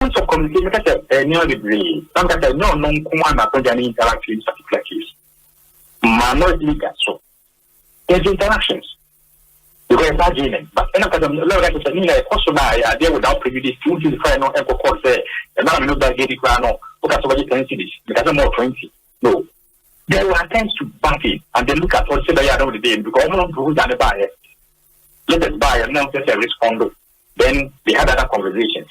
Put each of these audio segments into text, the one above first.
of communication, because no degree, sometimes no command upon interaction in particular case. Not legal, so there's interactions. Because it's argument, but any of them, like I mean, a customer idea without prejudice, to the final echo call say, and now you know that get it no, because somebody can see this, because I'm more 20. No. There were attempts to back it, and they look at what say they are the day, because I'm not going to buy it. Let us buy and now just respond. Then they had other conversations,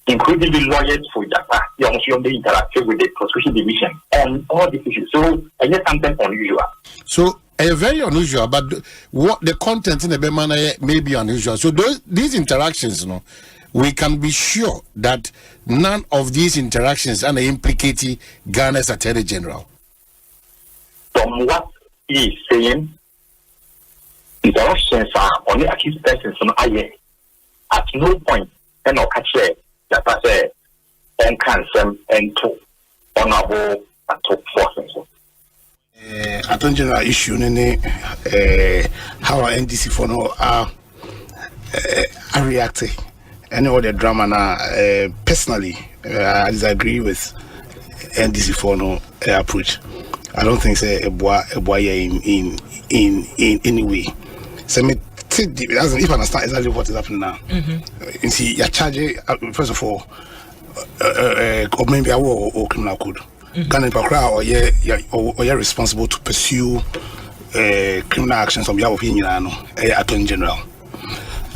including the lawyers for Japan. They also interacted with the prosecution division on all these issues. So I guess something unusual. So very unusual, but what the content in the manner may be unusual. So these interactions, we can be sure that none of these interactions are implicating Ghana's Attorney General. From what he is saying, interactions are only accused persons on IE. At no point, and no catch that I say on cancer and to honorable at top forces. Attorney General issue how our NDC for no are reacting and all the drama now. Personally, I disagree with NDC for no approach. I don't think say a boy in any way. So me if I understand exactly what is happening now. You see, you're charging first of all, or maybe a war or criminal code. Ghana or you're responsible to pursue criminal actions on behalf of Attorney General,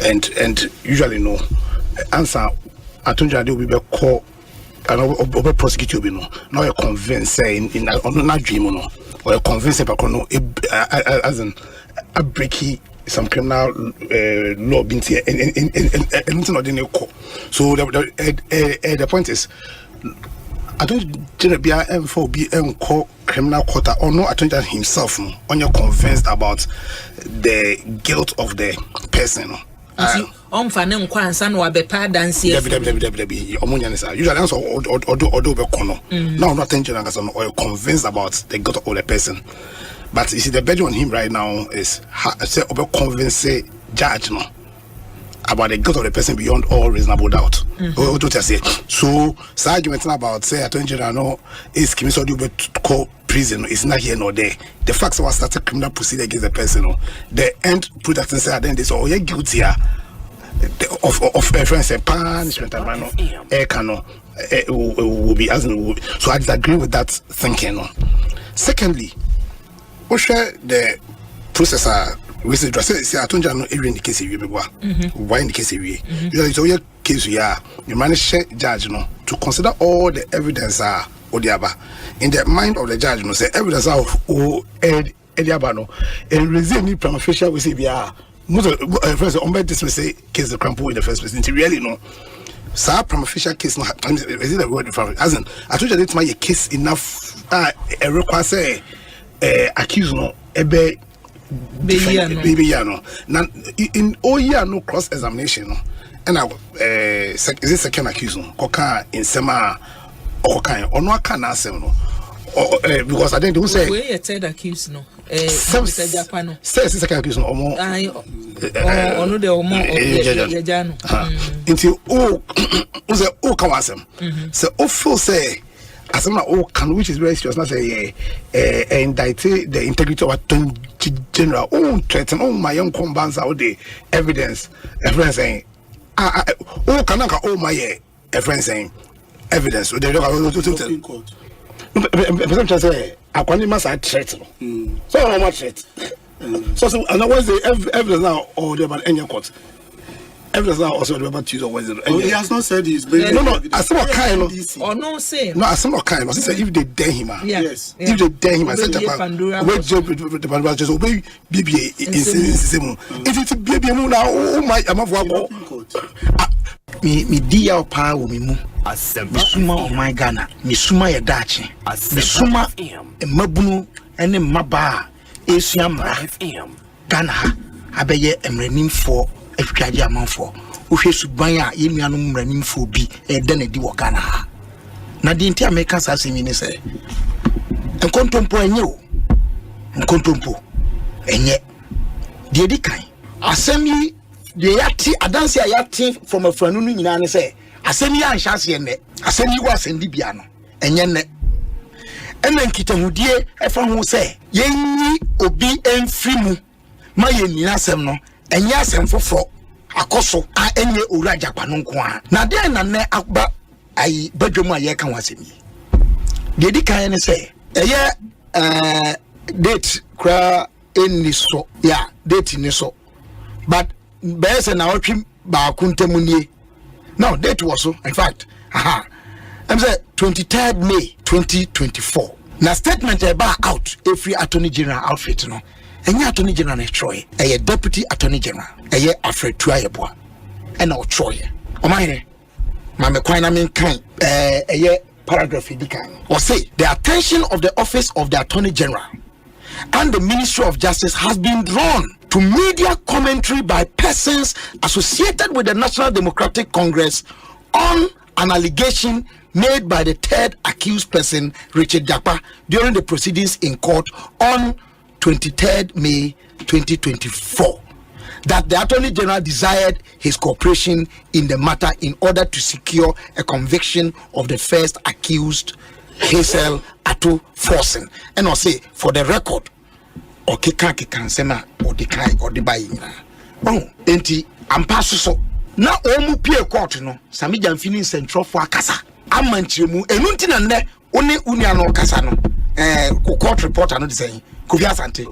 and usually no answer Attorney General will be called and prosecute you. Now you're convinced saying in not dream or you're convinced about as in a breaking some criminal law being here and not in court. So the point is, I don't be call criminal court or no attorney himself when you're convinced about the guilt of the person. Fanem Kwansan or Bepa dancing. Usually answer or now not attention or you're convinced about the guilt of the person. But you see, the burden on him right now is about convincing judge about the guilt of the person beyond all reasonable doubt. So, argument about say Attorney General is committed to call prison is not here nor there. The facts was started criminal proceeding against the person. The end put that and say then this you're guilty of reference and punishment will be as so I disagree with that thinking. Secondly, the processor we say Attorney General in the case why in the case usually case you manage judge to consider all the evidence in the mind of the judge say evidence of Ediabano and resume prima facie we say most of first on this we say case the crumple in the first place into really so prima facie case is it a word as in I told you that my case enough require say accuse baby now in all year no cross examination and is it second accused koka in sema or kind or no can answer because I didn't say we third accused Mr. Japano says second accused or more no the more Jano until was a kawasem so awful say Asama can which is very serious not say indict the integrity of Attorney General threaten my young combats out the evidence saying can my saying evidence say I can't must threat so how much threat so and what's the evidence now or about any court evidence now also about Tuesday or Wednesday. He has not said he's no. As some kind or no say. No, as some kind. Say if they dare him, yes. If they dare him, I said the Pandora just obey BBA in same. If it's BBA now, oh my, I'm me dia pa wo me mu misuma o my Ghana misuma ye dachi misuma mabunu ene maba esuamra Ghana abeye emranimfo atwaje amanfo wohwe suban a ye nuanom mranimfo bi ede na di wo Ghana ha na di nti America sasemi ne se enkontompo enye o enkontompo enye di edikan asemi de yati adanse ayati from a franu nyina ne say asemi anhyase ene asemi wa sendi bia no enye ne ena nkitahudie efa ho se yenyi obi emfiri mu ma yenni asem no enye asem foforo akoso a enye owura japa no nko a na de na ne akba ai badwom a ye ka ho asemi de di kan ne se eye date kra enni so ya date ni so but bese na otwi ba kuntemunie no date was so in fact I'm say 23rd May 2024 na statement about out every attorney general outfit no enya attorney general na Troy deputy attorney general Alfred Tuayeboa and na Troy Omanhene ma me kwan na men kan paragraph edikan or say the attention of the office of the attorney general and the Ministry of Justice has been drawn to media commentary by persons associated with the National Democratic Congress on an allegation made by the third accused person, Richard Japa, during the proceedings in court on 23rd May 2024, that the Attorney General desired his cooperation in the matter in order to secure a conviction of the first accused, Hazel Atu Forsen. And I'll say, for the record, Okeka sema or decline or the buying. Oh, enti ampaso so. Na omu pie court no, Sami Jamfini Central for Akasa. Amanchemu, enunti na ne, one unia no kasa no. Court reporter no saying, Kofi Asante.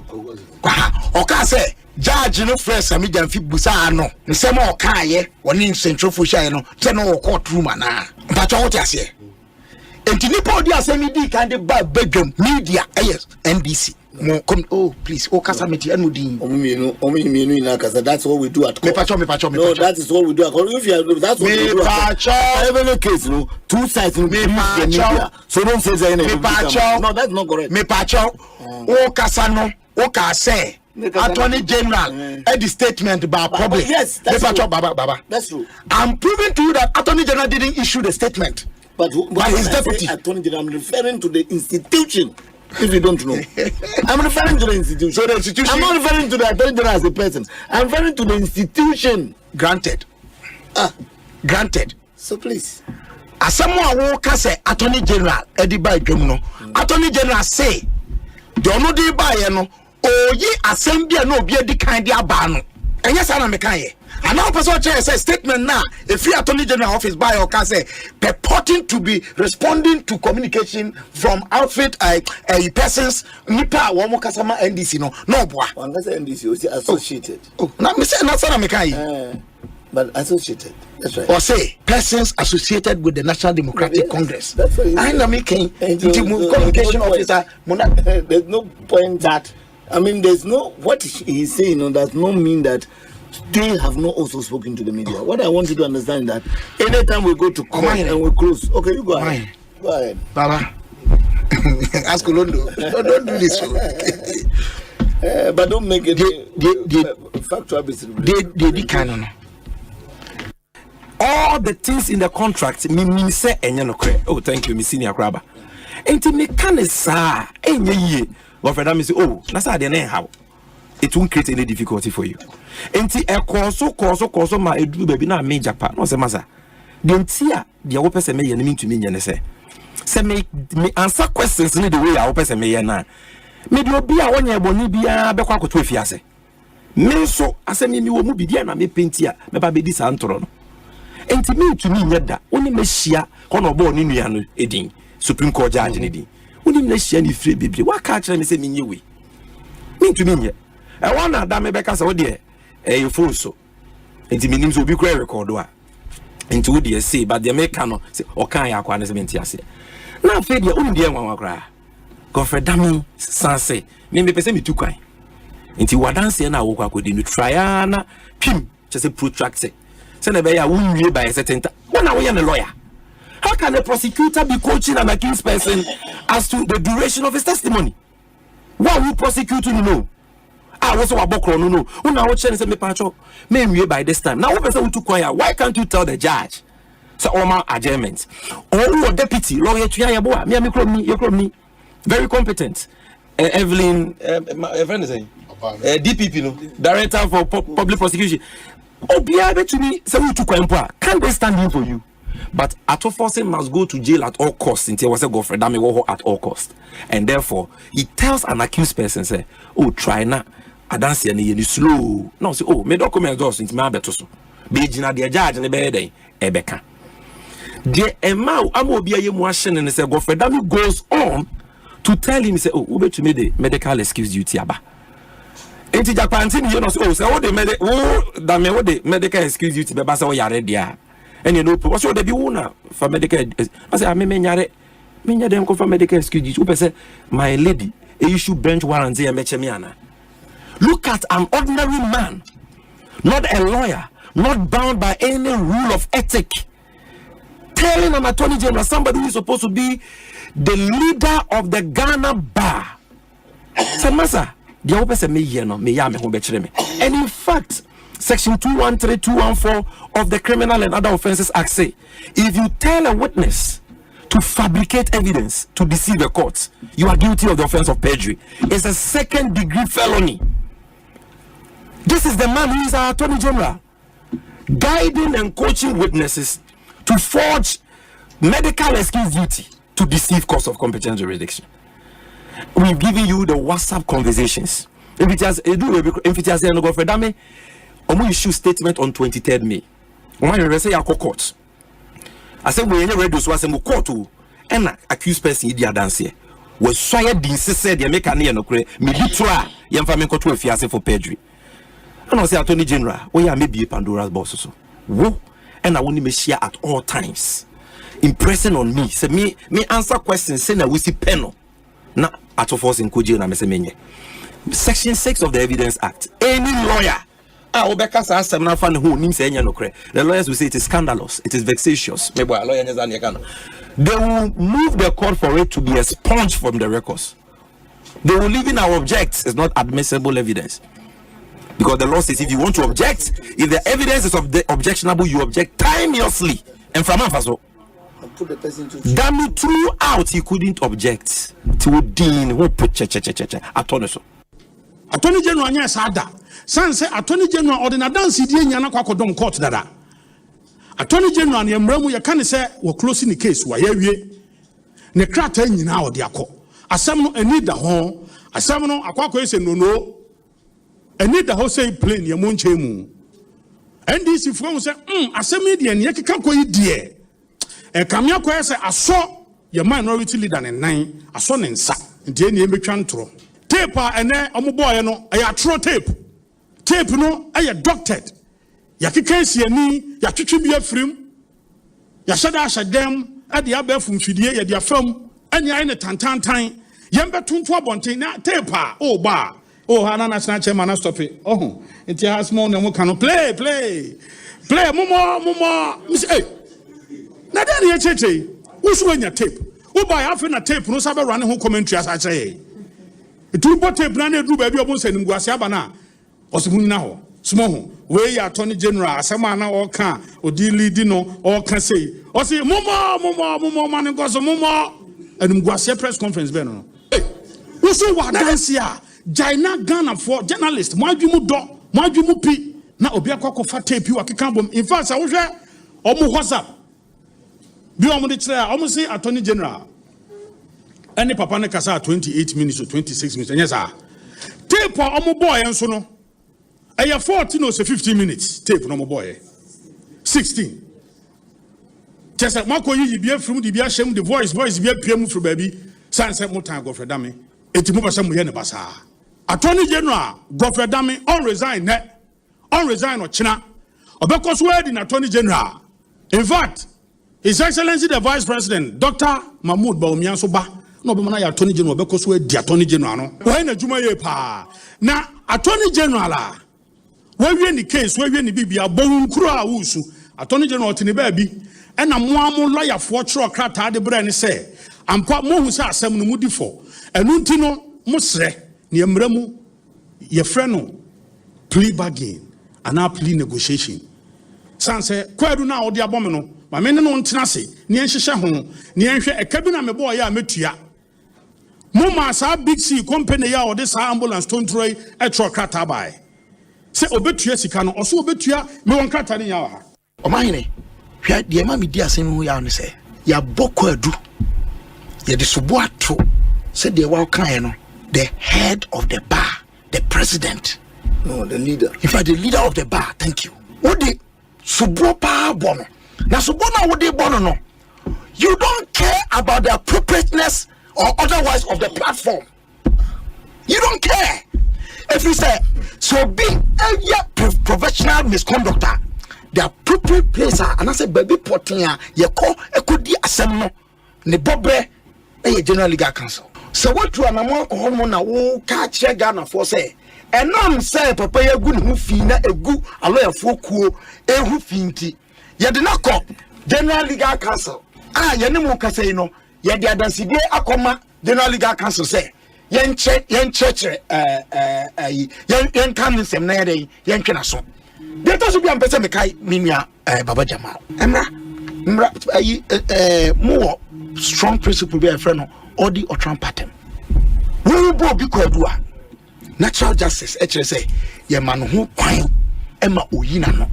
Oka say, judge no fresh Sami Jamfi busa no. Nsema oka ye, one Central for Shire no, teno courtroom ana. Mpacho what you say? Enti nipo di asemi di kande ba bedroom media yes NBC. Come, oh please, Kasamiti Anudin. Ominu in Akasa. That's what we do at court. No, that is what we do at court. If you that's what we do at court. Every case, two sides the media. So don't say anything. No, that's not correct. Me pacho. Kasano. Kase. Attorney General the statement by public. Yes, that's true. Baba. That's true. I'm proving to you that Attorney General didn't issue the statement. But his deputy. Attorney General, I'm referring to the institution. If you don't know, I'm referring to the institution. So the institution. I'm not referring to the Attorney General as a person. I'm referring to the institution. Granted. Granted. So please. As someone who can say Attorney General Eddie by Jomuno, Attorney General say, "Don't know the buyer no. Oh ye assembly no be the kind of ban. And yes, I'm a kind. And now, person say statement now. If you Attorney General office by or can say purporting to be responding to communication from outfit persons nipa womo kasama NDC no boy. One that's NDC was associated. Oh, now me say not say me but associated. That's right. Or say persons associated with the National Democratic Congress. That's what I am making. Communication officer. There's no point that. I mean, there's no what he's saying. Does not mean that. They have not also spoken to the media. What I want you to understand is that anytime we go to court and we close, okay, you go ahead. Go ahead. Baba. Ask Olondo. Don't do this. But don't make it factual. They canon. All the things in the contract, me say enye. Oh, thank you, me senior grabber. Enti me can say enye ye. What for that me say, oh, that's how they know how. It won't create any difficulty for you. Enti koso ma edu baby na me japa no se masa de ntia de wo pese me ye me ntumi nye ne se me answer questions in the way I wo pese me ye na me de obi a wonya eboni bia be kwa koto afiase me so asemi mi wo mu bidia na me penti a me ba be di sa ntoro no enti me ntumi nye da oni me hia kono obo ni nua no edin Supreme Court judge ni din oni me hia ni free bebre wa ka kire me se me nye we me ntumi nye e wana da me be ka se wo de you fool so. Enti minim so bi kura record wa. Enti wo de say but the make no say o kan ya kwa ne se menti ase. Na fe de unu de nwa kura. Godfrey Dami sanse. Me pese mi tu kwan. Enti wadanse na wo kwa kodi no triana pim just protracted. Say na be ya wo nwie by a certain time. When are we a lawyer? How can a prosecutor be coaching an accused person as to the duration of his testimony? What will prosecute you know? Was a bokro no. Una wo chen say me pacho me nwie by this time. Now what person to choir? Why can't you tell the judge? So all my adjournment. Or deputy lawyer to ya boa. Me me very competent. Evelyn my friend is saying DPP no director for public prosecution. Obia be to me say we to kwampo. Can they stand in for you? But Atoforce must go to jail at all costs until was a go for Dami Woho at all costs. And therefore, he tells an accused person, say, oh, try na, I don't see any slow. No, say, oh, me document those into my betoso. Beijing the judge and the bed, Ebeka. The Emma, Amobia Yamuashan and say, go for Dami goes on to tell him, say, oh, Ube to me the medical excuse duty, Abba. Enti Japantin, you know, oh, say, oh, the medical excuse duty, Babasa, yare dia. And you know, what's your debut for medical? I say, I mean, many them go for medical excuse. You say, my lady, you should bench warrant and mechemiana. Look at an ordinary man, not a lawyer, not bound by any rule of ethic, telling an attorney general, somebody who is supposed to be the leader of the Ghana bar. Say, Masa, the open say me here no, me ya me home me. And in fact, Section 213, 214 of the Criminal and Other Offences Act say, if you tell a witness to fabricate evidence to deceive the court, you are guilty of the offense of perjury. It's a second-degree felony. This is the man who is our Attorney General, guiding and coaching witnesses to forge medical excuse duty to deceive courts of competent jurisdiction. We've given you the WhatsApp conversations. If it has no go for dame, we issue statement on 23rd May. We say court. I said we read those was a court and accused person idia dance here. We swear the said the make no kre me try yam fa me ko to afiase for perjury. And I say Attorney General, we are maybe a Pandora's box so. Wo and I want me share at all times. Impressing on me. Say me answer questions say na we see penal. Na Atoforce in Koji na me say menye. Section 6 of the Evidence Act. Any lawyer the lawyers will say it is scandalous, it is vexatious. They will move the court for it to be expunged from the records. They will even our object is not admissible evidence. Because the law says if you want to object, if the evidence is objectionable, you object timeously. And from Afaso, damn it, throughout he couldn't object to Dean who put Attorney General anya sada sanse Attorney General ordinary dance die nya na kwakodon court dada Attorney General ne mramu ye kan se wo closing the case wa yawie ne krata nyina wo de akọ asem no ani da ho asem no akwakọ ese nono ani da ho say plain ye monche mu NDC fo say asem die ne keka koyi die e kamya ko ese aso ye minority leader ne nan aso ne nsa ntie ne betwa ntoro tape ene omoboy no aya tro tape no aya doctored ya kekansi ani ya twetwe bi afrim ya shada ashadem ade abafum fidie ya dia fam anya ne tantantan yembe tuntu abonten na tape o ba o hana national chairman na stop it oh it has more no can play momo hey na dey ya cheche usu anya tape o ba ya fe na tape no sabe run ho commentary as ache itu bote brand edu ba bi obon sanim guase aba na osimu na ho small ho we ya Attorney General asema na o kan odi lead no o kan say o say momo man go so momo anim guase press conference be no we so wa dance ya Jaina Ghana for journalist mo adwumu pi na obi akoko fa tape wa keka bom in fact sa wo hwe omo WhatsApp bi omo de kire omo say Attorney General any papa ne kasa 28 minutes or 26 minutes yes sir tape omo boy enso no aya 14 or 15 minutes tape no omo boy 16 just like mako yi bia from the bia shem the voice bia piem from baby sanse motan go for dame etimu ba shem ye ne basa Attorney General Godfrey Dame on resign or China obeko so edi na Attorney General in fact His Excellency the Vice President Dr. Mahmoud Bawumia so ba no be mana ya Attorney General obeko so edi Attorney General no we na djuma ye pa na Attorney General la we wie ni case we wie ni bibia bon kuro a wusu Attorney General tini ba bi e na mo am lawyer fo chiro krata de bre ne se ampa mo hu se asem no mudi fo enu nti no mo sre ne emramu ye frɛ no plea bargain ana plea negotiation sanse kwadu na odi abom no ma me ne no ntena se ne enhyehyɛ ho ne enhwɛ eka bi na me boy ya metua mo ma sa big C company ya odi sa ambulance tontroi e tro krata bai se obetua sika no oso obetua me won krata ne ya ha Omanhene hwa de ma me di asem hu ya no say ya boko adu ye de sobo ato say de wa kan no the head of the bar, the president. No, the leader. In fact, the leader of the bar, thank you. What the subo pa bono. Now subo na what they bono no. You don't care about the appropriateness or otherwise of the platform. You don't care. If you say so be a professional misconductor, the appropriate place and I say baby potia ye call ekudi asem no ne bobre e general legal counsel. So what you are na na wo ka kire Ghana for say enam say papa ya gu ne hu fi na egu aloyafo kuo ehu fi nti ye de na call general legal counsel ye ne mu ka say no ye de adanside akoma general legal counsel say yen che yen kan nsem na ye de yen twe na so de to so bi am pese me kai minua baba Jamal emra mo strong principle be a friend no odi otran pattern wo bo bi ko adua natural justice e kire say ye ma no ho kwan e ma oyi na no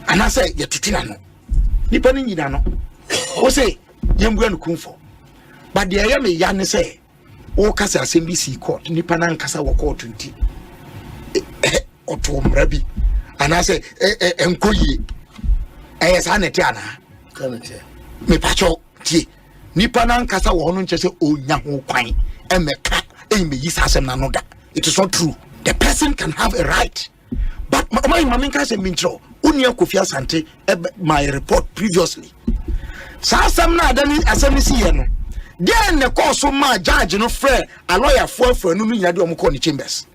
ana say ye tutina no nipa ni nyina no wo say ye mbua no kumfo but de ye me ya ne say wo kasa Assembly court nipa na nkasa wo court nti oto mra bi ana say enkoyi sa nete ana Kanete me pacho tie nipa na nkasa wo no nche say onya ho kwan emeka me yisa asem na no da. It is not true. The person can have a right, but my maminka say mintro unia Kofi Asante my report previously sa asem na adani asem si ye no then the course ma judge no frɛ a lawyer for no nya de omko ni chambers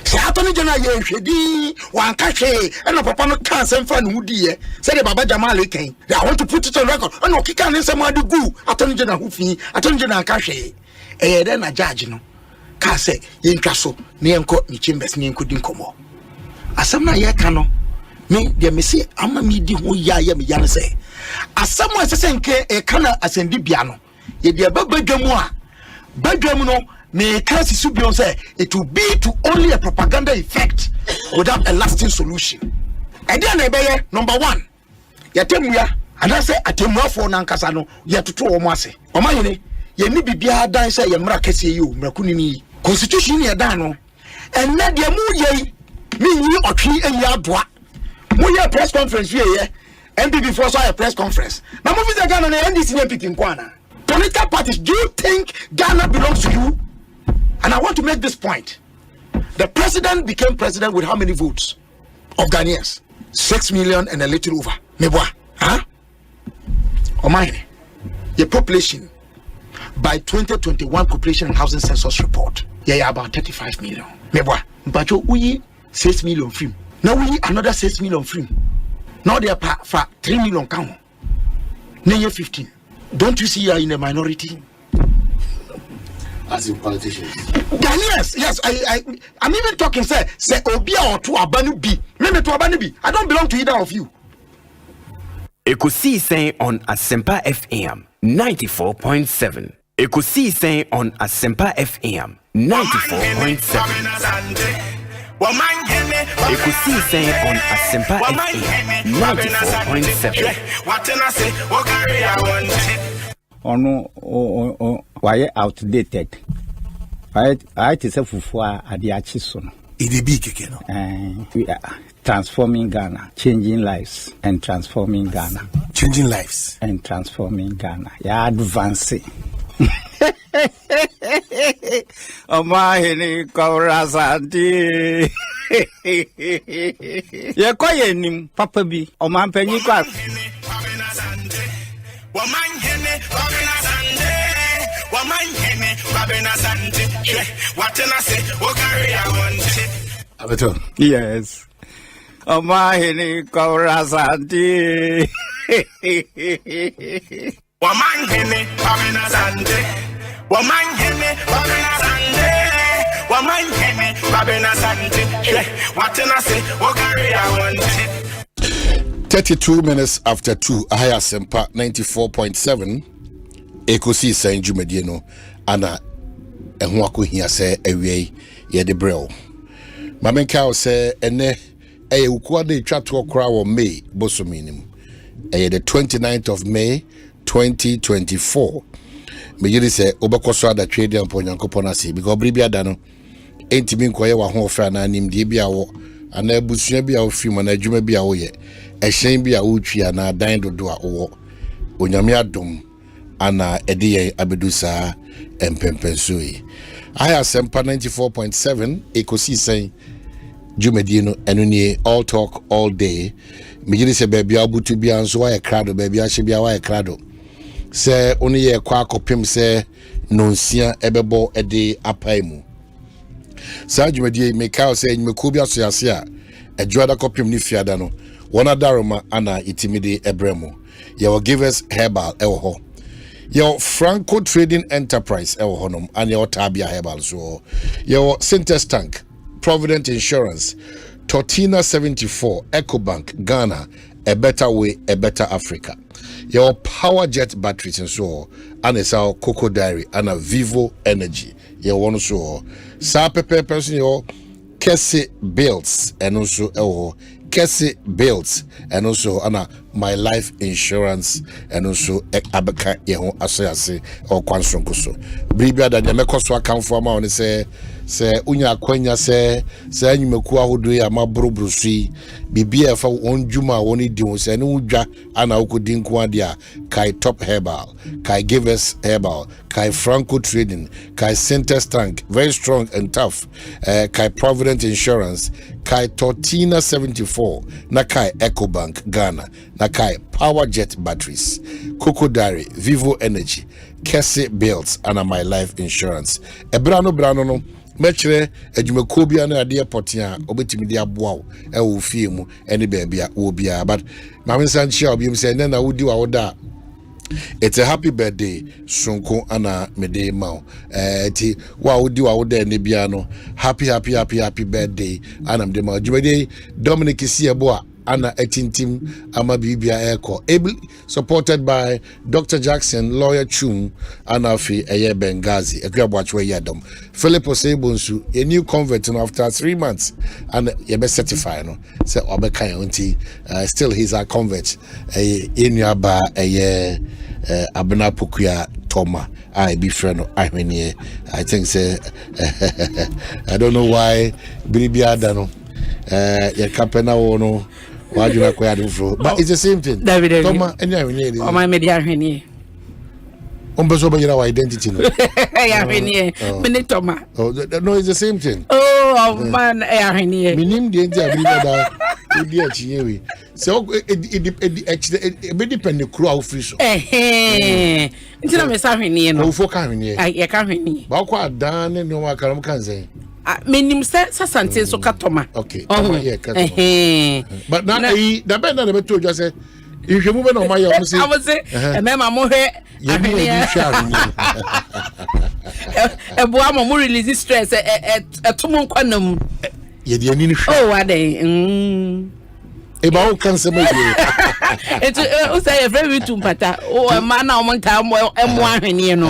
sa atoni general ye hwedi wan ka hwe na papa no kan asem fa no hudi ye say the baba Jamal ken I want to put it on record no kika ne nsem ade gu atoni general hu fi atoni general ka hwe then a judge no ka say yentwa so ne enko ni chambers ne enko di nkomo asem na ye ka no me de me say ama me di ho ya me ya ne say asem o sese nke e kana asendi bia no ye de babadwamu a badwamu no me ka sisu bi on say it will be to only a propaganda effect without a lasting solution. E dey na e be ye number 1 ye temua ana say atemuafo na nkasa no ye toto wo mo ase Omanhene ye ni bibia dan say ye mra kase yi o mrakuni ni Constitution ye dan no enne de mu ye mi yi otwi eyi adoa mo ye press conference ye MPP for a press conference. Now, moving the Ghana and NDC MPP in Kwana. Political parties, do you think Ghana belongs to you? And I want to make this point. The president became president with how many votes of Ghanaians? 6 million and a little over. Meboa, huh? Omanhene, the population by 2021 population and housing census report, yeah, about 35 million. Meboa, but we 6 million free. Now we another 6 million free. Now they are for 3 million count. Now 15. Don't you see you are in a minority? As in politicians. Yes. I'm even talking, say Obia or to Abanu B. Maybe to Abanu B. I don't belong to either of you. Ekosiisen On Asempa FM 94.7. Ekosiisen On Asempa FM 94.7. Ekosiisen On Asempa FM 94.7. Ono why outdated. I to say fufu ade achi so no. It be keke no. We are transforming Ghana, changing lives and transforming Ghana. Changing lives and transforming Ghana. Ya advancing. Omanhene Asante. Ye koye nim papa bi omanpanyi kwa Omanhene Kwabena Asante. What I say, what carry I want. Yes. Omanhene Asante. Omanhene Kwabena Asante. Omanhene Kwabena Asante. What I say, what carry I want. 32 minutes after 2, Asempa 94.7. Ekosiisen Jumedieno ana ehwako hia se ewie ye de brel mamenka o se ene ukuade twato kra wo May bosominim the 29th of May 2024. Me yiri say obekoso ada trade and ponyankopon ase because bribia da no entimi nkoye wa ho ofra na anim de bia wo ana abusua bia wo fi mo na adwuma bia wo ye ehyen bia wo twia na dan dodo a wo onyame adom ana ediye abedusa empempensoi. I Asempa 94.7 Ekosiisen Jumedi no enuni all talk all day. Me yiri say baby abutu bia nso wa ye krado baby ahye bia wa ye krado. Se oni ye kwa akopem se nonsia ebebo ede apaimu. Sa Jumedi meka se nyimeko bia so yase a adwada kopem ni fiada no. Wona daroma ana itimide ebremo. Ye will give us herbal ewo. Your Franco Trading Enterprise honum and your Tabia Herbal so your Sintes Tank, Provident Insurance, Tortina 74, EcoBank, Ghana, a better way, a better Africa. Your Power Jet batteries and so and it's our Cocoa Diary and a Vivo Energy. Your one so Sapepe person your Kese Builds and also Kese Builds and also ana My Life Insurance and also abeka yeho asase or kwansonkoso bribia da de mekoso akamfo ama oni se unya akwanya se anyumeku ahodo ya mabrobrusi bibia fa onjuma woni di won se ne udwa ana ukodi nko ade a kai Top Herbal, kai Give Us Herbal, kai Franco Trading, kai Sintes Tank, very strong and tough, kai Provident Insurance, kai Tortina 74, na kai EcoBank Ghana, na kai Power Jet batteries, Cocoa Diary, Vivo Energy, Kese Builds, and My Life Insurance. Brano no mechre adwumakobia na ade potia obetimi de aboa e wo fie mu ene baabia wo bia but ma mensan chia obi say na wodi wa woda. It's a happy birthday sonko ana mede ma ti wa wodi wa woda ne bia no happy birthday ana mede ma djumede Dominic Sieboa ana etintim ama bibia eko able supported by Dr. Jackson lawyer Chum anafi eye Bengazi ekwabwachwe yadom Philip Osebonsu a new convert after 3 months and ye be certified no say obeka yonti still he's a convert enuaba eye abena pokuya Toma I be friend I think say I don't know why bibia dano ye kapena wono but it's the same thing. Toma, oh my media identity. No, it's the same thing. Oh man, minim the so it depend the crew free so. Until I'm saying no for coming I can't but quite done no one can say. Minim Asante so katoma. Okay. Yeah, katoma. But now the bend na be told you say if you move on my I was say mema mo hwe mo release stress etomo nkwanam ye de ani ni hwe oh ade eba o kan se maye o say e very to mpata o ma na o nka emo ahwene no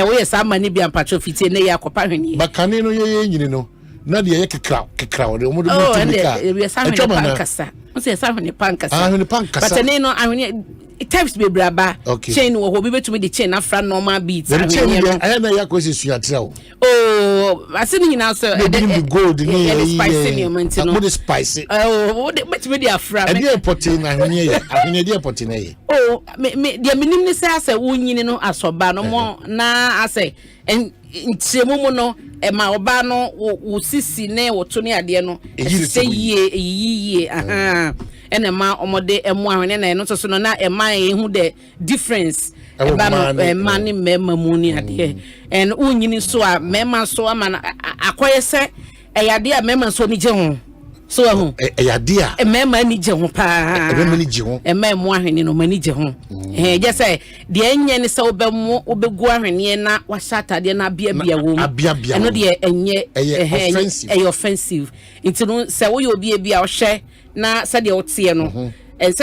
wo ye sa mani bia mpacho fitie ne ya kopa ahwene bakane no ye nyini no na de ye kekra o de mo do mutumika e sa ahwene pankasa o say sa ahwene pankasa but ne no ahwene types be braba chain wo ho bi betumi de chain afra normal beats ahwene I na ya kwesi suatrao oh asini nyina so e gold ni spicy ni manti no mo spicy oh betumi de afra e dey potin ahwene ye ahwene dey potin ye oh me de minim ni say ase wo nyini no asoba no mo na ase ntiemu no e ma oba no wo sisi ne wo to ne ade no se yie aha ene ma omode emu ahwene na no so no na e ma ehu the difference e ba no ma ni mema mu ni ade en unyini so a mema so ama akoye se e yade a mema so ni je ho so ahu e yade a mema ni je ho pa mema ni je ho e mema ahwene no mani je ho je say de enye ni se obegu ahwene na washatade na bia wo eno de enye offensive nti no se wo ye obi bia wo hwe na se de wotie no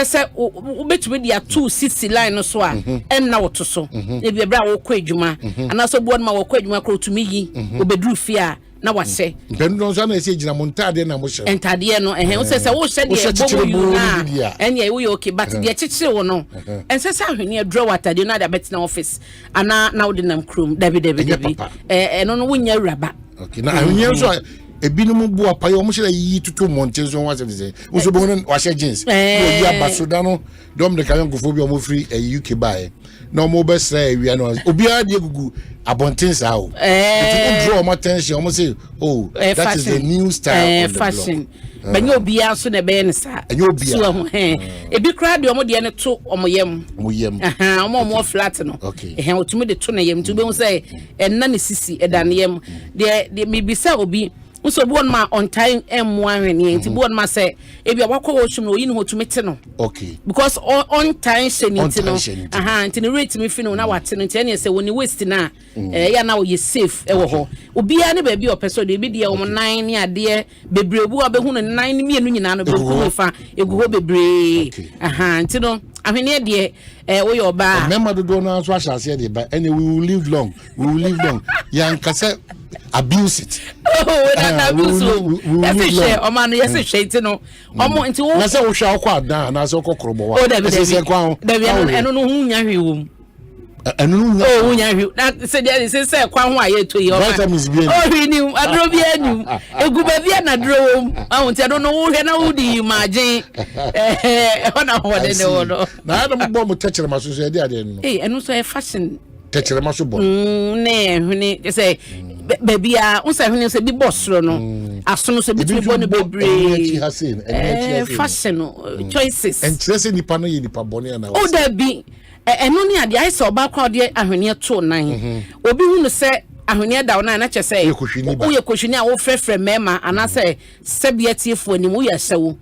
se ubetumi dia 260 line no so a enna woto so e bia bra wo kwa adwuma ana so bo ma wo kwa adwuma kro tumi yi obeduru fi a na wase mpendo so na say gina montade na mo hye entade no wo se wo hye de bo you na enya wo okay but de chichire wo no ense se ahwene draw atade na da bet na office ana na wo de nam krom dabi eno no wo nya uraba okay na ahwene so ebinum bu apaye o mo hye yi tutu monte so wa se so bo no wa hye jeans wo ya basoda no dom de kayon kofo bi o mo free UK buy na o mo be sra awia no obi a de gugu abontin sa o it draw my attention almost say that fashion. Is the new style of fashion banyo obi aso na be ne sa so ho ebi kra de omo de ne to omo yem omo flat no otumi de to na yem tu be hu say enna ne sisi edan yem de me bisa obi so bo on ma on time m1 hwene nti bo on ma say ebi abakọ wo twum no yi ne hotumi te no okay because on time sheniti no nti ne rate me fi no na wate no nti ene say woni waste na ya na wo ye safe e wo ho obi ya ne ba bi opeso de bi de wo 9 ne ade bebrebu abehu no 9 ne mienu nyina no be ku fa egu ho bebre nti no ahwene de wo yo ba memma dodo no so ahase de ba and we will live long yan kase abuse it na abuse yes share o man yes share it no omo nti wo na say wo hwa akwa dan na say okokrobo wa se kwa eno no hu nya hwe wo enu oh nya hwe na se kwa ho aye to yi o hwe ni adro bi anu egu ba bi na dro wo ahun ti ado no wo hwe na wo di imagine ona ho de ne wo no na adam bo mo techere maso so de ade no enu so e fashion techere maso bo ne hwe say baby unsa hwene se bi bossro no asono se bi bo ne bebre fashion choices and trese nipa no ye nipa bone na o da bi eno ni ade ai se oba kwa de ahwene to nan obi hu no se ahwene da na na che se wo ye kohwini a wo frefre mema ana se sebia tiefo ni wo ye hyewo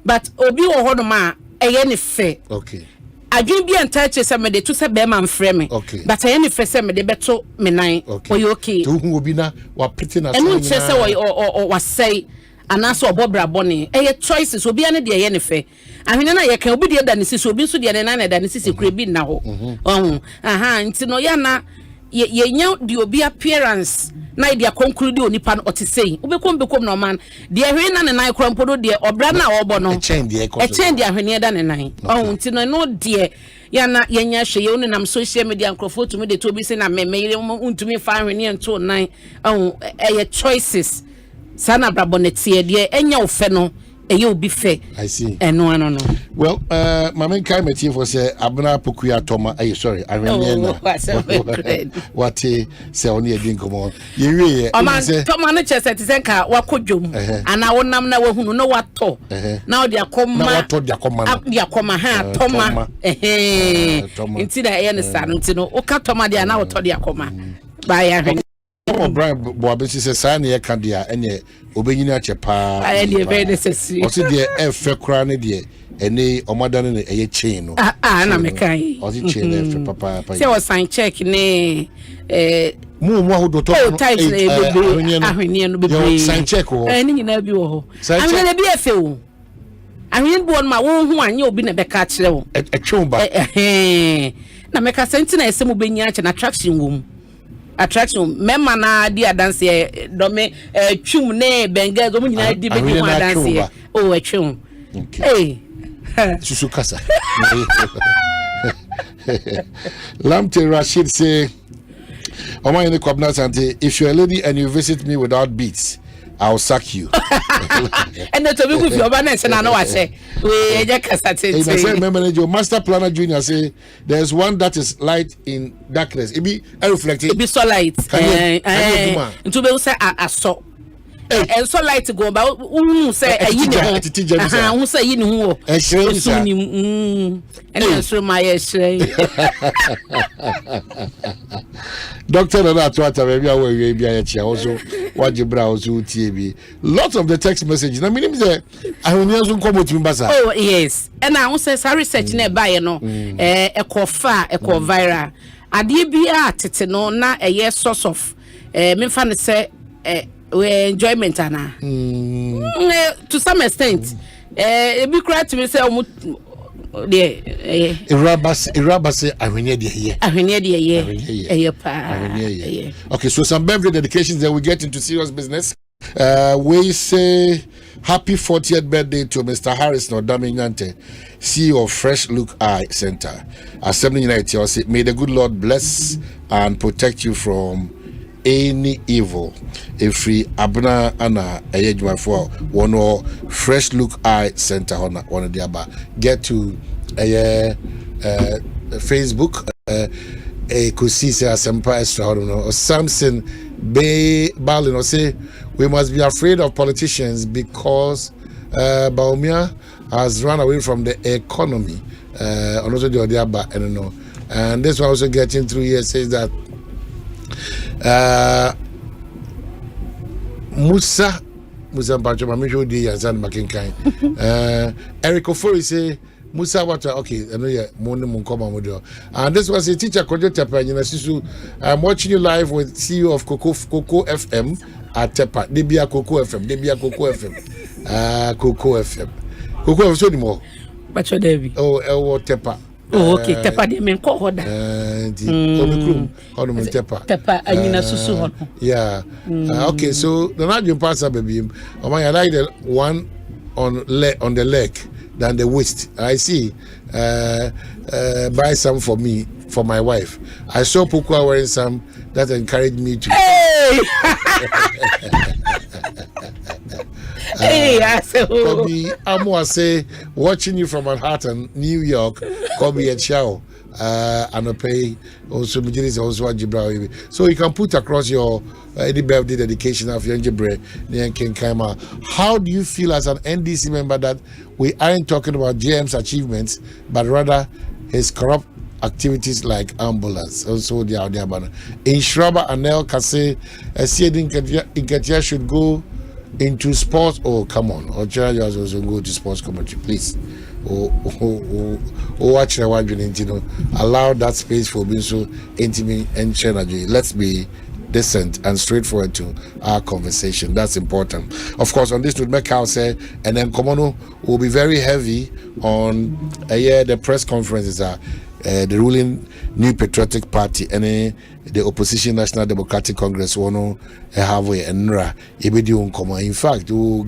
but obi wo ho no ma eye ne fe okay adwin bi entache se me de to se be man frɛ me but eye ne fe se me de beto me nan oye okay to hu obi na wa pity na so enu che se wa sei ana so obobra bone eye choices obi ane de eye ne fe ahwene na ye kan obi de da ne sisi obi so de ne na da ne sisi kura bi na ho nti no ya na ye nya de obi appearance na dia conclude onipa no otesei obekom no man de hwe na ne nan krampodo de obra na obo no echendi ahwene da ne nan nti no de ya na yenya hwe ye onam social media nkrofo tumi de to bi se na memeyire untumi fa ahwene ento nan eye choices sana brabonetie de enya ofe no eye obi fe I see eno no well mama kai metie for say abna pokuya toma sorry ahwene na what say oni edin komo ye wie say toma no chese te senka wakodwom ana wonam na wahunu no wato na odi akoma na wato di akoma ha toma nti da eye ne sa no nti no oka toma dia na wato di akoma ba ya hwe Brian Boabesi says, Sani Candia, and ye obeying at your pa. I am very necessary. What's it, dear? F. Crown, dear, and nay, or madam, a chain. I'm a kind. Or the chain, papa. Say, was sign check, nay, more who talk tight, sign check, or any in a view. I'm going to be a fool. I mean, born my own one, you'll be a catch level. A chumba. Now, make a sentence, some be an attraction room. Attraction memma na dia dance dome twum ne benga go nyina di be di dance atwum eh susu kasa Lamte Rashid say Omanhene Kwabena Asante, if you're a lady and you visit me without beads I'll sack you. And the topic with your balance and I know I say we remember your master planner junior say there's one that is light in darkness. It be reflecting. It be so light. To be say I saw. And so light to go about say who say you know and answer my Doctor Twitter maybe also what you browse TB. Lots of the text messages. I mean say I will come to Mbasa. Oh yes. And I say research nearby no eco viral. Ade bia tete no na source of me fan say enjoyment to some extent be cry to me say de irabase ahwenye de here. Okay, so some birthday dedications, then we get into serious business. We say happy 40th birthday to Mr. Harris Nodamignante, CEO of Fresh Look Eye Center, Assembly United. May the good Lord bless and protect you from any evil. If we abna ana ayejuma for one or Fresh Look Eye Center one of the aba get to Facebook Ekosiise Asempa or Samson Balin or say we must be afraid of politicians because Baumia has run away from the economy. Also the other aba I don't know. And this one also getting through here says that Musa Mpacho Mamisho di Yazan Makinkai. Eric Ofori say Musa Water, okay, I know you're Munkoma. And this was a teacher, I'm watching you live with CEO of Coco FM at Tepa. Debia Coco FM. Coco FM. Coco FM, so anymore. But your Debbie. Oh, Tepa. Oh, okay. Tepa de men ko hoda. Tepa anyina susu hono. Yeah. Okay, so the Nigerian pastor baby. I like the one on the leg than the waist. I see. Buy some for me, for my wife. I saw Pukwa wearing some that encouraged me to. Hey! Hey, Kobe Amo say watching you from Manhattan, New York. Kobe and Chow, and pay also also Jibril. So you can put across your any birthday dedication of your Jibril Ken Kaima. How do you feel as an NDC member that we aren't talking about JM's achievements, but rather his corrupt activities like ambulance? Also, the idea about in Shraba and El Kase, Inketia should go into sports. Oh, come on, or Chargers also go to sports commentary, please. Watch the one allow that space for being so intimate and energy. Let's be decent and straightforward to our conversation. That's important. Of course, on this note, Mekau say, and then Komono will be very heavy on the press conferences are the ruling New Patriotic Party and the opposition National Democratic Congress one halfway and NRA. In fact, we'll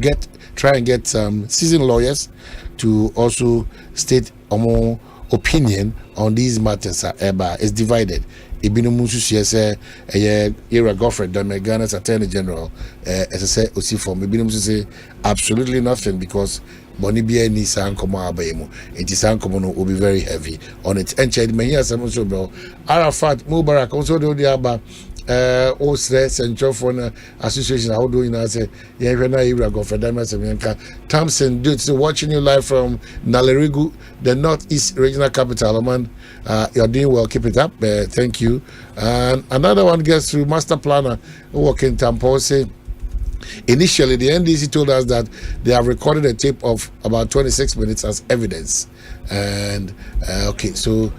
try and get some seasoned lawyers to also state a more opinion on these matters. It's divided. Ibino Musu say Ira Godfrey Ghana's Attorney General as I say Osifo Ibino Musu say absolutely nothing because Bonibia ni sankomo abayemo. It is sankomo will be very heavy on it. And Chad Mania Samuso bro. Arafat Mubarak also do the aba Osre Central Phone Association. How do you know? Say, yeah, when I go for Damas Thompson, dude, so watching you live from Nalerigu, the Northeast Regional Capital. Man, you're doing well. Keep it up. Thank you. And another one gets through Master Planner working Tampo. Say, initially, the NDC told us that they have recorded a tape of about 26 minutes as evidence. And okay, so.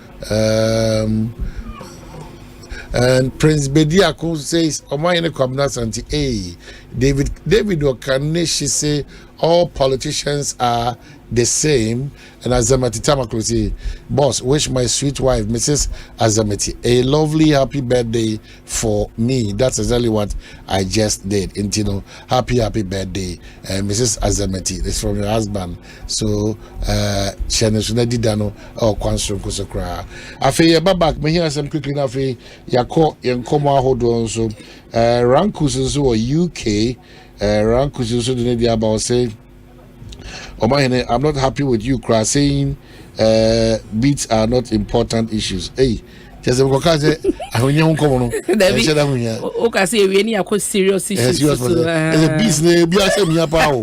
And Prince Bediako says, Omanhene Kwabena Asante, hey, David Okaneshi say all politicians are the same. And Azamati Tamaklo say, boss, wish my sweet wife, Mrs. Azamati, a lovely happy birthday for me. That's exactly what I just did. And happy birthday, Mrs. Azamati. It's from your husband. So, Shanesuna Dano or Kwansum Kusakra. Afe Babak, me hear some quickly enough. Yako Yankoma Hodon so Rankus or UK, Rankus also didn't the about say. Omanhene, I'm not happy with you, Kra, saying beats are not important issues. Hey, just a say, I when you come on. Okay, say we any are serious issues. It's a business, be a me power.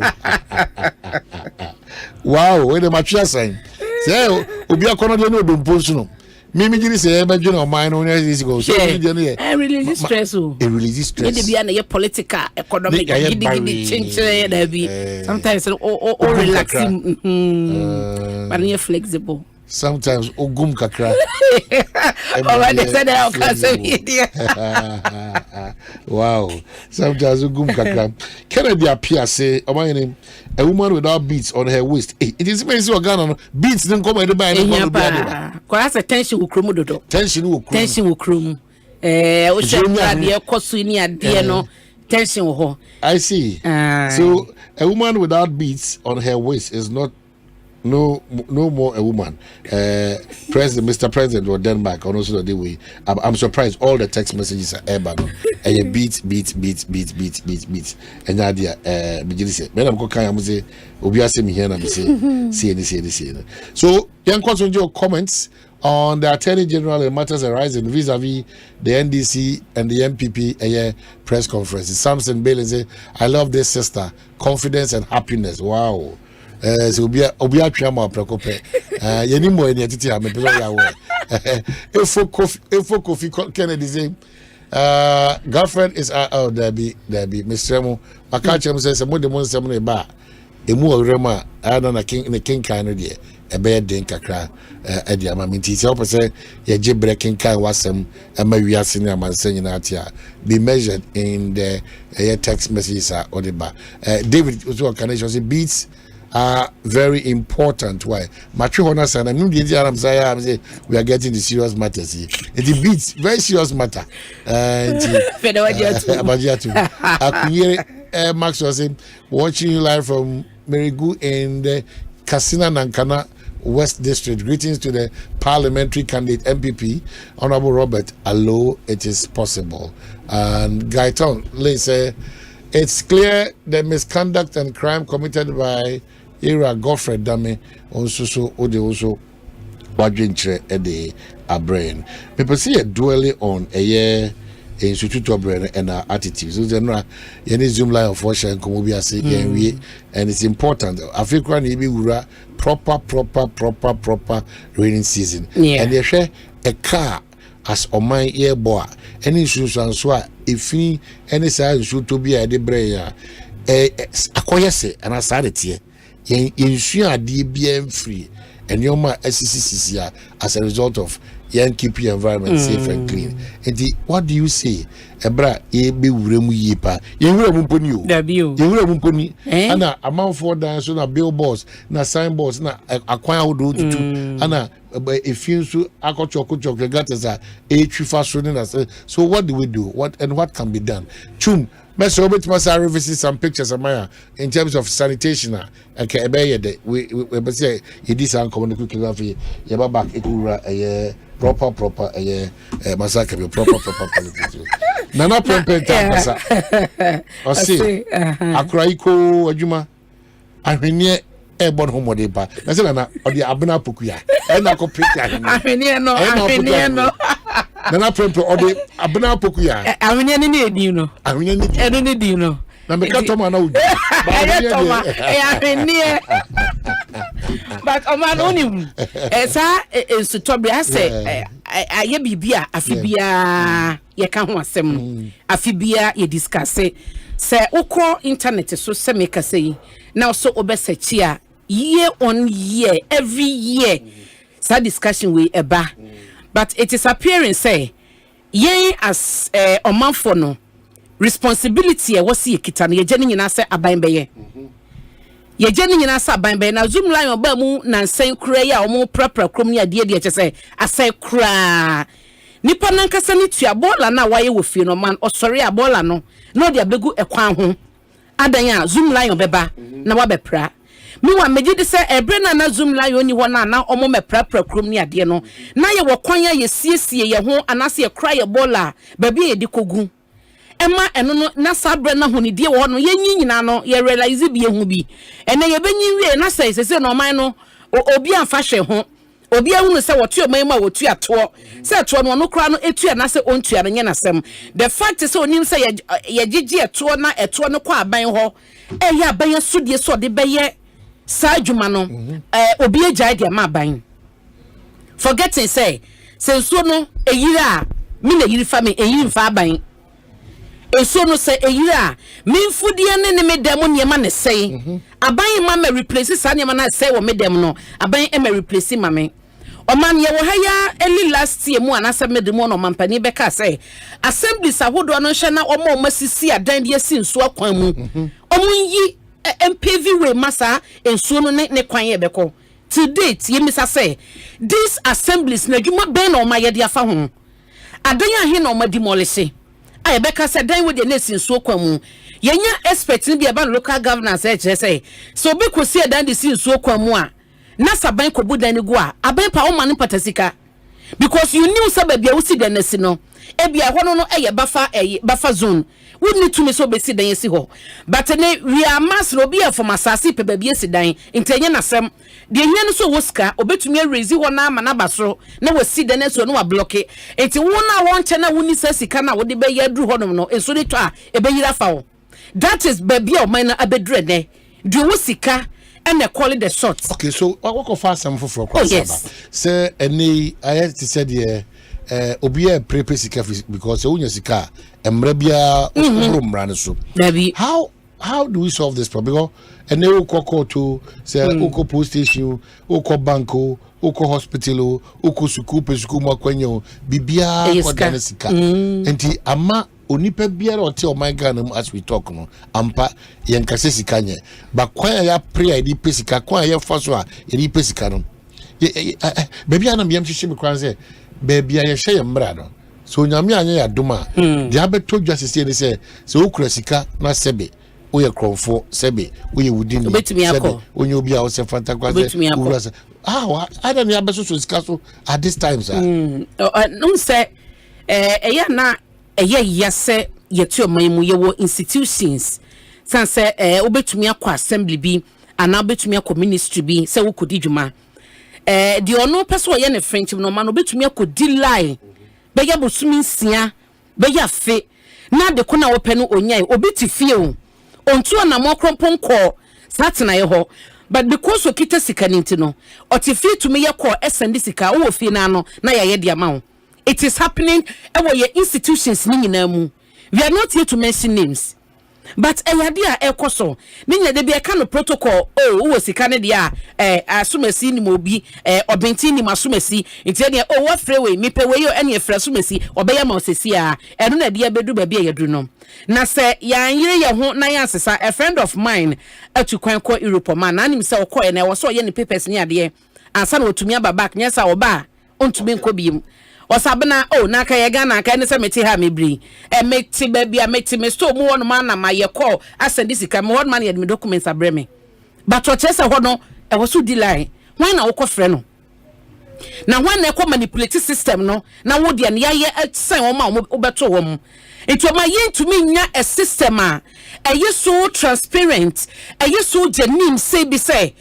Wow, where the mature sign. Say, Obi Akono no do post no. Mimi gini say ebe juna mine on this go. So really stressful. It really stress. It be an political, economic, change. Sometimes relaxing, but you're flexible. sometimes ogum kakra. Alright, they said that I say wow, sometimes ogum kakra. Kennedy appear say, Omanhene, a woman without beads on her waist. It is amazing organ beads didn't come at buy. Because a tension will crumu do. Tension will crumu. Tension will. I see. So a woman without beads on her waist is not no more a woman. Mr. President or Denmark or also the way. I'm surprised all the text messages are urban. And beats. And idea say, I'm going to say Obiase me here and say see. So young consumer comments on the Attorney General and matters arising vis-a-vis the NDC and the MPP press conference. Samson Bailey say, I love this sister, confidence and happiness. Wow. So Obia Chama Precope. Yenimo in the entity I'm a Efo Kofi Kennedy say, girlfriend is there be Mr. Remo. I catch him says, I'm the most bar. Emu Rema, I don't know king in the king kind of dear. A bad din kakra edi amaminti se opese ye je breaking kan wasem ama wiase ni amansen na atia be measured in the text messages or the bar. David also connection say beats are very important. Why? Matthew Honas and I'm say we are getting the serious matters here. The beats very serious matter. Max was saying watching you live from Merigu in the Kasina Nankana West District. Greetings to the Parliamentary candidate MPP, Honorable Robert Allo. It is possible. And Gaiton Lay say it's clear the misconduct and crime committed by Ira Godfrey Dame also Wadrinche Ede Abrain. People see a dwelling on a year Institute of Brain and our attitudes. So then any Zoom line of Washer and Komobia say and it's important. Africa need be proper raining season. And they share a car as on my ear boy. Any shoes and so if he any size should to be a debrayer acquire say and I started here. Ensure DBM free and your ma SCCC as a result of keep your environment safe and clean. And what do you say? Ebra ye be uremu yipa. Ye uremu poni yo. Ye uremu poni. Ana amount for dance na billboards na signboards na akwan wodo tutu. Ana if you so akochoko gatasa so what do we do? What can be done? Chum Mr. Robert must revisit some pictures of Maya in terms of sanitation. Okay, we say he did some communication. You back it will proper massacre proper politics. Nana Prempenta or say Akraiko Ajuma Ahenia Airborne Homo de Ba. That's or the Abuna Pukuya. And I could pick Ahenia no. Nana Prempo or the Abuna Pukuya. Ahenia need you know. Ahenia need you know. But Oman only is to Toby. I say, I bibia, Afibia, ye can't want some Afibia, ye discuss it. Say, Oko internet so semeka say, now so obese year on year, every year, so discussion we eba. But it is appearing say, ye as Oman for no. Responsibility was see kitani ye jeni nyina se aban beye ye jeni nyina se aban beye na zoom line oba mu na nsen kura ya omo prapra krom ni ade de chese asai kura nipa nankasa ni tua bola na waye wo fie no man osori abola no no de abegu ekwan ho adan ya zoom line obeba na wa bepra mi wa meji de se ebre na zoom line oni ho na omo me prapra krom ni ade no na ye wo kwan ya ye siesie ye ho anase ye kura ye bola ba bi ye di kogu Emma eno na sabre na honidie wo no yenyi nyina no ye realize bi ehu bi ene ye benyi wie na se no man no obi amfa hwe ho obi ehunu se wotu oman ma wotu ato se to no kra no etu na se ontu ya nye na sem the fact is onim se ye gigi eto na eto no kwa aban ho ya aban sudie so de beye sa adwuma no obi agya de ma aban forgetting say so no eyira mi na yiri fa me eyiri fa aban eso no say eyira minfudie ne medem niema ne sei aban ma me replace sa niema na sei wo medem no aban e me replace ma me Oman ye wo haya early last year mu anasa medimo no mampani beka say assemblies ahodo no hye na omo masisi adan de asi nso akwan mu omunyi MPV we masa ensuo no ne kwan ye beko to date ye misa say these assemblies na dwuma ben no ma ye de afa ho adan ahe na oma demolish ay beka say dan we de na asi nsuo kwan mu yenya expert ni bia ba local governance say so be kosi adan de si nsuo kwan mu a na saban ko budan ni go a aban pa o man patasika because you knew sababu ya usi dan nasi no ebia hono no eye bafa zone we need to me so be si dan yesi ho but ne we are mass no be from asasi pe baby esi dan intenye na sem de nya no so woska obetumi raise ho na ama na basoro na wasi dan so no wa block enti wo na won che na woni sasika na wo de be yadru ho no enso de to a ebe yira fa wo that is baby o man na abedre ne de wosika and they call it the shots. Okay, so what go fast some for yes. Say any I said yeah obi a prepare sika because unya sika emrebia run so. How do we solve this problem? Because and they will call to say uko post station, uko banko, uko hospital, uko suku makwenyo bibia ko dan sika. Enti ama onipa biara ote o my God as we talk no ampa yenkase sika nye ba kwan ya prayer di pesika kwan ya faso a di pesika no baby ana biam hihye me kwan se baby ya hye mra no so nyame anya ya doma di abeto dwasese ni se okura sika na sebe oye kromfo sebe oye wudini sebe onye obi a o se fanta kwa se I don't know abeso so sika so at this time sir no say eya na yase yetu omamu yewo institutions sanse obetumi akwa assembly bi ana obetumi akwa ministry bi se wo kodi dwuma di ono person ye ne French no ma no obetumi akwa di line be ya bosumi nsia be ya fe na de kona wo pe no onyai obeti fie o ontu na mo krompon ko satena ye ho but because o kita sika ninti no oti fie to me ye ko send sika wo fie na no na ya ye de ama wo. It is happening our institutions ni nyina mu. We are not here to mention names. But eyade a ekoso ninya de be eka no protocol wo sika ne de asumasi ni mobi obenti ni masumasi nti de what freeway me pe we yo ene efra sumasi obeya ma osesi a eno na de abedu ba bia yadru no na se yan yire ye ho na yan sesa a friend of mine atukwan ko Europe man na nim se okoye na wo so ye ne papers ni ade ansa na otumi aba back nyesa oba ontumi nko biem osabena na ka ye Ghana ka ne se meti ha mebri meti ba bia meti me sto mu wono man na ma ye call asend sika me wono man ye me documents abreme but o chese ho no e wo so di line wan na wo ko frɛ no na wan na ko manipulate system no na wo de ne ye sen wo ma wo beto wo mu enti ma ye ntumi nya a system a so transparent so genuine say be say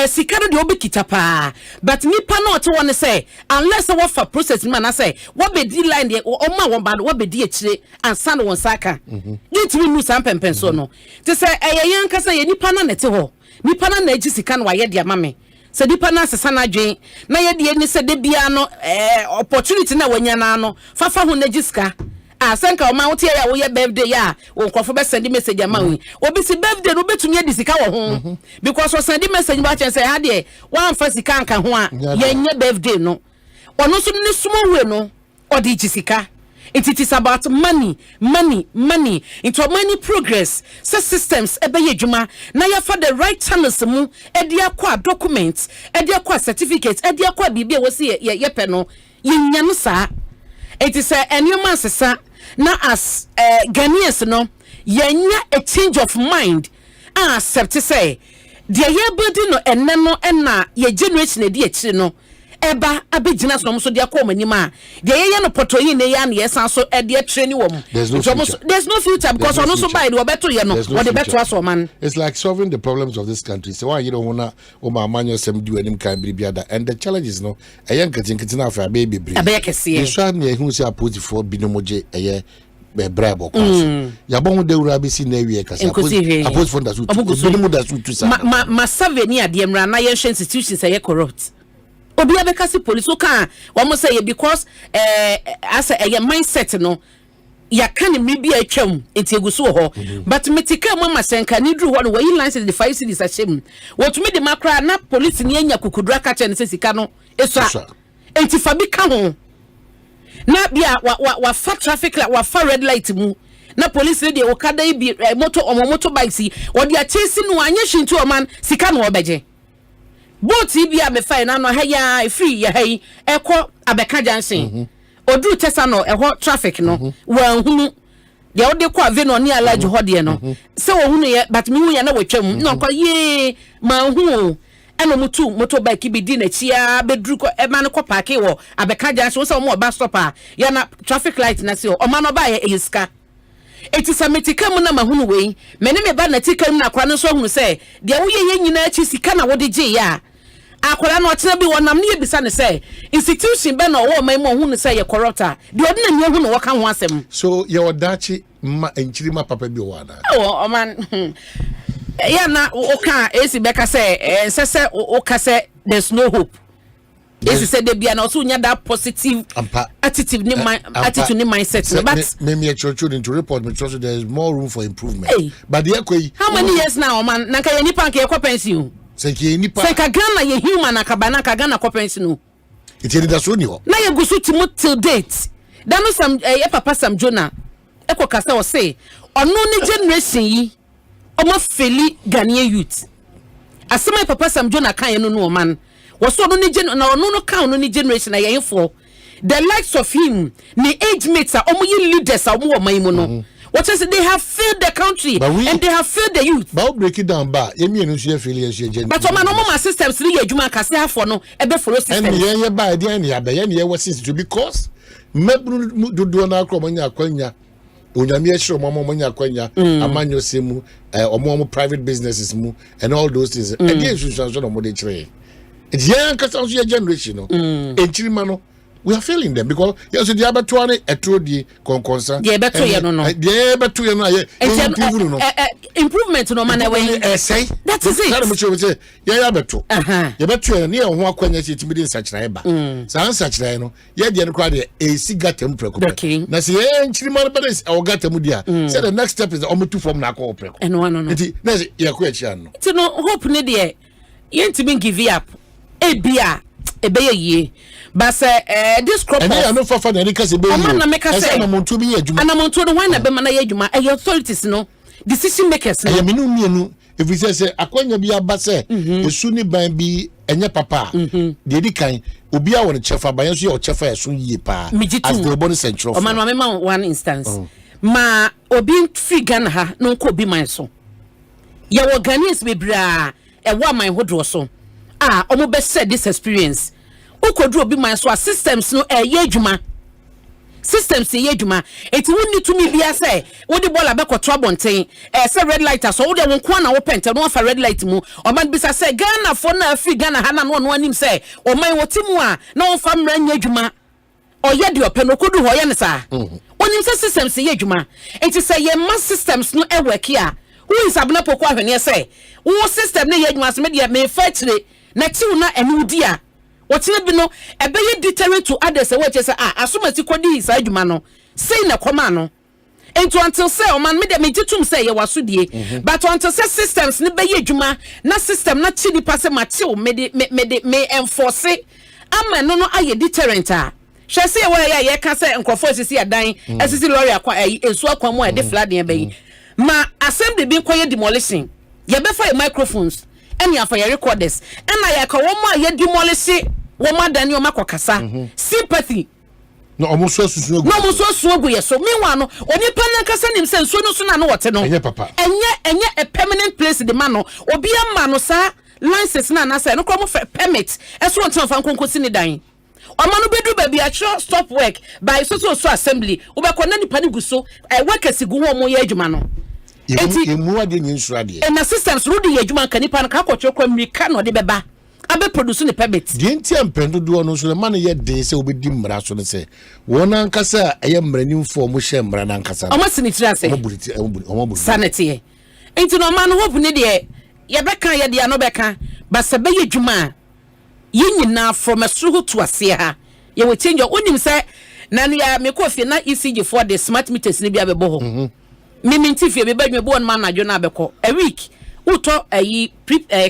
sikaro de obekita pa but nipa na ote won say unless what for process man say what be di line de o ma won ba what be di akire ansa no won saka yitimi nu sam pempen so no te say yan kasa ye nipa na nete ho nipa na agi sika na waye de amame se nipa na sesa na dwen na ye de ni se de bia no opportunity na wanya na no fafa ho na agi sika asanka o ma wote ya wo ye birthday ya wo nkofo be send message ama wi obi si birthday no betumi adi sika wo ho because o send message ba chen say ha de wan fa sika nka ho a ye nye birthday no ono so ne sumo we no odi gi sika it is about money into money progress systems ebe ye dwuma na ya for the right channels mu e dia kwa documents e dia kwa certificates e dia kwa bibia wo se ye pe no ye nya no sa it is a new man sesa na as Ghanaians no yenya a change of mind accept say the year building no enne no na ye generation e di akire no eba abegina so so de akọ manima de ye no potoyi ne ya na yesan so e de training wo mu there's no future because ono so buy the obeto ye no what the better aso man. It's like solving the problems of this country. So why you don't wanna o ma manyo sem do anim kan bibia and the challenges no e yan katin na fa baby bri abekese so na ehun se apoti for binomoje eye be brabo kwaso ya bon de wura be si na wie kasa apoti for da su binomo da su tu sa ma saveni ade mra na ye institutions eye corrupt obi abekasi police o kan wo say because as a mindset no ya kan me bi atwam etieguso ho but metika mama senka ni dru ho no we license the 5 cities a shem wo tumi de makra na police ni anya kukudura ka che ne sika no eso enti fa bi ka ho na bia wa fa traffic light wa fa red light mu na police dey o kada bi motorbikes wo dey chase no anya hwintu o man sika no obeje boat bi a me fa na no ha ya free ya hai ekọ abeka junction oduru tesa no eho traffic no wa hunu de ode kwa ve no ni alaje hode no se wo hunu ye but me hu ya na watwam no kwa ye ma hu eno mutu motorbike bi di na chia bedru ko e man ko park wo abeka junction so mo ba stop a ya na traffic light na se o man no ba ye iska eti sametika mu na mahunu wei mene me ba na tika mu na kwa no so hunu se de wo ye nyina achi sika na wo de je ya akwara no otena bi wonam ne yebisa ne se institution be na wo man mo hunu se ye corruptor de odina nye hunu wo ka ho asem so ye odachi ma enchiri ma papa bi wo ana o man ya na o ka esi beka se sese o ka se there's no hope esi se de bia na so nya that positive attitude ni mindset but me church into report me trust there is more room for improvement but the equity how many years now man na ka ye nipa ka ye ko pension se ki nipa se ka Ghana ye human akabana ka Ghana ko pension it is that so ni ho na ye gusu timo till date dano sam ye papa sam Jonah eko kasa o say ono ni generation yi omo feli Ghanaian youth asema papa sam Jonah kan ye no man was so no no count no generation na ye for the likes of him ni age mates are omo leaders are omo man mu no what is they have failed the country and they have failed the youth but break it down ba ye me no so failure so agent but omo no ma systems ni ye adwuma kase afọ no e be follow system and ye ba dey and ya be ye was system because mebru dodo na akro manya akwanya onyame ehiro mo manya akwanya amanyo semu omo private businesses mu and all those things and the institutions no mo dey kire it's young cause generation no enchirima no we are failing them because yes the abattoir etrodi konkonsa the abattoir no the abattoir no improvement no man we say that is it that me say ya abattoir the abattoir na ho akwanya che timi din sachira eba san sachira no ye de no kwa de sigatem preko na se enchirima no bades o gatem dia say the next step is omutu from na ko preko no enti na ye ko echi no enti no hope ne de ye ntimi give up ebia ebeye ye but this crop and I no for the because be na make say na montu bi adwuma ana montu no why na be mana ye adwuma e authorities no decision makers no e menu mienu if we say akwanya bi aba say esu ni ban bi enye papa de di kan obi a won chefa ban so ye o chefa esu yie pa as the body central o man ma me one instance ma obi free Ghana ha no ko obi man so ye wo Ghanaians be bra e wa man hodro so omo be said this experience ukodu obi man so systems no ye adwuma systems ye adwuma enti wonni tumi bia say wo de bola be kwoto abonten say red light so wo de won ko na wo pente no fa red light mu o man bisa say Ghana for na afi Ghana ha na no anim say o man wotimu a na won fa mra nya adwuma o ye de open okodu ho ye ne sa onim say systems ye adwuma enti say ye mass systems no e work here who is abna poko ahwene say wo system ne ye adwuma so me de me fa kire na tiw na enu dia wotina bi no ebeye deterrent to others we say asomati kodi isa adwuma no say na koma no ento until say o man me de me titum say ye wasodie but until say systems ne beye adwuma na system na chi nipa say matiw me enforce ama no aye deterrent a hwe say we ye ka say nkofo asisi adan asisi lorry akwa esu akwa mu e de flood e bayi ma assembly bi koye demolition ye be fa microphones eni afa ye recorders ena ye ka wo ma ye demolish wo ma dani o makokasa sympathy no omuso asusu ye so meanwhile no oni pana kasa nim se nso no so na no wote no enye a permanent place the man no obi ama no sa license na say no kro permit eso ntan fa nkonkosi ni dan omanu bedu ba bia stop work by so assembly wo be kona nipa ni guso workers gu ho mo ye adwuma no emu ade nyinsura de na systems ro de ye adwuma kan nipa na ka kwotwe kwa mrika no de beba abe produce ne permit de ntia mpendo do no so man ye de se obedi mmara so ne se wona ankasa eye mmaranim fo mo hye mmara na ankasa omo sinitira se omo sanity enti no man hope ne de ye beka ye de no beka ba se be ye adwuma ye nyina from asuru to ase ha ye we change onim se na ya me ko fie na ECG for the smart meters ne bia bebo ho me mintifie be badwe bo on man adwo na abeko a week uto ayi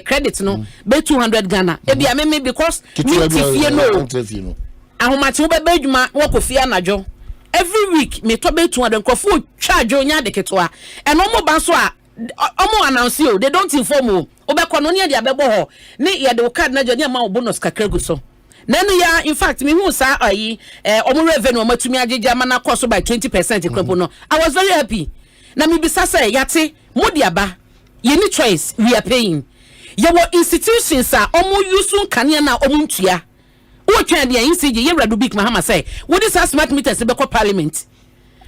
credit no be 200 Ghana e bia me because mintifie no ahomate wo bebe adwuma wo kofia anajo every week me to be 200 nkofo charge onya de ketwa and omo ba so a omo announce you they don't inform you obekọ no ne de abebo ho ne ye de card na jo ne ma bonus kakra gu so nanu ya in fact me hu sa ayi omo revenue o matumi agege amana cost by 20% krepo no I was very happy na me bisa say yate modi aba ye ni choice we are paying ye wo institutions a omo use kania na omo ntua wo twa de NCG ye redo big mahama say wo this smart meters be ko parliament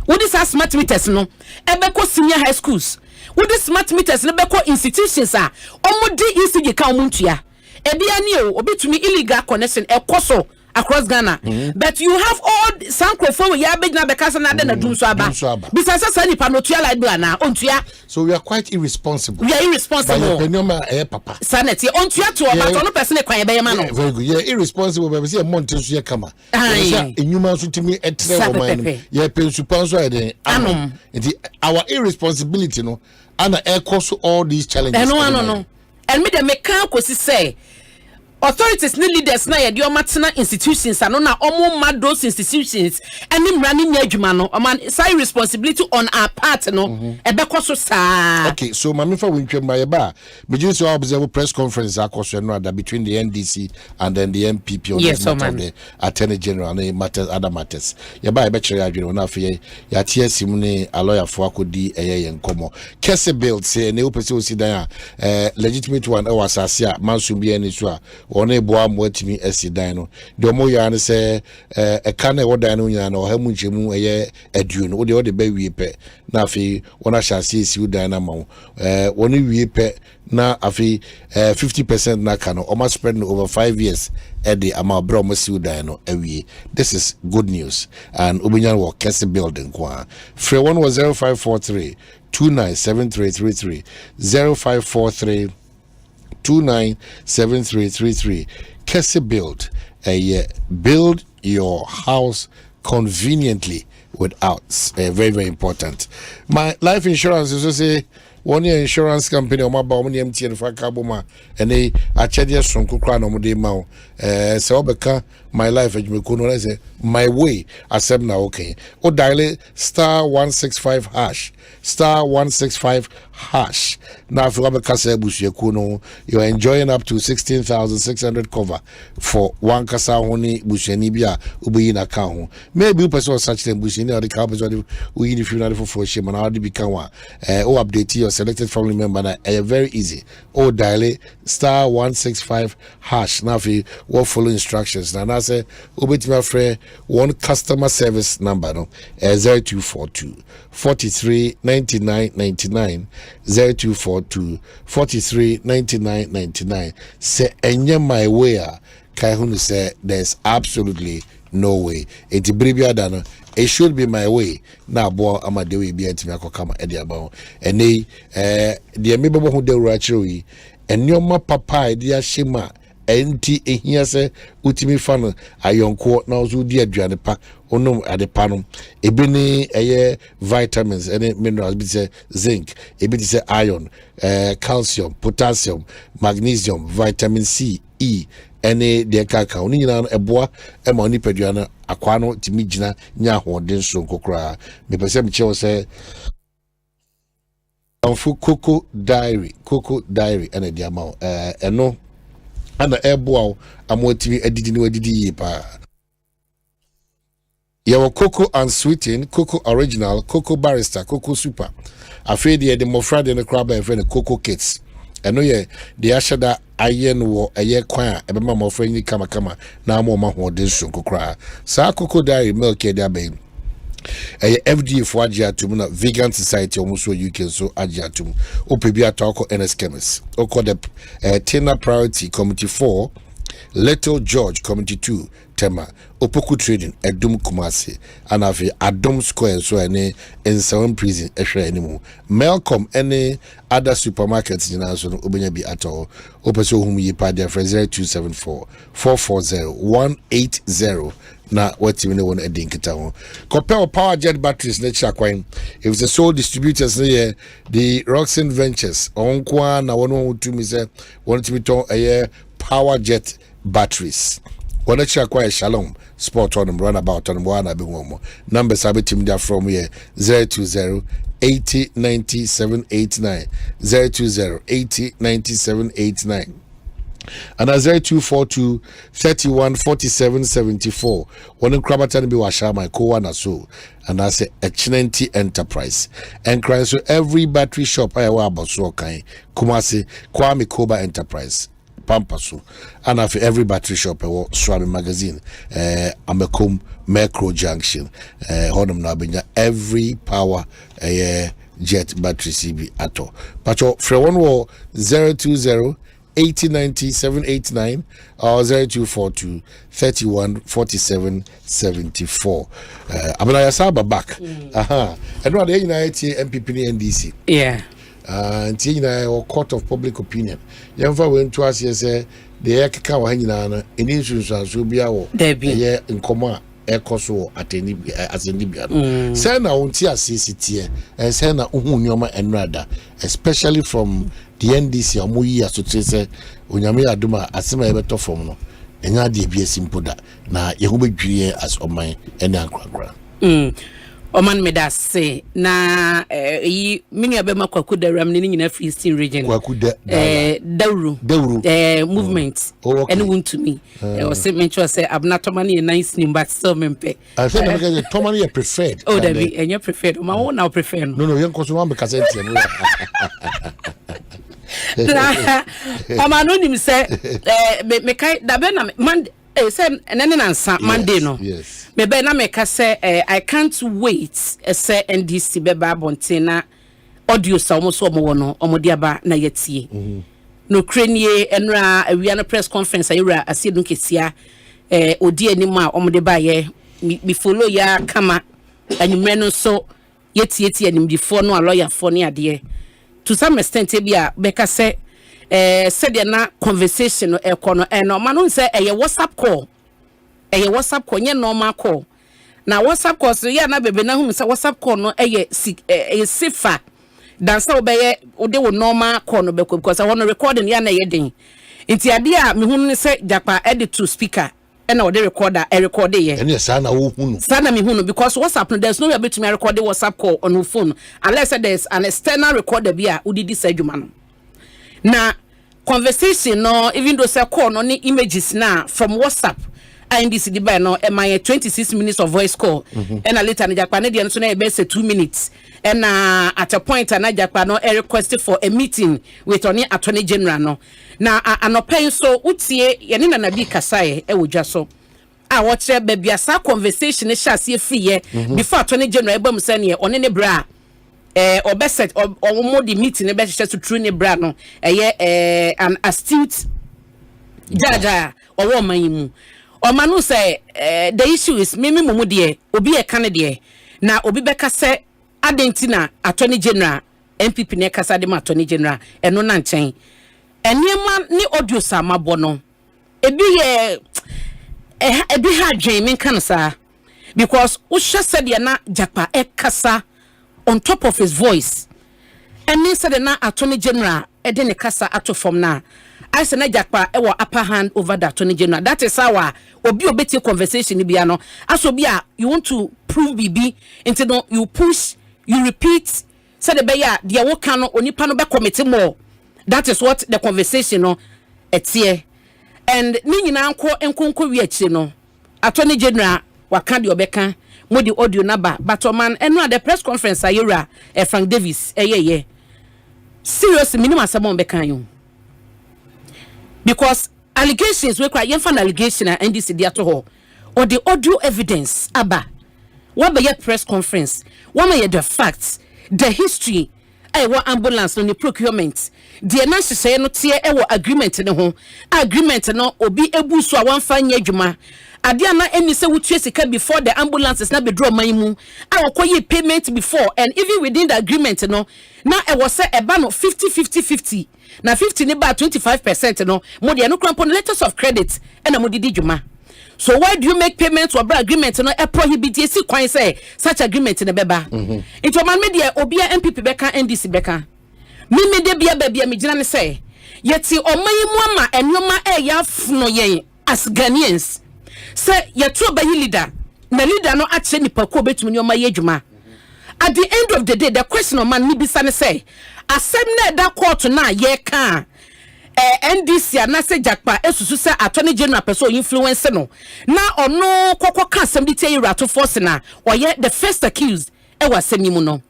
wo this smart meters no e be ko senior high schools wo this smart meters no be ko institutions a omo di NCG ka omo ntua ebia ni o obetumi illegal connection ekoso across Ghana but you have all sankrofo ya be na be kasa na na dum so aba bisa sasa ni panotua like bla na ontua so we are quite irresponsible papa sanity ontua to but ono person kwan be yema no very good yeah irresponsible be say monte so ye kama say enyuma so timi etre wo man ye pensupan so eden anom our irresponsibility no ana ekoso all these challenges no and me the mekan ko say authorities ni leaders na ye de omatena institutions ano na omo ma those institutions any running nya adwuma no man say responsibility on our part no e be koso saa okay so mama fa wintwe ma ye ba me just observe press conference akoso no ada between the NDC and then the MPP on the Attorney General and matters other matters ye ba e be kire adwene na afi ya tie sim ni a lawyer fo akodi eye nkomo kese build say ne opese osidan a legitimate one e wasase a manso bi ani so a one boa mwatimi asidan no de omo ya ne se e ka na wodan no nya na o ha mu nchemu eye aduo no de ba wie pe na afi wona hyase esi wodan na ma woni wie pe na afi 50% na ka no o ma spread no over 5 years e de ama bro mo si wodan no awie this is good news and obinyan wo kese building kwa free one was 0543 297333 0543 297333 Kese build build your house conveniently without very very important. My life insurance is to say one year insurance company o maba o MTN fa kaboma ene a chede sonko kra no de ma se obeka my life adwumeko no say my way accept na okay o dial *165# *165# now if you have a kasa busueku no you are enjoying up to 16,600 cover for one kasa honi busuani bia ubi na ka ho maybe you person such them busuani or the car person we in funeral for shame and how they become one or update your selected family member na very easy or dial *165# now if you what follow instructions now say obeti my friend one customer service number no 0242 43 99 99 0242 43 99 99 say enye my way kai hunu say there's absolutely no way it bribia dano it should be my way na bo amade we bia timi akokama e dia ba ene de mebebo hu de wurachiro yi enyoma papa e dia shema enti ehia se utimi fa no ayonko na ozu di aduane pa onum ade pa no ebi ni eye vitamins and minerals bi se zinc ebi se iron calcium potassium magnesium vitamin C E ene de kaka oni nyina no eboa e ma oni paduane akwa no timi gina nya hoden so kokora me pese me che se anfu cocoa diary ene de ama eno ana eboa amotimi adidi ni wadidi yi pa yawo cocoa unsweetened, cocoa original, cocoa barista, cocoa super. Afraid the mofra de crab and friend cocoa kits. I know ye the ashada iron war a year choir, a mamma more friendly kama now more mahon dinsun cry. Sa cocoa dairy milk ya babe. A FD for Ajiatum, vegan society almost you can so Ajiatum, Opebia Talco NS Chemist. Oko the Tena Priority Committee 4. Little George Committee 2 Tema Opoku Trading Edum Kumasi Anafi Adom Square so any in Sound Prison Esha anymore. Malcolm any other supermarkets in Naso Ubenya be at all. Opeso whom ye pay their 0274 440 180 na what you know a dink town. Compare power jet batteries nature quine. If the sole distributors here, the Roxen Ventures on Kwan, I want to me say, want to be told a year power jet batteries When a check quiet shalom, sport on them, run about on one, I be one numbers I be team there from here 020 80 97 89 020 80 97 89. And as 0242 31 47 74. One in Krabatan be washa my co-one so. And I say a Chinenti enterprise. And cry so every battery shop I wa about so kind. Kumasi Kwame Koba enterprise. Pampaso. And after every battery shop I wa Swami magazine. Amekum Macro Junction. Honum Nabinya every power jet battery CB at all. But for one war 020 80 90 789 or 0242 31 47 74. Abana Yasaba back. And what they United MPP NDC. Yeah. And Tina court of public opinion. Yamfa went to us say the Ekaka Wahina in insurance will be our yeah in coma. Ekoso ateni as in Libya. Say na unti CCT and say na uhunyoma and rather, especially from the NDC amuyi asotse onyame aduma asema ebeto from no enya de bia simple da na yehube dwie as oman ene ankrakra. Oman meda say na yi mini abema kwaku da ram ni nyina free eastern region kwaku da dawru movement and won to me o say mention say abna tomani nice name but still mempe I say na because tomani is preferred. Oh that be enya preferred ma won now prefer no yenko so wan be kasenti no Amanunim say me kai da be na Monday say nene nansa Monday no yes me be na me ka say I can't wait say NDC be ba bontina audio sa omo so omo no omo dia ba na yetie no krenie enra awia no press conference ayura asiedu kesia odi anim a omo de ba ye mi follow ya kama anyumre no so yetie anim di fo no a lawyer fo ne ade to some extent bia beka say said na conversation no ekono no man say a WhatsApp call nye normal call na WhatsApp call so ya na bebe na hu say WhatsApp call no sifa dan say obeye ode wo normal call no beko because I want to recording ya na yedin nti ade a me hu say japa edit to speaker and now the recorder record ye and yes sana wo hunu sana me hunu because WhatsApp no there's no way to me record the WhatsApp call on your phone unless there's an external recorder bia udidi sadwuma no na conversation no even though say call no ni images na from WhatsApp and this the by no my 26 minutes of voice call and later na japa ne de so na be say 2 minutes and at a point na japa no request for a meeting with oni attorney general no na anopen so utie ye ne na bi kasae e wodwa so a watch baby asa conversation sha se free before attorney general ebam say ne oni ne bra obeset omo the meeting be hye to true ne bra no an astute jaja owo man mu omanu say the issue is mimi mumu de obi e kan de na obi beka say adentina attorney general MPP ne kasa de attorney general eno na nchen enema ni audio samabo no ebi ha dwen men kan sa because usha said ya na japa kasa on top of his voice and he said na attorney general de ne kasa ato from na I said na japa e upper hand over the attorney general. That is how obi obeti conversation bi ano aso bi a you want to prove bibi into no you push you repeat said the beya dia wo kan no onipa no be commit more. That is what the conversation no etie and ni nyina enkonko wi akire no attorney general waka de obeka mo di audio number but man eno at the press conference ayura Frank Davis serious minimum asabon beka yo because allegations we cry yemfa allegation and this dey ato ho or the audio evidence aba what be your press conference what may the facts the history what ambulance no the procurement the na hye no tie agreement ne ho agreement no obi ebu so a wan fa nya adwuma ade na eni se wutue sika before the ambulances na be draw man mu a wakoye payment before and even within the agreement no na e was say eba no 50 na 50 ne ba 25% no mo de no cramp on letters of credit and na mo didi dwuma. So why do you make payments or agreement no e prohibit you see kwan say such agreement ne beba into man media obi MPP beka NDC beka me de bia ba bia me gina ne say yeti oman mu ama enoma e ya fno yen as Ghanaians Say ye tro ba leader. Na leader no ache nipa ko betumi ni o ma ye adwuma. At the end of the day, the question of man ni bisa ne say, asem na da court na ye kan NDC anase jakpa esusu se attorney general person influence no na ono kokko ka asem di tie rato force na oye the first accused e wasemi mu no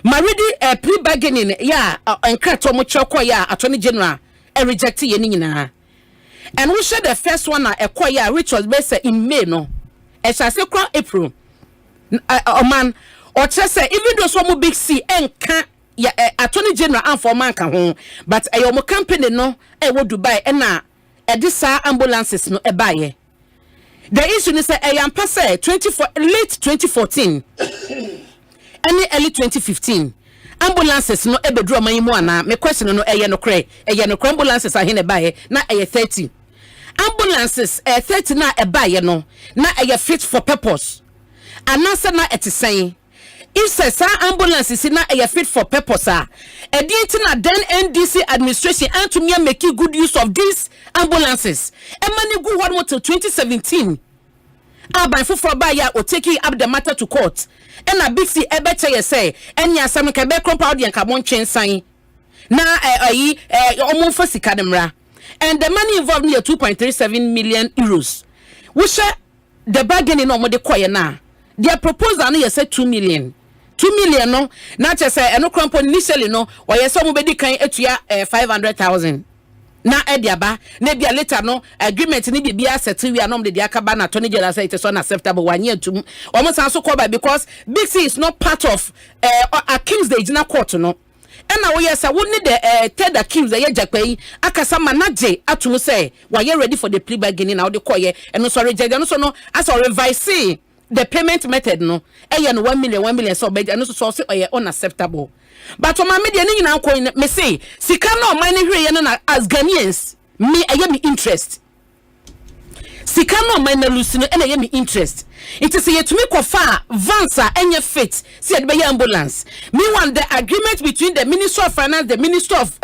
maridi plea bargaining ya enkrato mo choko ya attorney general e reject ye ni nyina and we share the first one na ekoya which was based in May no e shall say April man or say even though some big C enka ya attorney general and for man kan ho but ayo company no e wo Dubai e na e dis ambulances no e baye the issue is say am pass late 2014 any early 2015 ambulances no e bedru man mu ana me question no e ye no kre ambulances ahe ne baye na e 30 ambulances 30 na e baye no na e fit for purpose anasa na etisen if say ambulance is na a fit for purpose then NDC administration and to me make good use of these ambulances and money go one more till 2017 by for ya or taking up the matter to court and a big C better say and ya some can be compound and come on chain sign na almost for sikademra and the money involved near 2.37 million euros which the bargaining no more the choir na their proposal no say 2 million no na che say eno krampo initially no or yes some be kan etua 500,000 na ediaba na bia later no agreement ni bibia settle we anom de akaba na attorney general say it is unacceptable one year to almost so call because big C is not part of accused the General Court no and now yes I would need the third accused the jakpai akasa manager atum say why you ready for the plea bargaining now the court and no sorry judge no so no as or revise the payment method no no 1 million so be no so say unacceptable but on my media ni na ko me say sika no man hwe ye na as Ghanaians me me interest sika no man na lusi no ye me interest it is ye to me ko fa vansa enye fit say the ambulance me want the agreement between the Minister of Finance, the Minister of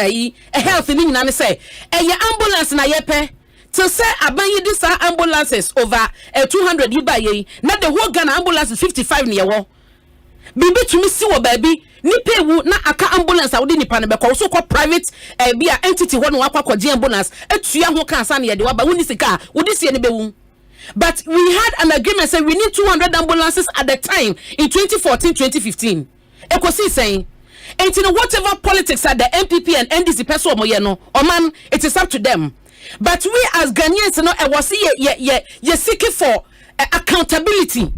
Health ni na say ambulance na ye pe to say abayi this ambulances over 200 you buy na the whole Ghana ambulance is 55 near wo bibi to me see wo baby ni pay wu na aka ambulance awudi ni pan be ko so ko private be a entity one wa kwa ambulance etua ho kan sa na ye de wa ba woni sika wodi sie ne be wu but we had an agreement say we need 200 ambulances at the time in 2014-2015 Ekosiisen and you know whatever politics at the MPP and NDC person mo ye no o man it is up to them. But we as Ghanaians, you know, I was ye seeking for accountability.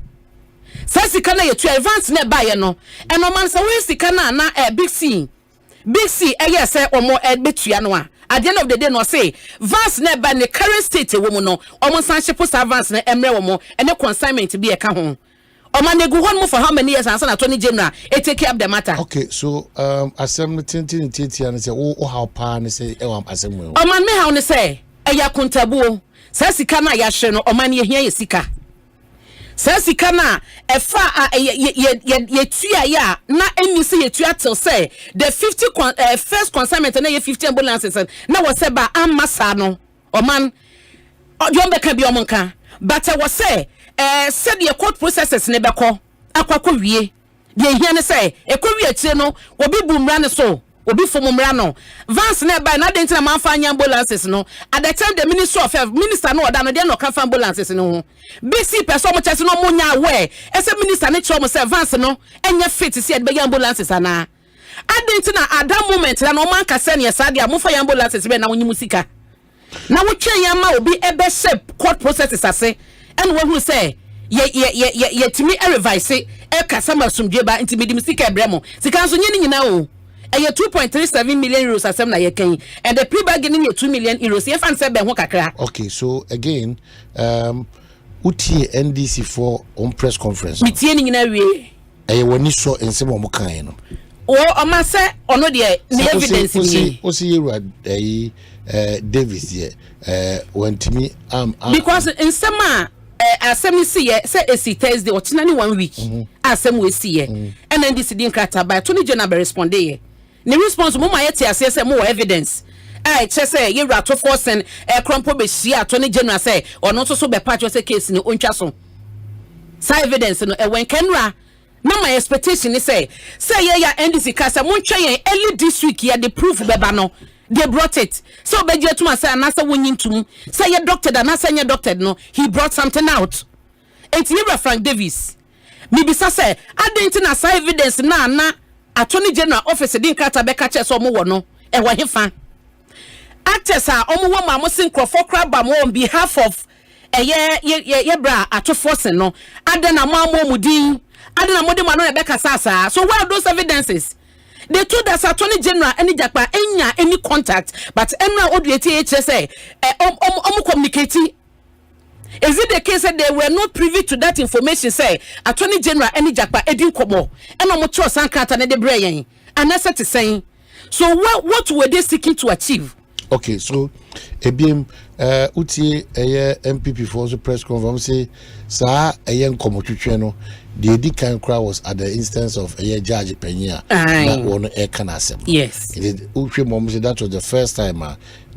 Says kana ye to advance ne buy no. And no man say we sikana na big C. Big C yes say or more betua no a. At the end of the day no say vance ne buy the current state wo no. Omo san ship advance ne emre wo mo and the consignment be e ka ho. Oman ne go hon for how many years and attorney general e take up the matter. Okay, so assembly tintin and say oh how pa ne say e wan assembly. Oman me how ne say e ya kontabuo. Sa sika na ya hye no oman ye hia ye sika. Sa sika na e fa ye tua ya na emi se ye tua till say the 50 first consignment na ye 50 ambulances na wo se ba amasa no oman odyo be ka bi omonka but I was say said the court processes ne beko akwakọ wie de hia ne say ekowie akire no obi bu mra ne so obi fom mra no vance ne by na dentina man fa anya ambulances no at the time the minister of health minister no oda no de no ka fa ambulances no BC person mo chese no mo nya we ese minister ne cho mo say vance no enya fit see de ambulances ana adentina at that moment na no man ka say ne sa de mo fa ambulances be na wonyi musika na wo twen ya ma obi ebe shape court processes ase and what who say ye timi revise e kasama sumdwe ba ntimi dim sika bremo sika so nyini nyina o 2.37 million euros asem na ye kan and the pre-bargaining 2 million euros ye fan say be ho kakra. Okay, so again uti NDC for on press conference mitie ni nyina wie woni so ensem o mo kan no o ma say ono de na evidence ni o si yeru Davis ye wantimi because ensema asem see ye say esi Thursday or chinani 1 week asem we see ye and then this din krata by Attorney General be respond ye ne response mo ma ye ti ase say mo evidence I say you rat to force and a crumple be she attorney general say or not so be part of the case in the so evidence no when Kenra now my expectation is say yeah NDC kasa munche early this week here the proof beba no they brought it so be je to say anasa wonyin to say your doctor and anasa your doctor no he brought something out it's here Frank Davis me bisa say adenti na say evidence na attorney general office din krata be ka che so mo wo no e wo hefa actors are omo wo ma mo sin crofo craba mo on behalf of ye bra ato force no adena mo amomudin adena mo de ma no be kasa so where are those evidences they told us attorney general any japa enya any contact but emra odete say communicate. Is it the case that they were not privy to that information say attorney general any japa edin komo and omo cho sankata na de brayen and that's what saying so what were they seeking to achieve? Okay, so ebiem utie MPP for the press conference say sa nkomotwetwe no the edikan crowd was at the instance of Judge Penya that one Asem. Yes. It mom say that was the first time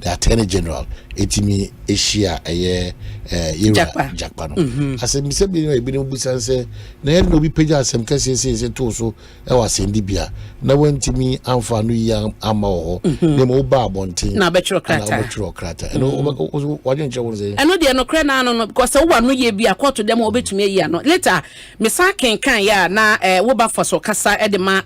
the Attorney General etimi Asia Jakpa no. Asem me say be no ebi no busan say na ye no bi page asem kase say to so e wa sendi bia na wantimi amfa no yi ama ho na mo ba abonten na betro krata no wajen che won say eno de no kra na no because wo wa no ye bia court dem obetumi yi ano later me sa kenkan ya na wo ba for so kasa e de ma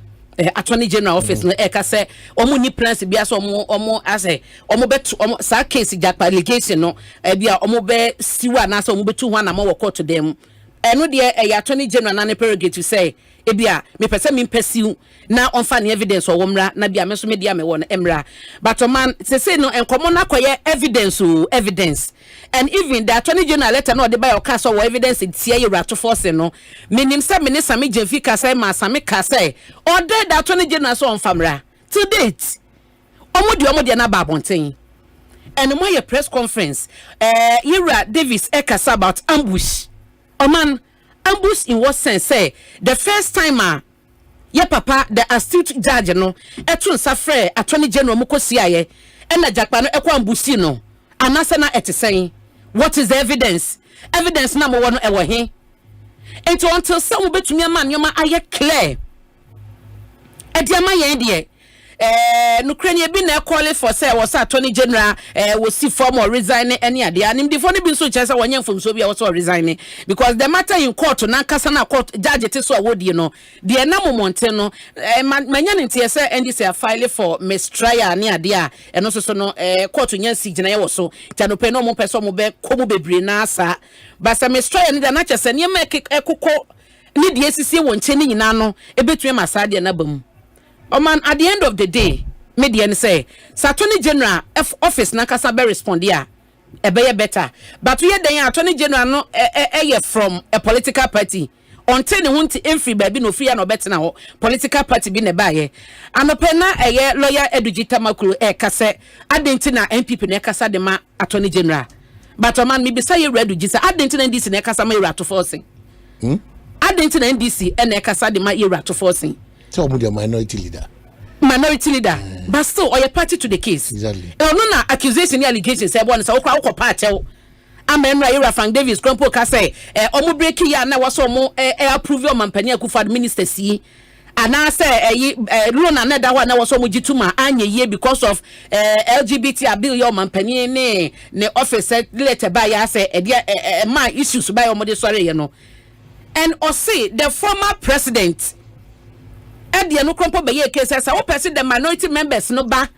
attorney general office no e ka say omo ni prince bia so omo ase omo betu omo sa case Jakpa allegation no bia omo be siwa na so omo betu ho na ma wo court dem eno de attorney general na ne prerogative say ebia me pese me mpesiu na onfa ne evidence o womra na bia me so me dia me won emra but man say no enkomo na koye evidence and even the attorney general letter no de buy o so evidence tie you rat force no minim say minister me jemfika say ma same ka say order the attorney general so onfamra to date omo na babonten and mo your press conference Ira Davis ekasa about ambush man ambush in what sense say the first timer ye papa the astute judge no etun safre attorney general mukosiaye na Jakpa no ekwa ambushi no anase na etesen what is the evidence na mo wono ewo he enti until some betumi man nyoma aye clear ediama yen de no krani bi na call for say was attorney general was see form or resign any ade anim the phone bi so chese wonye from so bi was resign because the matter in court na kasa na court judge te so awodi no de na momonte no manya ntie say NDC file for mistrial any ade a eno so no court nya si gina ye wo so tano pe no mo person mo be komu bebre na asa but say mistrial ni da na chese ne ma ekokọ ni de esisi wonche ni nyina no ebetue masade na bam. Oh man, at the end of the day, media say, Attorney General office na kasa be respond ya, be better. But we the Attorney General no from a political party. Until the hunti free baby no free no better now. Political party be ne baye. And opena lawyer Edugita Makuru kase adentina MPP ne kasa de ma Attorney General. But man, me be say you read Edugita adentina NDC ne kasa ma ira to forcing. Adentina NDC ne kasa de ma ira to forcing. So the minority leader, but still, or your party to the case. Exactly. No accusation, allegation. Say one so okwa party. Amen. Ira Frank Davis, Grandpa Kase. Omo breaking ya na waso mo approve your mampani akufa minister si. And I say loan another one na waso mo jituma anye ye because of LGBT bill your mampani ne office later by ya say my issues by omode sorry you know. And or say the former president Edia no krompo be ye case say wo person the minority members no ba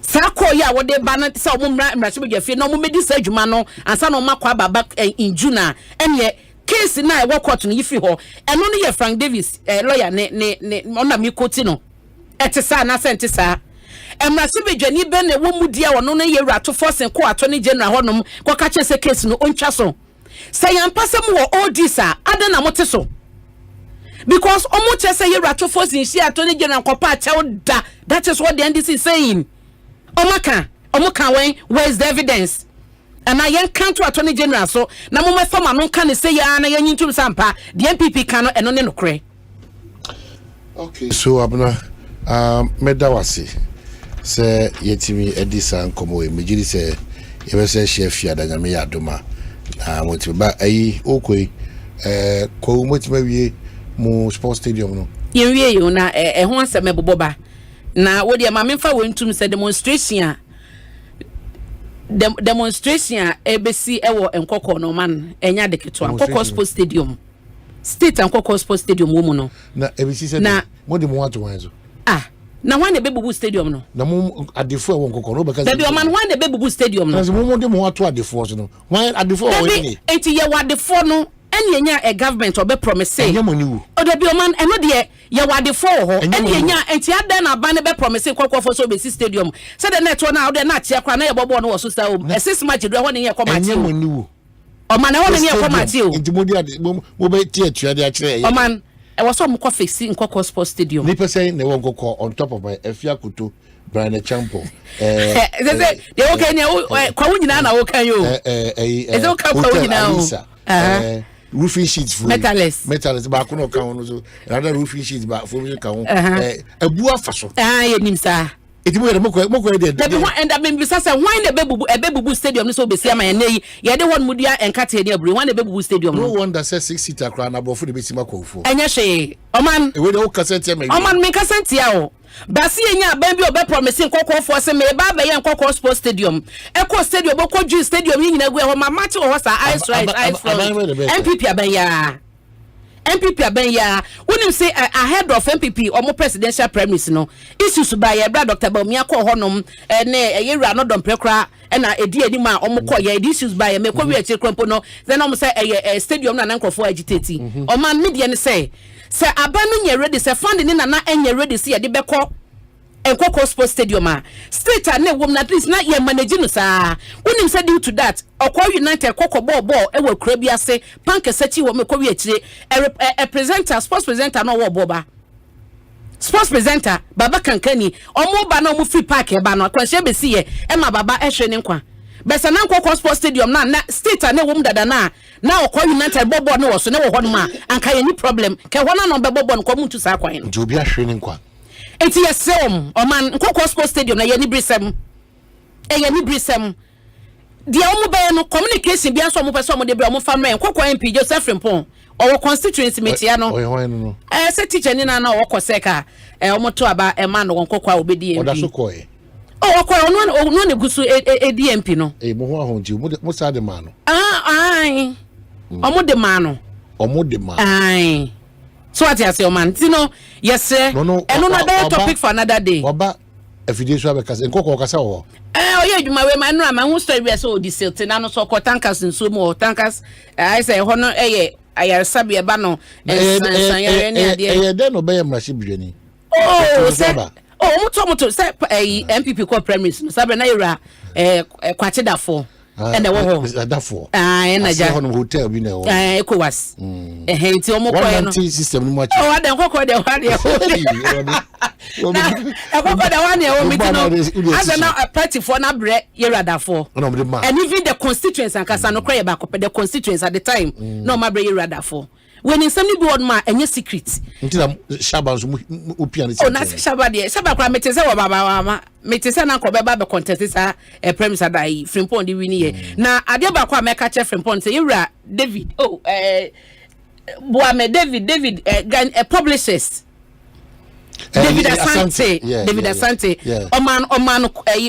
sako ya wo de ba na say wo mra so be fie no mo medi sa adwuma no ansa no makwa baba in June enye case na e wo court no yifi ho eno no ye Frank Davis lawyer ne ona mi koti no etesa na sente sa emra so be dwani be ne wo mudia wo no ye rato force ko attorney general honom ko ka chese case no ontwa so say yampasem wo all this ada na mote so because omo say you rato force in she attorney general kopa tell that is what the NDC is saying. Omo kan where is the evidence? And I yan can't to attorney general so na mo me form no kan say ya na yan yintum sampa the MPP kan no ne no kre. Okay, so abna medawasi say yetimi edisa nkomo e mejiri say ye say chef ya da nyame ya doma na moti ba ayi okoi ko moti mawie mu sports stadium no yenwie yo na ho asem eboboba na wo de ma memfa wontum say demonstration ebesi ewo enkoko no man enya de keto enkoko sports stadium state enkoko sports stadium wo mu no na ebesi say na mo de mo wato wanzo na wan de bebubu stadium no na mo adefo ewo enkoko no because baby o man wan de bebubu stadium no na mo de mo wato adefo so no wan adefo o we enti ye wadefo no eni enya a government obe promise enya moni wu odabi o man eno de ye wadefo ho eni enya enti adan na ban be promise kokofo so be stadium say the net na o de na tie kra na ye bobo no wo so sta o ese match do ho ne ye komati enya moni wu o man ho ne ye komati o enti mo be tie tua de akire ye o man e was so mo ko fixi nkoko sports stadium ni person ne won kokko on top of my efia kuto Brian Champo they okay ne kwa wunyina na wo kan yo eze o ka kwa wunyina o roofing sheets for metalist ba ko no kan no so rather roofing sheets ba for me kan abu afaso ye nim sa eti mo de be ho and be bisa say why na bebubu stadium no so be sia ma ye ye de won mudua enkate ne abure why na bebubu stadium no wonder say 6 seater kra na bofo de be sima kwofo enya hwe o man e we de o kasete me o man me kasete ya o basi enya ban bi obe promise nkoko for say me ba ye nkoko sports stadium eko stadium boko ju stadium nyina gu e ho ma match ho sa ice MPP abenya wonim say ahead of MPP or presidential premise no issues by ye bra Dr. Bawumia ko honom ne yewura no dom prekra na edi anim a omko ye issues by me ko wi achi krompo no then om say stadium na nkofo agitati o man media ne say abanu nye ready say fund ni na enye ready say ye de beko enkoko sports stadium a state na wom na at least na ye manage no saa wonim say due to that okwa United kokko ball e wa kura bi ase panke sachi wo me ko wi achire presenter sports presenter no wo boba sports presenter baba kankani omo ba na omo free park e ba no kwahye be si ye e ma baba e hwe ne nkwa besa na nkoko sports stadium na state na wom dada na okwa United ball no wo so ne wo hono ma anka ye ni problem ke hona no be ball no ko muntu sa kwan no jobi ahwe ne nkwa enti yesem o man nkoko sports stadium na ye ni brisem dia omo be no communication bia so omo pese omo de bra omo family nkoko MP Joseph Frimpong owo constituency metia no se teacher ni na owo koseka omo to aba e man no nkoko a obedi MP oda so koe okwa no ne gusu DMP no mo ho ahonti mo sa de man no ai omo de man no ai so what you say man tino yes eno na be topic for another day oba afidie so abekase nkoko kasa wo oye adwuma we man no ma hu story we so di silt na no so ko tankers nso mu tankers I say ho no ayar sabe ba no san yare ni ade de no be mrashi bidwani muto say MPP ko premise no sabe na yura kwache dafo ene wo ho dafo na ja hotel bi na wo Ekowas enti o mo ko no system ni mo achi adan kokko de wade ekoko da wane o mitino as na party for na bre yeradafo and even the constituents and kasa no kra ye ba ko the constituents at the time no ma bre yeradafo when in some be word ma enye secret ntina shaba so opia ni na shaba de shaba kwa metese wo baba wa ma metese na ko be ba be contest sa premise adai Frimpong di wini ye na ade ba kwa meka che Frimpong say yura David Boame David publishers David Asante David Asante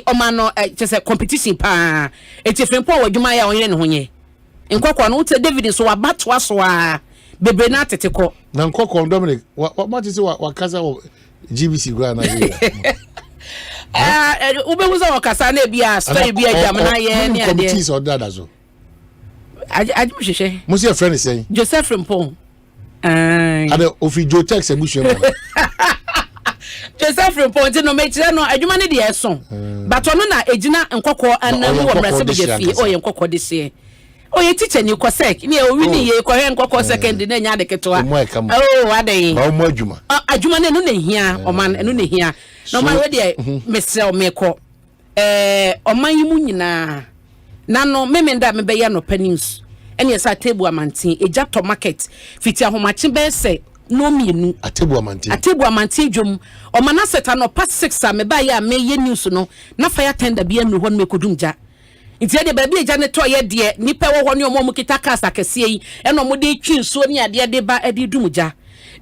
Omano just competition pa eti Frimpong wadwuma ya onye ne honye nkokwa no uta David so wabatwa so a bebre na teteko na nkokwa Dominic what is wakaza GBC gra na ubebuza wakasa na bia story bia jamna ye ne ade committees or that aso ajimhwehwe musi a friend say Joseph Frimpong ade ofi Jotex ebushwe Joseph Frimpong no mechire no adwuma ne de eso but ono na ejina nkokọ anamu wo mrase be fie oye nkokọ de sie oye teacher ni ko sek ni o wini ye ko he nkokọ second na nya de ketoa ade ba mo adwuma adwuma ne no na hia oman eno na hia no man we de mesel meko oman yimu nyina na no memenda mebe ya no panins ene sa table amantin eja to market fiti ahomache be se no mienu atebu amante dwom o mana seta no past 6 a me ba ya me ye news no na fire tender bia nu ho no mekodum ja nti de ba bia ja ne to ye de nipa wo ho ne omo kita kasa kese yi e no mo de twi nsuo ne ade de ba ade dum ja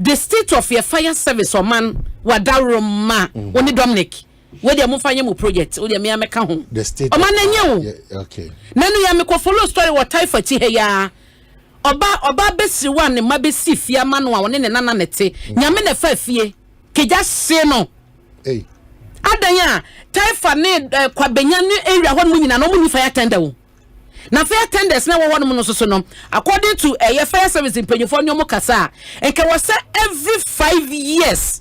the state of your fire service man wadaroma oni Dominic we de mo fanye mo project we de me ameka ho the state o man nye wo okay nanu ya me ko follow story what typhoid he ya Oba besi one ma besi fia ma no a woni ne nana nete nyame na fa fie keja se no adanya taifa ne Kwabena ne area ho no nyina no mu ni fire tender wo na fire tenders na wo no so no according to fire service impanyofo nyomo kasa enke wo say every 5 years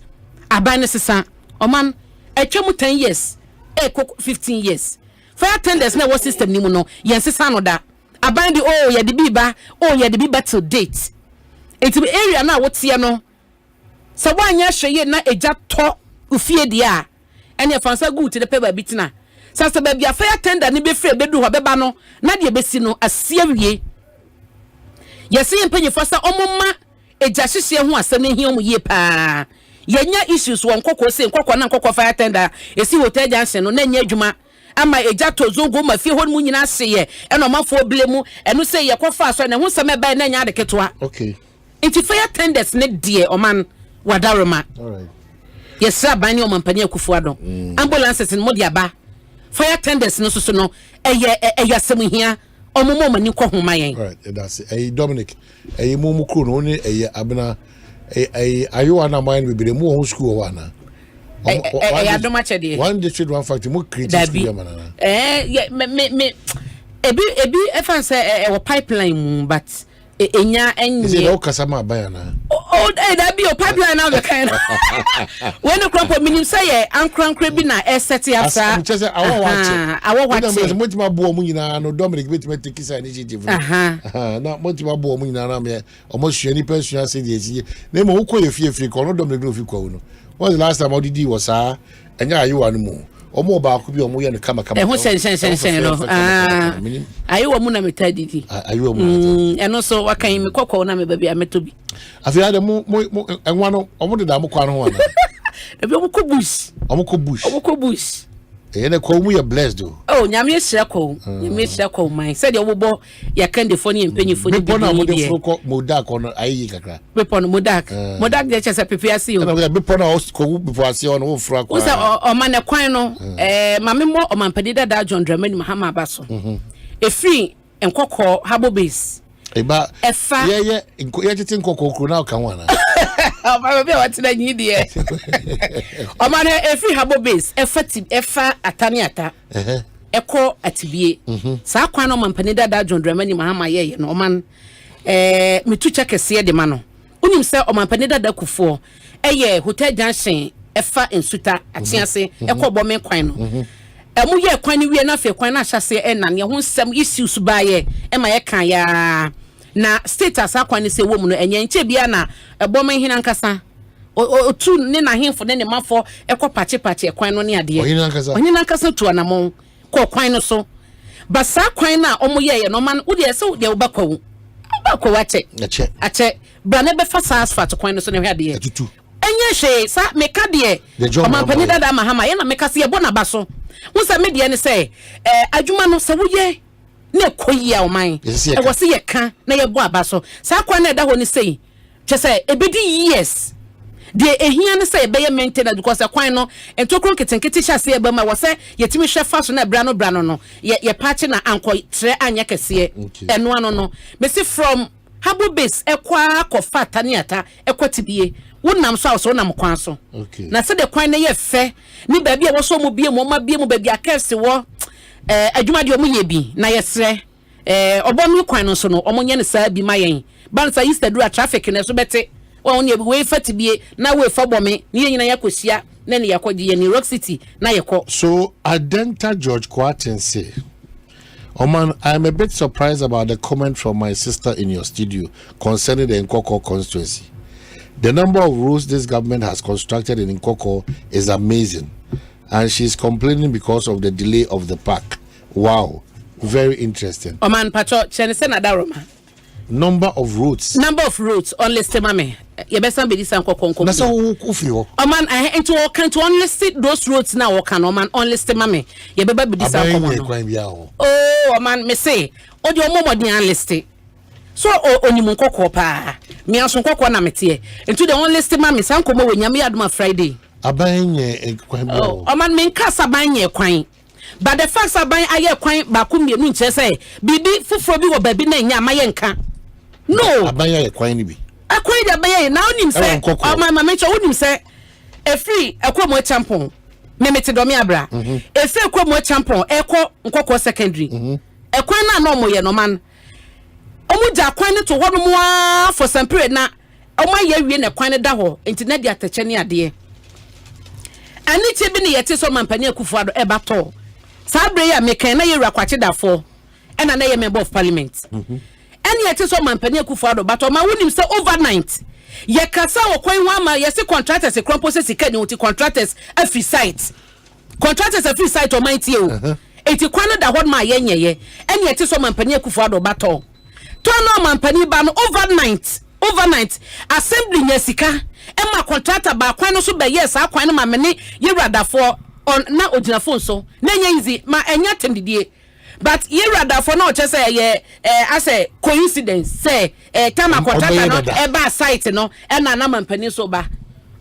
aban sesa oman etwemu 10 years 15 years fire tenders na wo system ni mu no yensesa no da abandi ya de biba till date it be area na wotie no so wanya hweye na eja to ufie dia a ene fansa good de pe ba bitina sasa ba bia fire tender ni be free bedu ho beba no na de besi no asia wie yesi empanyefo sa omoma eja hyehye ho asem ehia omu ye pa yenya issues won kokko se kokko na kokko fire tender esi hotel junction no na nya adwuma ama eja tozogo ma fie ho mu nyina seye eno mafo blemu eno se ye kofa so na hu se meba na nya de ketwa okay inti fire tenders ne die oman wadaroma all right yes abani o mampani akufu ado ambulances no modi aba fire tenders no so no eye asem hia omomo mani ko homa yen all right that's Dominic mumu kru no ne abena ayo ana mind be be mu ho school wa na one district one factory mo create school manana me ebi efan say pipeline but enya enye is it o kasama bayana that be your pipeline now the kind when the crop minim say ankrankra bi na set after I'm just say I want watch mo ti ma bo mu nyina no Dominic bit me take isa initiative na mo ti ma bo mu nyina na me omo hwe ni pension say de ezi na mo ko ye fie ko no Dominic no fi ko no what's the last time Audidi was enya ayo anu mu omo ba ko bi omo ye no kama ho sen no ayo mu na metadidi ayo mu eno so wakan me kokko na me ba bia metobi afia de mo enwa no omo de da mo kwa no ho na ebi omo ko bush ene ko mu ye blessed do nyame hira ko man said you bo ya kan de foni empenyi foni bi na mo de ko modak no ayi kakra bepo no modak de chese pepe asi o na bepo na ko bepo asi o no wo fra kwa o man kwan no mame mo o man padida da John Dramani Mahama baso efri enkokọ habo base eba ye tete nkokọ kro na ka wana Baba be what na nyidi e o man efri habo base efa atani ata eko atibie sa kwan no man panida da John Dramani Mahama ye no o man mitucha kese de ma no unim se o man panida da kufo eye hotel junction efa ensuta atiase eko bo men kwan no emu ye kwan ni wie na fe kwan na hyase na ne ho nsem issues ba ye ma ye kan ya na status akwan ni se wo mu no enye nche bia na ebo men hina nkasa otu ne na hemfo ne mafo eko pache kwan no ne ade onye nkasa tu anamon ko kwan no so basa kwan na omo ye no man wo de se wo de wo bakwa wache ache bra ne be fa sa asfalt kwan no so ne hwe ade enye hwe sa meka de o man pani dada Mahama ye na meka se ye bona baso wo sa me de ne se adwuma no se wo ye na koyi a o man e wo se ye ka na ye bo abaso sa kwan na da ho ni sei che se ebedi years de ehia ne se be ye maintenance because kwan no entokron ketenkete hyase e ba ma wo se yetimi hwe fa so na bra no ye patch na anko tre anya kese eno ano no me se from habo base ekwa kofa ataniata ekwatibie wonam so wonam kwan so na se de kwan na ye fe ni ba bia wo so mu bie mu ma bie mu ba bia kese wo adwuma de omu ye bi na ye sre obomi kwan no so no omonye ne saa bi ma yen bansa easter do traffic na so bete won ye we fatibie na we fa bome ni nyina yakosia na ne yakodi ye ni Rock City na yeko. So Adenta George Kwatin say, "Oh man, I'm a bit surprised about the comment from my sister in your studio concerning the Nkoko constituency. The number of roads this government has constructed in Nkoko is amazing, and she's complaining because of the delay of the park. Wow, very interesting." Oh man, Pacho, Chenese na daroma. number of roads unlisted mame ye besan be disan kokonko na so wo fi ho oman into can to unlisted those roads now work can oman unlisted mame ye beba be disan komo oh oman me say o de omomodin unlisted so onimu kokko pa me aso kokko na mete into the unlisted mame san komo we nyame aduma Friday abanye kwan bi oh oman me nkasa banye kwan. But the facts are buying aye kwan ba ku mienu nche say bibi fufuro bi wo ba bi na nya amaye nka no abanye kwan ni bi akwan da baye na onim say o my mention onim say e free ekwomo champon me mete do me abra e free ekwomo champon ekwo nkokko secondary ekwan na no mo ye no man omu ja kwan ni to ho no mo for some period na omo ye wie na kwan da ho internet dia tache ne ade ani che bi ne yete so mampani akufu ado e ba to sabre ya mekan na yewra kwache dafo ena na ye member of parliament eni yete so mampani akufu ado but ma wonim say overnight ye kasa wo kwan ho ama ye se contractors e krompo se sika ni uti contractors every site o mighty o eti kwan da hod ma ye nyeye eni yete so mampani akufu ado bato to no mampani ba no overnight assembly nya sika ema contractor ba kwan no so be yes akwan no ma mene yewra dafo on na ojina phone so na nya easy ma enya tendidie but ye rather for no che say ye as a coincidence say time contractor no e ba site no e na na mampani so ba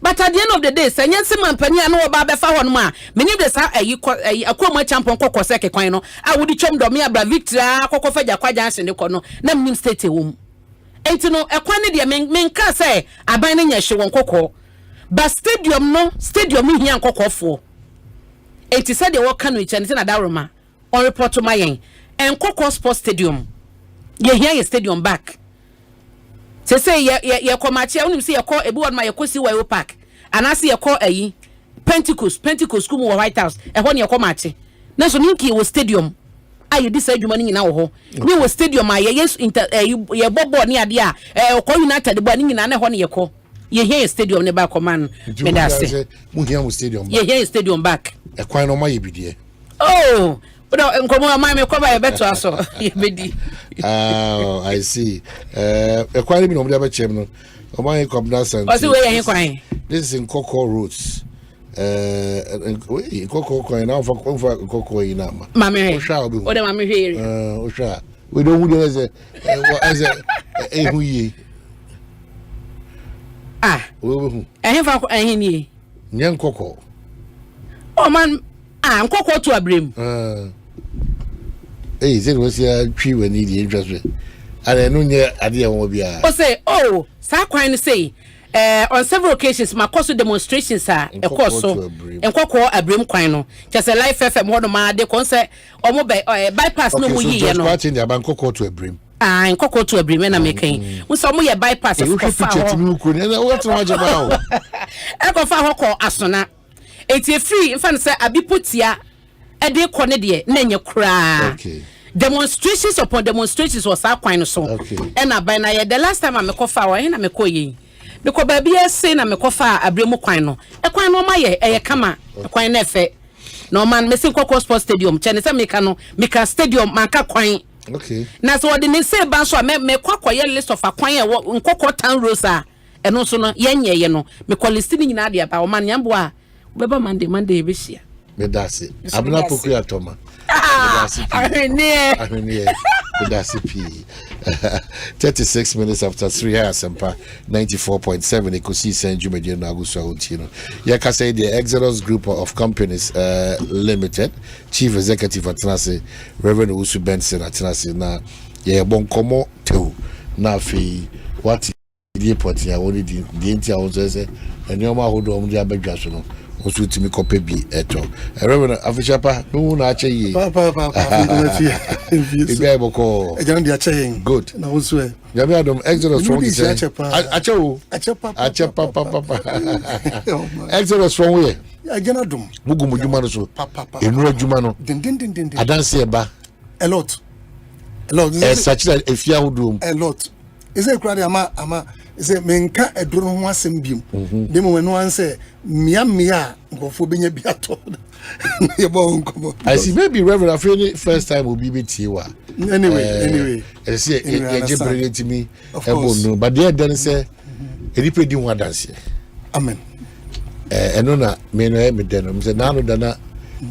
but at the end of the day say nya se mampani no ba be fa ho no ma meni de sa akwoma champion kokko seke kwan no a wodi chom do me abra victory akokko faja kwaja ase ne ko no na mnim state wom enti no ekwan ne de menka say aban ne nya hye won kokko but stadium no hia kokko fo enti said the work no iche na daroma on report to my yen and Coco Sports Stadium. Ye hear your stadium back. Say ye komachi unim see ye call ebu on my Ekosi Wayo Park. And I see ye call a Pentecost school White House. And when ye komachi. Na so ninki was stadium. Aye this say money in our ho. We was stadium my yes inter ye bobo near dia. Ko United the boning na when ye call. Ye hear stadium ne back command. Me da say. Mu hear stadium. Ye hear stadium back. E kwan no ma ye bidie. Oh, but nkomo ma me kwaba e beto aso ye bedi. Oh, I see. E kwan bi no mo dey chem no. Omanhene Kwabena Asante. O si we yen kwan. This is in Coco Roads. Coco kwan na for Coco ina ma. Ma me. O de ma me hwe. O sha. We don't who as a hu yi. Ah. We hu. Ehun fa ehun ni. Nyen Coco. Oh man, nkoko to abrem. Say we see twi we need the interest rate. And no nye ade won bia. O say, oh, sa kwan say on several occasions my course demonstrations are ekoso. Nkoko abrem kwan no. Just a life FM ho no ma de kon say omo bypass no mu yi no. Watching the nkoko to abrem. Nkoko to abrem na mekan. We so mo ye bypass e ko fa ho. What no ajaba ho. E ko fa ho ko asona. Eti free infan say abipotia e de kone de na nye kra. Okay. Demonstrations upon demonstrations was that kwan so. Okay. And by na the last time I me kofa wa na me koyi. Because baby say na me kofa abremu kwan no. E kwan no ma ye e kama kwan na fe. No man me sin Coco Sports Stadium. Chene say me ka no me ka stadium man ka kwan. Okay. Na so de ne say ban so me kwakoye list of kwan e Nkoko Town Rosa. E no so no yenye ye no. Me call list ni nyina de ba o man nyambo a beba Monday be share. Me dasi. Abna poku atoma. Ahwene. That's 36 minutes after 3 Asempa 94.7 Ekosiisen Jumedi na Agusu Ontino. Yaka say the Exodus Group of Companies Limited Chief Executive Atenase Reverend Usu Benson Atenase na ye bon komo tehu na fi what the point ya woni di enti awon say enioma hodo om dia badwa so no osu timi kope bi eto Reverend Afishapa no na ache yi papa ibi ai boko e jan dia che good na osu e ya be adom Exodus from ache papa Exodus from where ya jan adom mugumu juma no so enu adwuma no din adanse e ba a lot such that if you do a lot is it crowd ama is it menka eduro ho asem biom dem we no answer mia ngofo benya bi ato ye bo nkomo. I see maybe Reverend Afeni first time will be with you Anyway. I say it bring it to me. No, but there then say edipe di ho dance. Amen. Eno na me no e me den no say na no dana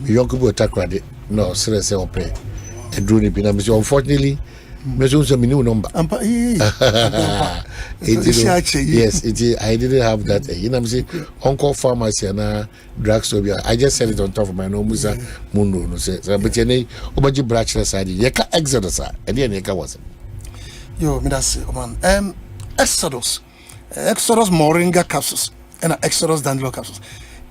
yonko bu takrade no sere say ope edru ni bi na me say unfortunately me so me new number. Yes, I didn't have that. You know, I'm saying Uncle Pharmacy and drugstore. I just said it on top of my nose. Mundo, no say. But you know, Obaji Brachelor side. Yeka Exodus, and then Yeka was. Yo, me that's man. Exodus Moringa capsules and Exodus Dandelion capsules.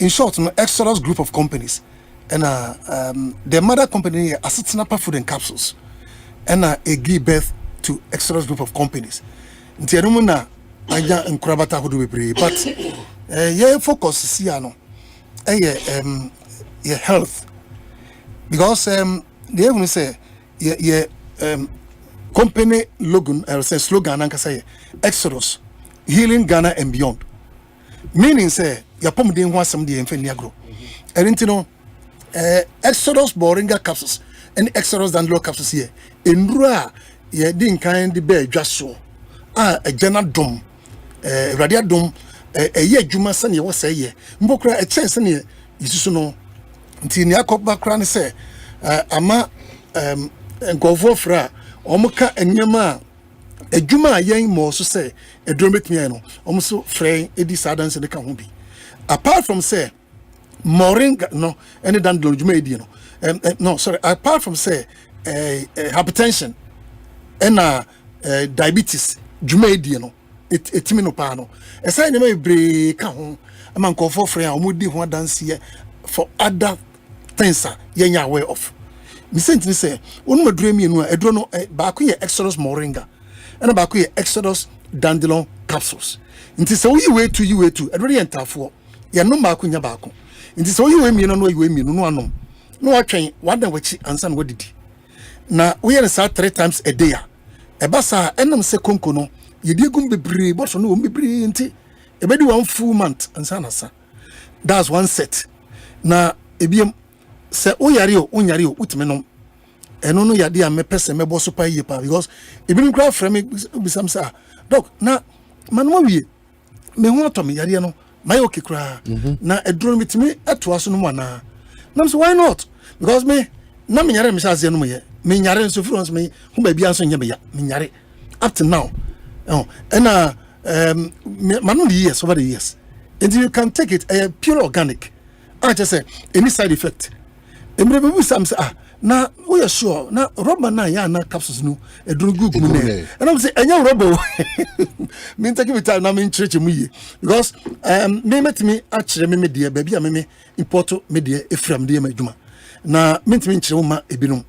In short, Exodus group of companies and the mother company Asante Food and Capsules and give birth to Exodus group of companies. Nti enumu na anya nkurabata hodo bebre but ye focus sia no ye health because they even say ye company logo say slogan anka say Exodus healing Ghana and beyond, meaning say ya pomden ho asem de emfa ni agro enti no Exodus Moringa capsules and Exodus Dandelion capsules here enrua ye din kan de be adwaso a general dom radio dom ye adwuma sane ye wo say ye mbokra e chance ne yisusu no nti ni akọba kra ne say ama ngofo fra omuka enyema adwuma yen mo so say edrometmi no omso frɛ edi sadance de ka ho bi apart from say Moringa no any Dandelion dwuma edi no no sorry apart from say hypertension and diabetes dwuma edi no etimi no pa no esa nyema ebre ka ho ama nkofo frɛ a omudi ho dance ye for other things ye nya aware of me sentini say onu madure mi enu a edro no ba ko ye Exodus Moringa and ba ko ye Exodus Dandelion capsules nti say we way to edro ye ntafo ye no ba ko nya ba ko nti say we way mi no we mi no anom no atwen wada wachi ansa no wadidi na we ye say 3 times a day ebasa enam se konko no ye di gum bebre but no bebre nti e be di 1 full month ansa na sa that's one set na ebiem se oyare o utime no eno no yade a me pese me boso pa yie pa because ebinu kra frame bisam sa doc na manoma wie me ho to me yare no my okay kra na edro mitimi eto aso no mo na nam so why not because me na me yare me sa ze no me yare so front me ho ba bia so nya me ya me yare up to now and manually yes over the years and you can take it pure organic. I just say any side effect emre some say na we are sure na rubber na ya na capsules no edru group mu ne and I'm say enya rubber me take me time na me church mu ye because me metimi a kire me de ba bia me import me de efram de madwuma na metimi kire ma ebinom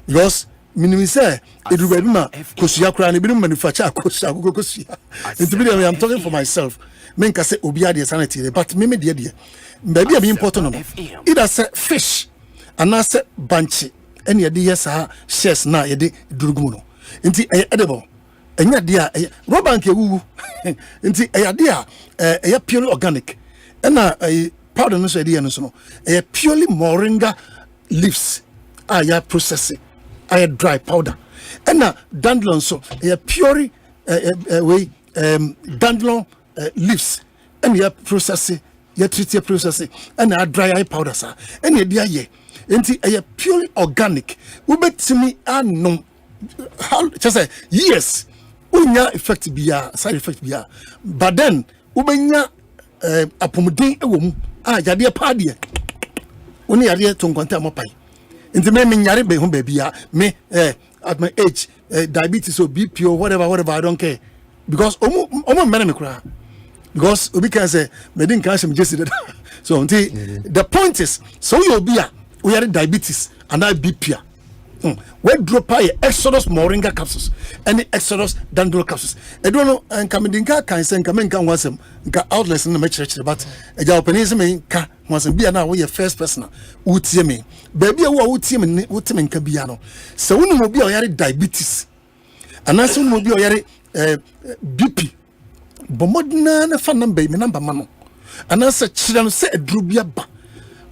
because minimum say edru ba bi ma kosuya kra na ebinom manufacture kosuya into I'm talking for myself me nka say obi ade sanity but me de baby be important no either say fish and I say banchi any de yes shares na ye de durugumu no nti edible enya de a rubber nke wu nti de a purely organic and powder no so de no so no purely Moringa leaves ya processing dry powder and dandelion so purely way dandelion leaves and processing you treat your processing and dry powder sir and you dear ye enti purely organic we bet me no how just say yes unya effect bia side effect bia but then ubenya apomuden ewo mu yade pa de oni yade to nkonta mopai enti me nyare be ho ba bia me at my age diabetes or BP or whatever I don't care because omo mena me kura because obi can say me didn't cash me just so the point is so you be we are diabetes and I BP we drop by Exodus Moringa capsules and the Exodus Dandelion capsules I don't know and kamedinka kan say kamenka wasem nka outlets na me church but e ja opening me nka wasem bia na we first person utie me baby wo utie me nka bia no so wonu mo bia o yare diabetes and na so wonu mo bia o yare BP bomodna na fa number me number mano anasa chira no se edru bia ba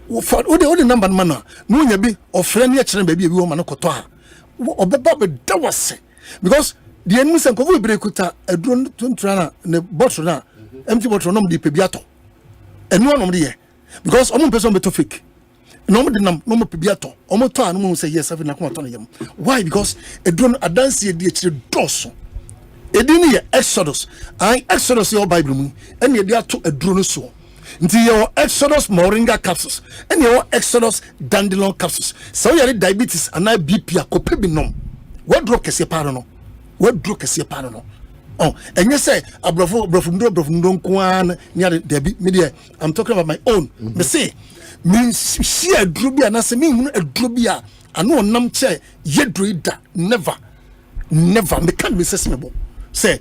wo the number mano no nya bi ofre ne chira ba bi wo ma no koto a obeba be da wase because the enemy say ko be kuta aduro tuntura na ne bottle na empty bottle no de pe biato enu no de because omo person be to fake no mo de nam no mo pe biato omo to anu mo say yes afi na ko to no yam why because aduro adanse e de chire doso edini ye Exodus and Exodus your Bible mu and ye de ato aduro no so nti your Exodus moringa capsules and your Exodus dandelion capsules so your diabetes and BP akope bi nom what drug kese pa no what drug kese pa no oh and you say abrofo ndo nkoan near the media I'm talking about my own me say me see aduro bi na say me hu aduro bi a ano nam che yedro da never me can be sesmebo say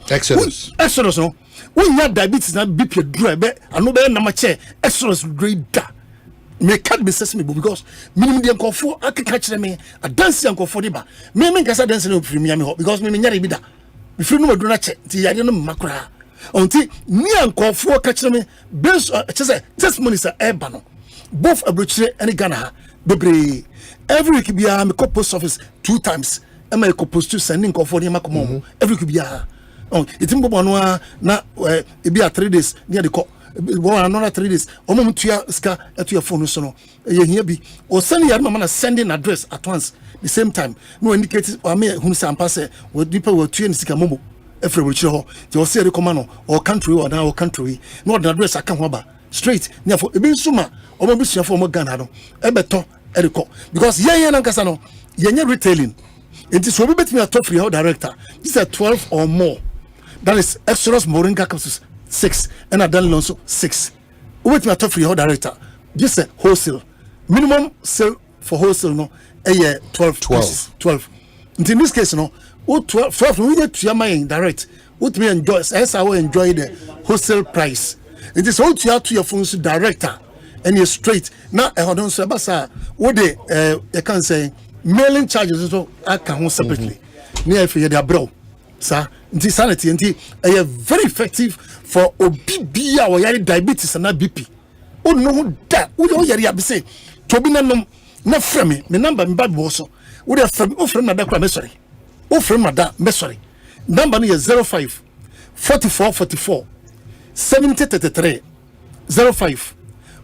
Exodus no when you have diabetes na BP aduro be ano be na ma che Exodus da me can't be sesmebo because minimum de nkofo akeka kire me adanse nkofo de ba me nkasa dance no premium me because me nyare bi da if you know do na che ti yare no makura onti ni nkofo ka kire me based say testimonies are eba no both abrochire any Ghana bebre every week bia me post office 2 times am I post to sending nkofo de makomo every week bia oh itimbo bono na e bia 3 days near the another 3 days omo tua ska at your phone so no ye hia bi o send your mama sending address at once the same time no indicate o me hu say ampa say we people we tua sika momo efre we chire ho je o say recommend or country or na or country no the address aka ho ba straight near ebi nsuma omo bi sua for mo Ghana no e beto e recall because ye na nkasa no ye nya retailing it is so we bet me a top free director this is 12 or more that is Exodus moringa capsules 6 and Adan also 6. Wait my top for your director. Just a wholesale. Minimum sale for wholesale no a year 12. In this case, no 12 we get to my direct. What me enjoy as I will enjoy the wholesale price. It is all to your phone's director and you're straight. Now I don't say basa what they I can say mailing charges so I can separately. Near for your bro. Sir, this sanity and very effective for obibia or yari diabetes and BP. Oh no, that would all yari abse. Tobina no frame me number me bad boso. Would have from offering my sorry. Offering my sorry. Number is 05 44 44 70 33 05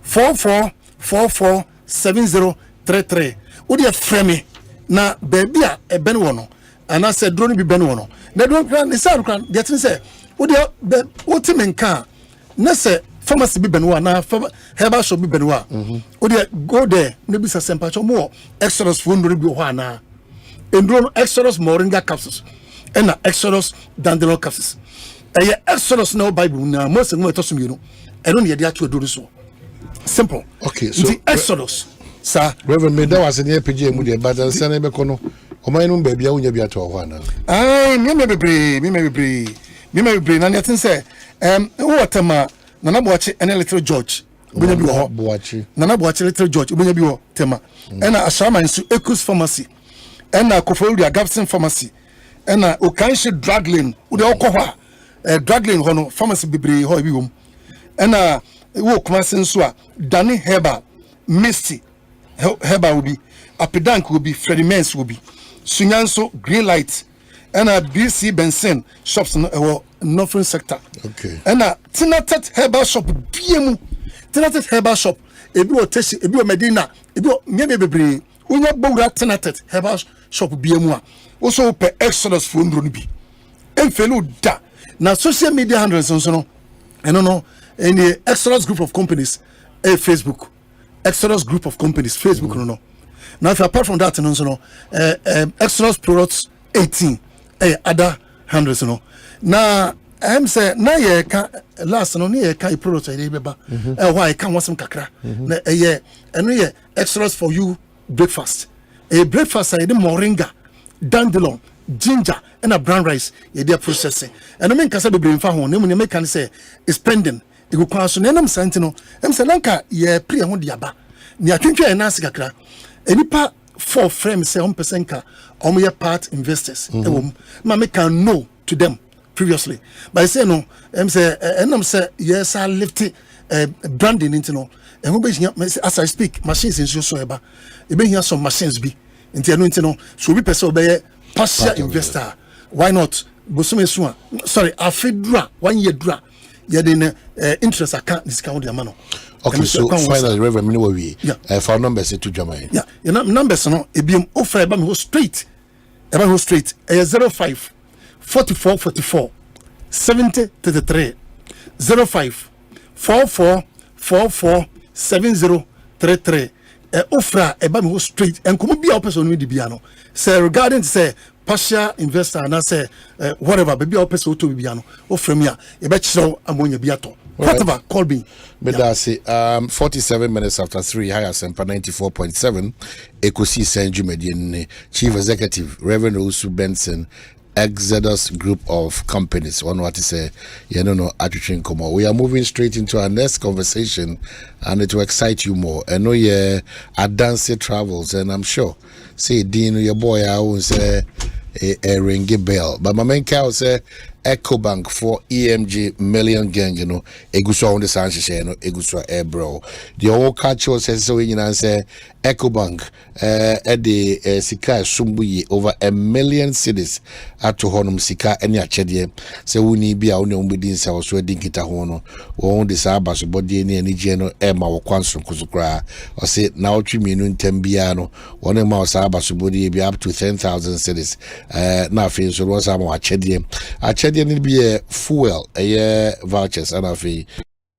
44 44 70 33. Would you frame me na baby a benwono and I said drone be benwono. Na don't plan the sound can get say what men can na say pharmacy be benwa na herbal shop be benwa go there maybe say Asempa more Exodus phone no be ho na endro Exodus moringa capsules and na Exodus dandelion capsules Exodus no Bible na most of to so you I don't hear that to do so simple okay so the Exodus sir Reverend me that was in the PG mu dey but say na be kono oman no baby a wonya bi ato ho ana me be na nothing say what ma nana boache and little George obunya bi ho boache nana boache little George obunya bi ho tema na ashama nsu Ekos pharmacy na Koforia Gabson pharmacy na Okanshi drug lane wo de okọ ho drug lane ho no pharmacy bebre ho bi wom na wo Kumasi nso a Dani Herbal Misty Herbal will be Apedank will be Freddie Mens will be Sunyanso Green Light and a BC Benson shops in Northern sector. Okay. And a Tinatet Herbal shop BM Tinatet Herbal shop Ebu Teshi Ebu Medina Ebu Mebebre Unya Boga Tinatet Herbal shop BM also per Exodus phone ruby. And fellow da now social media handles no I don't know any Exodus group of companies Facebook Exodus group of companies Facebook no. Now if apart from that no Exodus products 18 other handles no na I'm say na ye ka last no ye ka product e beba why can want some kakra na eno ye Exodus for you breakfast breakfast the moringa dandelion ginger and a brown rice ye dey processing and I mean kasa be brain fa ho na mu ne make can say is pending e go kwaso na nam santi no em say lanka ye pre ho de aba ni atwentwe na sikakra enipa for frames say 1% ka omo part investors ma me can know to them previously but I say no em say enam say yes I lift branding into no e ho be as I speak machines in so eba e be here some machines bi no so we person obey partial investor why not bosume so sorry afedra 1 year dra ye dey interest account discount the amount. Okay, so finally Reverend Miniwa for numbers to Jamaica. Yeah, your numbers no ebiem offer eba me straight 05 44 44 70 33 05 44 44 70 33 offer eba me straight and come be our person with the biano say regarding say partial investor and say whatever baby our person to biano offer me e be chiro amonya biato whatever call me. But that's 47 minutes after 3, high Asempa 94.7, Ekosiisen On Chief Executive, Reverend Usu Benson, Exodus Group of Companies. One what to say, we are moving straight into our next conversation, and it will excite you more. I know you're Adance Travels, and I'm sure, say, Dean, your boy, I won't say a ringy bell, but my main cow say, EcoBank for EMG million gang, Eguswa on the Sanchez, Eguswa air bro. The whole culture says so, say EcoBank, the Sika Sumbuyi over 1 million cities at to Honum Sika and Yachedie. So we need be our own within South Sweden Kita Hono, or on the Sabas, body any general Emma or Quantum Kuzukra, or say now 3 million Tembiano, 1 mouse Sabas body be up to 10,000 cities. Nothing so was our Achedie. There need be a fuel, vouchers, and a fee,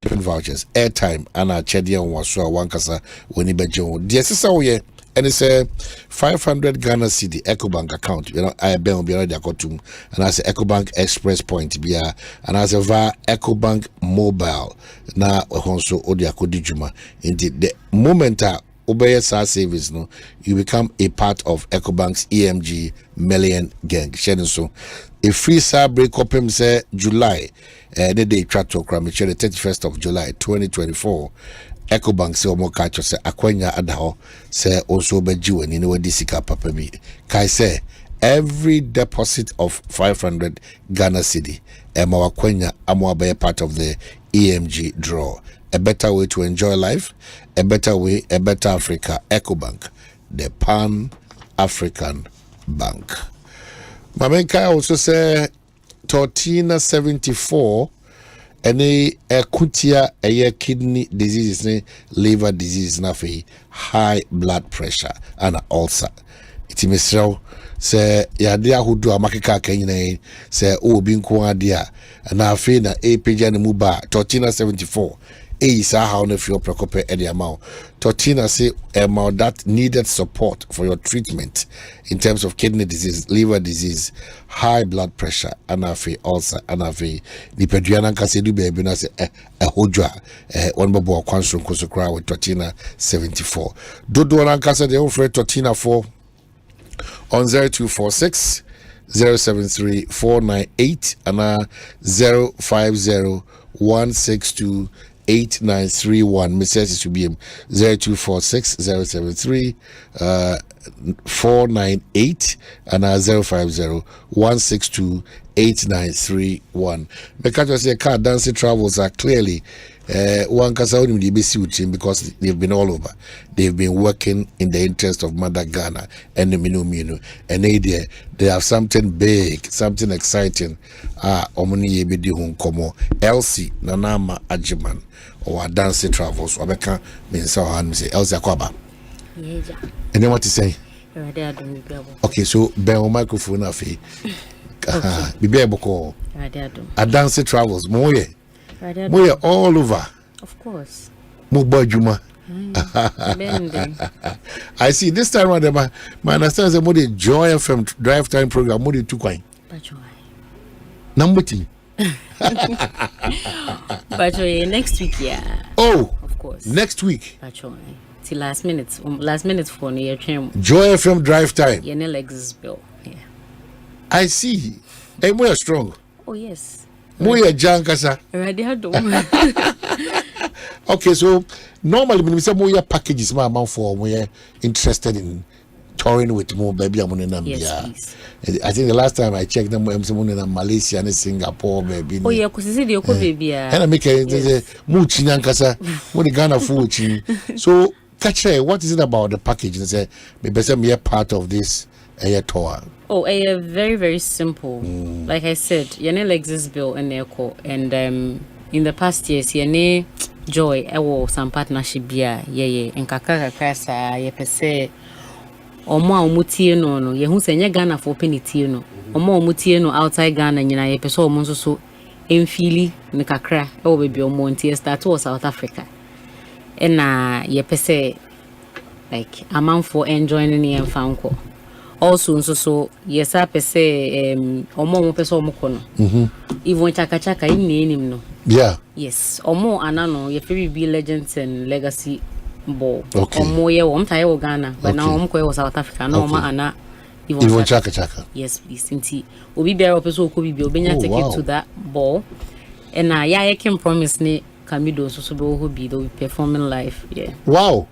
different vouchers, airtime, and a chedian was so one casa when he bejo. Yes, so yeah, and it's a 500 Ghana City EcoBank account. I be on the Kotum, and as a EcoBank Express Point, be and as a va EcoBank Mobile. Now, also Odiako Dijuma. Indeed, the moment obey SAR service, no, you become a part of EcoBank's EMG million gang. So, a free SAR break up him say July, the day track to the 31st of July 2024. EcoBank say omo catch say akwanya adaho say also be jiwe ni no disika papa bi. Kai say every deposit of 500 Ghana cedi ema wakwanya amo be part of the EMG draw. A better way to enjoy life, a better way, a better Africa. EcoBank, the Pan-African Bank. Mamenka also say Tortina 74 any kutia a kidney disease, liver disease, nafi high blood pressure and ulcer. It is say yadia who do a makika kenya say oh binko adia and nafi na a page and muba Tortina 74. How no feel preoccupy any amount. Tortina say amount that needed support for your treatment in terms of kidney disease, liver disease, high blood pressure, anafe ulcer, anafe nipeduana kase du baby na say a hojwa one babo kwanso kusukra with Tortina 74. Dodo na kase de offer Tortina 4 on 0246 073 498 and 050 162 8931. Messages to be 0246 073 498 and 050 162 8931. Because your car dancing travels are clearly one casa only be suiting because they've been all over. They've been working in the interest of Mother Ghana and the Minu and they have something big, something exciting. Omni yebidi hunkomo Elsie Nanama Ajiman or dancing travels. Obeka means so and say Elsie Kwaba. Yeah. And then what to say? Okay, so bell microphone afi. Bibi eboko. Adance travels moye. Moye all over. Of course. Muba Juma. I see this time around my understanding is a more Joy FM drive time program more than 2 coin. Number 2. But next week, yeah. Oh, of course. Next week. Till last minute for near Joy FM drive time. Yeah, legs bill. Yeah. I see. Hey, more strong. Oh yes. More jankasa. Okay, so normally when we say more packages, my amount for we're interested in touring with more baby. Yes, I think the last time I checked them, someone in Malaysia and Singapore, baby. Oh yeah, because baby. And I make a much nankasa, what the Ghana food. So Kache, what is it about the package? And say, maybe some part of this tour. Oh, very, very simple. Like I said, yene Lexus bill and echo, and in the past years, yene joy, some partnership beer, and kaka kasa, ye per se, or more mutieno, ye who say Ghana for penitino, or more mutieno outside Ghana, and ye peso monso in Philly, Nikakra, or baby or Montier start to South Africa. And ye per se, like amount for enjoying the fanco. Also, so yes, I per se, omo peso mokono. Even chaka in name no. Yeah. Yes, omo anano, ye free be legends and legacy ball. Okay. Omo ye Tayo Ghana, but now Omko was South Africa, no ma ana. Even chaka. Yes, please. Inti obi bear episode could be obenya take it to that ball. And I can promise ne Camido so who be the performing live. Yeah. Wow.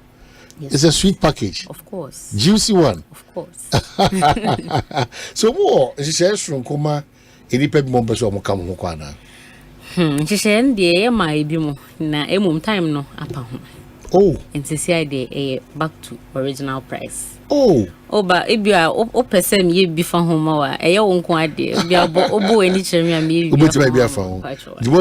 Yes. It's a sweet package. Of course. Juicy one. Of course. So more, she says from Kuma, any pet moments or Mokamu Kwana. She said, dear, my bimo, na emum time no apa. Oh. And to say a back to original price. Oh. Oh, but if you are person ye before home or a young quad, be obo any cherry and me. You won't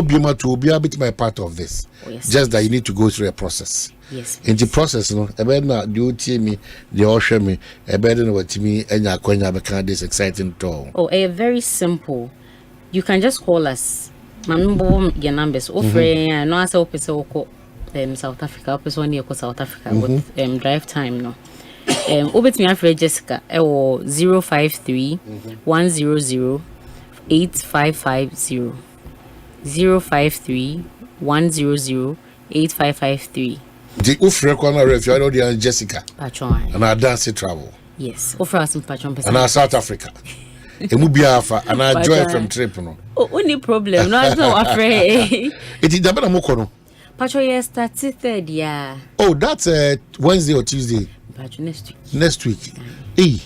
be able to be a bit my part of this. Just that you need to go through a process. Yes. In the process, no, a better not do me, the ocean me, a better what to me, and your coin have this exciting tour. Oh, a very simple. You can just call us. Mambo your numbers. Offering, no, I say, South Africa, person near South Africa with drive time, no. Obet me after Jessica, 053 100 8550. 053 100 8553. The Ufre Kwana Refugee audience Jessica. Patron. And our dance travel. Yes. Offer us some patron. And our South Africa. Emubiafa and our joy from trip. No. Only problem. No, I don't afraid. It is the better Mokono. Patron, yes, that's the third year. Oh, that's Wednesday or Tuesday. Patron next week. Next week. Hey.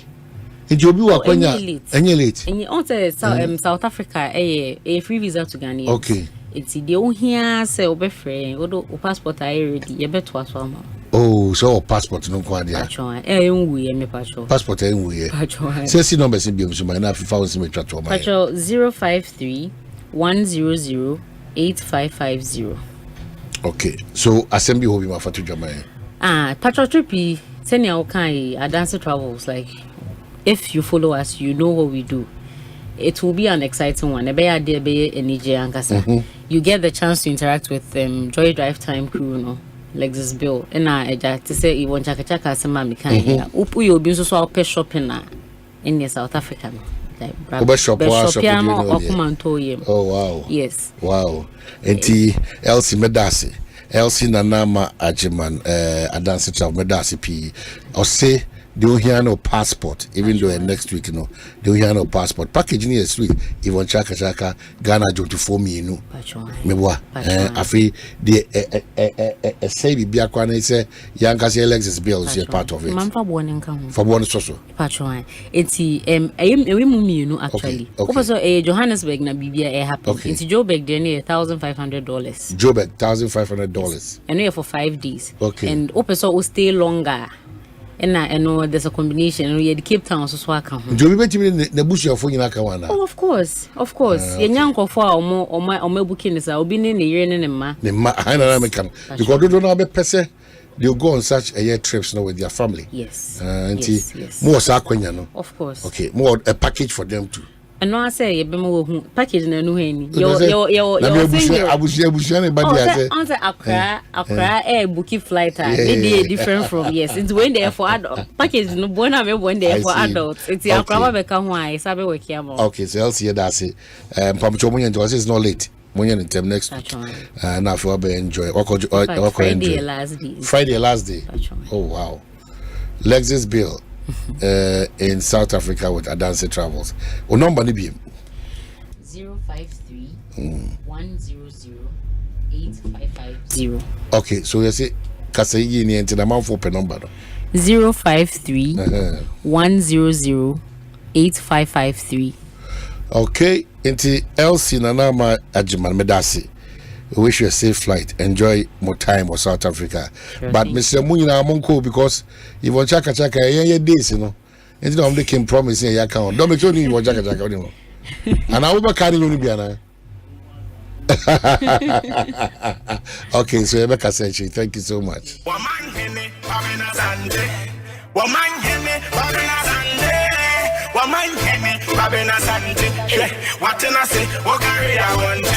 And you'll be working any late. And you also South Africa, a free visa to Ghana. Okay. It's the only here, say, friend, or passport I already, you better was one. Oh, so passport no quadia. Passport anyway. Say numbers in Bium, so my enough if I was in my chat. Patro 053 100 8550. Okay, so assembly will be my fatu Jamaica. Patro trippy, send your kind, advanced travels. Like, if you follow us, you know what we do. It will be an exciting one. You get the chance to interact with Joy Drive Time crew, no, Lexus Bill. And I to say you want chaka some mammy can here. Upu you be so pet shopping in South Africa. Like shop. Oh wow. Yes. Wow. And Elsie Medasi. Elsie Nanama Ajiman Adansi Travel Medasi P. Or say they don't hear no passport, even though next week, they don't hear no passport. Packaging next week, even Chaka Ghana to for me, Mewa. I feel the say Biakwana say Yankas Alexis Bill is part of it. For one social. Patron. It's actually. Also, a Johannesburg na Bibia happened. It's Joburg, they're near $1,500. Joburg, $1,500. And here for 5 days. Okay. And also will stay longer. And I know there's a combination. We had Cape Town so I come. Do you bet the bush of Funakawana? Oh, of course. Young for or my booking is I'll be in the year and ma. I know American. Because you don't know about person, they'll go on such a year trips now with their family. Yes. Yes. More Saquaniano. Of course. Okay, more a package for them too. And no, I say, package in a new hen. I was Accra, booking flight. Maybe different from yes. It's when they're for adult package. No, when they're for adults. It's your probably become why Sabe Wakiamo. Okay, so I'll see that's it. Pamuchomunian to us is not late. When you're in term next week. Now for enjoy. Friday last day. Friday last day. Oh wow. Lexus Bill. In South Africa with Adansi Travels. O number ni bi 053 100 8550. Okay, so you say kasa yi ni enti na man for per number no. 053 100 8553. Okay, enti LC na na ma ajiman medasi. We wish you a safe flight. Enjoy more time with South Africa. But Mr. Munina Monko, because if you chaka days, you know, instead of making promise in your account, don't make sure you want chaka anymore. And I will carry you to okay, so Rebecca said, thank you so much. Omanhene, Kwabena Asante. What can I say? What carry I want?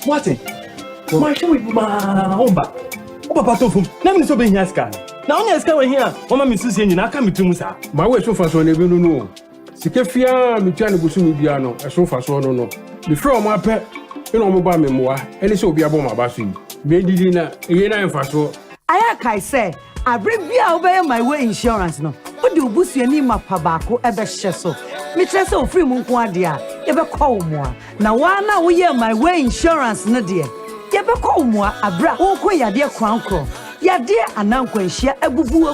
What? My show with my home back. Oh, Papa Tofu, let me so be here scan. Now, only scan here. Mama, Miss Susan, I come to Musa. My way so fast on the no. Sikefia, me trying to go to Midiano, as so fast on no. Before my pet, you know, mobile memoir, and it's so be about my bathroom. Maybe dinner, and fast. I say, I bring me over my way insurance no. What do you boost your name up Pabako ever sheso? Me trust of free Munkwadia, ever call more. Now, one now we hear my way insurance, no dear. Ever call more, a bra, oh, ya dear crown crow. Ya dear, and uncle, share a boo boo,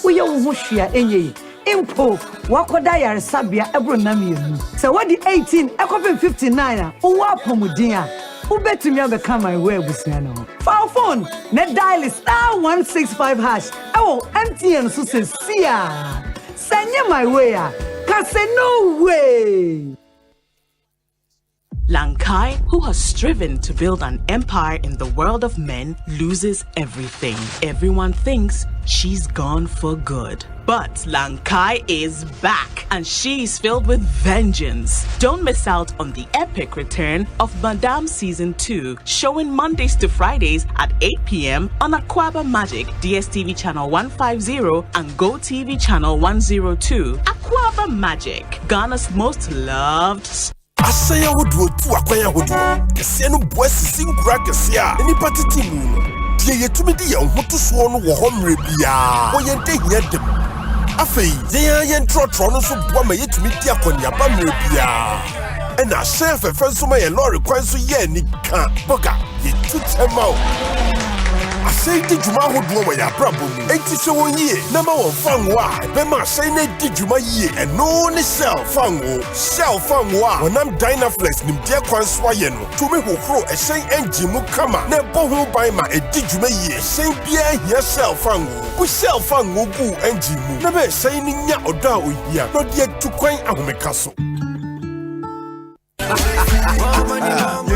we don't share any. Impo, Wakodaya Sabia, Ebronami. So what the 18, a copy 59, oh, Wapomudia. Who bet to me become my way with Siano? For phone, net dial is *165#. Oh, MTN so says, send you my way. Can say no way. Lankai, who has striven to build an empire in the world of men, loses everything. Everyone thinks she's gone for good. But Lankai is back, and she's filled with vengeance. Don't miss out on the epic return of Madame Season 2, showing Mondays to Fridays at 8 p.m. on Aquaba Magic, DSTV Channel 150 and GoTV Channel 102. Aquaba Magic, Ghana's most loved. Asaya would do Aquaya would do. Casino Boys sing Cracksia, any party moon. Dear to me, dear, what to swan or home rebia. Or you take yet them. Afei, they are trotron so bomber yet to meet Diaconia Bamribia. And I share for first so my law requires so ye can't boga, ye took them out. I say, did you want to do my problem? 87 years, number one fun why? Bema say, did you my year and no only sell fun why? When I'm Dynaflex, Nim Diakwan Swayeno, to me who throw a same engine mukama, never who buy my a did you my year, same beer, yes, sell fun. We sell fun will go engine, never saying ya or down with ya, not yet to quaint Ahomekaso.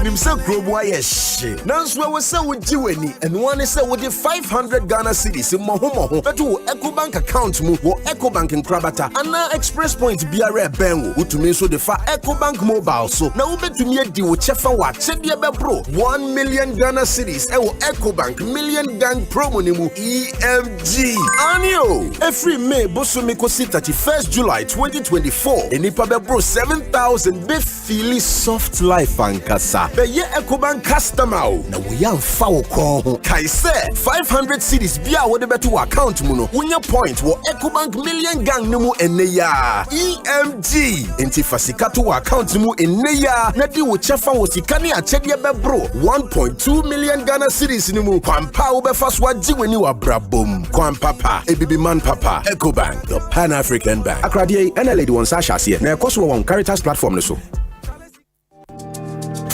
Himself Grobo shit. Nanswa was so with you and one is with the 500 Ghana cedis in Mahomo, but to EcoBank account move or EcoBank in Krabata and now Express Point BRA Bengo, who to me so the far EcoBank mobile. So now bet to me a deal with Chefa what Chedia Bro 1 million Ghana cedis and EcoBank million gang promo nimu EMG. Anio every May Bosumiko 31st July 2024 and Ipa Bro 7,000 be feely soft life and kasa. Be ye EcoBank customer. Now we are foul call. Kai say 500 cedis bia what the better account muno. When your point wo EcoBank million gang numu eneya. EMG. Enti fasika to account numu eneya. Na di wo chefa wo sikani a chedia be bro 1.2 million Ghana cedis numu. Kwampa ube fast waji weni wa brabom. Kwampapa ebibi man papa. EcoBank, the Pan-African Bank. Akradie ena lady one sasha siye. Na ekoso wa Caritas platform so.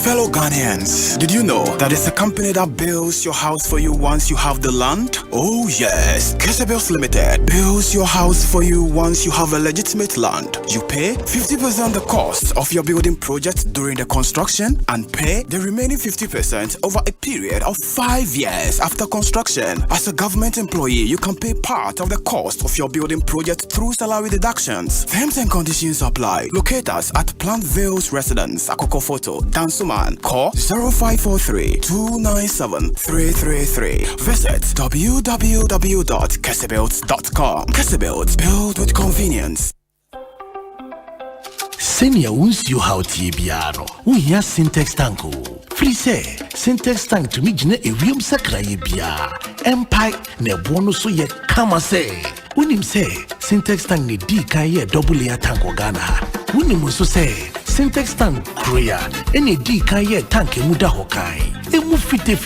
Fellow Ghanaians, did you know that it's a company that builds your house for you once you have the land? Oh yes, Kesebuild Limited builds your house for you once you have a legitimate land. You pay 50% the cost of your building project during the construction and pay the remaining 50% over a period of 5 years after construction. As a government employee, you can pay part of the cost of your building project through salary deductions. Terms and conditions apply. Locate us at Plant Vales Residence, Akoko Photo, Dansuma. Call 0543-297-333. Visit www.kesebuild.com. Kesebuild, build with convenience. Senior won't you how TBR. We hear Syntax Tanko. Free say Syntax Tank to me jine a real sakraye bia. Empire ne bono so ye kama say. Unim say Syntax Tank ne di kaye double layer tank Ghana. Unim so say Syntax Tank Korea any di kaye tank muda hokai. Emu fite.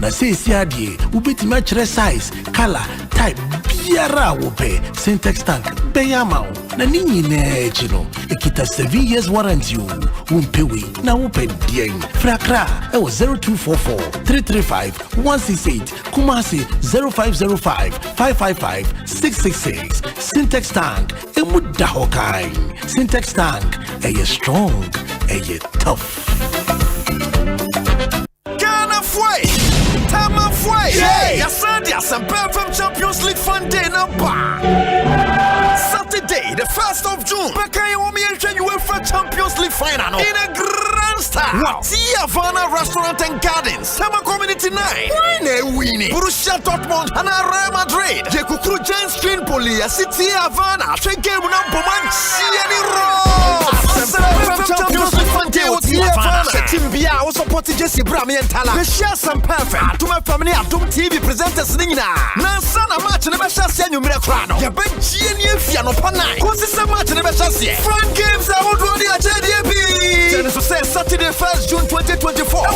Na say si adie ubeti match size, color, type biara wo pe Syntex tank beyama na ninyi ne chino ekita 7 years warranty o umpewe na wo pe dien frakra e wo 0244 335 168 Kumasi 0505 555 666 Syntex tank e muda hokai Syntex tank e strong e tough Asante Asempa FM Champions League Fun Day number Saturday, the 1st of June. Bakaya Womi and UEFA Champions League final in a grand style. Wow. Havana Restaurant and Gardens. Summer Community Night. Winnie. Borussia Dortmund and Real Madrid. Jekukuru Giants Tripoli. City Havana. Game number 1. Siani Asempa Champions League Fun Day with Havana. Timbia also supporting Jesse Brami and Tala. The share some perfect. To my family, Atom TV presenters Nina. Nansana match in the Bashasian Umracrano. Yabenchi Fiano Panai. Consistent match in the Bashasi. Fun games I would run the JDB. Saturday 1st June 2024.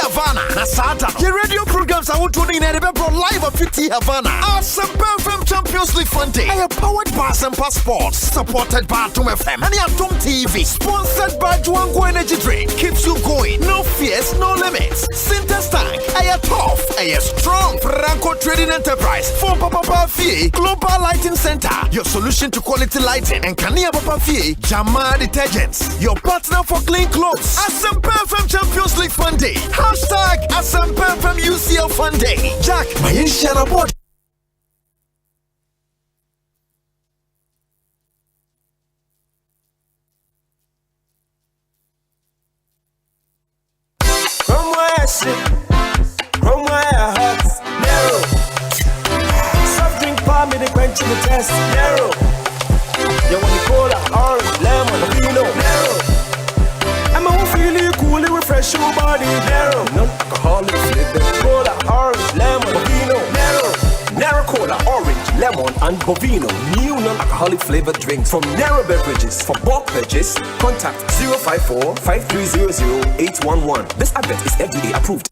Havana. Nasata. The radio programs I would run in the live of 50 Havana. Asempa FM Champions League Fun Day. Powered by Asempa Sports. Supported by Atom FM and Atom TV. Sponsored by Juango Energy Drink. Keeps you going. No fears, no limits. Syntex tank. Tough. Strong. Franco Trading Enterprise. For Papa Fee. Global Lighting Center. Your solution to quality lighting. And Kania Papa Fee. Jama Detergents. Your partner for clean clothes. Asempa FM Champions League Fun Day. Hashtag Asempa FM UCL Fun Day. Jack, my initial board. From where I hurt, narrow. Soft drink palm me the quench in the test, narrow. You want the cola, orange, lemon, vino, narrow. I'm a feeling cool, refresh your body, narrow. Non-alcoholic flavor, cola, orange, lemon, vino, narrow. Narrow cola, orange, lemon, and bovino. New non-alcoholic flavored drinks from Narrow Beverages. For bulk purchase, contact 054-5300-811. This advert is FDA approved.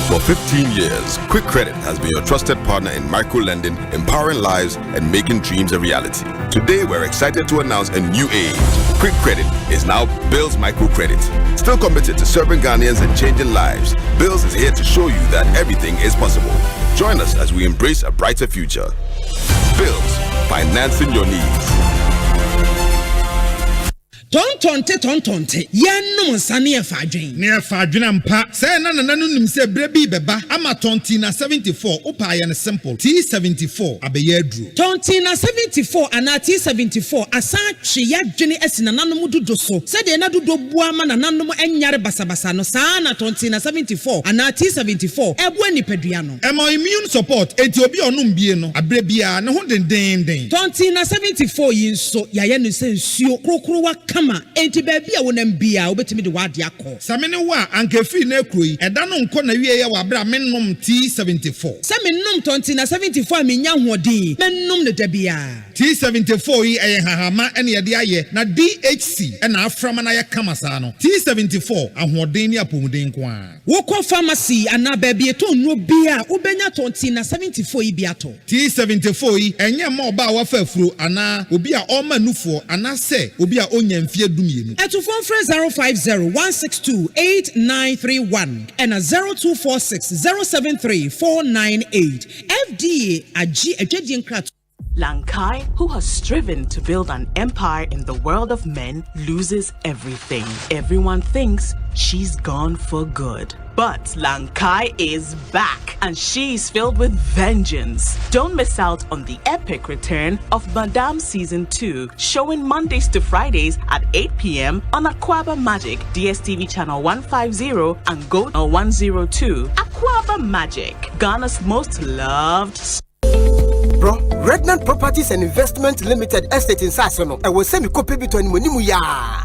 For 15 years, Quick Credit has been your trusted partner in micro-lending, empowering lives and making dreams a reality. Today, we're excited to announce a new age. Quick Credit is now Bills Microcredit. Still committed to serving Ghanaians and changing lives, Bills is here to show you that everything is possible. Join us as we embrace a brighter future. Bills, financing your needs. Tonte yanum nsane efadwen ne efadwen ampa say na nim say brebi beba ama tonti na 74 opa ye ne simple T74 abeye adru tonti na 74 ana T74 asa twe yadwene asina nanom dodo so say de na dodo bua ma nanom enyare basabasa no sa na tonti na 74 ana T74 ebu anipadua no emo immune support enti obi onum bie no abrebia ne ho denden tonti na 74 yinso yaye no se nsuo krokro wa kama enti baby a wonam bia obetimi de wade akọ samene wa ankefi na ekroyi eda no nko na wie ye wa bra mennom T74 samennom tonti na 74 amenya hoɔden mennom ne dabia T74 yi eye hahama ene ye de aye na DHC ena aframa na ye kama sa no T74 ahoɔden ni apomuden ko a wokɔ pharmacy ana baby eto no bia obenya tonti na 74 yi bia to T74 yi enye ma oba wa fa afuro ana obi a ɔma nufuo ana se obi a onya mfie Etu phone free 050-162-8931 and a 0246-073-498. FDA Aji Ejedian Krat. Lankai, who has striven to build an empire in the world of men, loses everything. Everyone thinks she's gone for good. But Lankai is back, and she's filled with vengeance. Don't miss out on the epic return of Madame Season 2, showing Mondays to Fridays at 8 p.m. on Aquaba Magic, DSTV Channel 150 and Go 102. Aquaba Magic, Ghana's most loved. Bro, Redland Properties and Investment Limited Estate in Sasono. I was semi copy between Monimuya.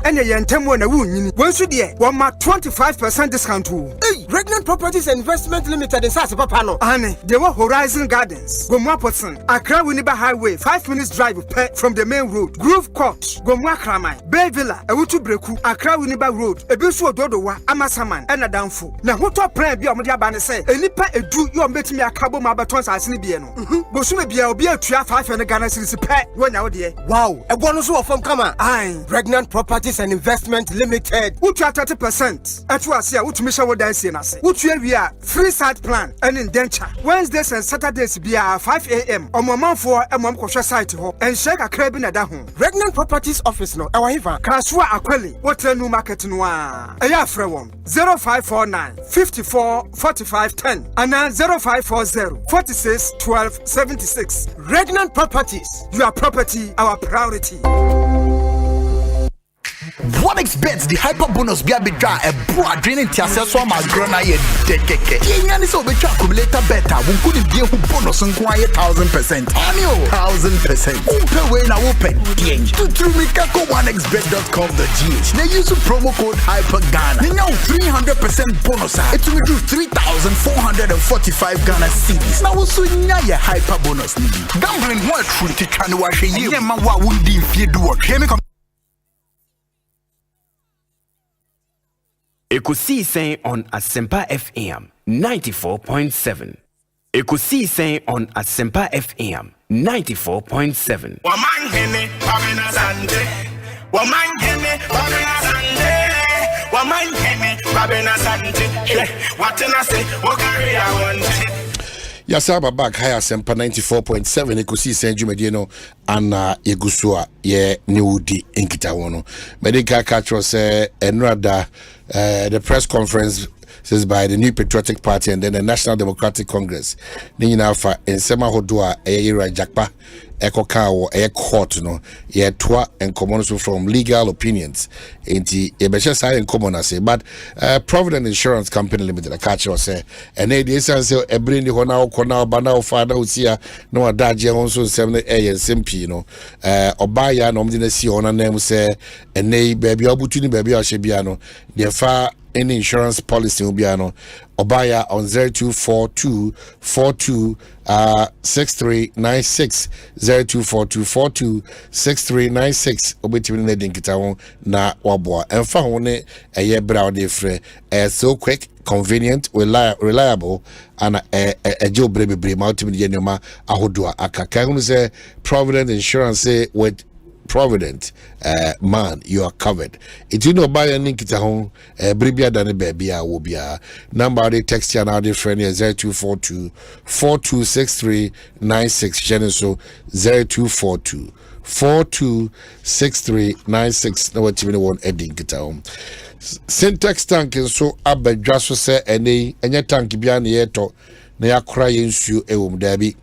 And a Yantemo na Wun. Once you dear, 25% discount. Hey, Regnant Properties and Investment Limited in Sasa Papano. Ane, they were Horizon Gardens, Gomwa Potson, Accra Winneba Highway, 5 minutes drive from the main road. Grove Court, Gomwa Kramai, Bay Villa, Ewutu Breku, Accra Winneba Road, Ebisu Dodowa, Amasaman, and Adamfu. Na hoto plan bi omodia ba ne say, enipa edu yo metimi akabo mabaton asase ne bie no. Bosume bia obi atua 500 Ghana cedis pe wonya wo de. Wow, ebo no so ofam kama. Aye, Regnant Properties and Investment Limited. Utua 30%. Etu ase a utumi hye wo dan sie na se. Utua wi a free site plan and indenture. Wednesdays and Saturdays bia 5 a.m. Omomanfo emom kohwe site ho. En share kakra bi na da ho. Regnant Properties office no ewa hiva. Kasua Akweli, Wotenu market no a. Eya frɛ won 0549 54 45 10 and 0540 46 12 76. Regnant Properties. Your property, our priority. What expects the hyper bonus be a bit dry a broad draining tiasa so my grana ye dekeke. Yenyan is over accumulator better. We couldn't be who bonus and quiet 1,000%. Annual 1,000%. Open way now open. To onexbet.com.gh. Now use the promo code HyperGhana. Now 300% bonus. It will do 3,445 Ghana cedis. Now also your hyper bonus. Gambling what truly to try to wash a year. Yeah, man, what would if you do what? Ekosiisen On Asempa FM 94.7. Ekosiisen On Asempa FM 94.7. Omanhene, Kwabena Asante. Omanhene, Kwabena Asante. Omanhene, Kwabena Asante. What I say, what carry I want. Yasaba back high Asempa 94.7 Ekosiisen Jumedino and Yegusua ye Niudi Inkitawono. Medical Catcher say Enrada the press conference says by the New Patriotic Party and then the National Democratic Congress. Nina fa in Sema Hodua Era Jakpa Ekokawo a court no ye twa and common from legal opinions inti ebesha sai in common say but Provident Insurance Company Limited a catcher say and they say ebri ni hona kona bana ofada usia no adaje onso sem e SMP no obaya no mdine si ona name say ene baby obutu ni baby ahye no de fa any insurance policy will be on Obaya on 0242 42 6396 0242 6396 obetimi na dinkita na waboa emfa hone eye bra de frɛ so quick, convenient, reliable and a job bebre ma ultimate yenoma ahodoa akaka hu say Provident Insurance with Provident man, you are covered. It you know by a ninkita home bribia than baby will be a number they text you now different 0242 426396 Geneso 0242 426396 no what you want edding kita home. Syntax tank and so abedwaso say any tank bia na yeto na yakra yensu ewom dabi.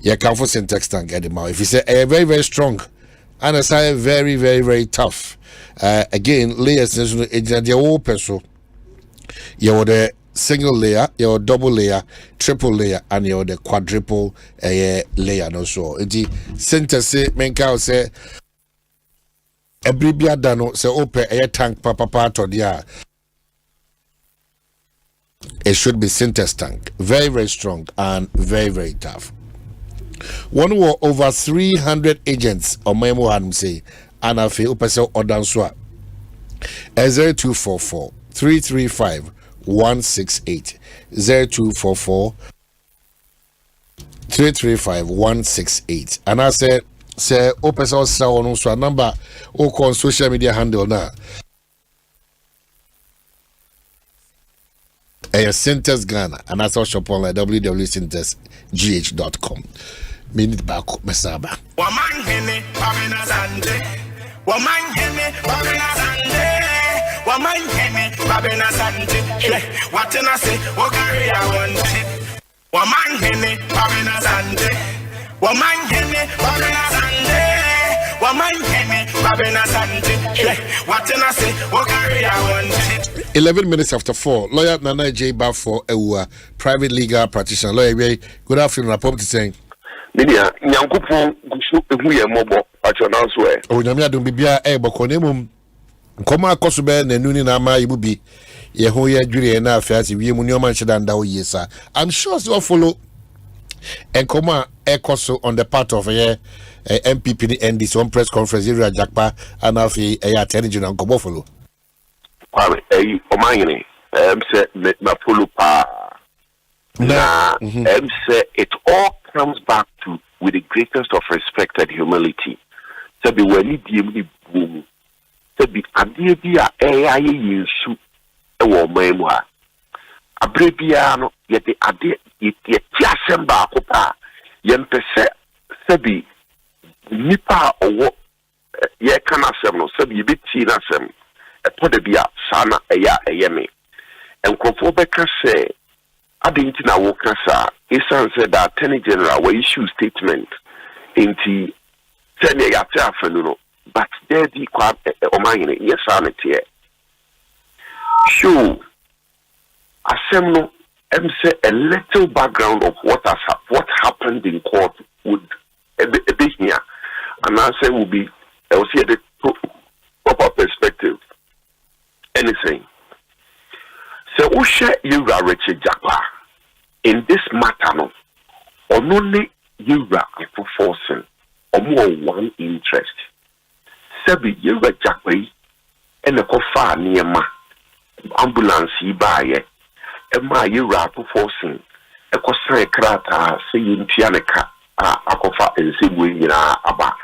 You can for syntax tank at the mouth. If you say very, very strong and I say very, very, very tough. Again, layers is the open so you're the single layer, you're double layer, triple layer, and you're the quadruple layer. No so the syntax say menka say Ebribia dano say open air tank papa part of the it should be syntax tank. Very, very strong and very, very tough. One were over 300 agents or memo and say and I feel person or danswa 0244 335 168 0244 335 168 and I said say open source on so number or on social media handle now Syntax Ghana and that's our shop online www.syntaxgh.com. Minute back Mesaba. Omanhene, Kwabena Asante. Omanhene, Kwabena Asante. Omanhene, Kwabena Asante. What I say, what carry I want. Omanhene, Kwabena Asante. Omanhene, Kwabena Asante. Omanhene, Kwabena Asante. What I say, what carry I want. 11 minutes after 4. Lawyer Nana J. Bafo, a private legal practitioner. Lawyer, good afternoon. I'm to saying. Media, Yankupu, Guya Mobo, at your answer. Oh, Namia don't be a Boconemum. Come across Ben and Nuni Nama, you will be. ye ho ye dwere na afiase wie mu ne o man hye dan da o yesa. I'm sure so follow and come Ekoso on the part of MPP and this one press conference here at Jakpa and afi attending general go follow. Omanhene say na follow pa na say it all comes back to with the greatest of respect and humility. So be wani die boom. So be ade bia yinsu e wo mamu a abrebia no ye de ade ye tiasem ba ko pa ye mpese sabi nipa owo ye kana sem no sabi be ti na sem e to de bia sana eye me enkofo be ka se adinti na wo ka sa isan said that attorney general will issue statement inti sene ya ta afanu no but there di kwa Omanhene yes anete show Assemble say a little background of what happened in court would be here, and I say will be I will see the proper perspective. Anything. So Usha Yura Richard Japa in this matter no only Yura for forcing or more one interest. Sebi Yura Japa and a kofa near ambulance buy Emma Yura forcing a cosa crata saying Tianaka akofa and see we aba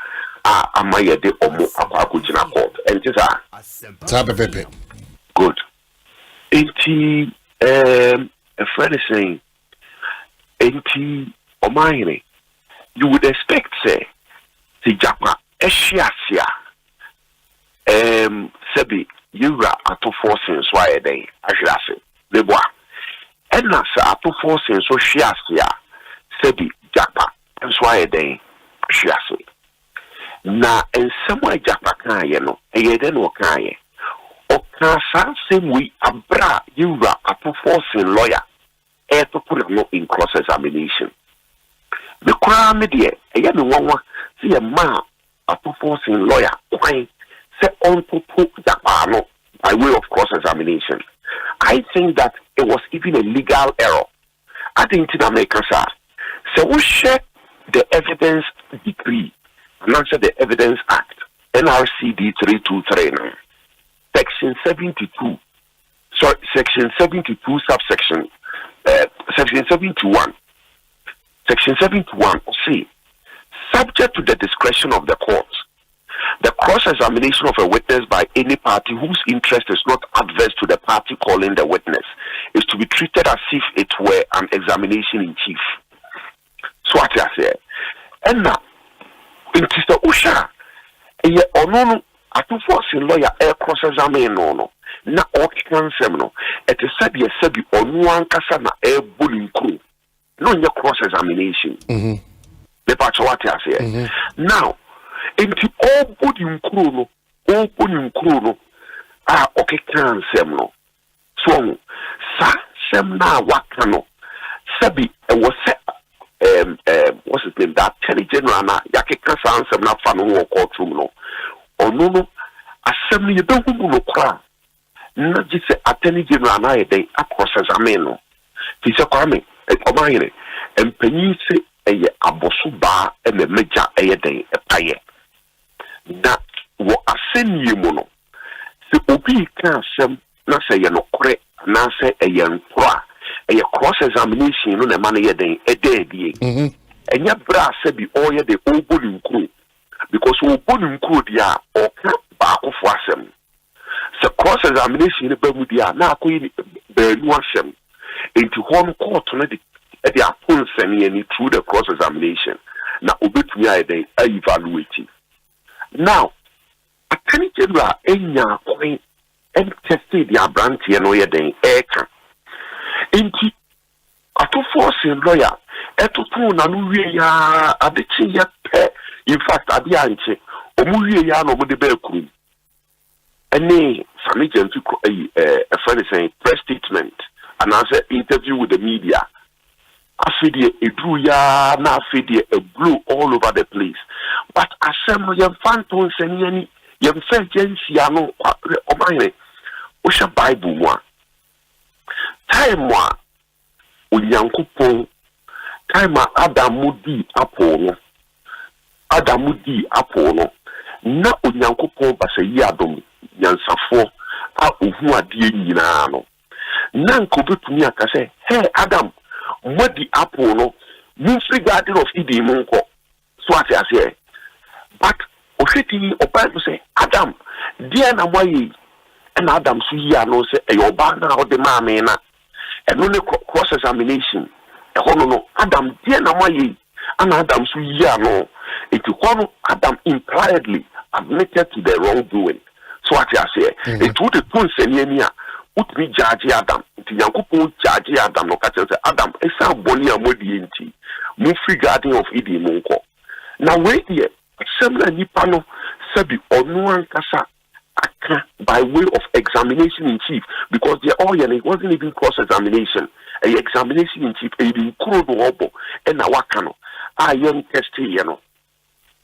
amaya de omo akujina court and just good. A friend is saying Omanhene, you would expect say the Japa Eshiasia Sebi Yura ato forcing swire day Ashasi the bois. And nasa ato forcing so shiasia Sebi Japa and swire day Shiasi. Na and somewhere Japa Kayeno, a yeden or Kaye. O Kasa same we abra Yura ato forcing lawyer air to put no in cross examination. The crime media, a young one see a man ato forcing lawyer quite set on to put Japa by way of cross examination. I think that it was even a legal error. I think in America, sir. So we share the evidence decree and answer the Evidence Act, NRCD 323, Section 72. Sorry, Section 72, subsection, Section 71. Section 71, see, subject to the discretion of the court, the cross-examination of a witness by any party whose interest is not adverse to the party calling the witness is to be treated as if it were an examination in chief. So what I say, and now, in Mr. Usha, no, I to force a lawyer air cross-examine no, na occupant semino, it is said yes, said on one casana air bullying crew, no your cross-examination. The part of what I say. Now, into all bullying crew, okay, can semino. So, sa semna wakano, sabi, was what's his name? That Attorney General na yakeka ansem na fa no courtroom no. Ono asem ye be hu no kra. Na gise Attorney General na ye dey cross examine no. Ti se kwame Omanhene empanyi se eye aboso ba e me meja eye dey epaye. Na wo asem ye mu no. Se obi ka asem na se ye no kre na se eye nkra. A cross examination no man ye den e dey and ya bra se bi all ye the obonin crew because obonin crew dia o ka ba ko fo asem se cross examination ba mu dia na akoyi ba nu asem enti hon court no de apon sene ni through the cross examination na obetumi aye den evaluate now Attorney General enya coin and tested the branch no ye den eka inti ato forcing lawyer eto pon na no wie ya adechi ya pe in fact ade anche omu wie ya no mo de ba kuru ene family to a friend saying press statement and answer interview with the media afidi edru ya na afidi a blue all over the place but asem yam phantom seniani yam agency ano Omanhene o sha bible mo time wa onyankopon time adamudi apono na onyankopon basa yi adom nyansafo a ohu ade nyina no na nkobetumi aka say hey Adam modi apono Ministry Garden of Eden Munko. So I say, but Osheti Opan say, Adam, dear Namway, and Adam Suya no say, a Obana or the Mamena, and only cross examination. No, Adam, dear Namway, and Adam Suya no, if you call Adam impliedly admitted to the wrongdoing. So I say, it would the point say, put me judge Adam. Ti Yankopon judge Adam no ka say Adam esa boni amodi enti. Ministry Garden of Eden Munko. Now wait here. Assembly nipa no sabi onu ankasa aka by way of examination in chief because they all it wasn't even cross examination. A examination in chief e bin kuro do obo e na waka no. A yem test here no.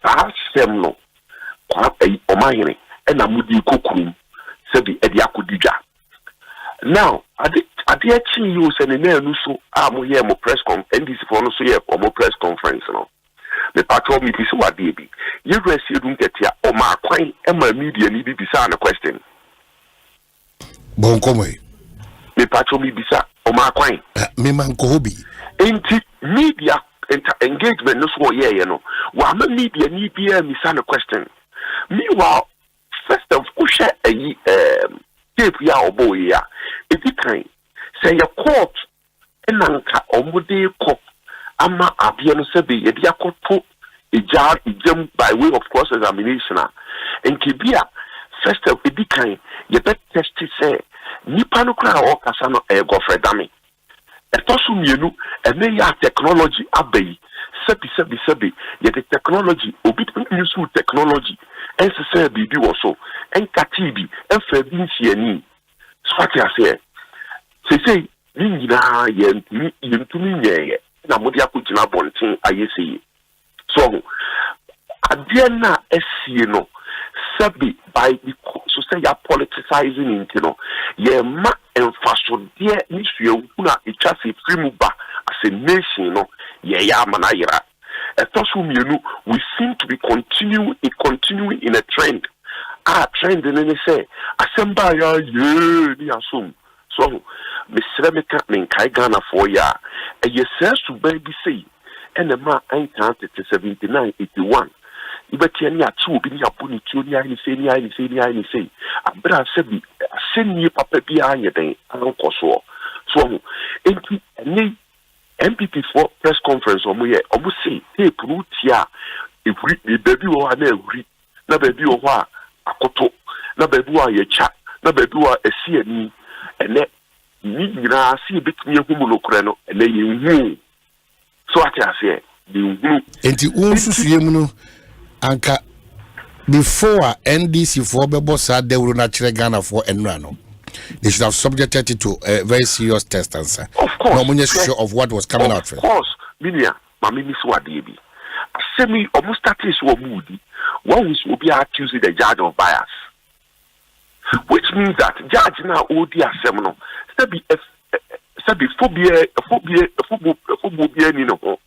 Asem no. Kwa Omanhene e na mudi kokurum sabi e dia kodidwa. Now, I did actually use an email so I'm here mo press conference NDC for no so here or mo press conference no. The patrol me this what baby. You rest you don't get here or my coin and my media need be beside a question. Bon come. The patrol me bisa or my coin. Me man kobi. Ain't media engagement no so here you know. Wa my media need be a misana question. Meanwhile, first of kusha tape ya obo ya eti kan say your court enanka omode ko ama abia no se be ye dia koto ejam by way of cross examination and kibia first of eti kan ye bet test say nipa no kra o kasa no e gofre dame etosu mienu ene ya technology abai sebi ye the technology obi use technology and say bi so and katibi and febinci ani so what I say nyina yentumi nyeye na modi akugina bonten ayesi so ade na esie no sabi by the so say ya politicizing into no ye ma emfaso de ni suye una itwase frimu ba as a nation no ye ya manayira etosu mienu we seem to be continuing in a trend trend in say Asempa ya ye ni asum so Mr. Meka menkai Ghana for ya e ye says to baby say and ma 79 81 ibeti ani atu obi ni aponi tu ni ai ni say abra sabi aseni papa bi anye den ankoso so enti ni MPP for press conference omo say tape rutia e baby wo na ewri na baby wo ho akoto na baby wo ayecha na baby wo asiani ene ni nyina si betumi ehumu lokure no ene yehu so ati ase de hu enti unsusuye mu no anka before NDC for bebo sa dewru na kire Ghana for enra no they should have subjected it to a very serious test answer. Of course. No one is sure of what was coming out first. Of course. Minia, mami misu adebi. Asemi almost started so moody. One will be accusing the judge of bias. Which means that judge now odi asemno. Sabi phobia ni no.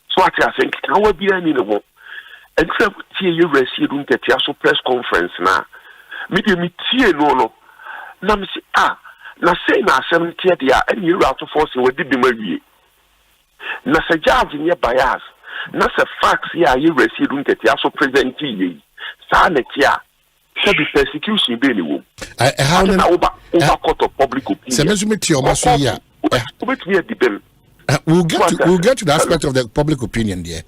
So I think can we be any no. Except you receive get your press conference na. Media me tie no. Na me na say na asem tie dia and you out to force we di bi mawie na say judge near bias na say facts here you receive get ya so present yi sa na tia be persecution be ni wo how na over court of public opinion se mezu tie o maso ya we'll get to the aspect of the public opinion there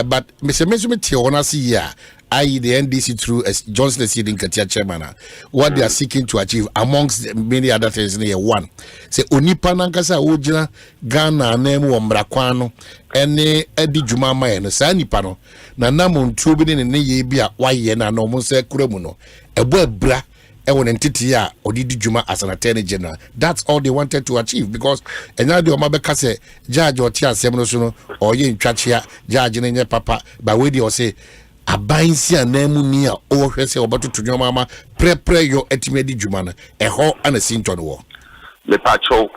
but Mr. Mezumiti on here i.e. the NDC through Johnson Seeding Katia chairman what they are seeking to achieve amongst many other things in here one say onipa nankasa ojina Ghana nemu omrakwano ene edi djuma ma no sa nipa no na namontuo bi ne ye bi a waye na no mo se kuramu no ebo abra ewon entity a odidi djuma as an attorney general. That's all they wanted to achieve because enya de omabeka say judge oti asem no so no oye ntwachia judge ne nye papa ba we dey o say abansi anamu ni a o hwe say obato nyoma ma prepare your etimedi djuma na eho ana sinto no wo le pacho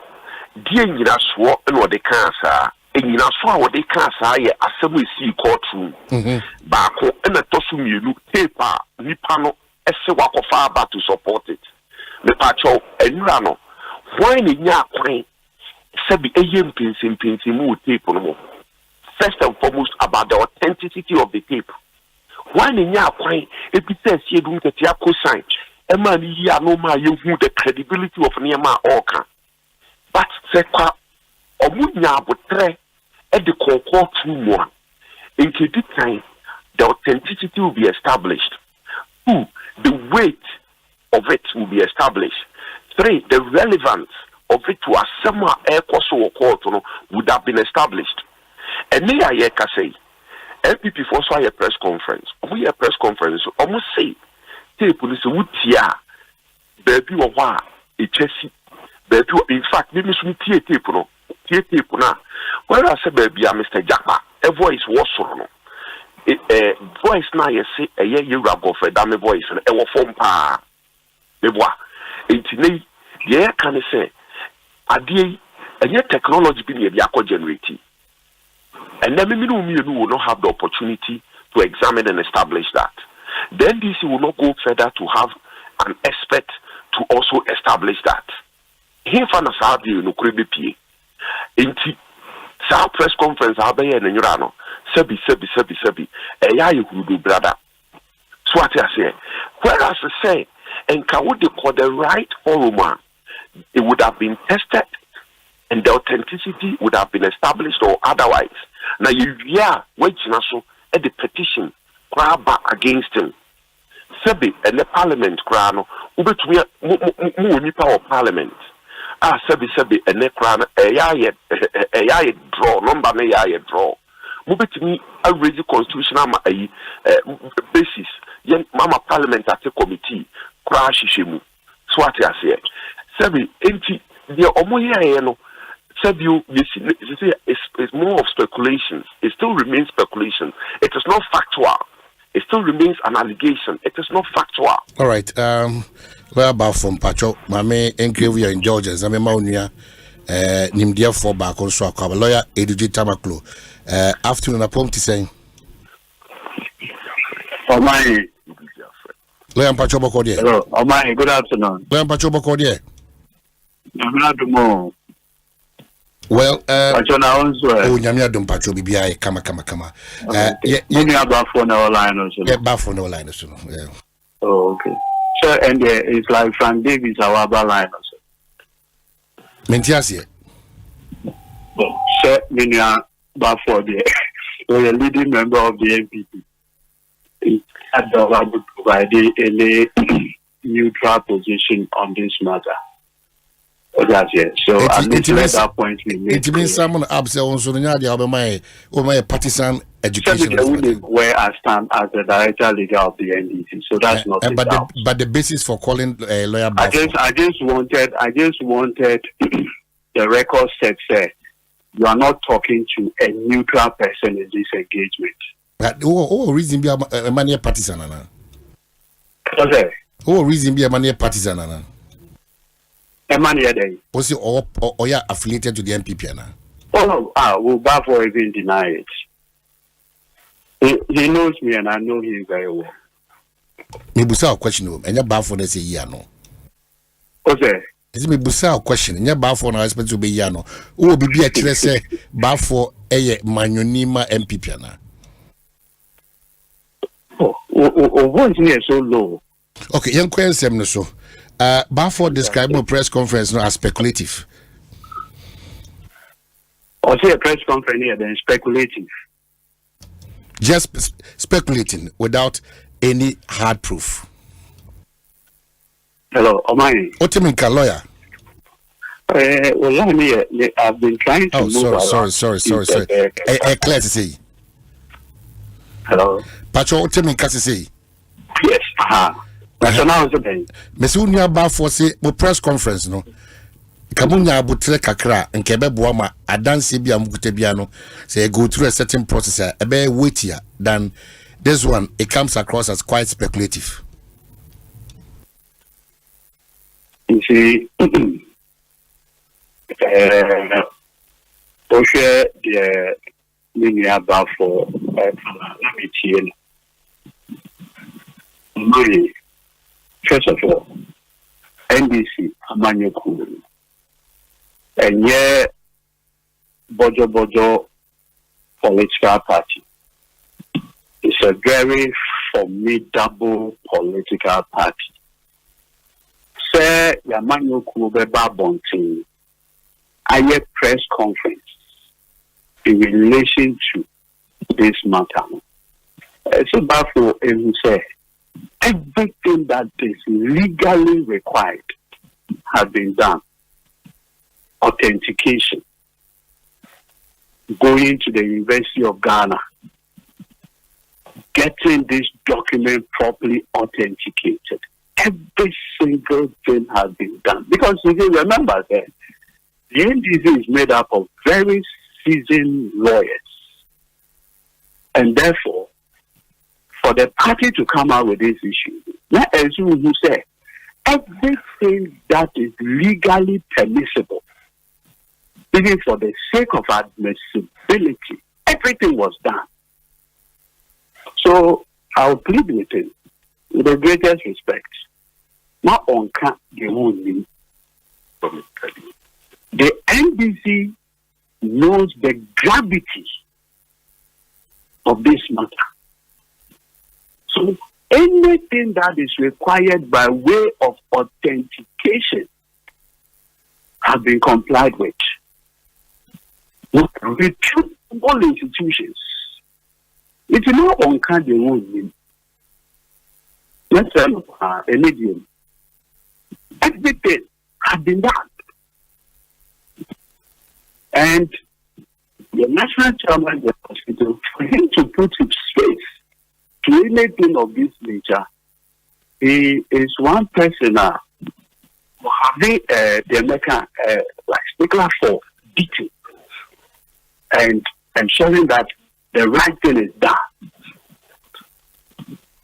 dear Nina swore and what they can't say. And you know, so what they can't say, assembly see courtroom. Bako and a tossum you look paper, Nipano, Esewako Faba to support it. The pacho and Rano. Why in ya quaint? Sabi AM pinsim tape on more. First and foremost about the authenticity of the tape. Why in ya quaint? If it says you don't get your cosign, a man ya no ma you the credibility of Niama Orca. But Sekwa Omunya Botre at the court room one. In this time, the authenticity will be established. 2, the weight of it will be established. 3, the relevance of it to Asema Ekoso court would have been established. And me I say, MPP for a press conference. We a press conference. Almost say, tape police would tia, baby or wa, a chessy, baby. In fact, maybe some tape no, tape na. Where I say baby, Mr. Japa, a voice was so. A voice now you say a year you rub off a damn voice and a form pa. The bois. It's yeah, can I say, a day, and yet technology being a generating. And then we will not have the opportunity to examine and establish that. Then DC will not go further to have an expert to also establish that. Here, for us, you know, could be in the press conference, I'll be in Urano. Sebi, brother. So what I say, whereas I say, and can what they call the right forum, it would have been tested and the authenticity would have been established or otherwise. Now you wait so at the petition grab against him. Sebi and the parliament grano ubetumi nipa of parliament. Sebi and the grano a draw number me draw. Mubetumi a raise constitutional basis. Yen mama parliament at the committee crash shemu. So what I say. Sebi enti the omoya no. It's more of speculations. It still remains speculation. It is not factual. It still remains an allegation. It is not factual. All right. Where about from Pacho? Mame engrave your indulgence. I'm a maunia. Nimdia for back on so a lawyer, ADG Tamaklo. Afternoon, a poem to say. Oh, my. Lawyer Pacho Bocordia. Hello. Oh, my. Good afternoon. Lawyer Pacho Bocordia. I'm not tomorrow. Well, oh, Yamia don't patch BBI, kama. You have a phone or line or so. Yeah, baffle no line or so. Yeah. Oh, okay. So, and it's like Frank Davis, our line or so. Mentiasia. So, Minia Baffle, the leading member of the NPP. At the would provide a neutral position on this matter. That's it. So at least at that point we make it means someone upset on my partisan education. Where I stand as the director leader of the NDC, so that's not. But the basis for calling a lawyer. I just wanted the record set say you are not talking to a neutral person in this engagement. But reason be a money partisan? Okay. Reason be a money partisan? Was he or you affiliated to the NPP now? Oh, well, Bafo even deny it. He knows me and I know him very well. Maybe a question and your Bafo they say yano. Okay. Is me busa question and your Bafo now expect to be yano. Who be a say Bafo a manonima NPP na? Oh, voice is so low. Okay, young question no so. Bafo described my press conference as speculative. Or say a press conference here, then speculative. Just speculating without any hard proof. Hello, Omani. Otiminka lawyer. Well, I've been trying to move sorry. Claire to say. Hello. Pacho Otiminka to say. Yes, Mesunya Bafo say mo press conference no. Kamunya abutre kakra nkebe boama adanse bia mukute bia no say go through a certain process a be weightier than this one. It comes across as quite speculative. You see, share the mini about for Parliamentary. First of all, NDC Amanyoku, and yeah, Bojo political party. It's a very formidable political party. Say Yamanyoku Beba Bonting, I had press conference in relation to this matter. So therefore, as say, everything that is legally required has been done. Authentication, going to the University of Ghana, getting this document properly authenticated. Every single thing has been done. Because you can remember that the NDC is made up of very seasoned lawyers. And therefore, for the party to come out with this issue, let us who say everything that is legally permissible, even for the sake of admissibility, everything was done. So I'll plead with him with the greatest respect. Not on the only. The NDC knows the gravity of this matter. So anything that is required by way of authentication has been complied with. Reputable institutions. It's not on the only. Let's say a medium. Everything has been done. And the national chairman of the hospital, for him to put his face to anything of this nature, he is one person having the American like stickler for beating and ensuring that the right thing is done.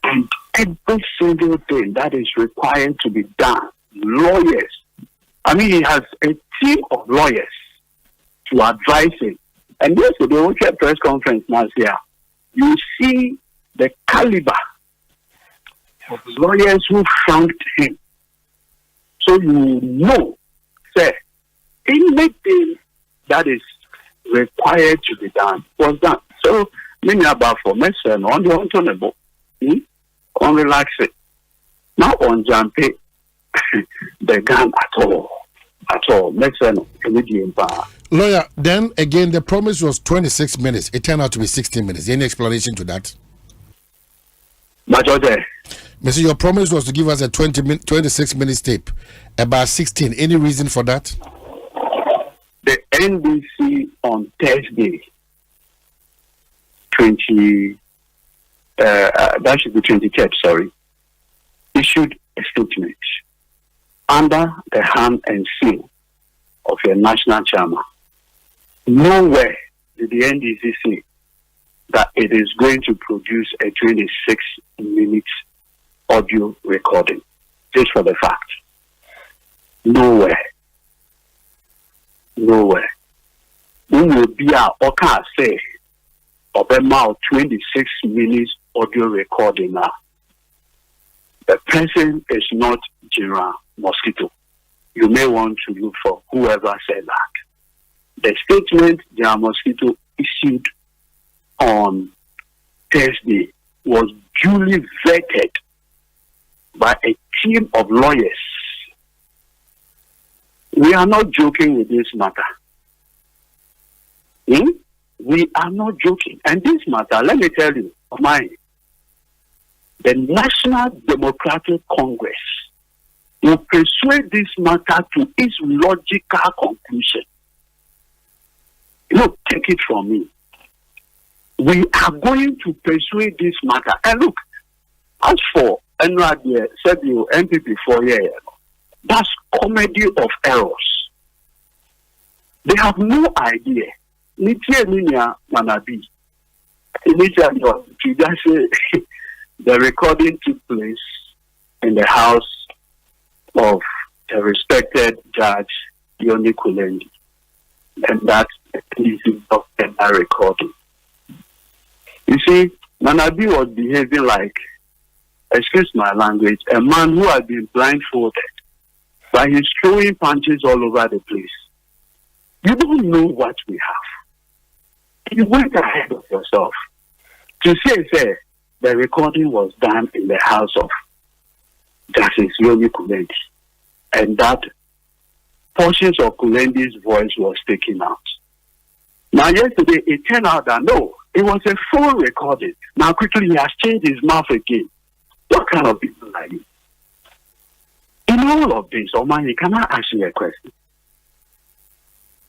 And every single thing that is required to be done, lawyers. I mean, he has a team of lawyers to advise him. And yesterday, we had a press conference last year. You see the caliber of lawyers who thanked him. So you know, say, anything that is required to be done was done. So, many about for medicine on the untenable, on relaxing, not on jumping the gun at all. At all. Medicine, immediate power. Lawyer, then again, the promise was 26 minutes. It turned out to be 16 minutes. Any explanation to that? Mr. Your promise was to give us a 26 minutes tape. About 16. Any reason for that? The NBC on Thursday, that should be 23rd, sorry, issued a statement under the hand and seal of your national chairman. Nowhere did the NDC say that it is going to produce a 26-minute audio recording, just for the fact. Nowhere. Nowhere. We will be our okay say of about 26 minutes audio recording now. The person is not General Mosquito. You may want to look for whoever said that. The statement General Mosquito issued on Thursday was duly vetted by a team of lawyers. We are not joking with this matter. We are not joking. And this matter, let me tell you, the National Democratic Congress will persuade this matter to its logical conclusion. Look, take it from me. We are going to persuade this matter. And look, as for NRD, Sebio, MPP for years, that's comedy of errors. They have no idea. Nitia Manabi. Initially, the recording took place in the house of a respected judge Yoni Kulendi, and that is of a recording. You see, Nanabi was behaving like, excuse my language, a man who had been blindfolded, but he's throwing punches all over the place. You don't know what we have. You went ahead of yourself to say the recording was done in the house of Justice Yoni Kulendi, and that portions of Kulendi's voice was taken out. Now, yesterday, it turned out that no, it was a full recording. Now, quickly, he has changed his mouth again. What kind of people are you? In all of this, Omanhene, can I ask you a question?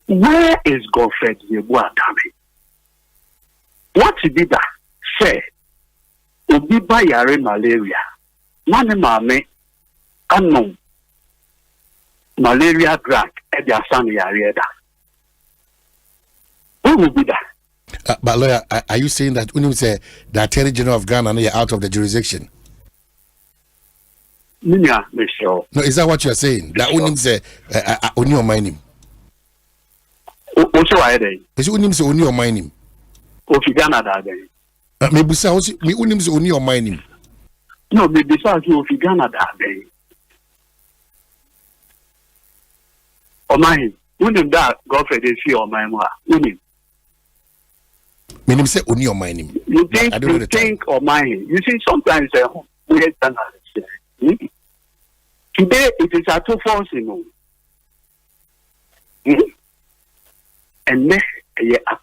Where is Godfred Yebuatami? What did that say? Obiba yare malaria. Mane mame anom malaria drug at the Asante yare da. Who will be that? But lawyer, are you saying that when you say the Attorney General of Ghana is out of the jurisdiction? No, is that what you are saying? That when you say only on mining. What's your idea? Is it only on mining? Of Ghana that day. Maybe so. Me only on mining. No, maybe so. Of Ghana that day. Omanhene, when that Godfrey they see on my ma, when meaning say only on mining. You think Omanhene. You see, sometimes we get analysis. Today it is at 2 you know. And then at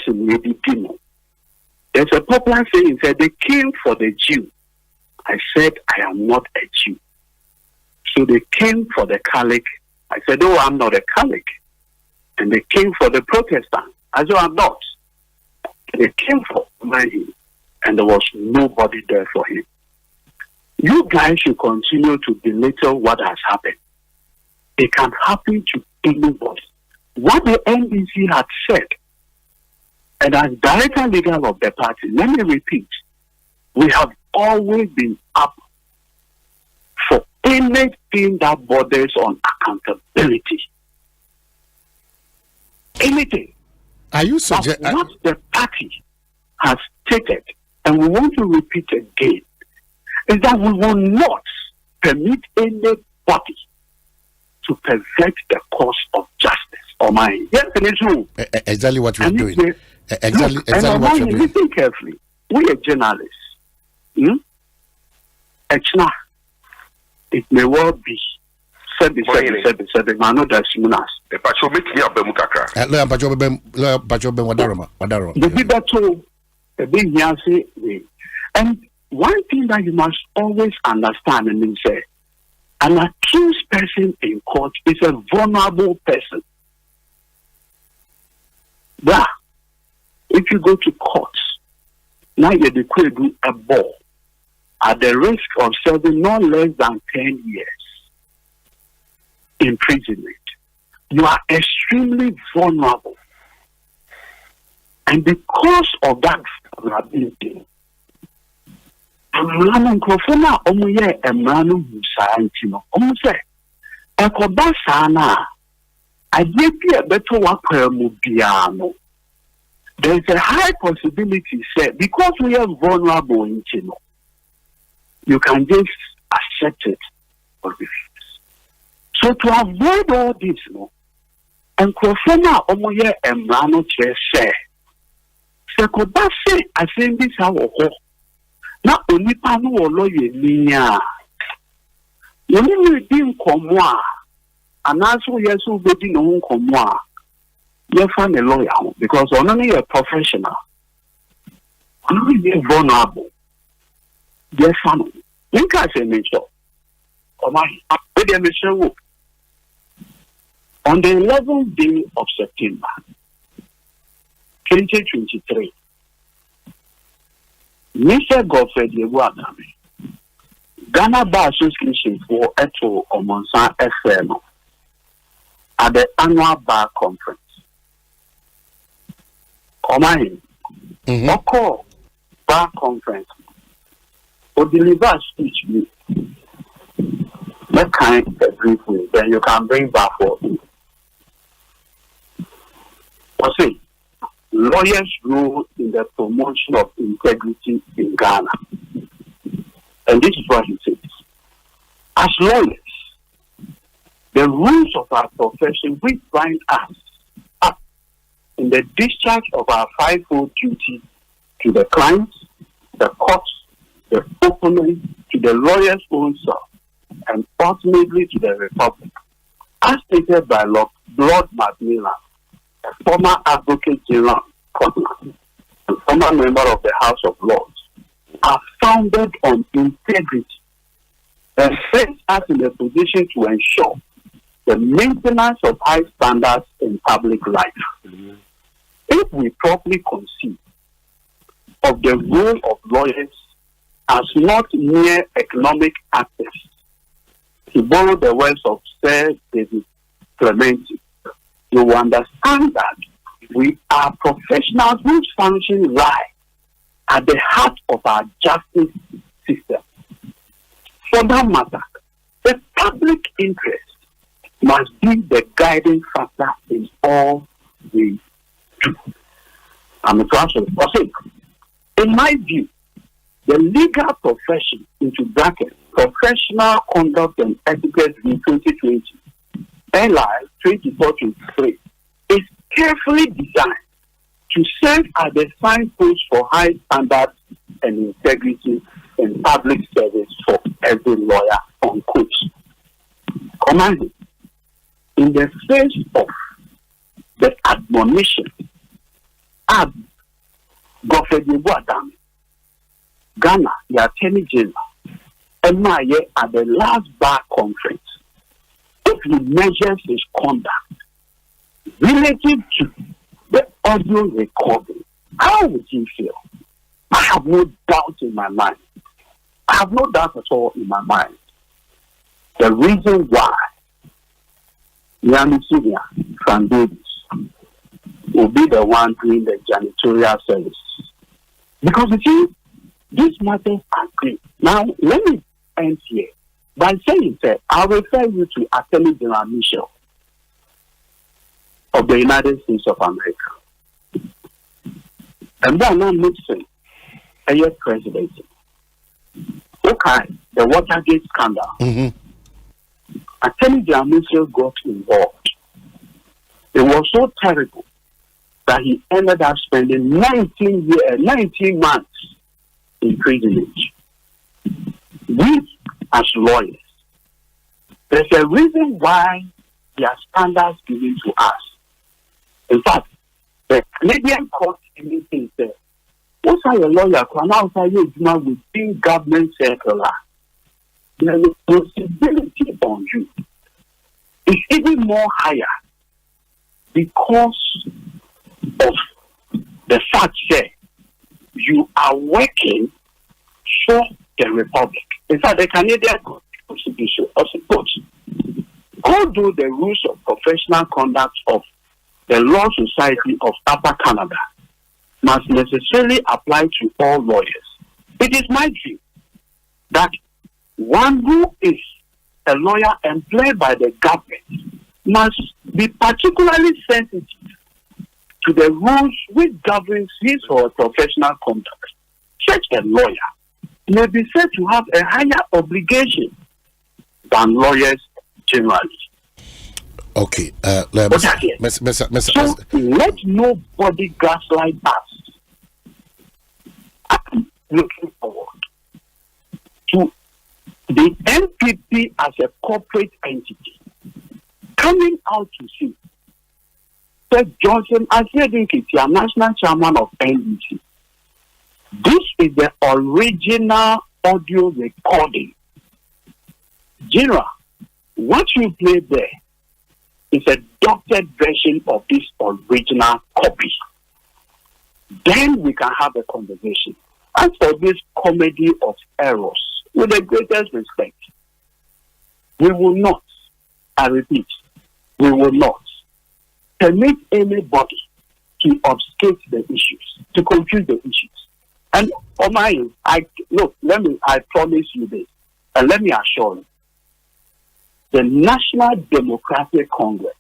2 maybe Dino. There's a popular saying said they came for the Jew. I said I am not a Jew. So they came for the Catholic. I said, oh, I'm not a Catholic. And they came for the Protestant. I said, I'm not. They came for Omanhene, and there was nobody there for him. You guys should continue to belittle what has happened. It can happen to anybody. What the NDC had said, and as director legal of the party, let me repeat, we have always been up for anything that borders on accountability. Anything. Are you suggesting what the party has stated, and we want to repeat again, is that we will not permit anybody to pervert the course of justice. Omanhene. Yes, it is true. Exactly what we are doing. Exactly what we are doing. Listen carefully. We are journalists. It may well be. Said, man, no, that's Munas. The and one thing that you must always understand and say, an accused person in court is a vulnerable person. But if you go to court, now you're declared a ball at the risk of serving no less than 10 years imprisonment. You are extremely vulnerable. And because of that vulnerability, Amrano Krofona Omuye Emrano Musantino. Omuse Ekobasana Ayepi a better Mubiano. There is a high possibility, say, because we are vulnerable in Chino, you can just accept it or refuse. So to avoid all this, and Krofona Omuye Emrano say, Sekobase Asembi Sawo. Na onipa no wo lawyer niya yoni ni di nkomo a anaso yeso bedi no nkomo a ye fa ne lawyer because ono ne a professional ono be vulnerable ye fa no nka se me so Omanhene we dey me show on the 11th day of September 2023 Mr. Godfred Yebuatami, Ghana Bar Association for Eto Omonsan FM at the annual bar conference. Omanhene, Oko bar conference, or deliver a speech, that kind of briefly, then you can bring back for you. say, lawyers' role in the promotion of integrity in Ghana. And this is what he says. As lawyers, the rules of our profession which bind us up in the discharge of our fivefold duty to the clients, the courts, the opponent, to the lawyer's own self, and ultimately to the Republic, as stated by Lord Macmillan, a former Advocate General Scotland, and former member of the House of Lords, are founded on integrity and place us in a position to ensure the maintenance of high standards in public life. If we properly conceive of the role of lawyers as not mere economic actors, to borrow the words of Sir David Clementi, you will understand that we are professionals whose functions lie at the heart of our justice system. For that matter, the public interest must be the guiding factor in all we do. I'm transferring. In my view, the legal profession, into brackets, Professional Conduct and Etiquette in 2020, LI 2423, is carefully designed to serve as the signpost for high standards and integrity in public service for every lawyer, unquote. Commanding, in the face of the admonition of Godfrey Adam, Ghana, the Attorney General, and Maye at the last bar conference, if he measures his conduct relative to the audio recording, how would he feel? I have no doubt in my mind. I have no doubt at all in my mind. The reason why Yamisinia from Davis will be the one doing the janitorial service. Because you see, these matters are great. Now, let me end here by saying that I'll refer you to Attorney General Michel of the United States of America. And then I'm mixing a year presidency. Okay, the Watergate scandal. Attorney General Michel got involved. It was so terrible that he ended up spending 19 months in prison. We, as lawyers, there's a reason why there are standards given to us. In fact, the Canadian court even says, what's a lawyer can outside you within government circular? The responsibility on you is even more higher because of the fact that you are working for the Republic. In fact, the Canadian Constitution also puts, although the rules of professional conduct of the Law Society of Upper Canada must necessarily apply to all lawyers, it is my view that one who is a lawyer employed by the government must be particularly sensitive to the rules which governs his or her professional conduct. Such a lawyer may be said to have a higher obligation than lawyers generally. Okay. So let nobody gaslight us. I'm looking forward to the NPP as a corporate entity coming out to see Sir Johnson Asiadinkiti, national chairman of NDC. This is the original audio recording. General, what you played there is a doctored version of this original copy. Then we can have a conversation. As for this comedy of errors, with the greatest respect, we will not, I repeat, we will not permit anybody to obfuscate the issues, to confuse the issues. And Omanhene, I promise you this, and let me assure you, the National Democratic Congress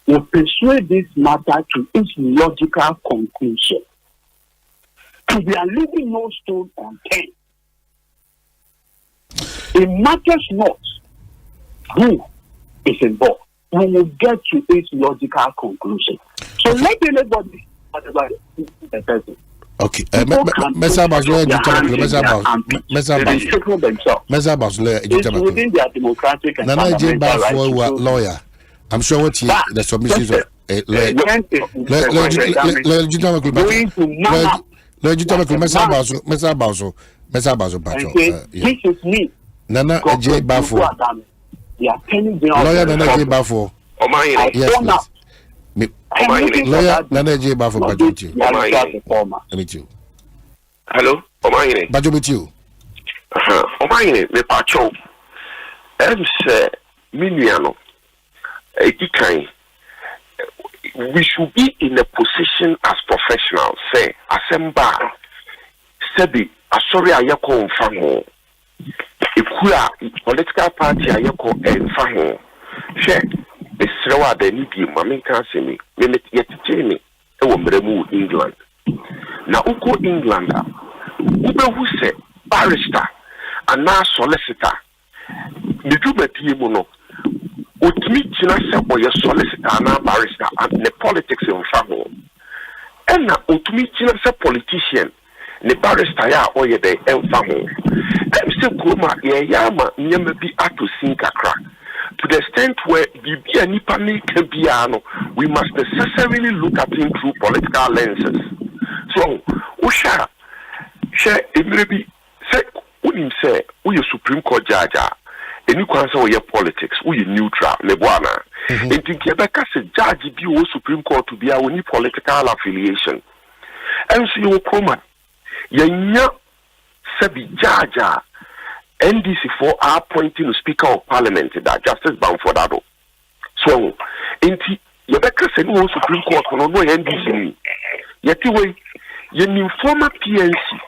will persuade this matter to its logical conclusion. We are leaving no stone unturned. It matters not who is involved. We will get to its logical conclusion. So let anybody, the person. Okay. It's within their democratic and fundamental right. Lawyer. I'm sure what the submissions of this is me. Nana J. Bafo. Lawyer Nana J. Bafo. Yes, Lawyer Nana J. Bafo. Let me too. Hello, Omanhene. Bajo with you. Omanhene, me pacho. Say, Miniano. We should be in a position as professionals. Say, Asempa, Sebi, sorry, I yako mfango. Ikura political party ayako mfango. She, Esrewa de nibi mami kanse mi. Me yetitini ewo mremu England. Na uko England, ube huse barrister ana solicitor. Nijubeti mono. Utmi china se oye solicitor na barrister and the politics in family. And na utmi china se politician ne barrister ya oye de family. I'm still kuma yama nyama bi ato sinkakra. To the extent where bibi anipa ni kebiano, we must necessarily look at him through political lenses. So, usha share maybe say unim say we Supreme Court judge. Any concern with your politics, we neutral, Lebuana. And think Quebec as a judge be Supreme Court to be our political affiliation. And so you come, Yanya Sebi Jaja, NDC for our appointing the Speaker of Parliament, that Justice Bamfordado. So, Inti Yabeka said no Supreme Court for no NDC. Yet, way, you former PNC.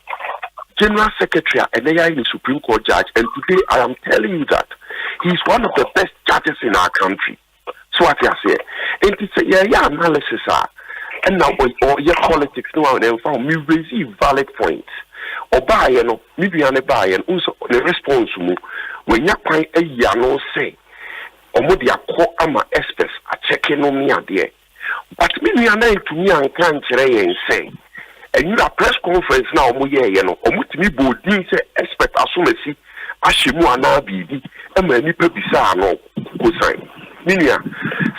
General Secretary and they are the Supreme Court judge, and today I am telling you that he's one of the best judges in our country. So what I say, and it's a analysis, and now or your politics no and found me receive valid points. Or buy no, maybe an buy and also the response when you find a no say or more the call ama experts are checking on me there. But maybe I know to me and can't say. And you have press conference now, you know, Omutimi Bodin say expert asumesi, Ashimu Anabi, and many pebisa no cosign. Minia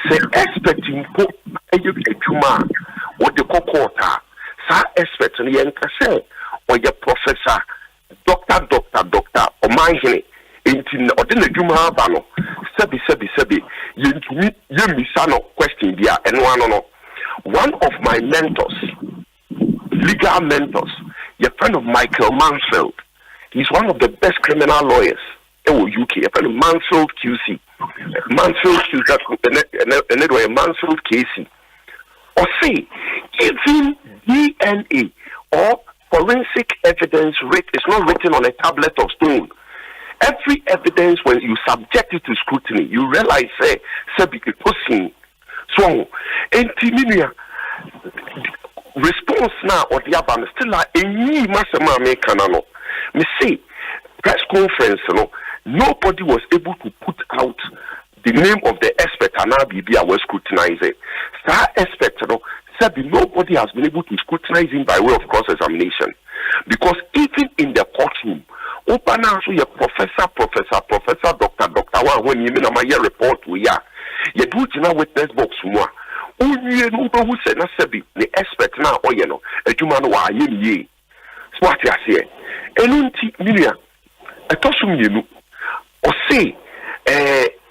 say expecting po a juma what the cockota, sa expert and yanka say, or your professor, Doctor Omanhene, in ordinary Juma Bano, Sebi, you misano question there, and one of my mentors. Legal mentors, your friend of Michael Mansfield. He's one of the best criminal lawyers in UK. Your friend of Mansfield QC. Mansfield KC. Or say, even DNA or forensic evidence is not written on a tablet of stone. Every evidence, when you subject it to scrutiny, you realize, say, Ekosiisen. So, Intiminia. Response now or the other still like any massama mekanano. Me say press conference, nobody was able to put out the name of the expert and I was scrutinizing. Star expert, said nobody has been able to scrutinize him by way of cross-examination. Because even in the courtroom, open also your professor, doctor, when you mean a my report we are. You do it witness box more. Who said not sebi the expert now or you know a human wa ye what you say enunti minia atosum yenu or say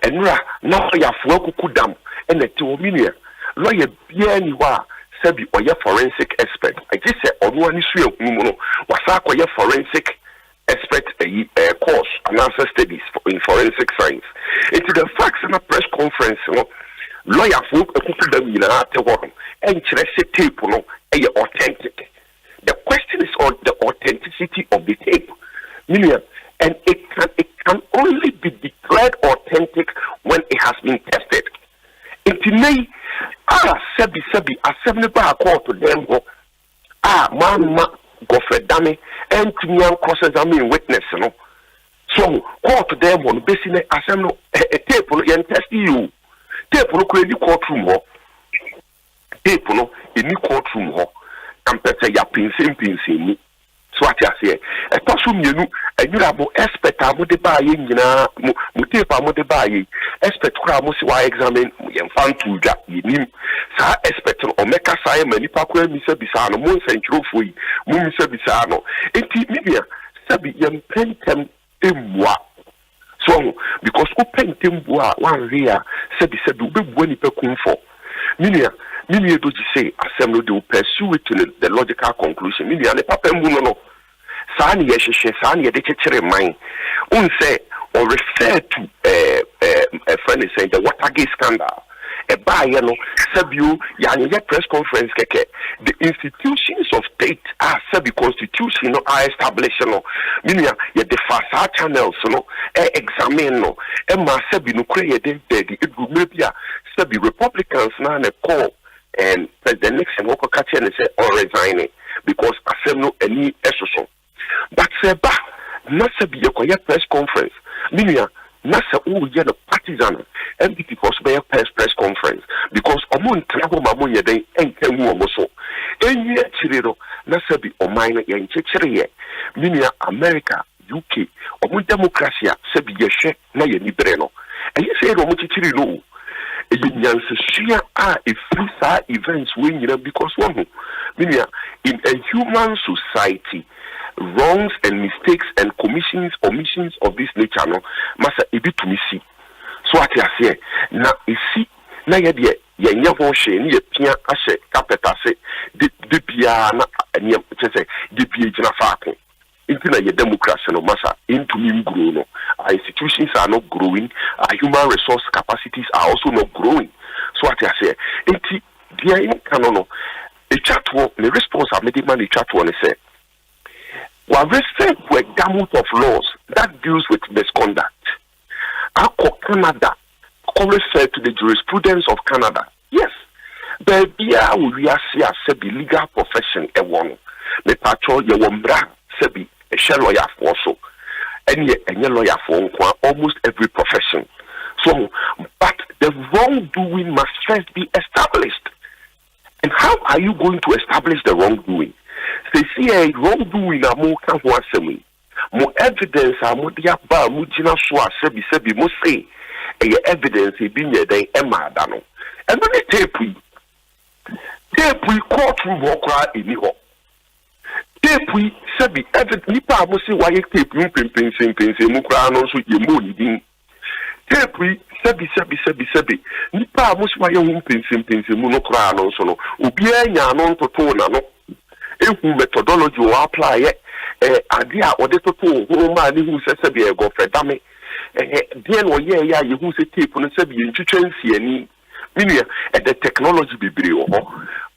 enra na ya fo kukudam and the minia lawyer bia ni wa sebi or your forensic expert I just say onu ani su ekumu wasa ko your forensic expert course analysis studies in forensic science into the facts in a press conference lawyer for them and tape no authentic. The question is on the authenticity of the tape. And it can only be declared authentic when it has been tested. In today, asem ne ba court dem ho mama Godfrey Dame and Timian cross-examine witness no so court dem ho no besi ne asem no tape no yen test you tape no kura ni courtroom ho tape no any courtroom ho kampete ya pinsin so what you say e tosu mienu enyurabo expert amode ba ye nyina mu tape amode ba ye expert kura mo si wa examine yen fantu dwa yenim sa expert no o meka sai mani pa kwa mi se bisa no mo nsentrofo yi mo mi se bisa no enti media sabi yen pentem emwa so because o pentem bua wan ria sabi ubebu ani pe kunfo media Mini do say assembly they will pursue it to the logical conclusion. Mini ane papa mbuno no. Sani yesheshe sani yedechere mind. Say or refer to a friend is saying the Watergate scandal. A buyer no sabu yani press conference keke. The institutions of state are sabi constitution no are established no. Mini ya the fasa channels no examine no. Ma sabi no kre yede it will maybe sabi Republicans na ne call. And President Nixon will catch and say or resigning because assembly any association. But Seba Nasa be a quiet press conference. Minia Nasa get a partisan MPP for a press conference because among travel mamonia day and Kemuomoso. And yet Chiriro Nasa be or minor and Chichiria Minia America UK or democracy Sebi Yeshe Naya Libreno. And you say Romuchiri Yansia are a free events when because one meaning in a human society wrongs and mistakes and omissions of this nature no masa ebi to me see so what you say na isi na ye de yenya ho hwe ni ye pia ahye carpenter say de bia na anyam say de bia gina faako into na democracy no masa into me grow no. Our institutions are not growing, our human resource capacities are also not growing. So what I say, enti dia in kanono a chat wo the response I made man chat one say we refer to a gamut of laws that deals with misconduct. Canada refer to the jurisprudence of Canada. Yes. But here we are see as a legal profession e one. Me patrol ye wombra sebi a shell lawyer for so. And yet a lawyer for almost every profession. So, but the wrongdoing must first be established. And how are you going to establish the wrongdoing? They see a wrongdoing a more can more evidence a more diaba mujina swa sebi mo say a evidence being a day emma dano. And when they tape we courtroom walk in the tape we sabi every nipa mo say why tape you pin mu kra no so ye mo ni din tape we sabi nipa mo say why you pin mu no kra no so no obi anya no toto na no ehu methodology o apply ade a ode toto ho ma ni hu say be go fedame den wo ye ya ye hu say tape no sabi ntwetwensi ani minia the technology bibiri o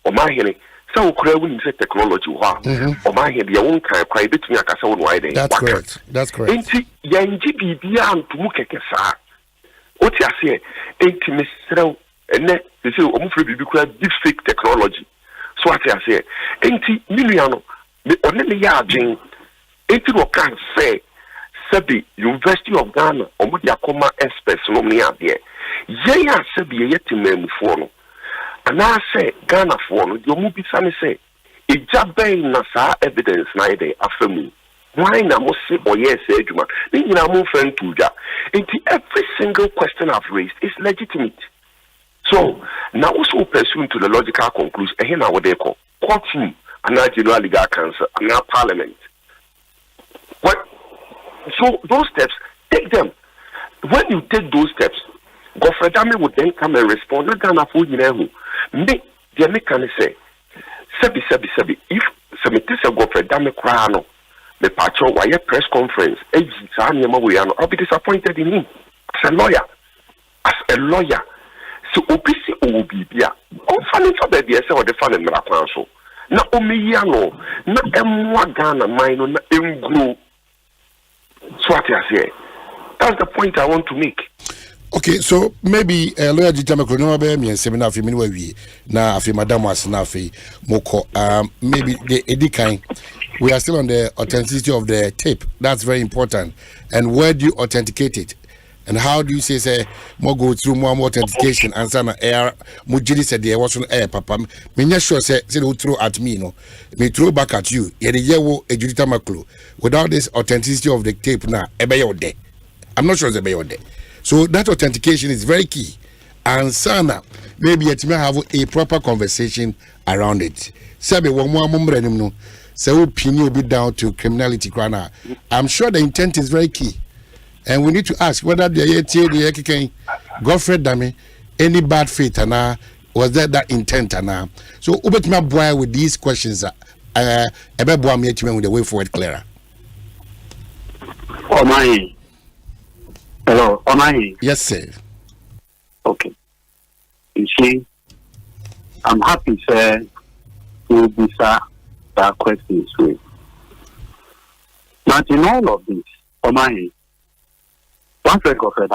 Omanhene so ukura woni say technology ho Omanhene ye won kan kwai betumi akasa won wai den that's correct enti ye ngi bibia antumu keke saa oti ase enti mesrew ene say omufre bibi kura deep fake technology so ati ase enti minia no me onene ya adwen enti wo kan say sabi University of Ghana omodi akoma experts no me ade ye ya sabi ye yetimamufo no ana say Ghana for no the mu bisa ne say ejabe na sa evidence na ide afemu why na mo say oye say adwuma ni nyina mo fan tuja enti every single question I've raised is legitimate so now also pursue to the logical conclusion ehe na what they call courtroom and general legal council and parliament what so those steps take them when you take those steps Godfrey Dame would then come and respond not Ghana for you know me the American say sebi if submit a Godfrey Dame crano the patcho why press conference I'll be disappointed in him as a lawyer so OPC OBBia on funny for the say or the fan and so na omiyano na emwa Ghana mine na engro so what I say that's the point I want to make. Okay, so maybe lawyer Jitamako no be me seminar fi me we na afi madam was na afi moko maybe the edikan we are still on the authenticity of the tape. That's very important. And where do you authenticate it? And how do you say more go through more authentication and sana air mujiri said there was on air papa me not sure say throw at me no me throw back at you ye the yewo ejudita maklo without this authenticity of the tape na ebe your day. I'm not sure it's ebe your day. So that authentication is very key. And sana, maybe yet may have a proper conversation around it. Sabe one more no. So opinion will be down to criminality. I'm sure the intent is very key. And we need to ask whether the Godfred Dami, any bad faith and was that intent and so ubet my boy with these questions with the way forward clearer. Oh my. Hello, Omanhene. Yes, sir. Okay. You see, I'm happy, sir, to be that question is with. But in all of this, Omanhene, one thing of it,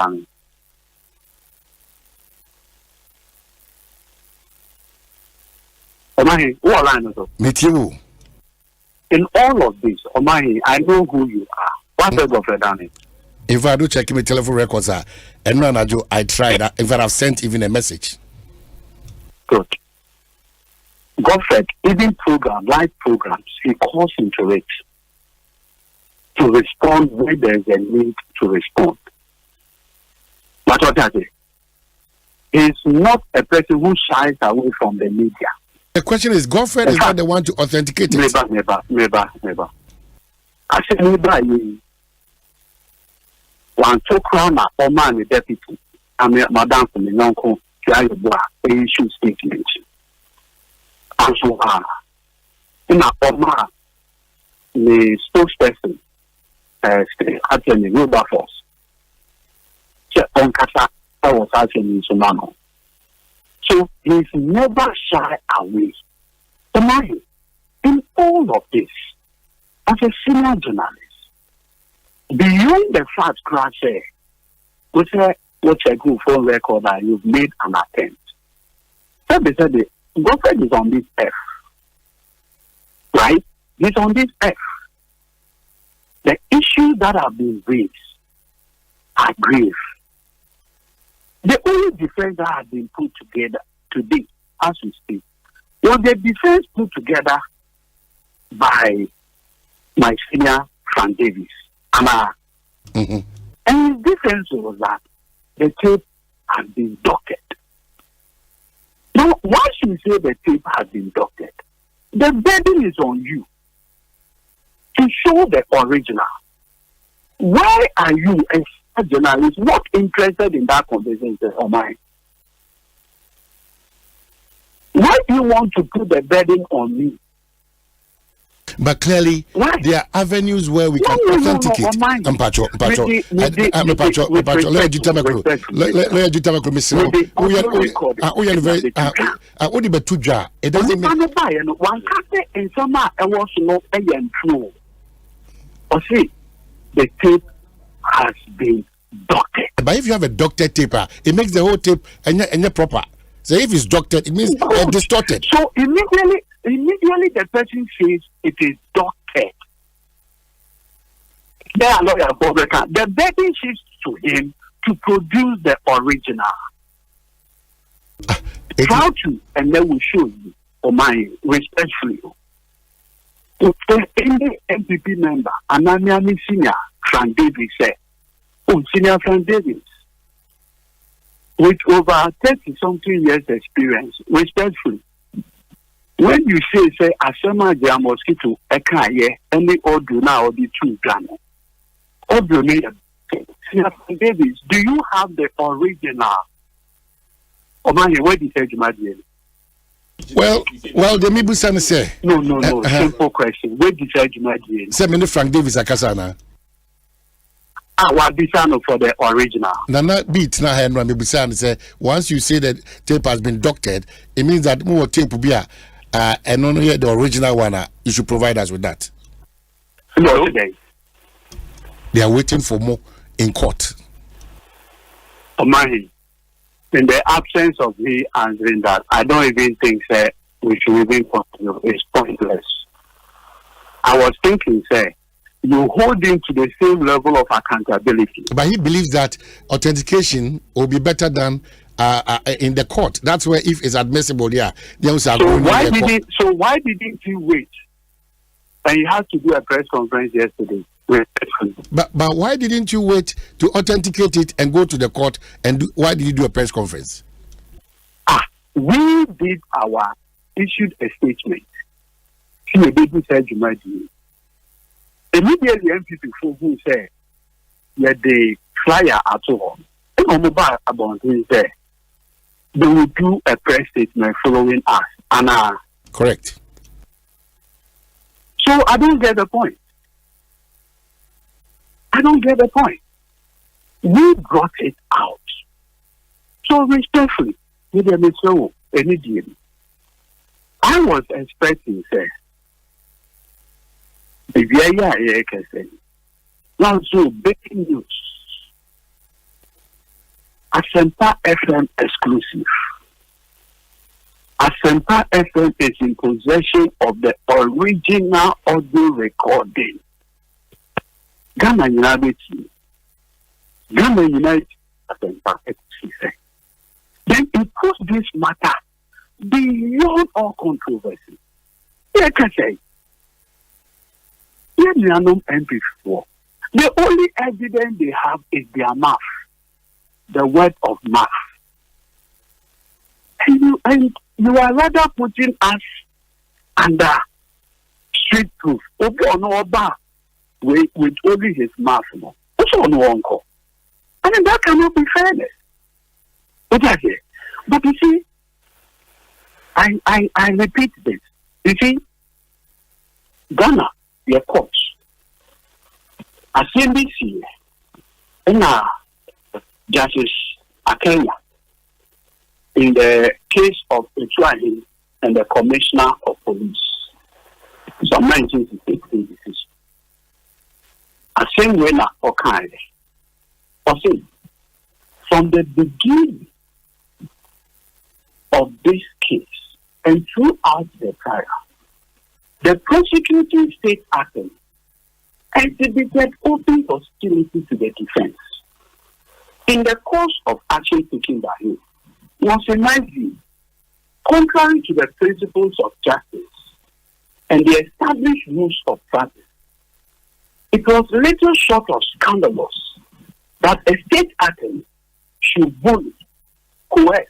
Omanhene, who are line of meet you. In all of this, Omanhene, I know who you are. One thing of it, if I do check my telephone records, and I tried. In fact, I've sent even a message. Good. Godfred, even live programs, he calls into it to respond when there's a need to respond. But what does it? He's not a person who shies away from the media. The question is, Godfred is not the one to authenticate it. Never. I said, never. One took crown or man the deputy, and Madame from the uncle to issue statement. And so, in a Oma, the spokesperson, actually, Wilberforce, on Kasa, I was actually in Sumano. So, he's never shy away. Omanhene, in all of this, as a senior journalist, beyond the fact, Crash, what's a good phone record that you've made an attempt. So they said, Godfred is on this F. Right? He's on this F. The issues that have been raised are grave. The only defense that has been put together today, as we speak, was the defense put together by my senior Frank Davis. And his defense was that the tape has been doctored. Now, once you say the tape has been doctored, the burden is on you to show the original. Why are you, as a journalist, not interested in that conversation of mine? Why do you want to put the burden on me? But clearly, there are avenues where we can authenticate. The tape has been doctored. But if you have a doctored tape, it makes the whole tape and proper. So if it's doctored, it means distorted. So immediately the person says it is doctored. The burden shifts to him to produce the original. Try to, and then we'll show you, Omanhene, respectfully. To any MPP member, Ananiami Senior Frank Davis said, Senior Frank Davis, with over 30-something years experience, respectfully, when you say, Asema Jia mosquito, Ekaye, any audio now or the two Ghana, audio name, Senior Frank Davis, do you have the original? Omanhene, where did you imagine? Well, the Mibusan say. No. Simple question. Where did you imagine? Say, many Frank Davis Akasana. What Bisano for the original? Nana beat na Henry Mibusan say. Once you say that tape has been doctored, it means that more tape will be and only the original one. You should provide us with that. No, today. They are waiting for more in court. Omanhene, in the absence of me answering that, I don't even think that we should even continue. It's pointless. I was thinking, say, you hold him to the same level of accountability. But he believes that authentication will be better than in the court. That's where, if it's admissible, yeah. So why didn't you wait? And you had to do a press conference yesterday. But why didn't you wait to authenticate it and go to the court? And why did you do a press conference? We did issued a statement. Immediately, MPP who said, yeah, the flyer at home. They will do a press statement following us. Correct. So I don't get the point. We brought it out. So respectfully, I was expecting, say, now, so breaking news. Asempa FM exclusive. Asempa FM is in possession of the original audio recording. Ghana United Asempa exclusive. Then it puts this matter beyond all controversy. I can say, MP4. The only evidence they have is their mouth, the word of mouth. And you are rather putting us under street proof. With only his mouth. Also on one call. I mean, that cannot be fairness. But you see, I repeat this. You see, Ghana, your courts, CNBC, and Justice Akenya, in the case of Kwabena and the Commissioner of Police, some 1968 decision. Asempa or kind. From the beginning of this case and throughout the trial, the prosecuting state attorney exhibited open hostility to the defense. In the course of action taken by him, was in my view contrary to the principles of justice and the established rules of practice. It was little short of scandalous that a state attorney should bully, coerce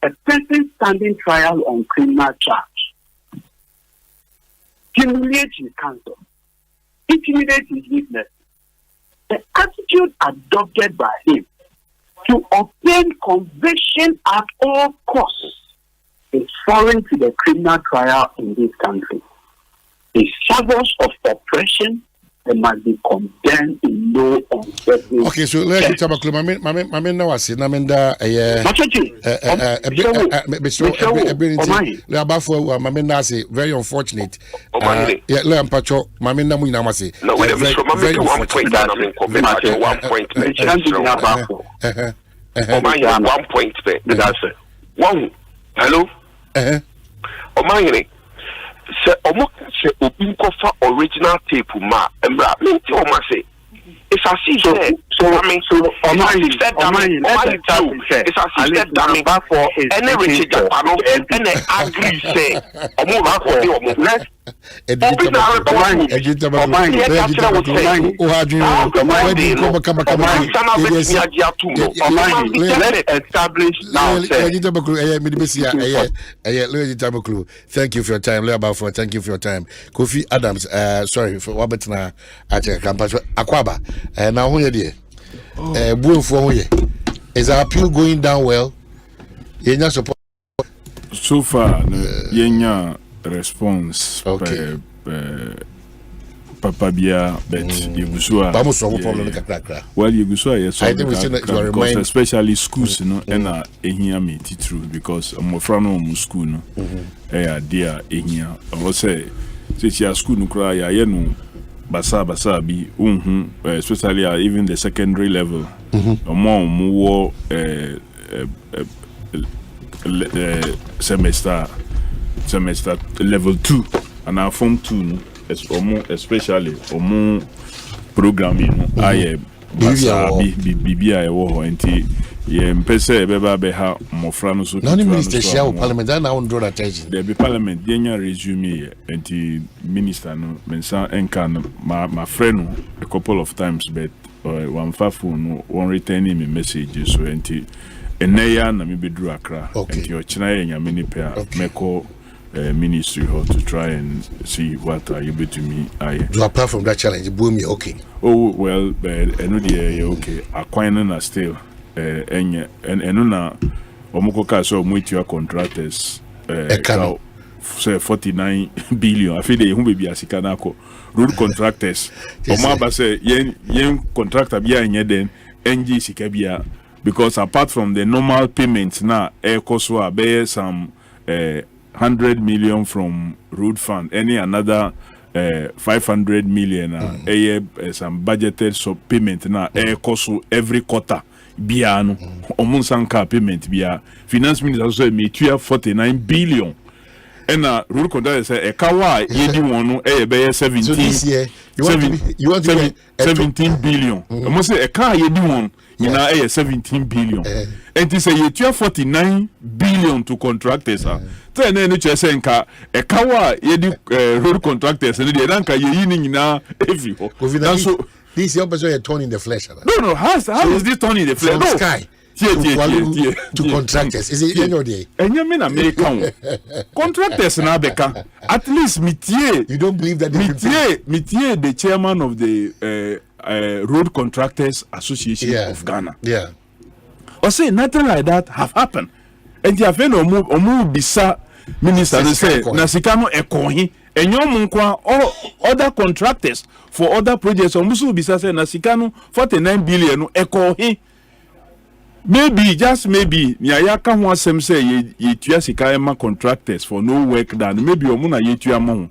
a person standing trial on criminal charge, humiliate his counsel, intimidate his witness. The attitude adopted by him to obtain conviction at all costs is foreign to the criminal trial in this country. The savage of oppression, they must be condemned in no uncertain. Okay, so let's get about Mame now. I see Namenda. Very unfortunate. Yeah, Leon Pacho, Mame Namu Namasi. No, wait a minute. Very unfortunate. 1 point. That's it. One. Hello. Omanhene. Se omo se obi kofa original tape ma embra menti o ma se it's as if so I mean so Omanhene it's as if that for any Richard Japano and agree say omo ba for the omo Thank you for your time. Thank you for your time. Kofi Adams, sorry for Wabetna at campus. Akwaba, now who you is our appeal going down well? So far, yenya response. Okay. Papa Bia, but Yugusua. Well, Yugusua, yes, I think because especially schools, you know, and here me true because I'm from school, no, dear, here. I will say, since your school, no cry, I know basa bi especially even the secondary level more semester level 2 and our form 2 especially programming I bibia wo enti ye mpese beba be ha mofra no so no minister share parliament na won draw attention there be parliament denya resume enti minister no mensa enka my friend a couple of times but one phone one returning me message so enti eneya na me bedru akra enti o china ye nya mini pair meko ministry how to try and see what are you able to me apart from that challenge boom me okay well eno dey okay acquiring na still eno na omoko ka so omuitua contractors say 49 billion afide hu be asika na ko road contractors omaba say yen contractor bia nye den NG sika bia because apart from the normal payments na cost wa be some 100 million from road fund, any another 500 million some budgeted payment na cost every quarter biano omunsanka payment bia finance minister also me 49 billion and road contractor say kawa yedi wonu be 17 so this year you want to be 17 billion almost say ka yedi wonu ina 17 billion and this say you 49 billion to contractors then any chese nka kawa yedi road contractors and dey nka ye ni nyina every so this your person turn in the flesh no how is this turn in the flesh no sky to contractors is it any day enye na American contractors na beka at least mitie you don't believe that mitie the chairman of the Road Contractors Association of Ghana or say nothing like that have happened and you have omu bisa minister say na sika no ekohi enyo munkwa other contractors for other projects omusu bisa say na sika no 49 billion no ekohi maybe just maybe ya ka ho asem say ye tua sika ema contractors for no work done maybe omu na ye tua mo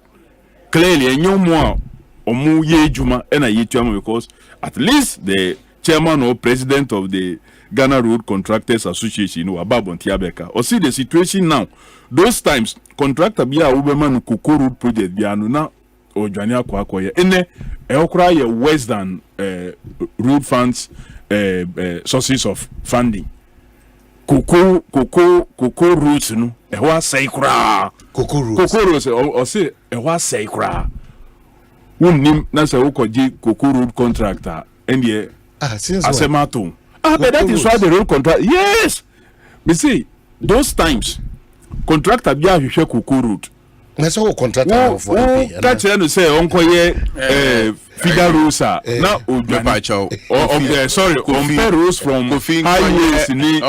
clearly enyo mo omu ye juma ena ye tua mo because at least the chairman or president of the Ghana Road Contractors Association Ababonti Abeka or see the situation now those times contractor bia ubema Koko Road project bia no na odwane akwa ene okra ye worse than road funds sources of funding Koko roads no ehwa sei kra Koko roads o say ehwa sei kra unnim na say ukoji Koko Road contractor and Asemato but that is why the road contract yes me see those times contractor bia hwehwe Koko Road na so contractor for that you say onko ye feeder roads na odwapacho sorry compare roads from highways ni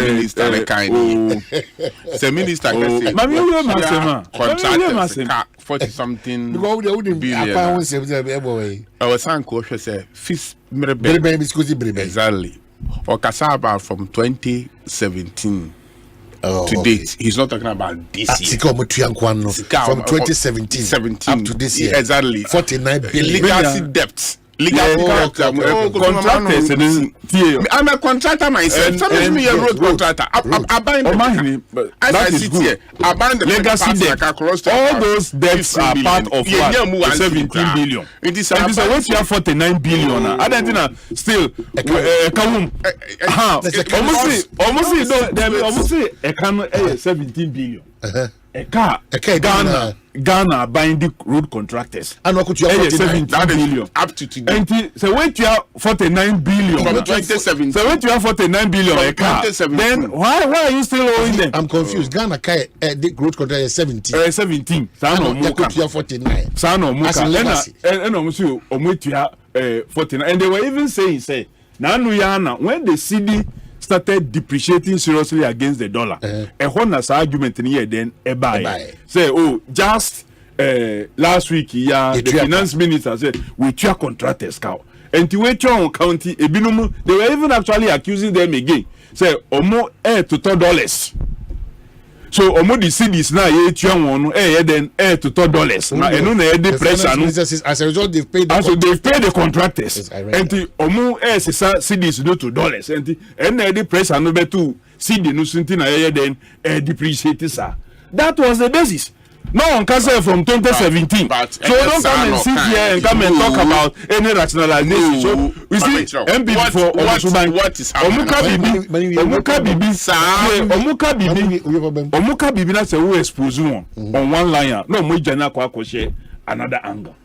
minister kind the minister can say mami we masema contractors 40 something billion our sanko say fis merebe biscuit brebe exactly or kasaba from 2017 to date. He's not talking about this year. From 2017 up to this year. Exactly. 49 billion. Legacy debts. Contractors. I'm a contractor myself. Tell me a road contractor. I bind Omanhene. That is good. I bind the legacy debt. All those debts are part of what? 17 billion. It is what you have 49 billion. I don't still Kawum. Almost 17 billion. Ghana buying the road contractors. And what could you have 17 billion up to today? And so when you have 49 billion from 2017. So when you have 49 billion then why are you still owing them? I'm confused. Ghana the road contractor is 17. 17. Could you have 49? Sano Muka. And almost 49. And they were even saying now when the CD started depreciating seriously against the dollar. A honest argument in here then buy. Say, just last week, the finance minister said we try contractors cow. And to wait on county they were even actually accusing them again. Say, omo $2. So omo the cities na ye tua won no then to $2 na eno na the pressure no as a result they've paid the contractors and omo sisa cities do $2 and the pressure no be to city no sunti na then depreciate sir. That was the basis. No one can say from 2017. So don't come and sit here and come and talk about any rationalization. So we see MP for what is happening? Omuka Bibi na say we expose on one line. No mo jana kwa share another angle.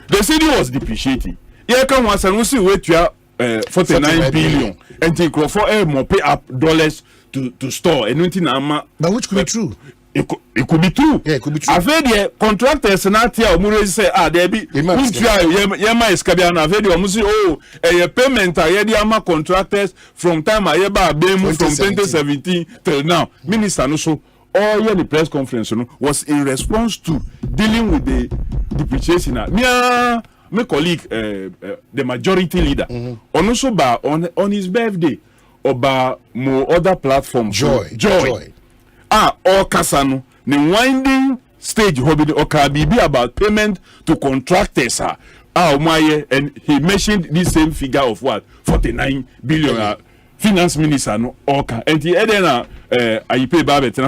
The city was depreciating. Here come once and we see we 49 billion and take for more pay up dollars to store and nothing ama. But which could be true. It could be true. Yeah, it could be true. I've heard the contractors not here. Omure say, there be. Yema is Kabiana. I've heard the Omusi. A payment. I heard the contractors from time I eba bemu from 2017 till now. Minister no so all the press conference was in response to dealing with the depreciation. My colleague, the majority leader, also on his birthday, or more other platform. Joy. All Kasano, the winding stage hobby or be about payment to contractors. And he mentioned this same figure of what 49 billion. Finance minister no Oka and the Edena I pay Babet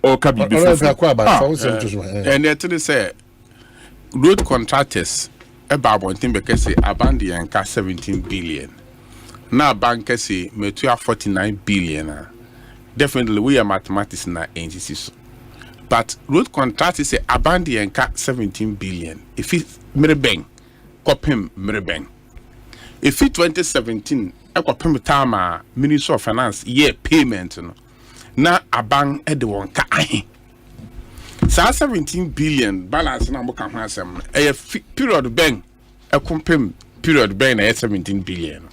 Oka be and they say road contractors about one thing because say Abandi and 17 billion. Now bankers say metua 49 billion. Definitely, we are mathematics in our agencies. But road contractors say Abandi and 17 billion. If it's Mirabang, Copim Mirabang. If it's 2017, I Copim Tama, Minister of Finance, year payment. Now, Abang at the one. So 17 billion balance number can have some. A period bank, a Copim period bank at 17 billion.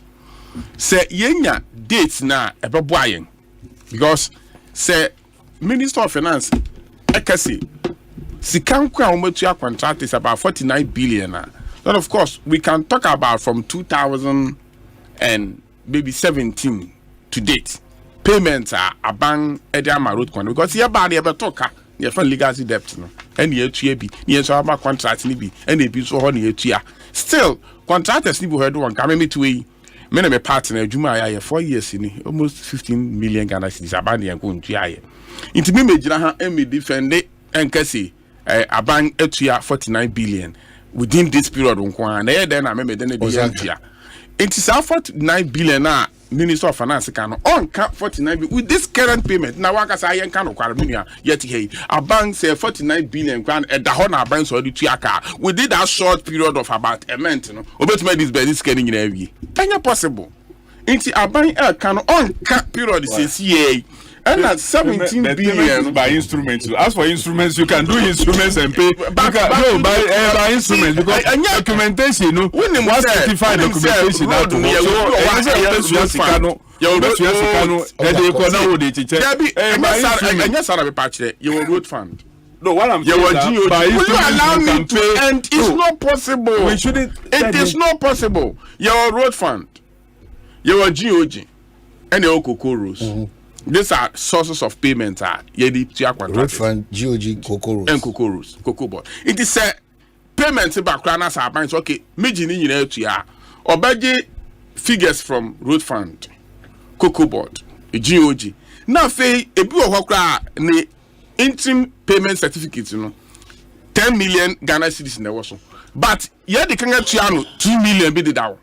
Say, Yenya dates now about buying. Because say Minister of Finance Ekasi Sikankwa Umetua contract is about 49 billion. Then of course we can talk about from 2000 and maybe 17 to date. Payments are a bank Ediama road contract because here body ever talk your friend legacy debt no and the HB near so about contract be and they be so honey still contractors need to head one coming to a many me partner Juma 4 years in almost 15 million Ghana cedis abandi and going to aye. Into me major and me defend it and kasi a bank etua 49 billion within this period and then I remember then it is 49 billion now Minister of Finance can on 49 billion with this current payment now waka say yen kan okwaremia yet here a bank say 49 billion grand at the hona bank so the tuaka within that short period of about a month no obetuma this business getting in every can possible into a bank can on period says yeah and at 17 billion by instruments. As for instruments, you can do instruments and pay. By instruments because documentation, no. When you want certified documentation, you road fund. No, what I'm saying is will you allow me to and it's not possible. We shouldn't. It is not possible. Your road fund, your GOG, and your Cocoa rules. These are sources of payment. Road fund, GOG, Cocoa and Cocoa rules, Cocoa board. It is a payment background are banks. Okay, Mijini you know to or budget figures from road fund, Cocoa board, GOG. Now, say a bill of interim payment certificates, 10 million Ghana cedis in the was. But yeah, they can get 2 million be the down.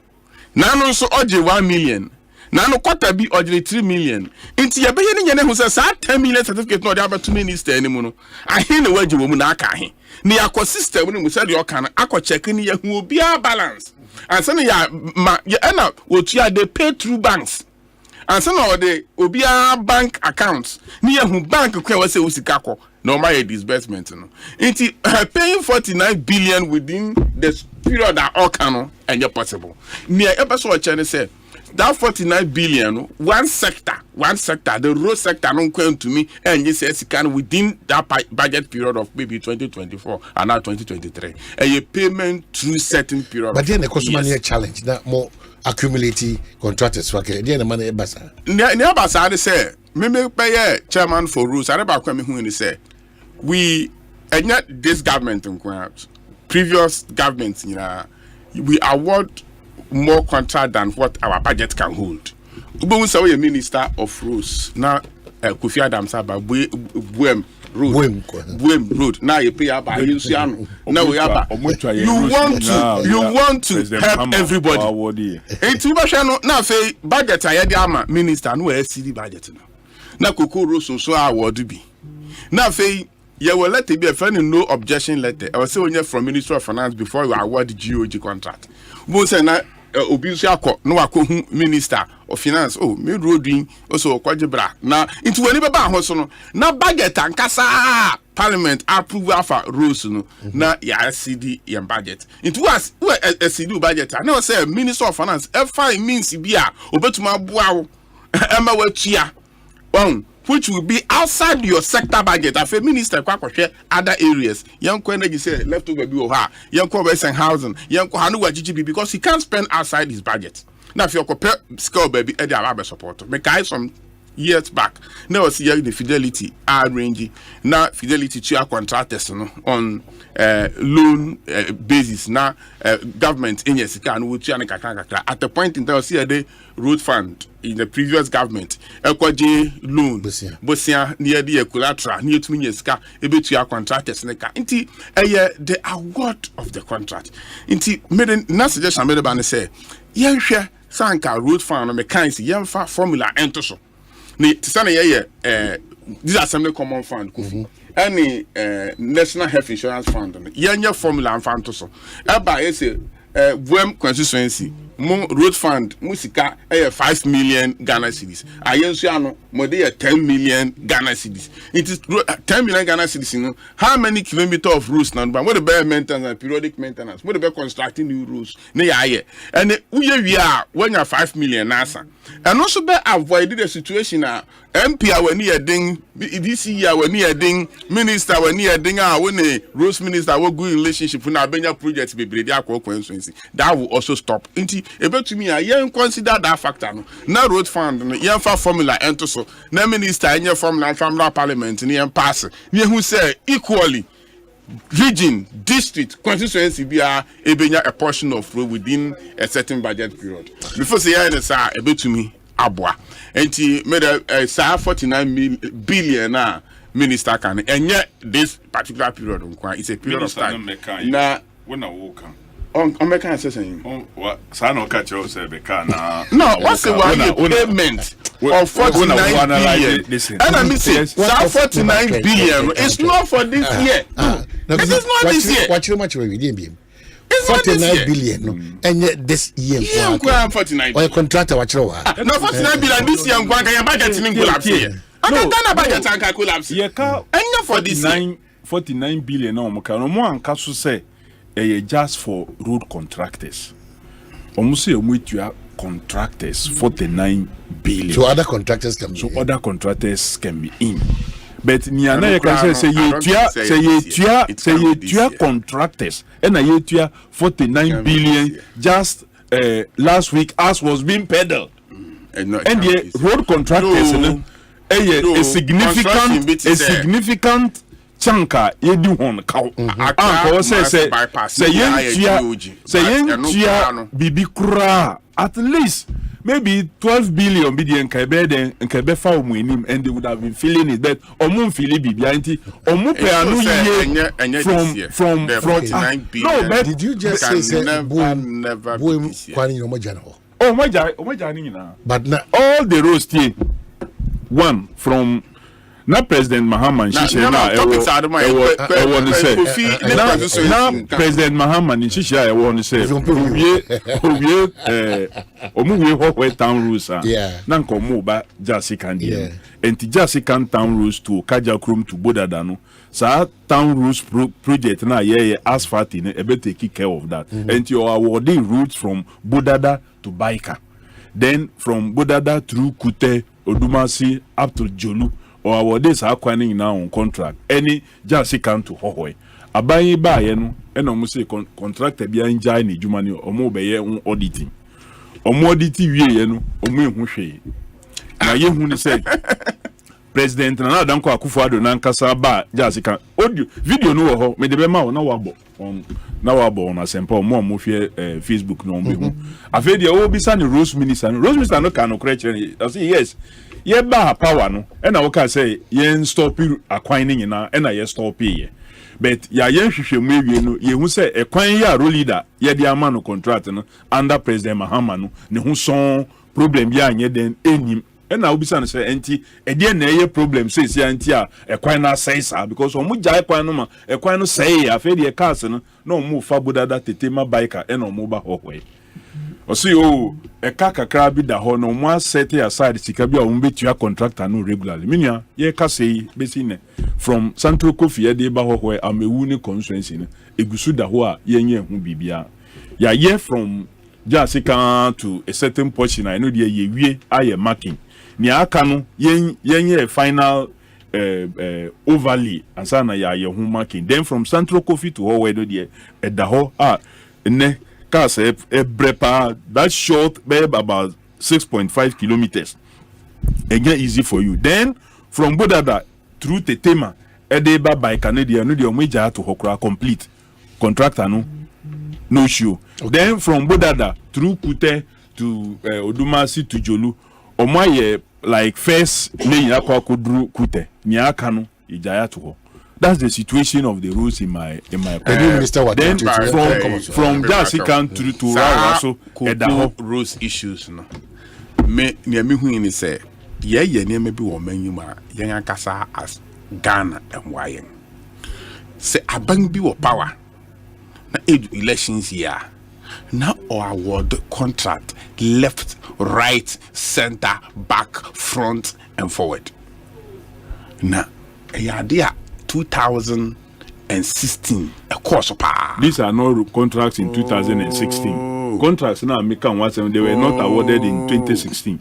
Now also OJ 1 million. Now no quarter be OJ 3 million. Into your beginning who says 10 million certificate no about 2 minister anymore. I hear the word you woman akahi. Ni akwa system when we said you can akwa check ni ya who be our balance. And so ya end up what you they pay through banks. And so now they obia bank accounts near who bank can say usikako no my disbursement no into paying 49 billion within the period that all can and you're possible near episode channel say that 49 billion one sector the road sector no come to me and you say can within that budget period of maybe 2024 and now 2023 and a payment through certain period but then the customer challenge that more accumulating contractors work the money basa near basa they say me pay chairman for rules. I never come here and say we and not this government previous governments, we award more contract than what our budget can hold. Ubuntu say a minister of rules now. Kofi Adams aba Buem road now you pay about now we aba you want to help everybody and to now say budget ayede ama minister no SCD budget now kokoro so award bi now say you will let it be a friend no objection letter I was say when you from Ministry of Finance before you award the GOG contract we say na obisi akọ no akọ minister of finance me road doing also kwajebra na into any baba ho so no na budget ankasa parliament approve for rules no na ya CD your budget into was CD budget na say minister of finance fine means bia obetuma boa ema watua which will be outside your sector budget. If a minister share other areas, young energy say leftover be over, young West and housing, young Hanuwa GGB because he can't spend outside his budget. Now, if you compare scale baby, Eddie Arabe support, make I some years back. Now, see the Fidelity range. Now, Fidelity to contractors on loan basis. Now, government in yes can at the point in time, see a road fund. In the previous government, Ekwaje loan, Bosia near the collateral, near to Minyeska, able to your contractors. Inti, the award of the contract. Inti, made a suggestion made about say, young share Sanka road fund on mechanics, young formula entoso. This assembly common fund, any national health insurance fund, young formula and fund to so. Eba is a constituency. Road fund, Musika, 5 million Ghana cedis. Ayensuano, Mode 10 million Ghana cedis. It is 10 million Ghana cedis. How many kilometers of roads now? What about maintenance and periodic maintenance? What about constructing new roads? And we are when you're 5 million NASA. And also be avoided the situation now. MP when near ding this year when near ding minister when near ding when a roads minister will good relationship with Abenya project be constituency. That will also stop. About to me, I consider that factor. Now road fund, young formula enter so. Now minister in your formula from parliament in pass. You who say equally region, district, constituency be a portion of road within a certain budget period. Before say about to me, abwa. And he made a 49 billion minister can and yet this particular period it's a period of time. Now when I walk on American saying what Sano catch you say na no what's the one payment of 49 billion and I mean say 49 billion it's not for this year this is not this year what you much we didn't be 49 billion no and yet this year 49 or contractor what you no 49 billion this year your budget in collapse here Ghana budget can collapse here and for this 49 billion no mo kan mo anka so say just for road contractors. Almost a contractors 49 billion. So other contractors can be other contractors can be in. But Niana can say you contractors and I 49 billion just last week as was being peddled. And the road contractors a significant chanka yedi hon kaw anko say yen bibi kura at least maybe 12 billion bi de nkebe fa omunim and they would have been feeling it but omun feel bibi anti omu pe anu ye from 49 billion no but did you just say never kwani no moja no omoja ni na but now all the roads here one from na President Mahama Nshishe na President Mahama Nshishe I want to say omuwe town rules na nkomo ba jasi kandi enti jasi kan town rules to Kaja Krum to Bodada no sa town rules project na ye asphalt ne ebe take care of that enti you are awarding routes from Bodada to Baika then from Bodada through Kute Odumasi up to Jolu or our days are quaning now on contract. Any just come to Hohoi. A buying by and almost say contractor behind Jani Jumani or more by your own auditing. Or more auditing, or me who say. Now, you who say, President Nana Danko Akufo-Addo nankasa ba jasika audio video no ho me de be ma na wabo on Asempa mo hwe Facebook no be afi de o bisa ne Rose Minister no kan no kra kire I say yes ye ba power no e na wo ka say ye stop akwan ni nyina e na ye stop ye but ya ye hwehwemu ewie no ye hu say ekwan ya ro leader ye de ama no contract no under President Mahama no ne hu son problem ya anye den enim and now be saying enti e na ye problem say enti a ekwan na say sa because omu jai kwan no ma ekwan no say afi de cars no na omu fa bodada tetema biker e na omu ba hohwe o see o e kakra bi da ho no omu set aside sika bi a omu betua contractor no regularly minia ye ka say be sine from Central Kofi e de ba hohwe amewu ni constituency no egusu da ho a ye nye hu bibia ya ye from Jasika to a certain portion I know the ye wie aye marking ni aka no yen final overlay ansana ya ye hu marking then from Central Kofi to where do the edaho ne ka say brepa that short be about 6.5 kilometers again easy for you then from Bodada through Tetema edeba by Canadian no the omeja to hokra complete contractor no show. Okay. Then from Bodada through Kute to Odumasi to Jolu, Omaye like first lane Akwa Kute, Niakano, Ijaya to ho. That's the situation of the roads in my then from Jasikan through to also Edaho roads issues no. Me near me who say ye near maybe woman you ma young kasa as Ghana and Wayen. Say abang be wa power. Na elections here now or award contract left, right, center, back, front, and forward. Now, a idea 2016 a course. These are no contracts in 2016. Contracts now make they were not awarded in 2016.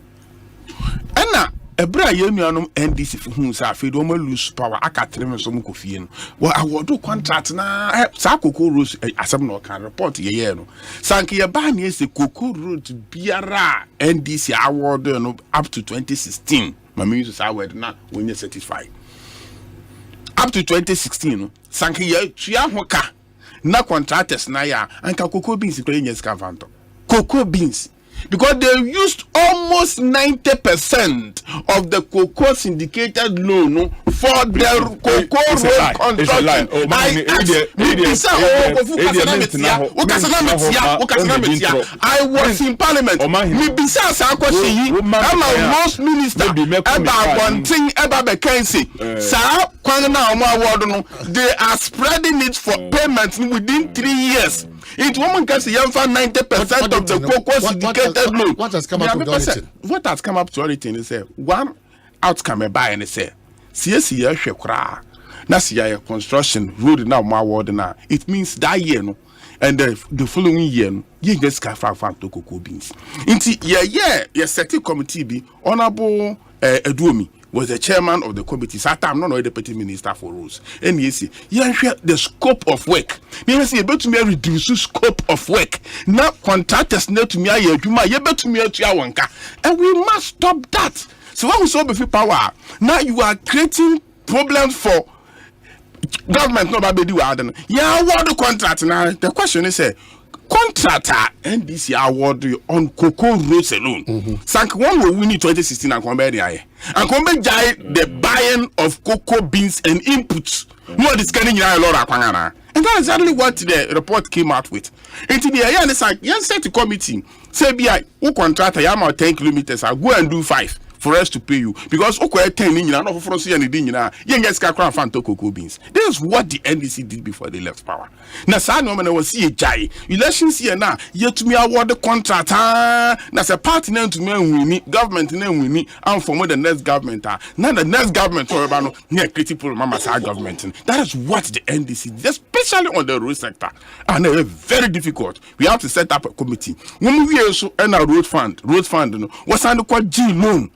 And now Ebra Yemianum NDC who sa fe do lose power aka treme so mu kofie no wa award contract na sa koko rules asem no kan report ye no sanke ye ba na ese koko road biara NDC award no up to 2016 mama use sa award na when you certified up to 2016 no sanke ye tua hoka na contractors na ya anka koko beans ko yenye scavanto koko beans because they used almost 90% of the cocoa syndicated loan for their cocoa road construction. I was in Parliament. I'm a Ross minister. About one thing about vacancy. They are spreading it for payments within 3 years. It woman can say 90% of the cocoa syndicated loan. What has come up to auditing? What has come up to auditing is one outcome by and say CSC shekra na siya construction road now my word now. It means that year no and the following year no you get scafa farm to cocoa beans. Inti yeah certain committee be honorable Eduomi was the chairman of the committee. That time, not the deputy minister for roads. And you see, the scope of work. You see, about to me reduce scope of work. Now contractors need to me you better to me to wanka, and we must stop that. So when we saw before power, now you are creating problems for government. Nobody do that. Yeah, what the contract now? The question is contractor NDC award on cocoa roads alone. Sank one will win in 2016 and come back there. And come back the buying of cocoa beans and inputs. No discounting a lot of pangana. And that's exactly what the report came out with. And today, I understand. You set the committee. Say, be who contractor, I'm out 10 kilometers. I'll go and do 5 for us to pay you. Because 10 in not for us anything, you get scrap fan to cocoa beans. This is what the NDC did before they left power. Now, San Woman was see a jai. Elections here now, yet to me award the contract. That's a party name to me we need, government name we need, and for more the next government. Now the next government or about near critical mama's government. That is what the NDC did, especially on the road sector. And it's very difficult. We have to set up a committee. When we also end our road fund, what's under quite G loan.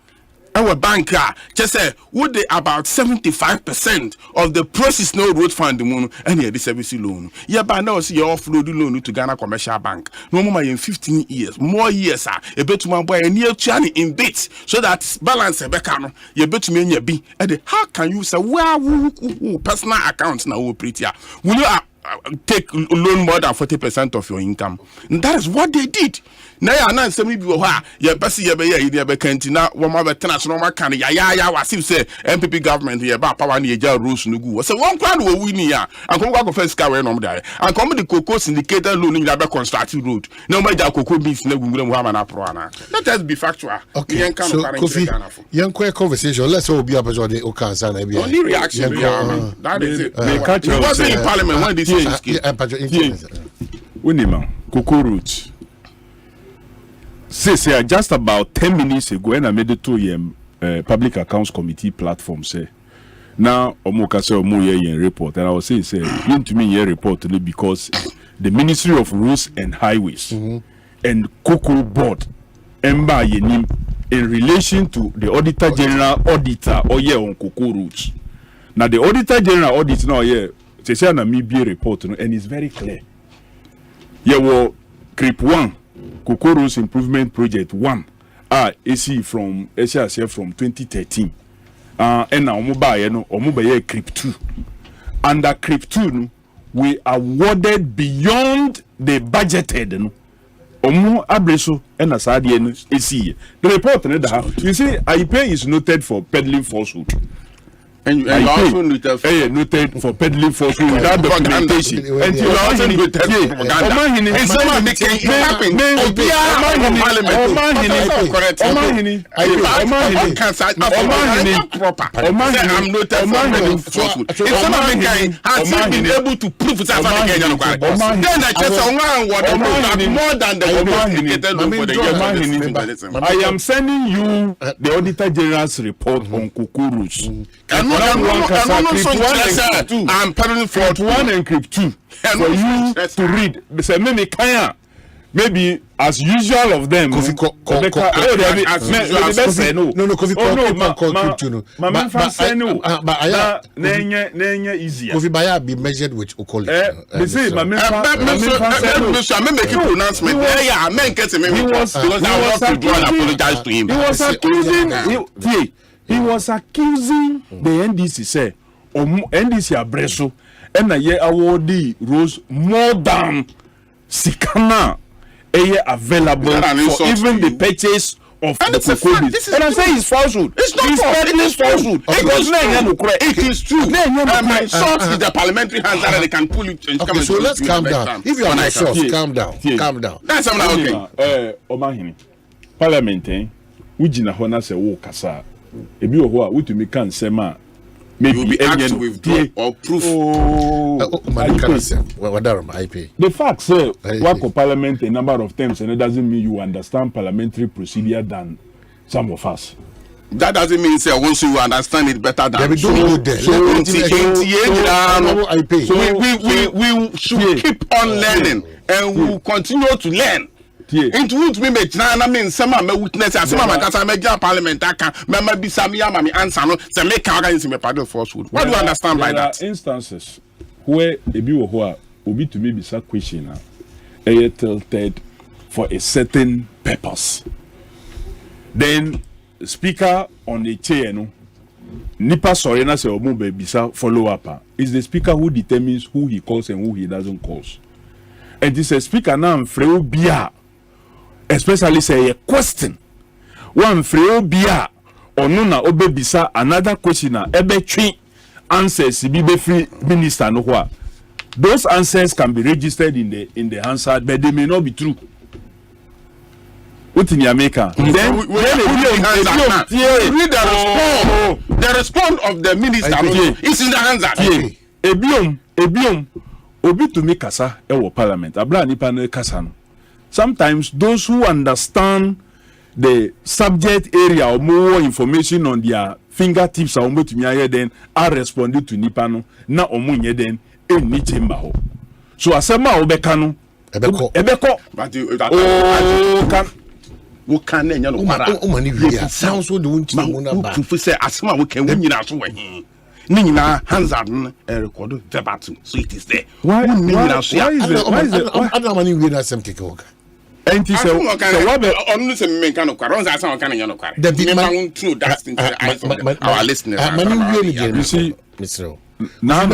our banker just say would they about 75% of the process no road fund the moon and the service loan. Yeah, but now see your offload loan to Ghana Commercial Bank. No more in 15 years, more years a bit to my boy a near channel in bits so that balance a becano. You bet me in your B. And how can you say well personal accounts now prettier? Will you take loan more than 40% of your income? And that is what they did. Now you are not saying you best you be here be cantina one more international can ya was say MPP government here ba power ni eja rules no go. So one crowd will win here and come go first car we no there. And come the cocoa syndicated loan in be constructed road. No more ja cocoa beef na go mu ha na pro ana. Let us be factual. Okay. So Kofi, young conversation. Let's all be up as the Okansa na be. Only reaction that is it. It wasn't in parliament when this is Winima cocoa roots. Say just about 10 minutes ago when I made it to Public Accounts Committee platform say now omoka say omo ye report and I was saying say you to me here report because the Ministry of Roads and Highways and Cocoa Board emba yenim in relation to the Auditor General Auditor or on cocoa routes. Now the Auditor General Audit now say na me be report and it's very clear. Wo CRIP 1 Cocoa Roads Improvement Project 1 AC from 2013 and now omuba CRIP 2. Under CRIP 2 we awarded beyond the budgeted omu abreso and asadi AC. The report you see IPay is noted for peddling falsehood. And you also noted for peddling falsehood without documentation. And you also noted for propaganda. And someone can happen. I'm noted for peddling falsehood. If someone has been able to prove that then I just more than the I am sending you the Auditor General's report on cocoa routes. I'm peddling for 1 and CRIP 2 for you to read. Maybe as usual of them. No. Easier. Kofi Baya be measured with Okoli. He was accusing the NDC say NDC abreso and a year awardee rose more than Sikana available for even the purchase of the cocoa. And I say it's falsehood. It's not falsehood. It is true. My source is the parliamentary hands that they can pull it. Okay, so let's calm down. If you are my source, calm down. Calm down. That's okay. Omanhene. Parliament, Ujina Hona se wo kasa. Ebi wo ho a wutumi kan sema maybe you be asked to withdraw or proof. The fact say work of parliament a number of times and it doesn't mean you understand parliamentary procedure than some of us. That doesn't mean say once you understand it better than we should keep on learning and we will continue to learn. It won't be made. I mean, some of my witness, some of my cats, I parliament. I can maybe some yammy answer. No, they make arguments in my part of falsehood. What do you understand by that? There are instances where a bill will be to me be some question tilted for a certain purpose. Then speaker on the chair, no, nipa sorry na say omo be follow up. Is the speaker who determines who he calls and who he doesn't call. And this speaker now free bia. Especially say a question. One free bia or nona obebisa another questioner ebe twi answers be free minister no what. Those answers can be registered in the answer, but they may not be true. What in America? Then read the response of the minister is in the answer. Ebiom obi to me kasa ewo parliament. Abla nipa no kasa no. Sometimes those who understand the subject area or more information on their fingertips are to me then are responding to Nipano na omunye then any chamber ho. So Asema obeka no ebeko. wo kan na nya no kwara sounds so the one to say asema wo kan wo nyina so wa hin ni nyina Hansard record verbatim so it is there why is Adamani we na sem keke oka and he said what on say men kan no kwara on say asema kan nya no kwara the man to that into the eyes of our listeners you see Mr. Now,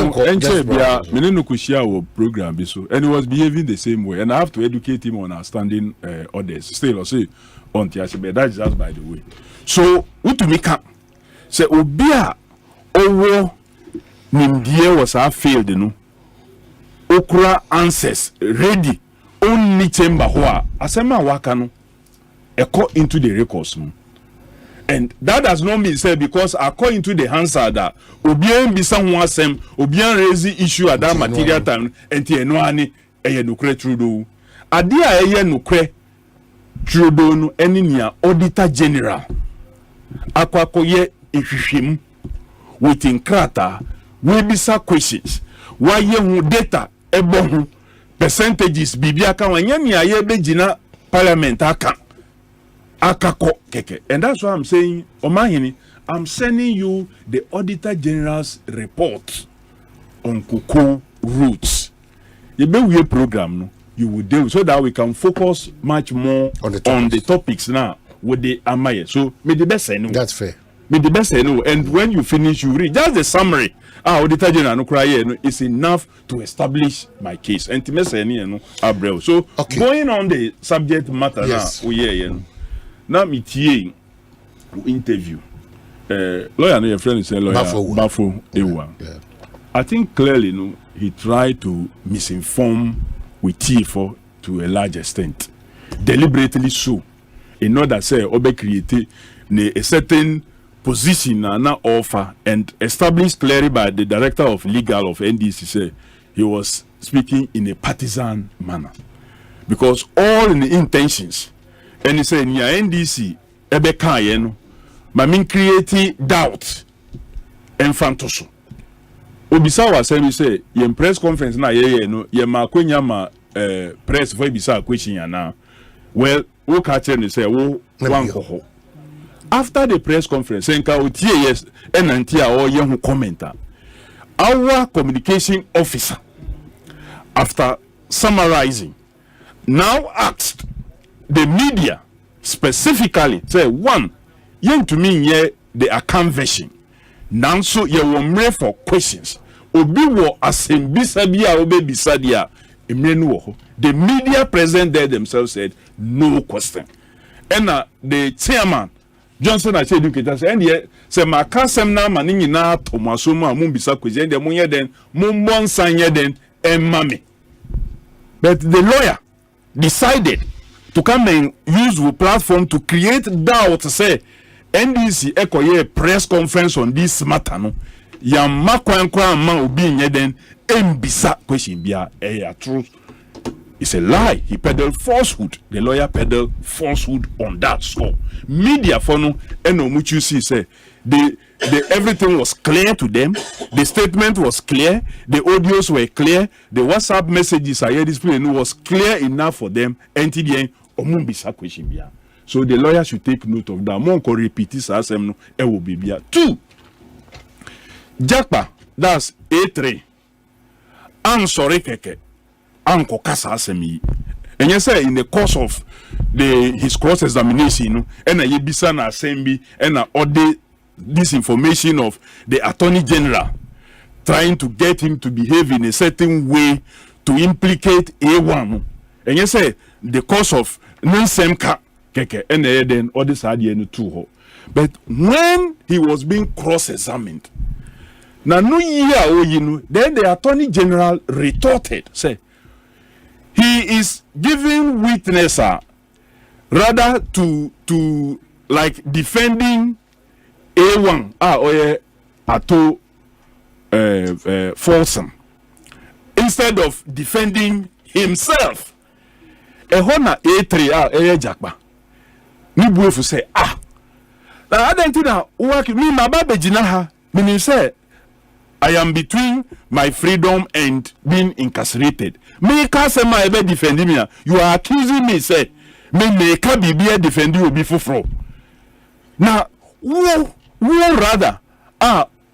program and he was behaving the same way, and I have to educate him on our standing orders. Still, I say on Tiashibe. That's just by the way. So, what to make up? Say, Obia, Owo, Nimdie was our field, you know. Okra answers ready. Only chamber hoa. Asema wakano. Echo into the records. And that does not mean say because according to the answer that Obian be someone sem Obian raise the issue at that material time and no nukre trudo. Adia nukre trudo no enia Auditor General. Akwakoye ihwihwem within krata we bisa questions. Why ye data ebo percentages bibia kan wanya ni aye begina parliament aka. Akako keke. And that's why I'm saying, Omanhene, I'm sending you the Auditor General's report on cocoa roots. You be a program, no? You will do so that we can focus much more on the topics now with the Amaye. So, may the best I know. That's fair. May the best I know. And when you finish, you read just the summary. Auditor General no cry is enough to establish my case. And to me say no abrel. So, going on the subject matter now, we hear now me tie interview lawyer no your friend is lawyer Bafo Ewa. I think clearly no he tried to misinform with T4 to a large extent deliberately so in order say obe create a certain position na offer and established clearly by the director of legal of NDC say he was speaking in a partisan manner because all in the intentions. And he said, "Nya NDC ebe kaye no, ma min create doubt enfantoso." Obisa wa say, "Ye press conference na ye no, ye ma kwenya ma press for bisa question ya na." Well, wo ka tell me say wo wanko. After the press conference, enka otie yes, enantia o ye hu commenter. Our communication officer, after summarizing, now asked the media specifically say one yen to me ye the account version now so ye womre for questions obi wo asembisa bia obe bisa dia emrenu wo the media present there themselves said no question and the chairman Johnson I said educator say and ye say makasem na ma ni nyina tomaso mu amu bisa question dem ye den mo mbonsan ye den emame but the lawyer decided to come and use the platform to create doubt say NDC ekoye press conference on this matter no ya makwankwa ma obi nyeden embisa question bia truth. It's a lie. He peddled falsehood. The lawyer peddled falsehood on that score. Media for no eno much you see say the everything was clear to them. The statement was clear. The audios were clear. The WhatsApp messages I displayed was clear enough for them. And so the lawyer should take note of that. Mon ko repeat this as no e will be bia. 2. Jakpa, that's A3. An sorry keke. Anko kasa asemi. And you say in the course of his cross examination, and a yebisa na assembly and a audit this information of the Attorney General trying to get him to behave in a certain way to implicate A1. And you say the cause of non-semka keke and then all this idea no too. But when he was being cross-examined, now no year then the Attorney General retorted, say he is giving witness rather to like defending A1 ato Folsom instead of defending himself. Ehona A3 jakba ni buefu say na adentina work me my baba jina ha meaning say I am between my freedom and being incarcerated. Me kasema ebe defending me. You are accusing me say me ka bibia defend you obi foforo na wo rather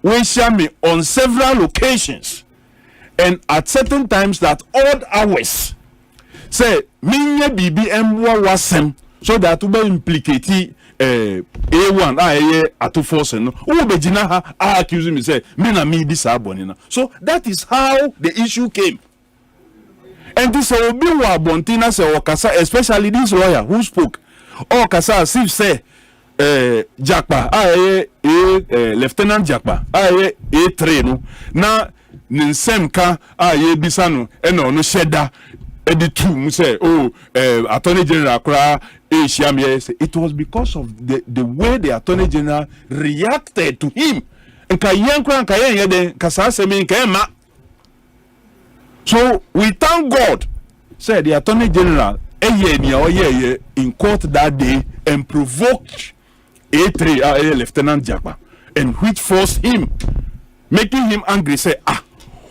we share me on several occasions and at certain times that odd hours say minya bibi emwa wasem so that we implicate A1 ato force no wo begina ha accuse me say me na me this aboni na. So that is how the issue came. And this will be what Bontina say Okasa, especially this lawyer who spoke. Okasa as if say Jakpa, Lieutenant Jakpa, A3 no na Nsemka Bisano, no shedda editu say Attorney General Kra it was because of the way the Attorney General reacted to him. And so we thank God, said the Attorney General in court that day and provoked A3 Lieutenant Jakpa, and which forced him, making him angry, say,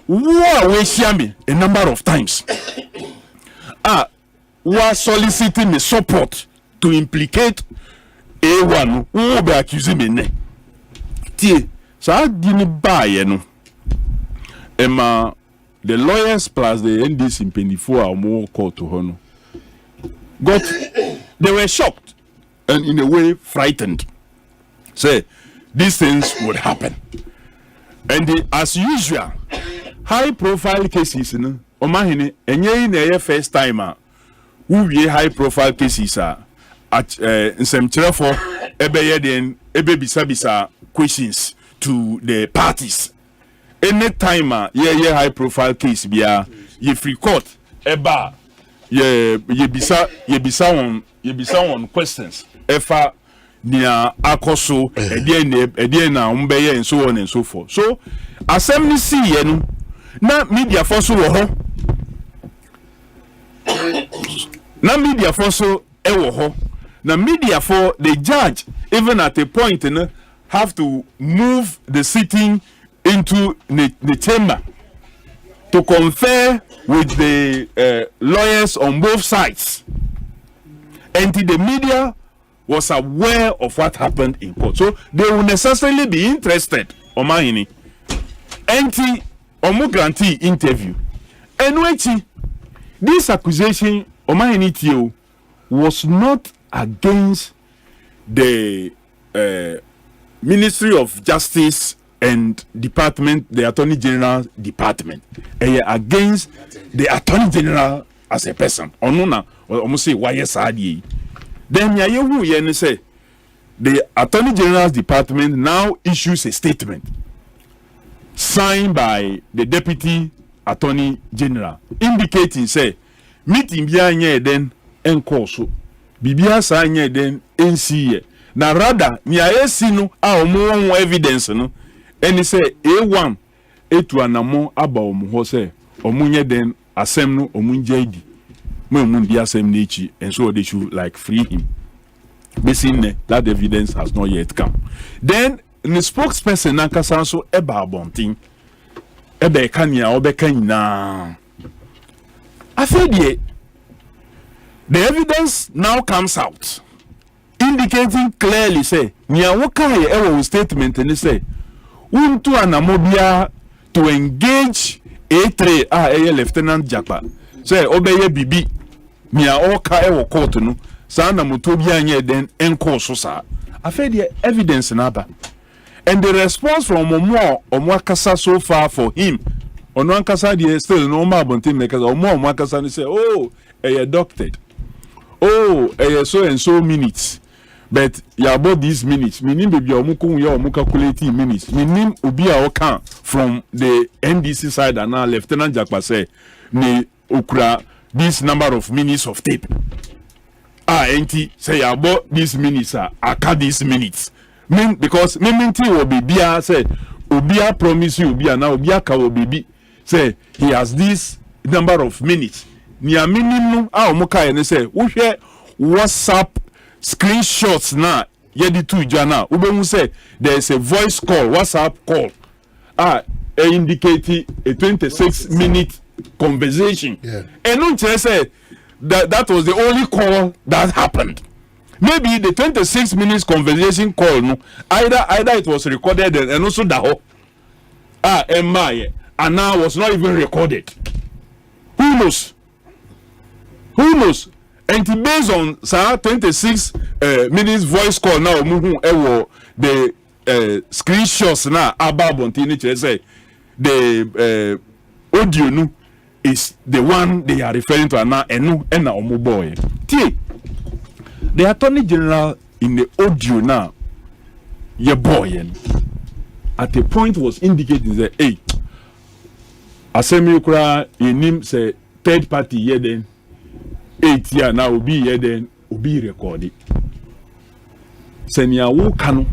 war we share me a number of times. Was soliciting me support to implicate A1 who will be accusing me. So I didn't buy Emma. The lawyers plus the NDC in 24 or more called to Hono. They were shocked and in a way frightened. Say these things would happen. And as usual, high profile cases, Omanhene, and ye first time who ye high profile cases at some for ebebisa questions to the parties. Any time ye high profile case bia ye free court eba ye bisa on questions efa nia akoso edie na umbeye and so on and so forth. So assembly see ye no na media for so wo ho na media for so e wo ho na media for the judge even at a point have to move the sitting into the chamber to confer with the lawyers on both sides. And the media was aware of what happened in court. So they will necessarily be interested, Omanhene. And Omo grantee interview. And this accusation, Omanhene Tio, was not against the Ministry of Justice and department, the Attorney General department, against the Attorney General as a person. Onuna, almost say why yes, then you say the Attorney General's department now issues a statement signed by the Deputy Attorney General, indicating say meeting biya then enkoso bibia sa then NCA. Na rather nya no omo evidence no. And he say A1 etu anamo aba omo say omunye den asem no omunje di mo di asem nechi, and so they should like free him. Basically that evidence has not yet come. Then the spokesperson nankasa so eba abontin ebe kania obeka nyina afedie the evidence now comes out indicating clearly say nia woka ye ewo statement and say unto anamobia to engage A3 Lieutenant Jakpa say obeye bibi nia oka ewo court no sa na motobia anye den enko so sa after the evidence naba and the response from omo akasa so far for him ono akasa dey still no ma bontin make omo akasa ni say doctored so and so minutes. But ya about these minutes, meaning baby omuku ya omuka calculating minutes. Meaning ubia oka from the NDC side and now Lieutenant Jakpa say ni okura this number of minutes of tape. Enti say about these minutes aka these minutes. Mean because meminti will be bia say ubia promise you ubia now ubia ka will be say he has this number of minutes. Ni a minimum omuka and say wo hwe WhatsApp screenshots na yedi tu jana ubemu say there is a voice call, WhatsApp call indicating a 26-minute conversation. And no say that was the only call that happened. Maybe the 26 minutes conversation call, no, either it was recorded and also that and now was not even recorded. Who knows? And based on 26 minutes voice call now, the screenshots now about Bontini say the audio no is the one they are referring to now and now boy. The Attorney General in the audio now, your boy, at a point was indicating that, hey, Asempa in him say third party here then 8 year now will be here then will be recorded. Senya wo kanu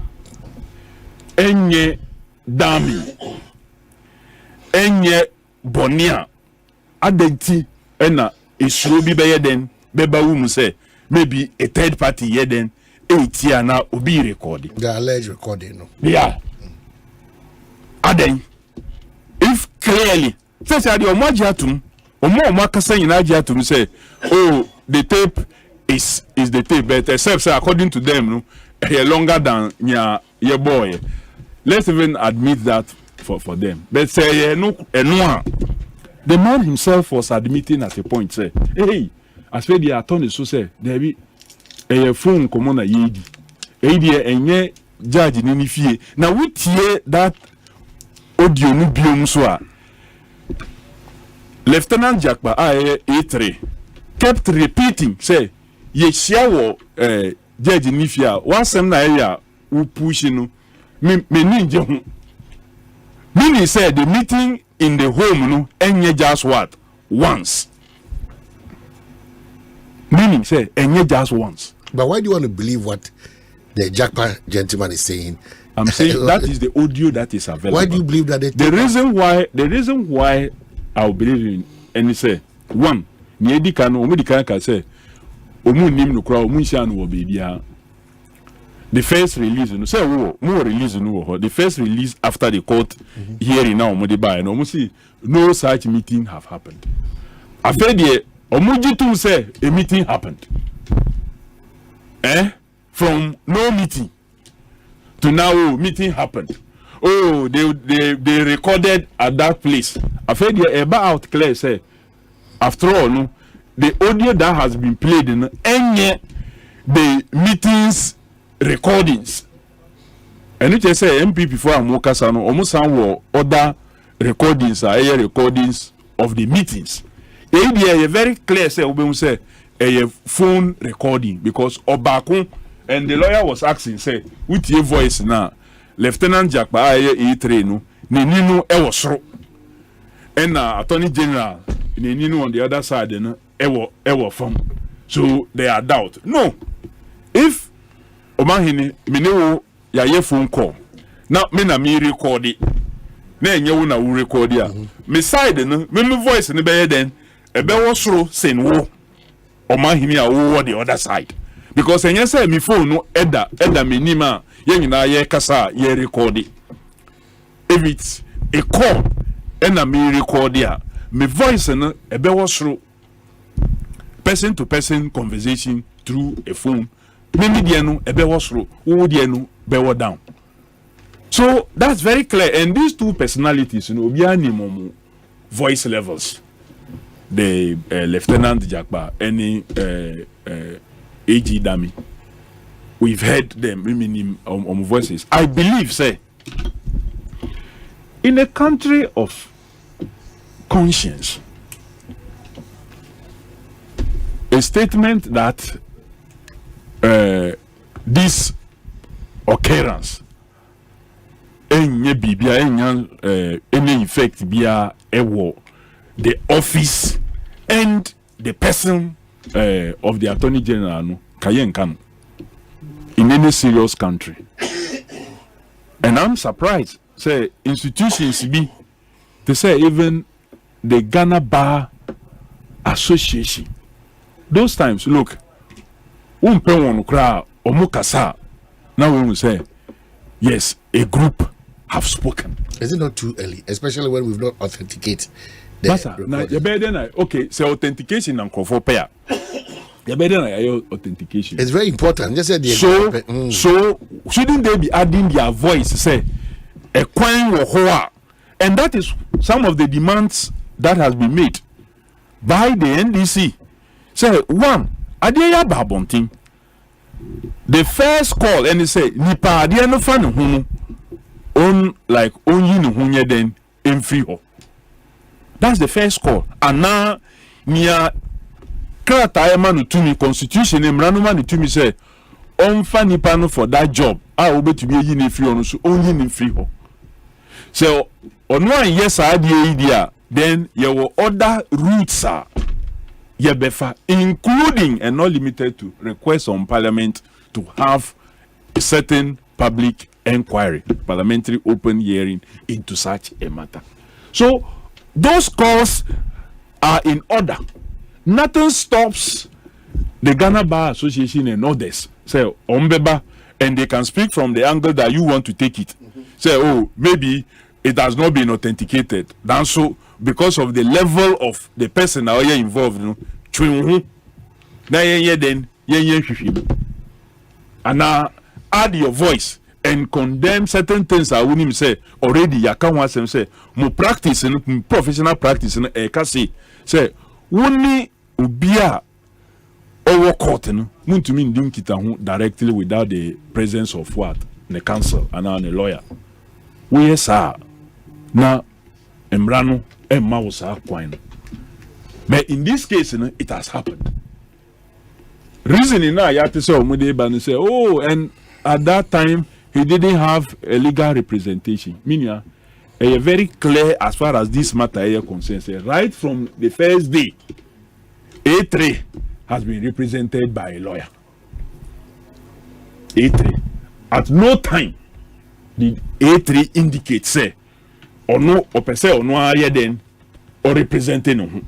enye dami enye bonia adenti ena esuro bi be then beba wu say maybe a third party here then 8 year now will be recorded. The alleged recording, no. Yeah. Aden. If clearly, say the omajiatum, omakasa inajiatum say, oh, the tape is the tape, but except say according to them, no, longer than your boy. Let's even admit that for them. But say no, the man himself was admitting at a point, say, hey. As for the attorney, so say there be a phone common a yedi, enye judge in any fee. Now we hear that audio no biom so Lieutenant Jakpa A3 kept repeating say ye share judge in fee one sem na area who push no me ninje ho. Meaning say the meeting in the home no enye just what once. Meaning, say, and you just once. But why do you want to believe what the Jackpot gentleman is saying? I'm saying that is the audio that is available. Why do you believe that? The reason why I believe in and say one, can say, the first release, say more release, the first release after the court hearing now, no such meeting have happened. After the Omujitu say a meeting happened. From no meeting to now meeting happened. Oh, they recorded at that place. After the about clear say after all, no, the audio that has been played in any the meetings recordings. And it say MP before Amokasano almost other recordings are recordings of the meetings. A very clear say a phone recording because Obakun and the lawyer was asking say with your voice now Lieutenant Jakpa A3 no Nino Ewosro and Attorney General Nino on the other side no Ewo from so they are doubt. No, if Omanhene Minewo ya phone call now me record it na enye na wo record ya me side no me voice no be then ebe wosoro sen wo Omanhene a wo the other side because enye say me phone no eda me nima ye nyina ye kasa ye record it. If it's a call and me record ya me voice no ebe wosoro person to person conversation through a phone me media no ebe wosoro wo dia no be wo down. So that's very clear, and these two personalities, obi voice levels, the Lieutenant Jakpa and AG Dami, we've heard them on voices. I believe, say, in a country of conscience, a statement that this occurrence any effect bia the office and the person of the Attorney General no kayen in any serious country. And I'm surprised say institutions be they say even the Ghana Bar Association those times look now when we say yes a group have spoken. Is it not too early, especially when we've not authenticated Masa, now you better okay, so authentication and for pair. You better authentication. It's very important. Just said so shouldn't they be adding their voice? Say a coin or hoa, and that is some of the demands that has been made by the NDC. Say one, adeya babonting. The first call and they say nipa adeya no fan hunu on like only no hunye then in free ho. That's the first call. And now near Krata man to me Constitution emrano man to me say on funny panel for that job. I will be to be in free on so only in free ho. So on one yes idea then your other routes are yebefa, including and not limited to requests on Parliament to have a certain public inquiry, parliamentary open hearing into such a matter. So those calls are in order. Nothing stops the Ghana Bar Association and others say ombeba, and they can speak from the angle that you want to take it. Say, oh, maybe it has not been authenticated. Then so because of the level of the person now involved, you know, then and now add your voice and condemn certain things I wouldn't say already. You can't want to say more practice and professional practice and say only ubia over court no to mean doing kita directly without the presence of what the counsel and a lawyer. We yes sir now embrano emma was a coin. But in this case, it has happened. Reasoning now, you have to say, oh, and at that time, he didn't have a legal representation. Meaning, very clear as far as this matter is concerned. Right from the first day, A3 has been represented by a lawyer. A3. At no time did A3 indicate, say, or no, or per se, or no, then, or representing.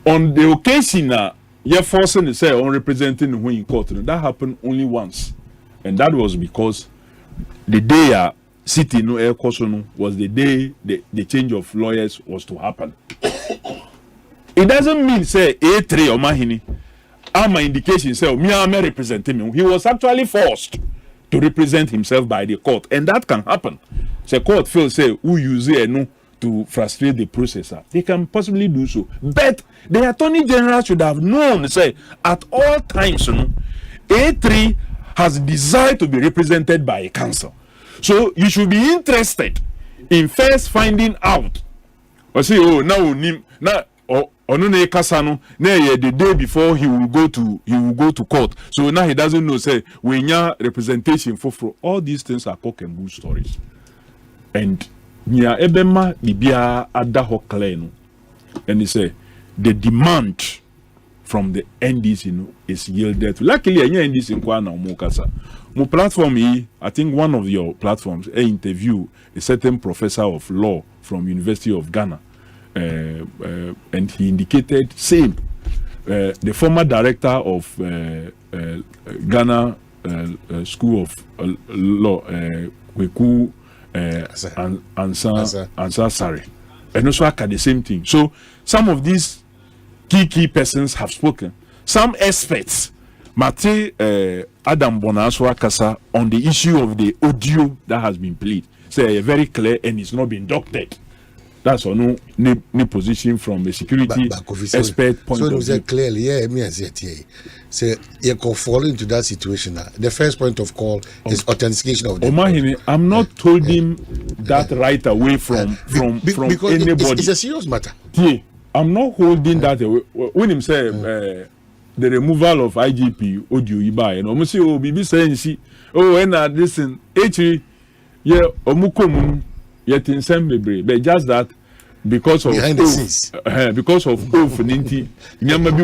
On the occasion, you're forcing to say on representing who in court. That happened only once, and that was because the day city no air no was the day the change of lawyers was to happen. It doesn't mean say A3 or Mahini. My indication say me am representing him. He was actually forced to represent himself by the court, and that can happen. The court feels say who use it no to frustrate the processor. They can possibly do so. But the Attorney General should have known, say, at all times, A3 has desired to be represented by a counsel. So you should be interested in first finding out. Or say, oh, now, the day before he will go to court. So now he doesn't know, say, when your representation for all these things are cock and bull stories. And Nia ebema bibia ada hokleno, and he say the demand from the NDC is yielded. Luckily, any NDC in Kwana Mokasa. My platform, I think one of your platforms, interview a certain professor of law from University of Ghana, and he indicated same. The former director of Ghana School of Law, Kweku. Answer sorry, and also at the same thing. So some of these key persons have spoken. Some experts, Mate Adam Bonaswa Kasa, on the issue of the audio that has been played, say very clear and it's not been doctored. That's no position from a security expert point of view. Clearly, yeah, me as it say you can fall into that situation. The first point of call is authentication of the Omanhene, I'm not holding that right away from anybody. It's a serious matter. Yeah, I'm not holding that away. When him say the removal of IGP audio Ibai, and almost say, oh, BB saying, see, oh, and listen, actually, yeah, Omukomun, yet in some but just that. Because of behind the scenes, because of Ninti, Nyama be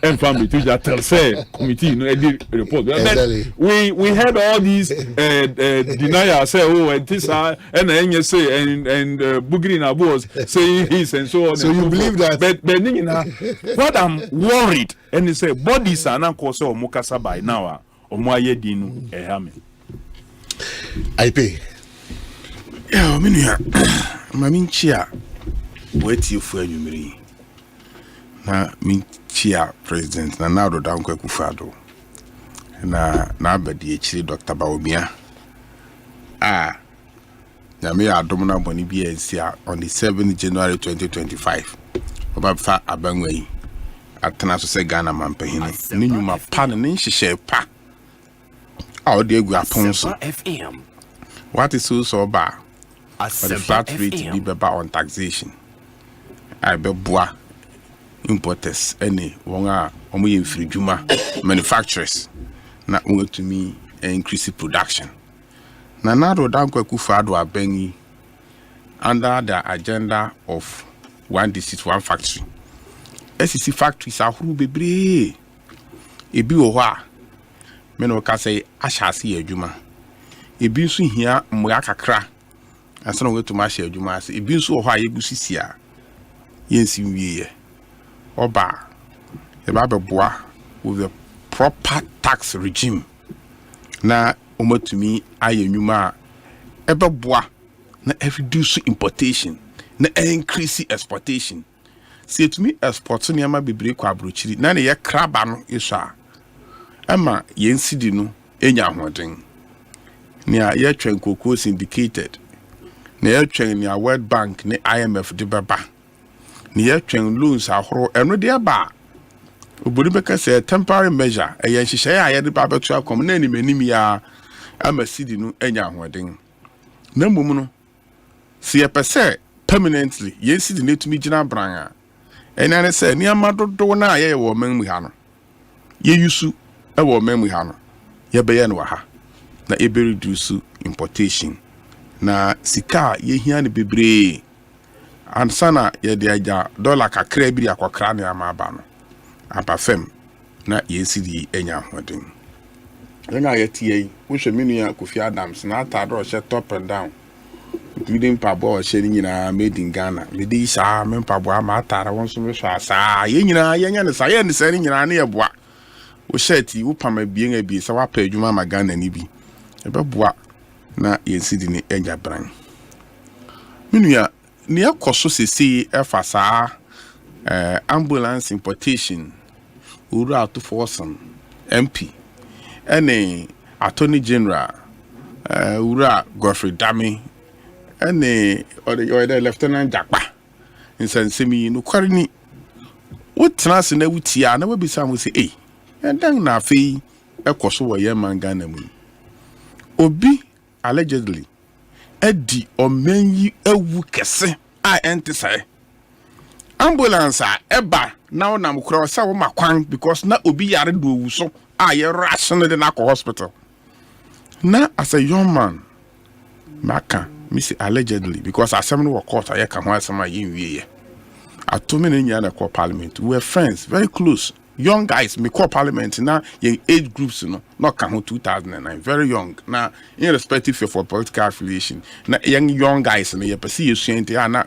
and family to that committee, report. We had all these deniers say, oh, and this and say and Bugri Nabos saying this and so on. So you believe that? But what I'm worried, and they say bodies are not cause of Mukasa by now or Moye Dinu Ehame. I pay. Yeah, I mean, chia Wait you for you, na me chia president na now down Kwakufado. Na bedi echi Dr. Baobia. Na me adomna boni bi ensia on the 7th January 2025. Obafa abanwei. Atena so se Ghana mampahini. Ni nyuma pa na nhihye pa. Odi egu aponso. FM. What is so ba? For the flat rate FM. be beba on taxation. I be boa importers any wonga omo ye mfiri dwuma manufacturers na want to me increase production. Na nado dan Kwakufado abengi under the agenda of one district one factory. SEC factories ahuru bebre. Ebi wo ho a me no ka say ahyase adwuma. Ebi nso hia mmoa kakra. Asana we to ma hye adwuma ase. Ebi nso wo ho a yegusisi a yensi wiye. Oba eba beboa with the proper tax regime. Na omotumi aye nwuma ebe boa na reduce importation na increase exportation. See to me export ni ama bebre kwa abrochiri na ne ye kraba no isa ama yensidi no enya hoden ne ye twen kokoo syndicated ne ye twen ne World Bank ne IMF de baba ne ye twen loans ahoro eno de ba obodi beka say temporary measure e ye nhihye a ye de ba beto akom na ni manim ya ama sidi no enya hoden na mum no see ye pese permanently yensidi ne tumi gina bran and I say, near Madodo na ye wo men we hano. Ye yusu e wo men we hano. Ye be yen waha. Na ebe reduce importation. Na sika ye hia ne bebre. Ansana ye de aja dollar kakra bi akokra ne amaba no. Apafem na ye sidi enya hoden. Ena ye tie, wo hwe menua Kofi Adams na atado she top and down. Including Pabo Shenyina made in Ghana. Midi sa men Pabo Matara won so sa yenyina yenya sa ye ne sari nyina na yeboa. Wo sheti wo pama bien abi sa wa pa adwuma ma Ghana ni bi. E beboa na yensidi ni enya bran. Menua ne yakoso sesi efa sa ambulance importation uru out force MP ene Attorney General ura Godfrey Dami ene or the Lieutenant Jakpa insensemi no kware ni wotena se na wutia na wabisa mo se and then na afei ekoso wo ye mangana mu obi allegedly edi omanyi ewu kese a entise ambulance a eba na onam kura sa wo makwan because na obi yare do owu so a ye ration de na hospital na as a young man maka Missy allegedly because Assembly were caught I can want some ye. I told me in the Parliament. We were friends, very close. Young guys, me call Parliament now, young age groups, you know, not come 2009, very young. Now, irrespective for political affiliation, now young guys and you perceive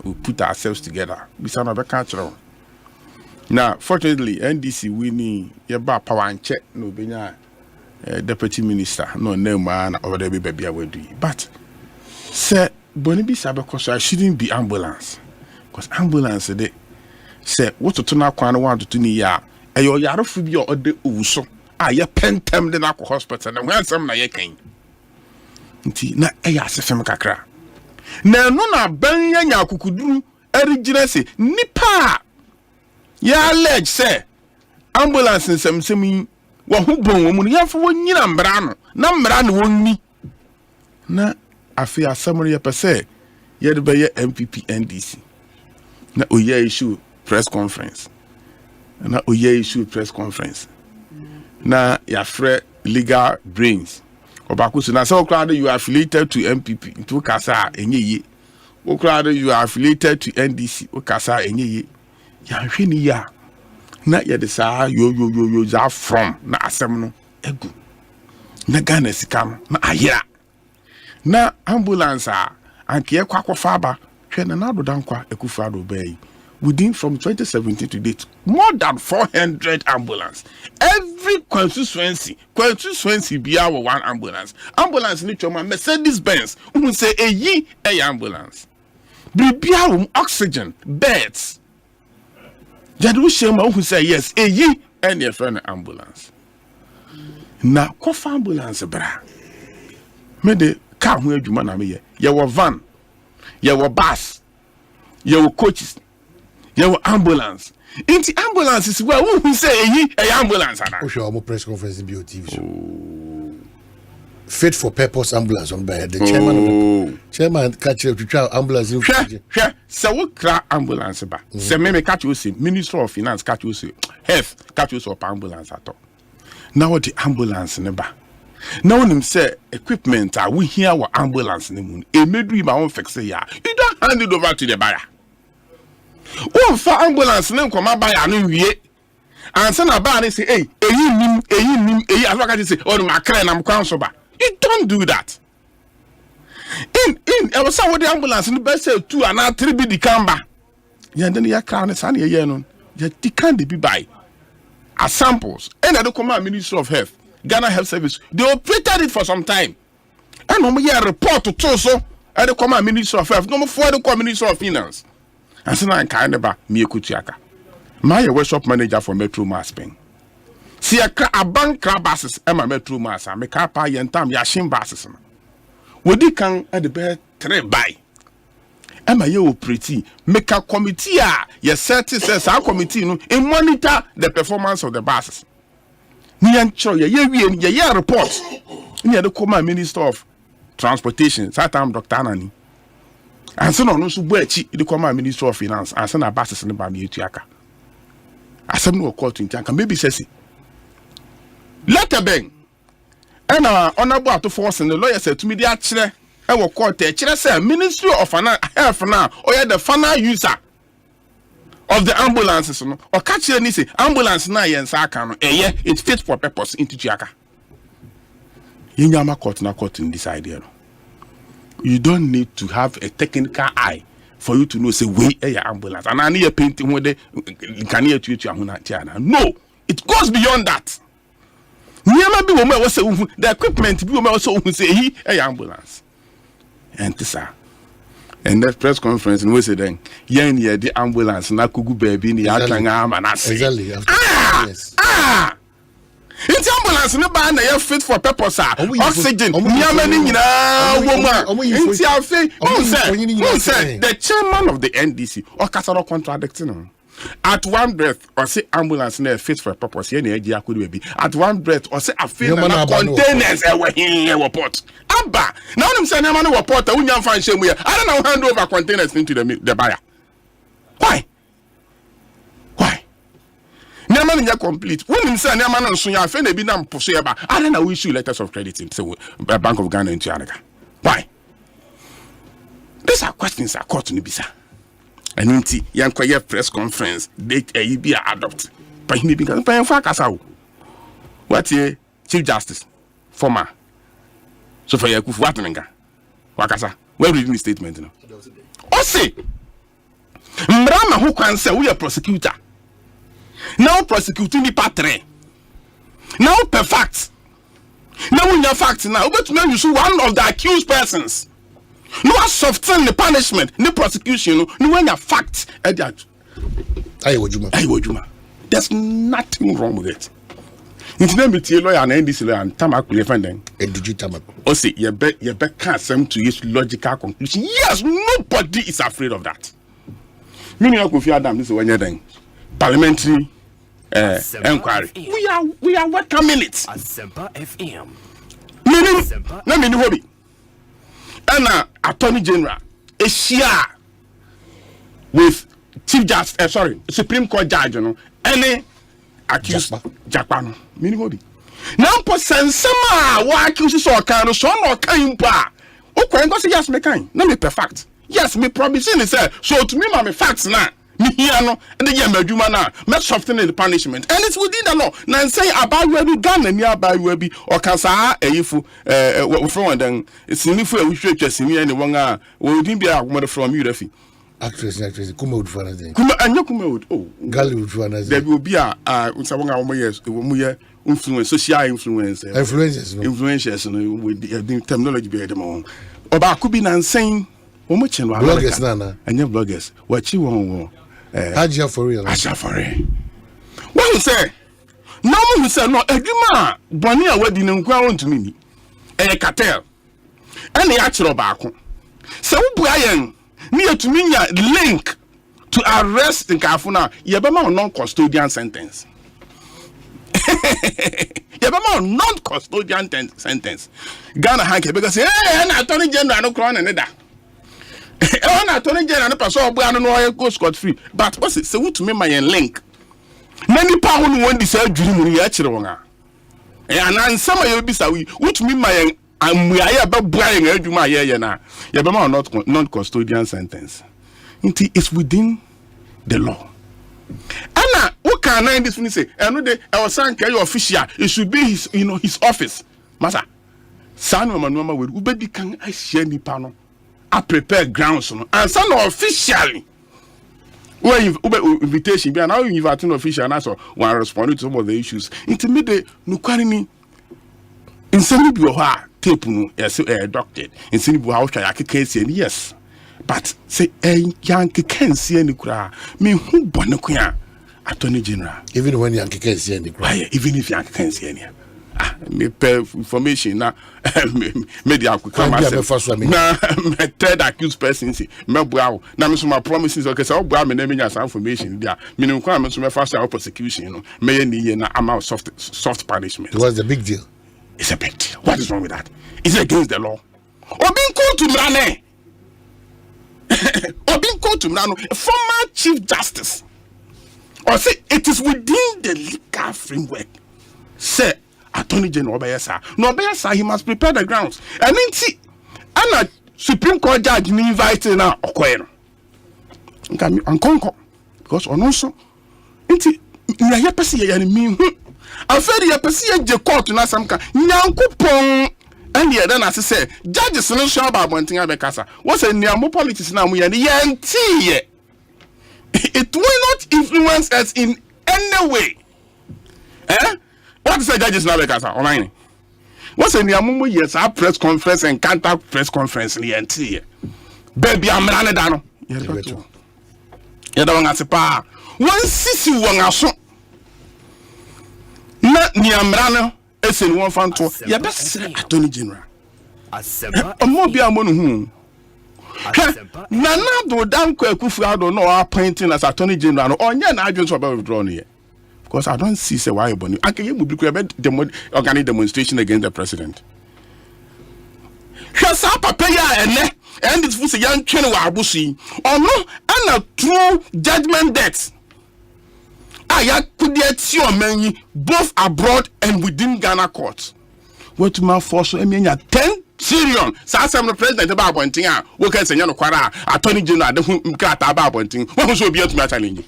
we put ourselves together. We sound a cultural. Now, fortunately, NDC winning your power and check no benya deputy minister, no man over there baby I will do. But say Bonibi Sabakoso, I shouldn't be ambulance. Because ambulance they say what to turn out 1 to 2 years. And your Yarofibia or the Uso. Ye pentem the Nako hospital and when some na ye came. Na Ayasem Kakra. Na no ben ya kukudru eriginesi nipa. Ya allege say ambulance in some semi wa hubon woman ya for one year ambrano. Na mbrano won na afi assembly per se ye de be MPP NDC na oye issue press conference na ya free legal brains obakusu na so crowd you are affiliated to MPP into kasa enye o crowd you are affiliated to NDC o kasa enye ya hwini ya na ye de sa yo za from na asem no egu na Ghana sika no na ayira na ambulance anke kwakwafa aba hwe na nado dankwa Ekufado bay within from 2017 to date more than 400 ambulance every constituency be our one ambulance ni choma Mercedes Benz say eyi ambulance Bibia oxygen, beds. Jadu Shema who say yes, ye and your friend ambulance. Now, cough ambulance, bra. Me de car where you man me ye. You were van, you were bus, you were coaches, you were ambulance. In the ambulance is where who say ye a ambulance. Oh, sure, I'm press conference in BOTV show. Fit for purpose ambulance on by the chairman catch you to try ambulance in so what cry ambulance ba say me catch you say Minister of Finance catch you say health catch you so ambulance at all. Now the ambulance never. Now him say equipment are we here our ambulance ne moon. E medu my own fix ya. You don't hand it over to the buyer. Oh for ambulance ne come buyer no wie. And say na buyer say hey, eyi as what say oh my cry na mkwan so ba. You don't do that. I was with the ambulance in the best say 2 and 3 be the camber. Yeah, then you crown is any year no. You can't be by as samples. And I don't command Ministry of Health, Ghana Health Service. They operated it for some time. And no more report to Toso. I don't command Ministry of Health. No more for the Ministry of Finance. And so I kind of me kutiaka. My workshop manager for Metro Masping. See a bank crab buses and my Metro Mass and make up and time yashin buses. Would you can at the bed 3 by? Am I you pretty? Make a committee, yes, says our committee and monitor the performance of the buses. Nian Cho, ye report. Near the Coma Minister of Transportation, Satam Dr. Anani. And so on, also, the Coma Minister of Finance, and send our buses in the Bami Utiaka. I said no call to Intanka, maybe says it. Letter bang. And honorable to force and the lawyer said to me, the actually, I will call the say Ministry of Health now, or the final user of the ambulances, or catch any say ambulance na yen sakano, it's fit for purpose into Chiaka. Yinyama court na court in this idea. You don't need to have a technical eye for you to know say we a ambulance. And I need a painting where they can hear to you. No, it goes beyond that. The equipment be also say he a ambulance. And this and that press conference and we say then the ambulance na kugu baby ni atanga and I say yes. It's ambulance no ba na fit for purpose oxygen the chairman of the NDC or Casaro contradicting at one breath or say ambulance na fit for purpose here na eji akudu be at one breath or say afin na containers e port aba now them say na man port unya fan shame here I don't know hand over containers into the buyer. Why na man nya complete when him say na man nso ya afin na bi na mposo ya ba I don't know we issue letters of credit into Bank of Ghana into Anaga. Why these are questions are court ni bisa. And unti yankwaya press conference date a be adopt but he be kan pan fa kasa wo what ye Chief Justice former so for yakufu what menga wakasa we reading the statement no o say mrama ho kwan say we prosecutor now prosecuting the part 3 now per fact now we have facts now but you see one of the accused persons. No soften the punishment, the prosecution, no when a fact at that. There's nothing wrong with it. It's not a lawyer and NDC lawyer and Tamaku defending. And did you Tamaku? Oh, see, you bet can't come to his logical conclusion. Yes, nobody is afraid of that. Meaning, I could feel them this when you're doing parliamentary inquiry. We are welcoming it. Asempa FM. Meaning, let me know hobby. And Attorney General a share with Chief Justice, Supreme Court Judge, any accused Japan. Meaning what? Now, person some why accuse so kind so no kind pa. Okay, go say yes, me kind. No me perfect. Yes, me promising is so to me, my facts now. Me here no, and the year me now. Me soften the punishment, and it's within the law. Now say about where we Ghana nearby where be or kasa eyifu from then it's if we should just me and one we didn't be a from you refi. Actress, come out for anything. Come and you come out. Oh, Gally for anything. There will be a someone years influence, social influence, influencers with the terminology behind them all. About could be saying bloggers nana. And your bloggers. What you want? Aja for real. Aja for real. What you say? No one say no. Eduma boni a wedding nkwa want me. Cartel. And the actual back. So Brian near to me link to arrest in Kafuna. Yabama non-custodian sentence. Yabama non-custodian sentence. Ghana hanke because and Attorney General no crown and that. And Attorney General no person no go scot free. But what's it? So to me my link. Many pound want this dream we actually wrong. And some of you be sawi. Which me my we are about buying eduma here na. Yabama not non-custodian sentence. It's within the law. Anna, what can I this say? I know the our son carry official. It should be his, his office. Masa, son of Manoma will ubedi can I share the panel. I prepare grounds and son officially. Well, invitation be now inviting official and also one responding to some of the issues. Intimidate Nukani in some people tape no doctored in some people how try case yes. But say Yankee can't see any cry. Me who bonakuya Attorney General. Even when Yankee can't see any cry. Even if Yankee can't see any. Me pay information na media could come na third accused person say me bua na me so my promises okay say bua me na me nya some information dia me no kwa me so me fast prosecution no me ye na amount soft punishment. What's the big deal? It's a big deal. What is wrong with that? It's against the law. Obin called to Mrane. Obin called to Mrane, former Chief Justice. Or say it is within the legal framework. Say Attorney General Obayesa. No Obayesa, he must prepare the grounds. And then see, and a Supreme Court judge invited now Okoye. And conquer because on also, inti na ya pesi ya ni mi. Aferi ya pesi ya je court na samka. Nyankopon and the then as I say, judges no sure about one thing abekasa. What's a niamo politics na mu ya ni yenti. It will not influence us in any way. Eh? What is the judges now abekasa online? What's a niamo yes our press conference and counter press conference ni yenti. Baby I'm running down. Ya da wanga sepa. One sisi wanga so. Na niamra no esen won fanto ya besere Attorney General Asempa omobia mo no hu na do danko akufu ado no appointing as Attorney General no onye na adwon so be withdraw no here because I don't see say why boni akaye mu bi ku be organic demonstration against the president hwasa papa ya ene and this fusi yan twene wa abusu ono ana true judgment debt I could get both abroad and within Ghana courts. What to my force? I mean, 10 trillion. Some president about one thing. What can say? No, Quara, Attorney General, the whom got about one thing. What was your be my challenge?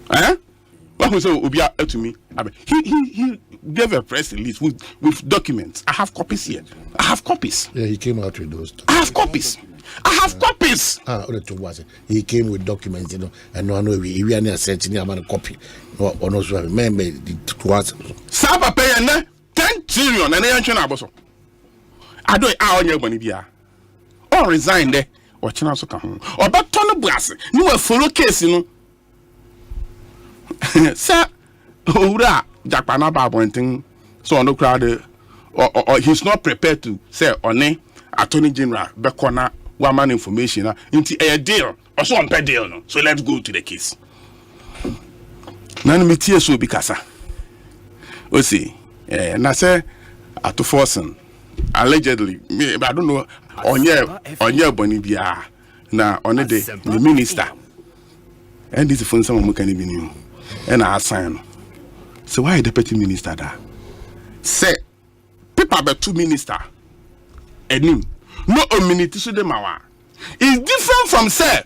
Eh? What was Obia to me? He gave a press release with documents. I have copies here. I have copies. Yeah, he came out with those. I have copies. I have copies. He came with documents, and no, we are not sending him a copy. Or no, remember it was Saba pay 10 trillion and they are I don't own your money. Or resign there, or China so come or but ton of brass. You will follow case, Sir, Ura, Japanaba pointing, so no crowd, or he's not prepared to say on Attorney General Bekona. One man information into a deal or so on per deal. No? So let's go to the case. None me tears will be casa. O see, and I say at to forcing allegedly, I don't know on your bonibia now on a day the minister. And this is from someone who can even know. And I assign. So why deputy minister that? Say people about 2 minister and him. No minute to the mawa. It's different from say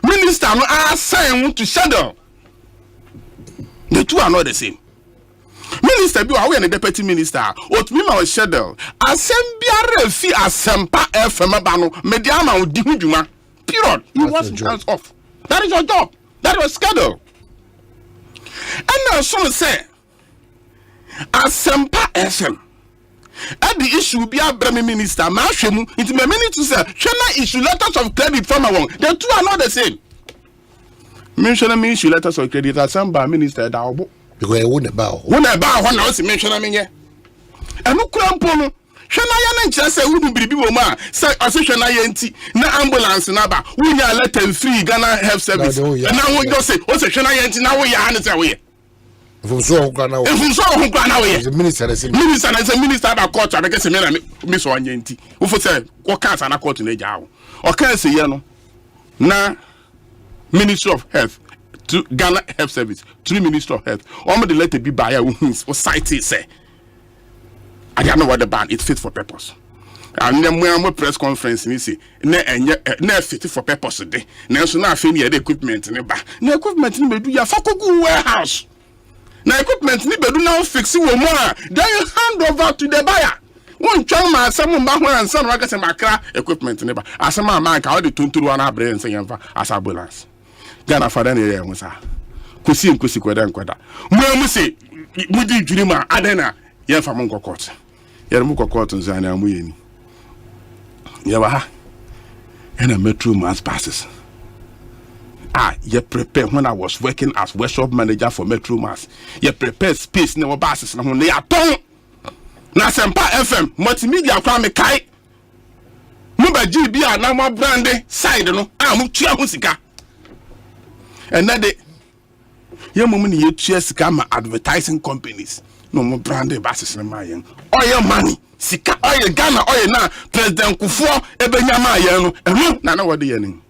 minister no assign to shadow. The two are not the same. Minister be away and the deputy minister. What me ma shadow. Asembia fi Asempa FM bano mediama odi hujuma. Period. He was hands off. That is your job. That was schedule. And now some say Asempa FM. At the issue be a Brahmi minister, Mashemu, into my minister, sir, Shana issue letters of credit from a one. The two are not the same. Mention me issue letters of credit as some by minister Dabo. Because I wouldn't bow. When I bow, when I was mentioning me, and no crampono. Shana yan just say wouldn't be woman, say association INT, na ambulance naba, we are let them free Ghana Health Service. And now we just say, what's a Shana INT now we are away. If so, the minister is a minister about court, I guess a man, Miss Wanyanti, who for say, what can't an court in a jar? Or can't say, na Ministry of Health to Ghana Health Service, 3 Minister of Health, or the letter be by a woman's or site say. I don't know what the ban is fit for purpose. And then when we press conference, you see, na fit for purpose today. Now so now finish the equipment in the back. The equipment ni bedu ya fakogu warehouse. Na equipment ni bedu now fix it more. Then you hand over to the buyer. One chama some back when and son waka say makra equipment ni ba. Asema man ka all the tunturu na brain say yamfa as ambulance. Ghana father na ye won sa. Kosi kweda nkwada. Mu say mu di dwuma adena ye fa mon court. Yermuko court in Zania Muyeni. Yawa, and a metro mass passes. You prepare when I was working as workshop manager for Metro Mass. You prepare space in our buses and when they are torn. Asempa FM, multimedia from a kai. Mumba GB, now my brandy side, no, I'm Chia Musika. And that day, your woman, you cheers come advertising companies. No more brandy buses in my young. Oil money, Sika, oil Ghana, oil now, President Kufo, Ebenyama, and no, what the ending.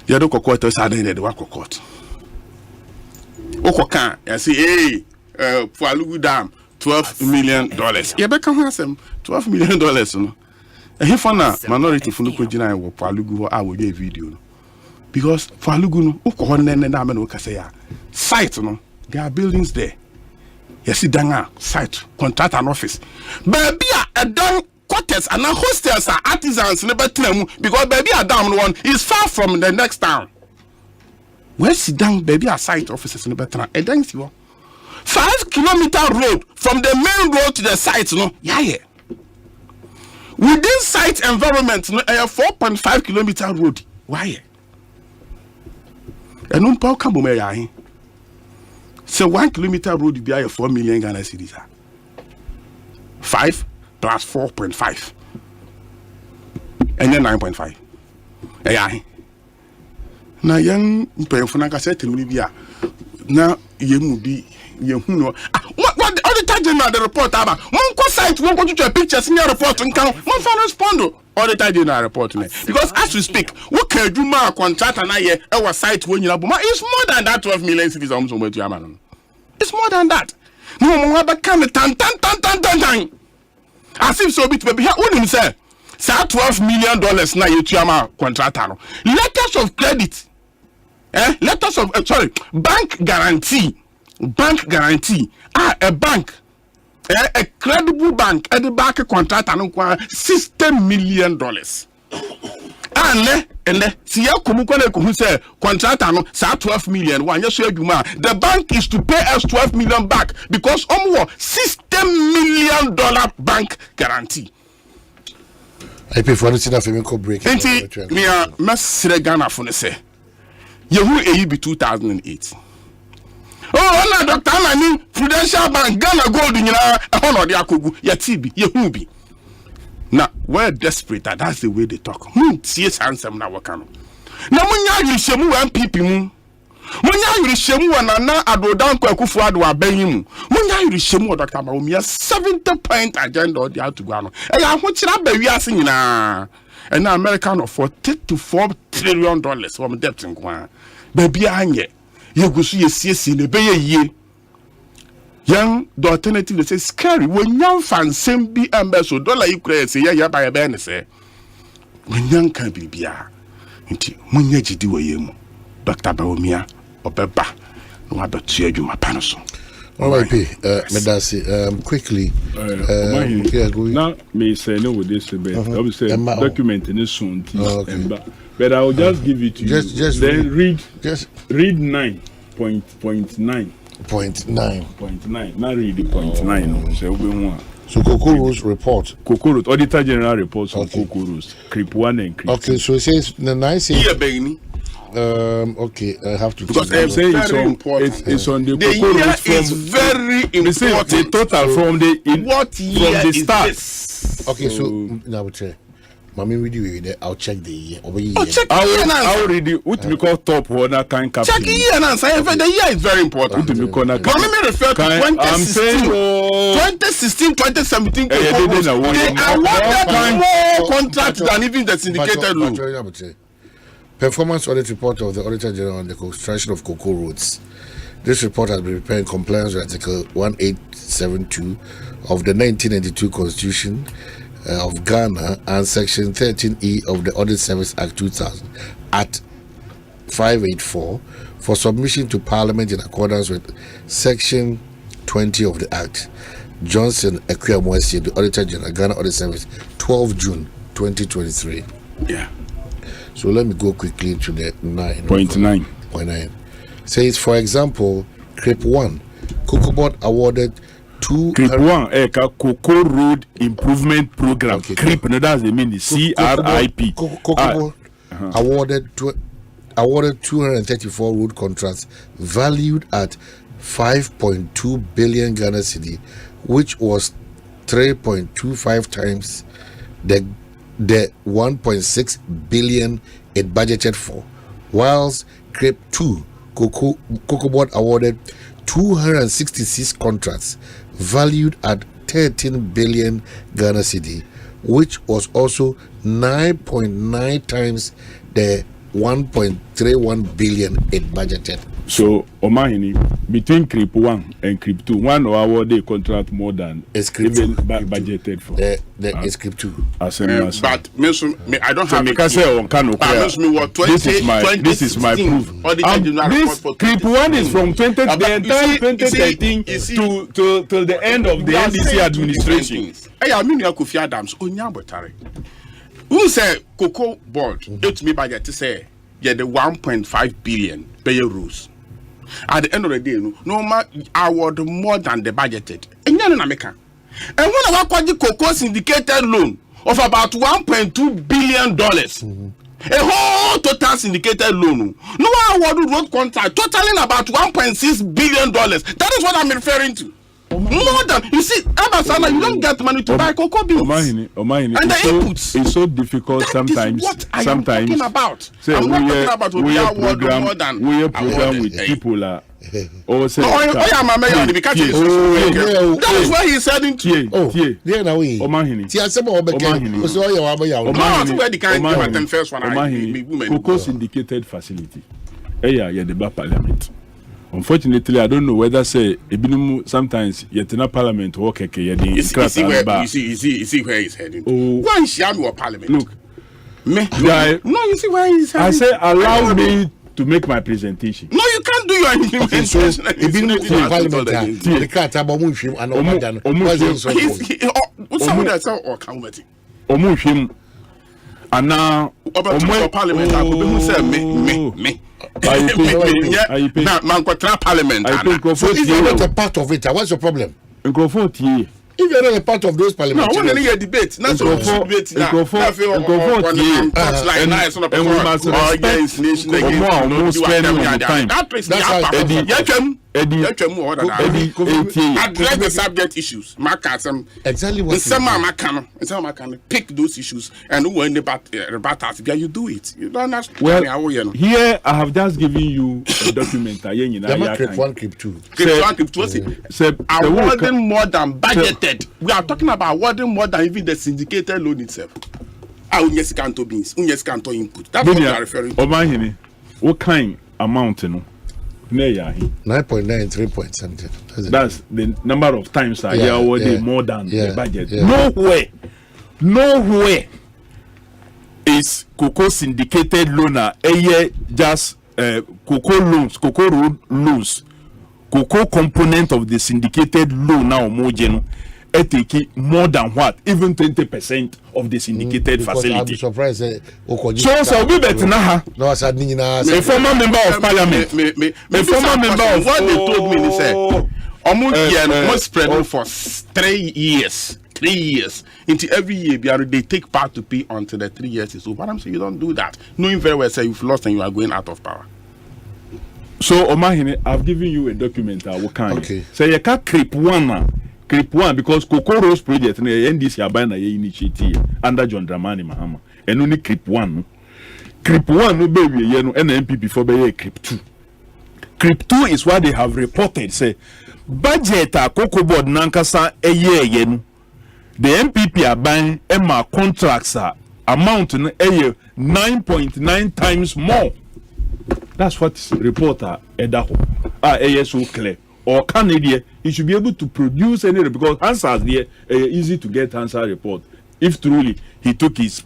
Yadoko quarters are in the Wako court. Okoka, I say, hey, Fualugu Dam, $12 million. Yabeka has them $12 million. No, and he found a minority from Nukujina or Fualugu, I will get video. Because Fualugu, Okohon and Naman Okasea, site, no, there are buildings there. Yes, Danga, site, contract an office. Baby, a down quarters and now hostels are artisans never tell because baby a down one is far from the next town. Where sit down, baby, a site offices in the better. And thanks you. 5-kilometer road from the main road to the site, no, yeah. Within site environment, no, a 4.5-kilometer road. Why? And no power come over. So 1 kilometer road be a 4 million Ghana cedis. 5 plus 4.5. And then 9.5. Yeah. Now young Penfonaka said to me, now you will be you know. What the Auditor General the report about? One site won't go to your pictures in your report and count one final respond. Auditor General report because as we speak, what can you do? Contract and our site when you have it's more than that 12 million cities almost over to Yaman. It's more than that. No more but come tan. As if so bit baby here say 12 million dollars na you to contractor. Letters of credit. Letters of bank guarantee. Bank guarantee. A bank. A credible bank at the back contract and $60 million. And see how who say contract and 12 million. One yes, the bank is to pay us 12 million back because $60 million bank guarantee. I pay for anything that we break. Me a mess Ghana for say. You be 2008. Oh, na Dr. Amani, Prudential Bank, Ghana Gold, you know, honor the Akugu, Yatibi, Yehubi. Now, we're desperate, that's the way they talk. Yes, handsome now, Wakano. Now, when you shemu and people, when you shemu and na adodan kwakufu adwa beyimu, when you shemu Dr. Amani, 70-point agenda or the out to Ghana. And I want you to be asking na. And now American of $40 to $4 trillion from debt in Kwan. Baby, anye. You go see a CSC in the Bay ye. Young, the alternative, they say, scary. When young fans same be ambassador, dollar you create, say, yeah, by a banner, say. When young can be beer. When you do a yemu, Dr. Baumia, or Beba, no other cheer you my panel. All right, Medasi, quickly. Now, may say no with this, but obviously, document in this soon. But I will just give it to you. Then read 9.9. 0.9. Not really 0.9. So Cocoa Rules report. Cocoa Rules, Auditor General reports on Cocoa Rules. CRIP 1 and CRIP 2. Okay, so it says the nice. Okay, I have to. Because I'm saying it's on the Cocoa Rules from. It's very important. The total from the what year from the is start. this? Okay, so now Mami, with you, I'll check the year. Check I will read it. What we call top order kind captain. Check the year and answer. The year is very important. What we call that? Let me refer to 2016, 2017. They awarded more contracts than even the syndicated loan. Performance audit report of the Auditor General on the construction of Cocoa Roads. This report has been prepared in compliance with Article 1872 of the 1992 Constitution of Ghana and Section 13E of the Audit Service Act 2000 at 584 for submission to Parliament in accordance with Section 20 of the Act. Johnson Ekwamwesi, the Auditor General, Ghana Audit Service, 12 June 2023. Yeah. So let me go quickly to the 9.9. Says, for example, CRIP 1, Cocoa Board awarded CRIP 1, Cocoa Road Improvement Program. Okay, CRIP, no, that's the meaning. CRIP. Cocoa Board awarded 234 road contracts valued at 5.2 billion Ghana cedi, which was 3.25 times the 1.6 billion it budgeted for. Whilst CRIP 2, Cocoa Board awarded 266 contracts valued at 13 billion Ghana cedi, which was also 9.9 times the 1.31 billion it budgeted. So, Omanhene, between CRIP 1 and CRIP 2, one awarded contract more than even budgeted for. It's CRIP 2. But I don't have it. This is my proof. This CRIP 1 is from 2013 to the end of the NDC administration. I mean, Kofi Adams, Onyabotare. Who said Cocoa Board? It's me budget to say, yeah, the 1.5 billion pay rules. At the end of the day, no matter award more than the budgeted. And then in America, and when I got the cocoa syndicated loan of about $1.2 billion, a whole total syndicated loan, no award road contract totaling about $1.6 billion. That is what I'm referring to. More than you see, Abasana, you don't get money to buy cocoa beans. Omanhene, and the inputs. It's so difficult that sometimes. What I am talking about. I'm not talking about we are program with people are. That's where he's heading to. Omanhene. Cocoa syndicated facility. The Parliament. Unfortunately, I don't know whether sometimes yet in a Parliament work you see where he's heading. Why is your Parliament? Look, no, you see where he's heading. I say allow me to make my presentation. No, you can't do your implementation. And now, Parliament, me. Parliament. So if you're not a part of it, what's your problem? If you're not a part of those parliaments, no, I want to hear debate. Not so debate now. Address the subject issues. Exactly what pick those issues and when the battles, you do it. You don't understand. Well, here I have just given you a document. CRIP 2. Awarding more than budgeted. We are talking about awarding more than even the syndicated loan itself. That's what we are referring to. Omanhene, what kind amount? 9.9, 3 point something. That's the number of times I awarded more than the budget. Nowhere is cocoa syndicated loaner just cocoa loans, cocoa road loans, cocoa component of the syndicated loan now more general. take more than what? Even 20% of the syndicated facility. I'll be surprised. So we better now. No, I said, a former member of parliament. A former member of what they told me, they said, almost spread for 3 years. 3 years. Into every year, they take part to pay until the 3 years is over. I'm saying you don't do that. Knowing very well, say you've lost and you are going out of power. So, Omanhene, I've given you a document. Okay. So you can creep one because Cocoa Rose project and the NDC Abana initiative under John Dramani Mahama. And only creep one. Creep one, no baby, and MP before be creep two. Creep two is what they have reported. Say, budget a Cocoa Board Nankasa a year yen. The MPP are buying Emma contracts amount in a year 9.9 times more. That's what reporter Edaho ASO clear or Canadian. He should be able to produce any because answers there easy to get answer report. If truly he took his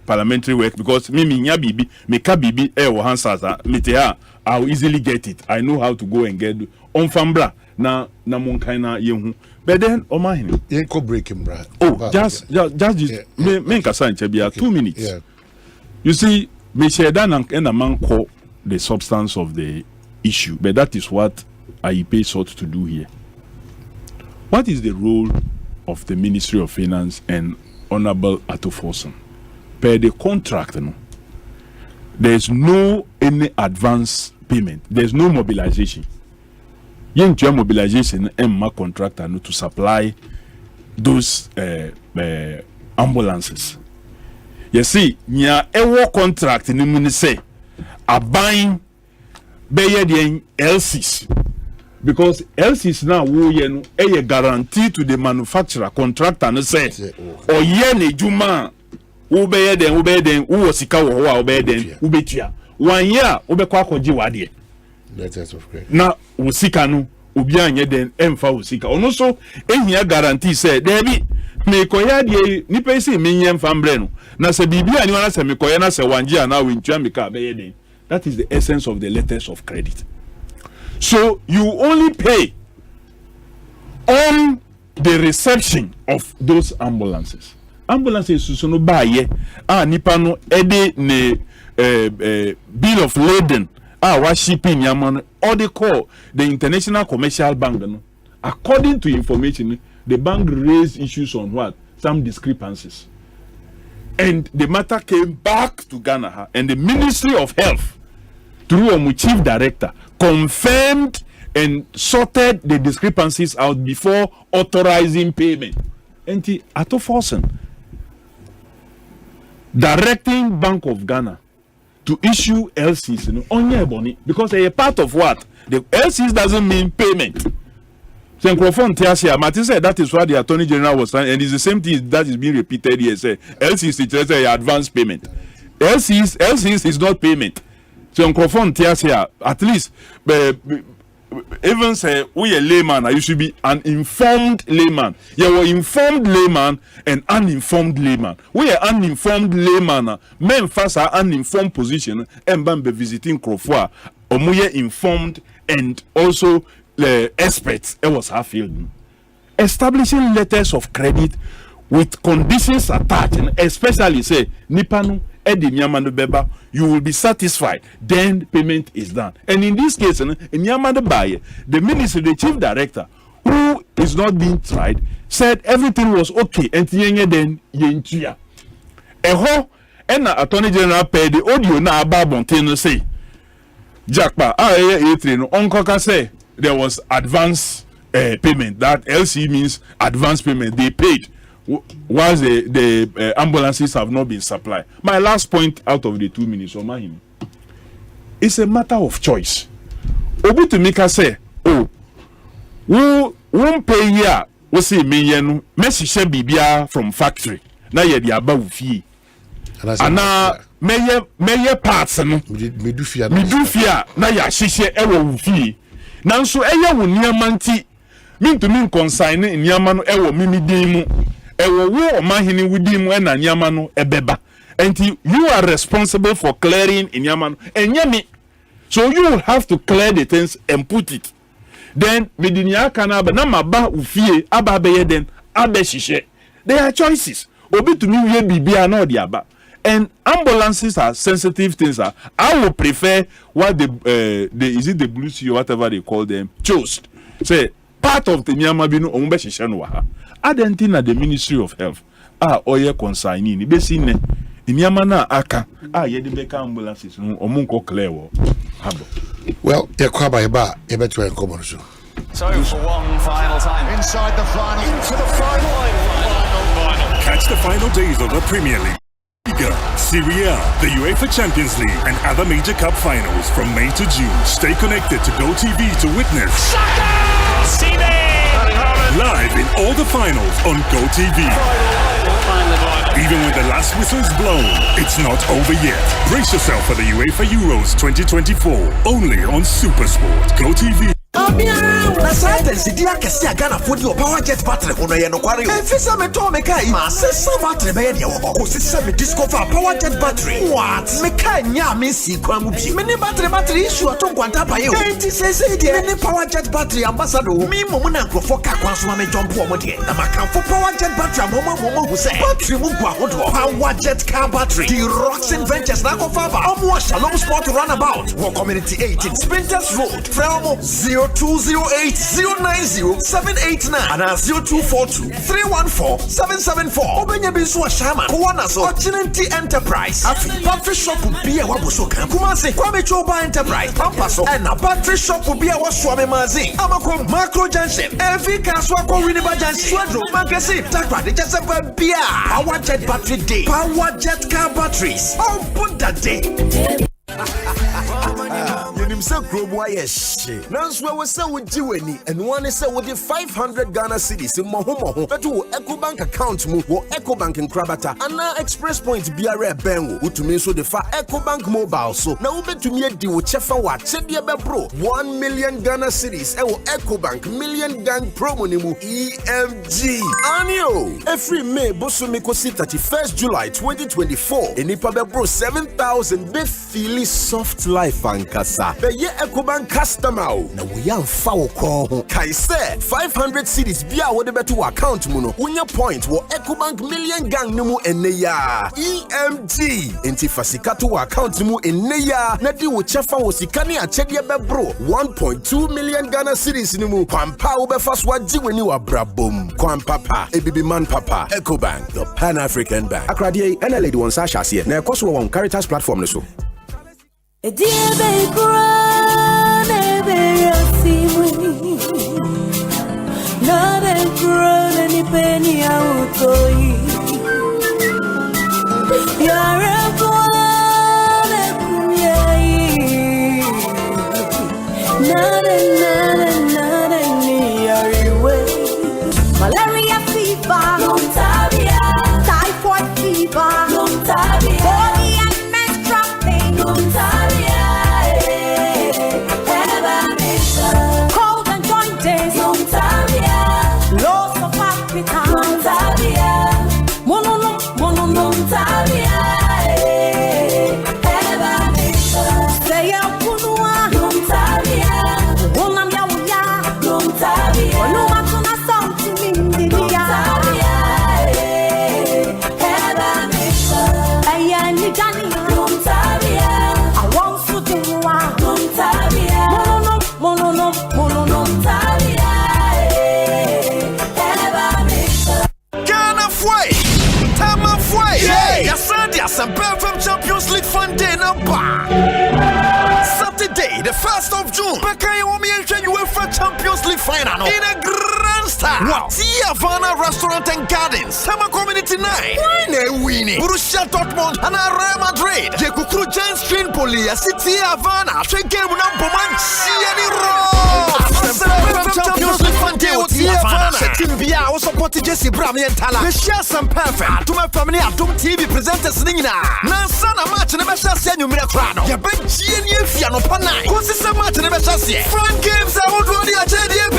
parliamentary work because me bibi me ka bibi or answers metea I'll easily get it. I know how to go and get on fambra na monkaina yehu. But then Omanhene you go break him, Brad. Oh, just make a sign 2 minutes. Yeah. You see, me share that and a man call the substance of the issue, but that is what IEP sought to do here. What is the role of the Ministry of Finance and Honorable Atoforson? Per the contract, there is no any advance payment. There is no mobilization. Yen mobilization and my contractor to supply those ambulances. You see, nya ewo contract ni muni say are buying the LCs because LCs now will a guarantee to the manufacturer contractor and say or yen juma ubeye den uosika wo obey den ubetua 1 year ubekwa koji wade letters of credit na usika no obi anye den emfa usika ono so ehia guarantee say debi me koya de ni pesi me nyem fambre no na se bibia ni wana se me koya na se wanjia na wentua me ka beye den. That is the essence of the letters of credit. So you only pay on the reception of those ambulances. Ambulances so no buy nipa no ede ne bill of lading wa shipping yaman or they call the International Commercial Bank no. According to information, the bank raised issues on what? Some discrepancies. And the matter came back to Ghana, and the Ministry of Health, through a chief director, confirmed and sorted the discrepancies out before authorizing payment. And Atoforson directing Bank of Ghana to issue LCs on your money because they are part of what? The LCs doesn't mean payment. Martin said that is what the Attorney General was saying, and it's the same thing that is being repeated here. Say LCs is advance payment. LCs is not payment. So at least even say we a layman, you should be an informed layman. You are informed layman and uninformed layman. We are uninformed layman. Men first are uninformed position and be visiting Crawford. Omuye informed and also experts. It was half field. Establishing letters of credit with conditions attached, and especially say Nipanu. You will be satisfied, then payment is done. And in this case, in Yamada Baye, the minister, the chief director, who is not being tried, said everything was okay. And then Yentia. Eho, and the Attorney General paid the audio na Babontin say, Jackpa, Uncle say there was advance payment. That LC means advance payment. They paid. Whilst the ambulances have not been supplied. My last point out of the 2 minutes, Omanhene, it's a matter of choice. Obi to make us say, oh, we won't pay ya, we say million, Messi share bibia from factory. Now ye the above fee. And now mayor parts no midufia na ya hihye ewo fee. Nanso eya wo niamanti mean to mean consign niama no ewo mimidin mu. Ewo wo Omanhene wudi mu na niama no ebeba. And you are responsible for clearing in Yaman and Yami. So you will have to clear the things and put it. Then Medinia Kanaba Namaba Ufie Ababeye then abeshishe. There are choices. Obi to me we bibia na odiaba. And ambulances are sensitive things. I would prefer what the is it the Blue Sea or whatever they call them chose. Say part of the Myanmar binu ombeshishe no ha. Adentina the Ministry of Health. Oye consignee ni besi ne Myanmar na aka ye de beka ambulances no omunko clear wo. Well, Kwabena ba ebeto enkomo so. So for one final time inside the final into the final. Catch the final days of the Premier League, Liga, Serie A, the UEFA Champions League, and other major cup finals from May to June. Stay connected to GoTV to witness live in all the finals on GoTV. Even when the last whistle's blown, it's not over yet. Brace yourself for the UEFA Euros 2024, only on SuperSport. GoTV. Asante sidia kesia Ghana fodi o power jet battery hono ye no kware o efisa me to me kai ma sesa battery be ye de wo ko sesa me discover power jet battery what me kai nya me si kwa mu bi me ni battery issue ato kwanta pa ye o enti sese de me ni power jet battery ambassador me mo na nkrofo ka kwa so me jump o mo de na makamfo power jet battery mo hu se battery mu gwa hodo power jet car battery the rocks ventures na ko fa ba omo Shalom Sport runabout wo community 18 Sprinters Road Frelmo 0208090789 and 0242314774. Obenya bisu ashama kuwana so Opportunity Enterprise afi battery shop bi e waboso kan Kumasi Kwame Choba Enterprise pampaso and a battery shop bi e waso amemazi amakom Macro Junction every kaswa ko Winneba Junction Swadro Mankesi takwa de Chesepa bia power jet battery day power jet car batteries on Bunda day. Say Grobo yes. Nanswe we say we jiweni and one say we the 500 Ghana cedis in moho beto Ecobank account mu wo Ecobank in Krabata and Express Point biare benwo utumi so the fa Ecobank mobile so na ubetumi edi wo chefa wa chede be bro 1 million Ghana cedis e wo Ecobank million gang promo ni mu EMG anio every May bosumi kosi 31st July 2024 enipa be bro 7,000 be feel soft life ankasa ye Ecobank customer na we yamfa wo ko ho kai say 500 cedis bia wo de beto account mu no unya point wo Ecobank million gang ni mu eneya EMG enti fasika to account mu eneya na di wo chefa wo sika ne achede be bro 1.2 million Ghana cedis ni mu kwampa wo be faso ajiweni wa brabom kwampapa ebibi man papa Ecobank the Pan African Bank akrade ena lady won sa hase na ekoso won Caritas platform ne so. Malaria fever, typhoid fever, body and menstrual pain, cold and joints, loss of appetite, say a punua, woman ya no matuna something in the I want to do Ghana fwe Tama fwe Yasandi Asempa from Champions League Fun Day number Saturday the 1st of June Beka Yomi and UEFA Champions League final in a grand style what Havana Restaurant and Gardens Tama Community 9 why winning Borussia Dortmund and Real Madrid Yekukuru Giants Screen Poli City Havana Trade game number 1 Siani Champions League Fun Day with Havana Team Bia also support Jesse Bram Yentala the share some perfect to my family Adum TV presenters nina Nansana match na besha se nyumire kra no ye be GNF fia no pa 9 kosi se match na besha se Frank games I would run the JDB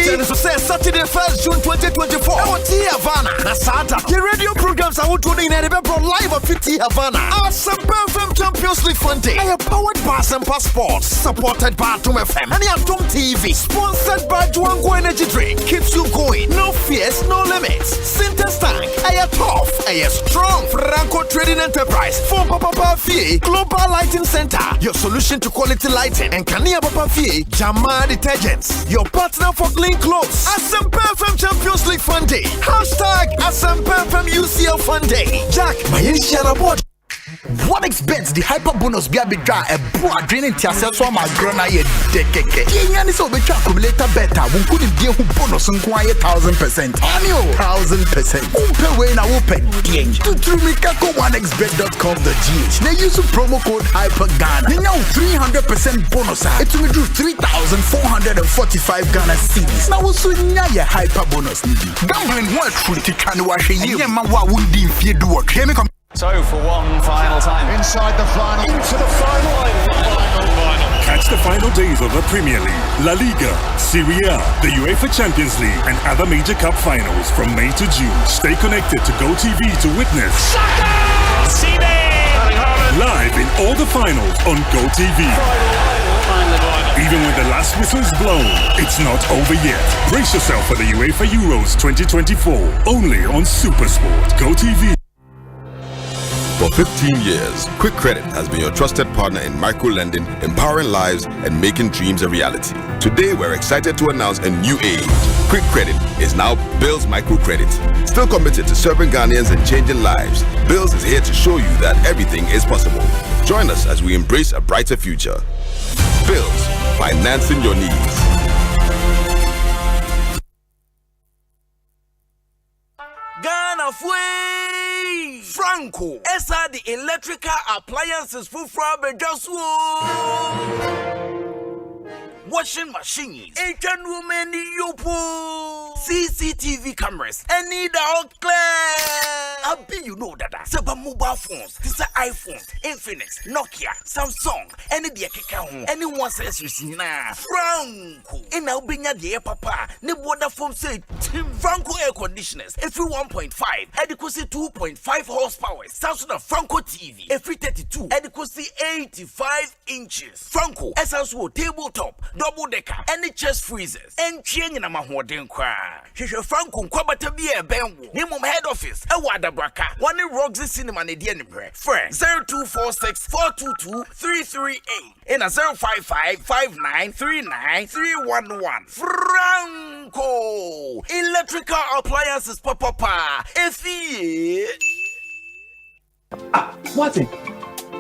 then so say Saturday 1st June 2024. Havana. Asante. Your radio programs are tuning in live at 50 Havana. Asempa FM Champions League Fun Day. Powered by Asempa Sports. Supported by Atom FM. And Atom TV. Sponsored by Juango Energy Drink. Keeps you going. No fears, no limits. Syntex Tank. Tough. Strong. Franco Trading Enterprise. For Papa Fee. Global Lighting Center. Your solution to quality lighting. And Kania Papa Fee. Jama Detergents. Your partner for clean clothes. Asempa FM Champions League Fun Day. Hashtag Asempa FM UCL Fun Day. Jack, my initial board. What expects the hyper bonus be a bit dry a broad draining tiasa so my grana ye dekeke. Yenyan is over accumulator better. We couldn't give who bonus and quiet 1,000%. Annual 1,000%. Umpe way na open game. To trumikako 1xbet.com.gh. They use the promo code HYPERGHANA. They know 300% bonus. It will do 3,445 Ghana cedis. Now also your hyper bonus. Gambling what truly to can wash a year. Man, what would you do what? Hear me come. So for one final time, inside the final, into the final. Catch the final days of the Premier League, La Liga, Serie A, the UEFA Champions League, and other major cup finals from May to June. Stay connected to GoTV to witness live in all the finals on GoTV. Even when the last whistle is blown, it's not over yet. Brace yourself for the UEFA Euros 2024, only on SuperSport. GoTV. For 15 years, Quick Credit has been your trusted partner in micro-lending, empowering lives, and making dreams a reality. Today, we're excited to announce a new age. Quick Credit is now Bills Microcredit. Still committed to serving Ghanaians and changing lives, Bills is here to show you that everything is possible. Join us as we embrace a brighter future. Bills, financing your needs. Ghana Fui Franco. Esa the electrical appliances for washing machines, Asian women yopo, CCTV cameras, and need all clear. I bet you know that. Several mobile phones, this are iPhones, Infinix, Nokia, Samsung, any the account, anyone says you see now. Franco, and now bring your dear papa, ne water foam say Franco air conditioners, every 1.5, adequacy 2.5 horsepower, Samsung Franco TV, every 32, adequacy 85 inches. Franco, essential tabletop, double decker, any chest freezers, and chain in a mahoden cry. Franco Kwabena be a benwo. Name of head office, a wada braka. One in Roxy Cinema Nedian bread. Friend 0246 422 338 and a 055 5939 311. Franco electrical appliances papa. If he what's it?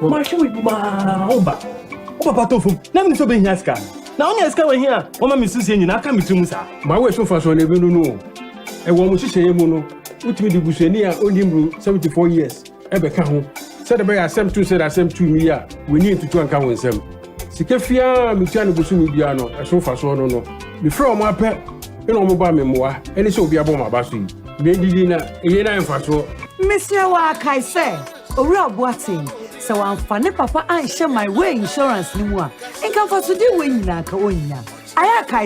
Marshall with my Oba Tofum. Let me so be here. Now, only as come here, Oma Mrs. Yen, I come to Musa. My way so far, so never know. A woman, she say, Mono, which me the Bushenia, only 74 years. Ebeka home. Said about Asem 2 said Asem 2 million. We need to try and come with them. Sikefia, Michano Busumiano, a so far, so no. Before my pet, you know, mobile memoir, and it shall be about my basu. Baby dinner, a year and fast. Mr. Wakai said, a real boating. So I'm funny, Papa. I share my way insurance no more. And come for today when I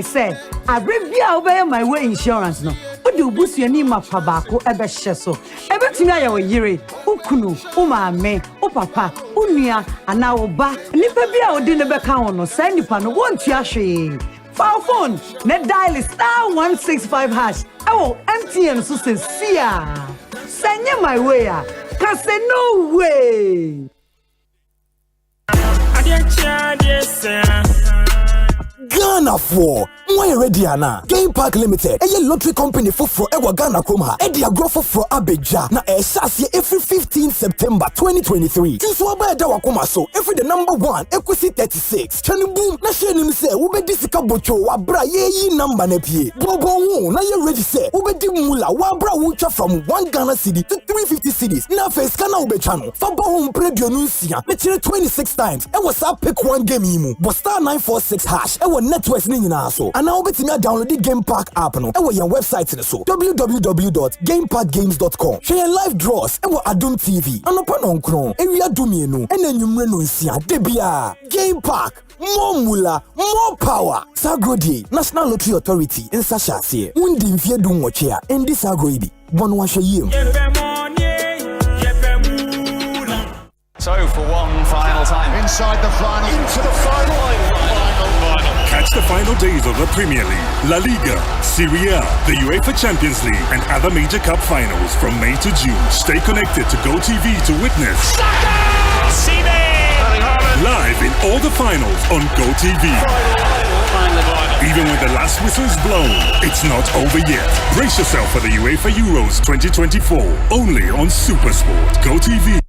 said, I review obey my way insurance no. What do boost your name up Pabako ever sheso? Everything I owe yere, Ukunu, Umame, O Papa, Unia, and now Oba, Nipabia or dinner back on or send you pan one tiashi. For phone, net dial is *165#. Oh, MTN so sincere. Send you my way. Cause no way. Ghana for why ready ana Game Park Limited a lottery company for ewa Ghana Kroma e dia growth for Abeja na e shase every 15 September 2023 so aba da wakoma so every the number 1 Ekosiisen 36 chani boom na share nim say wo be disika bocho wa bra ye number na pie bobo ho na ye ready say wo be di mula wa bra wo twa from 1 Ghana cedi to 350 cedis na face kana wo be twa no fa bo ho predio no nsia na kire 26 times e was up pick one game mu but *946# e wo net softwares ni nyinaa so ana obetimi download the Game Park app no e wo your website ni so www.gameparkgames.com share your live draws e wo Adum TV anopa no nkron ewia dumienu ena nwumre no nsia debia Game Park more mula more power Sagrodi National Lottery Authority in Sashase undi mfie du nwoche a endi Sagrodi bono wa hweyem. So for one final time inside the final into the final. Catch the final days of the Premier League, La Liga, Serie A, the UEFA Champions League, and other major cup finals from May to June. Stay connected to GoTV to witness live in all the finals on GoTV. Even when the last whistle is blown, it's not over yet. Brace yourself for the UEFA Euros 2024, only on SuperSport. GoTV.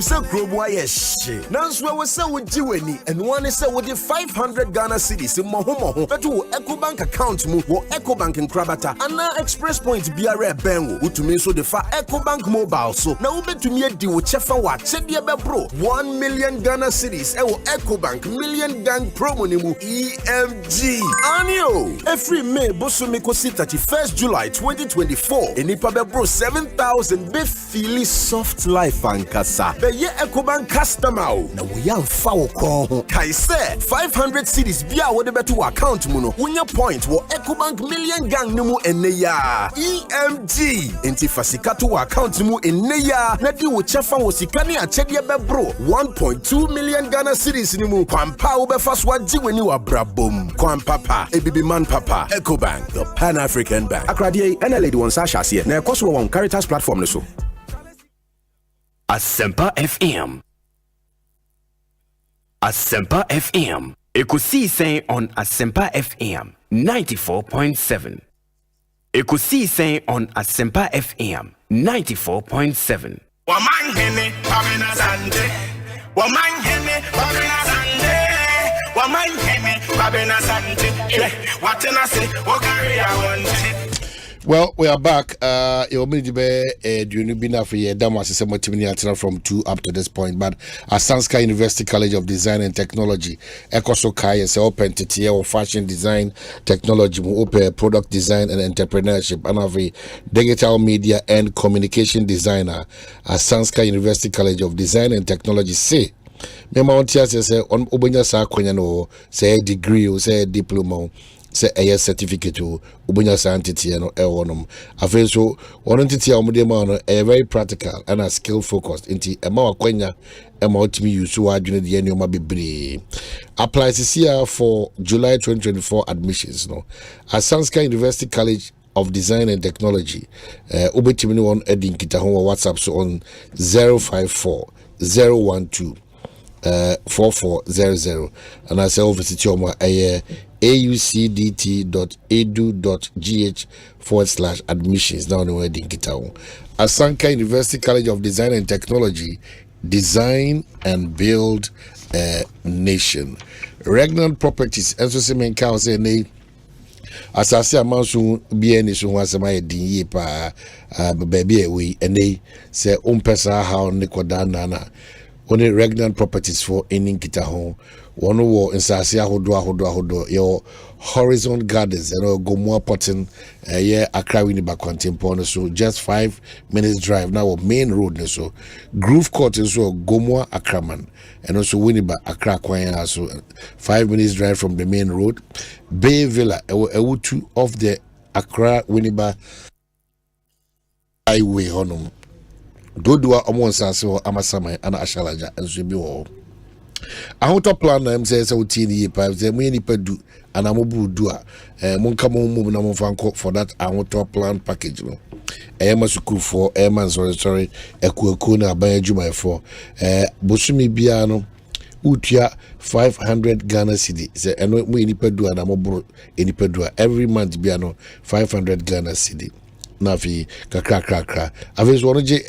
Say Grobo Ayesh. Nanswe was so with Jiweni, and one is so with the 500 Ghana cedis in Mohomo, but to EcoBank account move or EcoBank in Krabata, and now Express Point BRA Bengo, who to me so the far EcoBank mobile. So now bet to me a deal with Chefa Wat, Chedia Bro, 1 million Ghana cedis, EcoBank, million gang promo nimu EMG. Anio, every May, Bosumiko 31st July 2024, and Ipa Bro 7,000 be feely soft life and kasa. Ye EcoBank customer na we am foul call kai say 500 cedis bia wo de beto account mu no wonya point wo EcoBank million gang no mu enne ya EMG enti fasika to account mu enne ya na di wo chefa wo sika ne achede be bro 1.2 million Ghana cedis ni mu kwampa wo be faso agi weni wa brabom kwampapa ebibi man papa EcoBank the Pan-African Bank akrade ena lady won sa hase na ekoso won Caritas platform no so. Asempa FM. Asempa FM. Ekosiisen on Asempa FM 94.7. Ekosiisen on Asempa FM 94.7. Omanhene, Asante. Omanhene, Asante. Omanhene, Asante. What can I say? What carry I want? Well, we are back. You from 2 up to this point, but Asante University College of Design and Technology, Ekosiisen is open to or fashion design, technology, open product design and entrepreneurship, and have a digital media and communication designer. Asante University College of Design and Technology say. Mema ontia say on obonya sa kwanya no say degree or say diploma. Say a certificate to Ubunya Santity and Eonum. I feel so one entity of a very practical and a skill focused into a more quenya amount me use to add the annual Mabibri. Applies this year for July 2024 admissions. No, Asante University College of Design and Technology. Ubetimini on Edin Kitahon WhatsApp so on 054 012 4400 and I say visit your aucdt.edu.gh/admissions down the way in Kitao. Asante University College of Design and Technology, design and build a nation. Regnant Properties, and so say men can say nay. Asase amanso bia ni so ho asema ye din yi pa baby we ene say umpesa how ne koda na only Regnant Properties for any kita ho one wo insase ahodo your Horizon Gardens and Gomua Potting yeah Accra Winneba Contemporary so just 5 minutes drive now main road so Groove Court so Gomua Akraman and also Winneba Accra Kwanya so 5 minutes drive from the main road Bay Villa two of the Accra Winneba highway honum Dodua Omonsase or Amasama and Ashalaja and Subi. I want to plan them says out in the pipes, the many pedu and Amobu Dua, Monkamo Mubinamo Fanco for that. I want to plan package. Emma Suku for Emma, sorry, Ekuakuna Bayajuma for Busumi Biano Utia 500 Ghana cedi. And we any pedu and Amobu any pedua every month Biano 500 Ghana cedi. Nafi kakra avis wonoje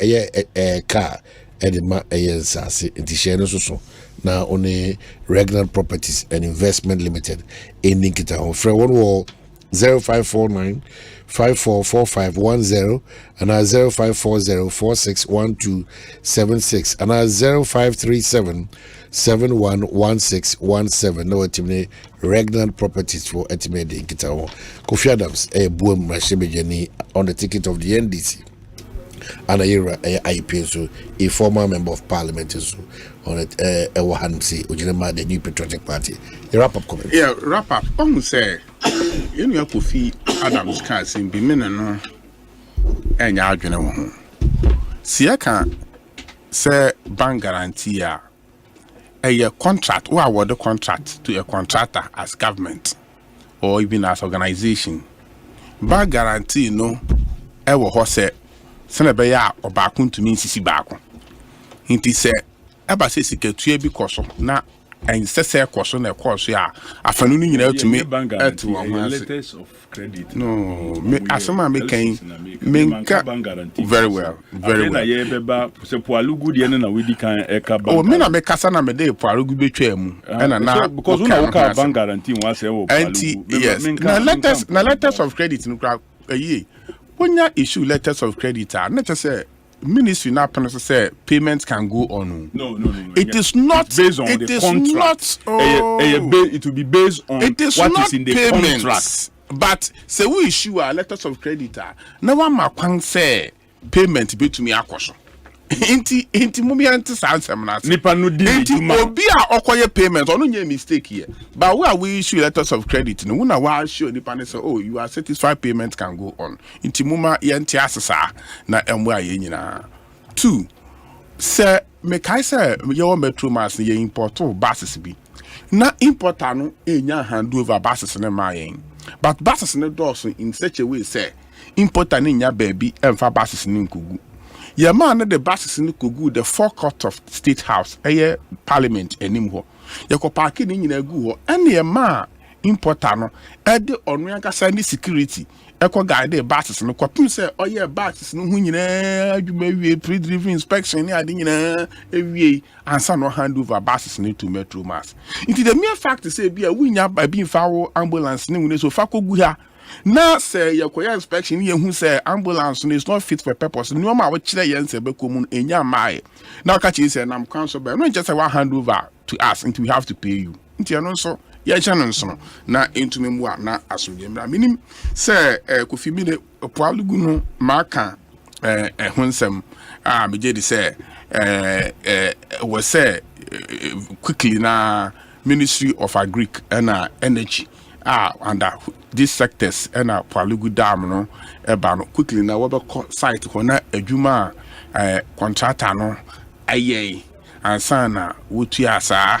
a car edema sase nti no so na only Regnant Properties and Investment Limited in Nikita on free one wall 0549 544510 and 0540 461276 and 0537 711617 no ultimate regnant properties for ultimate Nkitaho. Kofi Adams boom mashebejeni on the ticket of the NDC. And a IP, so a former member of parliament so on it Wahansi Ujinema, the new patriotic party. The wrap up comment. Yeah, wrap up. Say you know Kofi Adams can sing be no and ya adwene wo ho. Siaka say bank guarantee a contract or award the contract to a contractor as government or even as organization. Bank guarantee no ewo ho say senebe ya obakun to mean sisi baako. Inti say eba say siketua bi koso na ensese koso na koso ya afanu ni nyina to me at letters of credit. No, me asema me kan menka very well. Na ye beba se poalugu de na we di kan eka bank. Oh, me na me kasa na me de poalugu betwa mu. Na because una work bank guarantee one say wo poalugu. Yes. Na letters of credit no kra when you issue letters of credit, not just say ministry now say payments can go on. No. It is not based on the contract. It will be based on it is what not is in the payments, contract. But say we issue our letters of credit. Now one ma say payment be to me akoso. Inti mumi anti sansem na nipa no di obi a okoye payment ono nye mistake here, but we issue letters of credit no una wa show nipa ne say oh you are satisfied, payment can go on. Inti muma yenti asesa na emwa ye nyina. 2 say me kai say your metro mass ye import buses bi na importer no enya hand over buses ne ma yen, but buses ne doors in such a way say importer ne nya baby emfa buses ne nkugu. Your man the buses in the forecourt of State House, Parliament, and Nimho. Yako parking in a go, and your man importer no, at the Onrianka Sandy security, Eco guide the buses no copy say, oh yeah, buses no win you may be a pre-driven inspection, adding every and some no hand over buses need to metro mass. Into the mere fact to say, be a winner by being foul ambulance, so Fako Guya. Now say your inspection here who say ambulance is not fit for purpose. No matter what chile yen say be common enya mai. Now catch you say I'm council by no just say one hand over to us and we have to pay you. Nti no so ya channel so na into me mu na asodie mra minim say Kofi mi de poalugu no maka hunsem me je di say we say quickly na Ministry of Agric and Energy under these sectors and Palugu Dam no ebano quickly na we site ko na adwuma contractor no aye ansana wotua saa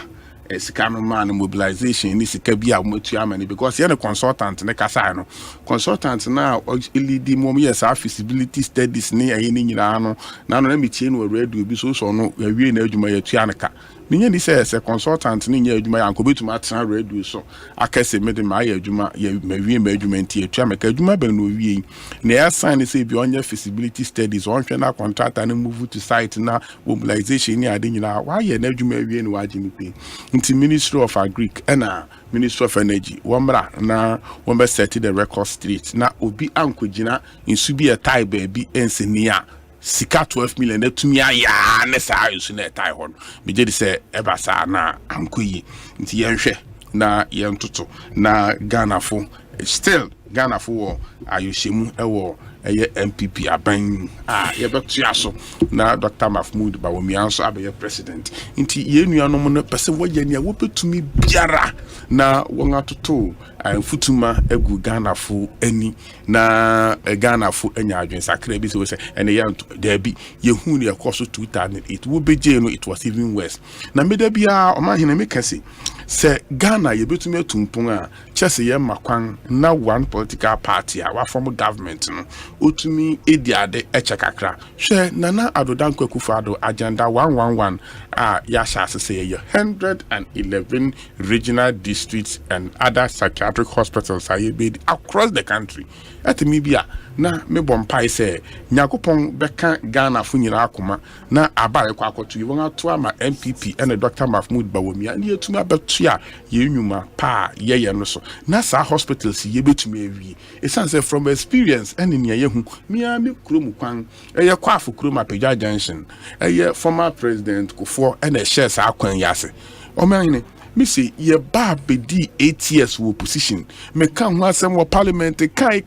sika no man mobilization ni sika bia wotua mani because you consultant ne kasa no consultant na lead mom yes feasibility studies ni aye ni nyina no na no na metie no radio bi so no awie na adwuma yatua ne ka Ninya ni say consultant ni nya adwuma yanko betuma atena radio so akase mede ma ya adwuma ya mawie ma adwuma nti atua meka adwuma ba no wie na ya sign say bi onye feasibility studies on hwe na contractor na move to site na mobilization ni ade nyina wa ya na adwuma wie ni wa gimi pe nti Ministry of Agric and Ministry of Energy wamra na wambe set the record straight na obi ankogina insu bi a tie baby ensenia sika 12 million etumi aya ne saa yusu na tai hon me je di se eba saa na ankoyi nti yenhwe na yentoto na Ghana fo still Ghana fo wo ayoshemu ewo eye MPP aban yebetu aso na Dr. Mahmoud Bawumia abe president nti yenuanom no pese wogye wo petumi biara na won atoto futuma egu Ghana fo ani na Ghana fo anya adwen sakra bi se ene ya there be yehu ne yakoso 2008 wo beje no it was even worse na meda bia Omanhene mekase se Ghana yebetumi atumpon a chese ye makwan na one political party a wa form government no otumi ediade echekakra hwe Nana Adodankwa Akufo-Addo agenda 111 ya shase say 111 regional districts and other psychiatric hospitals are based across the country at Mibia na me bompai say nyakopon beka Ghana fo nyina akoma na abaye kwa akoto yi won ato ama MPP and Dr. Mahmoud Bawumia na yetumi abeto a ye nwuma pa ye no so na sa hospitals ye betumi awie esan say from experience and in ye hu mia me kurom kwan eye kwafo kurom apagya junction eye former president Kufo and a share sa kwan yase Omanhene me say ye ba bedi 8 years wo position me kan ho asem wo parliament kai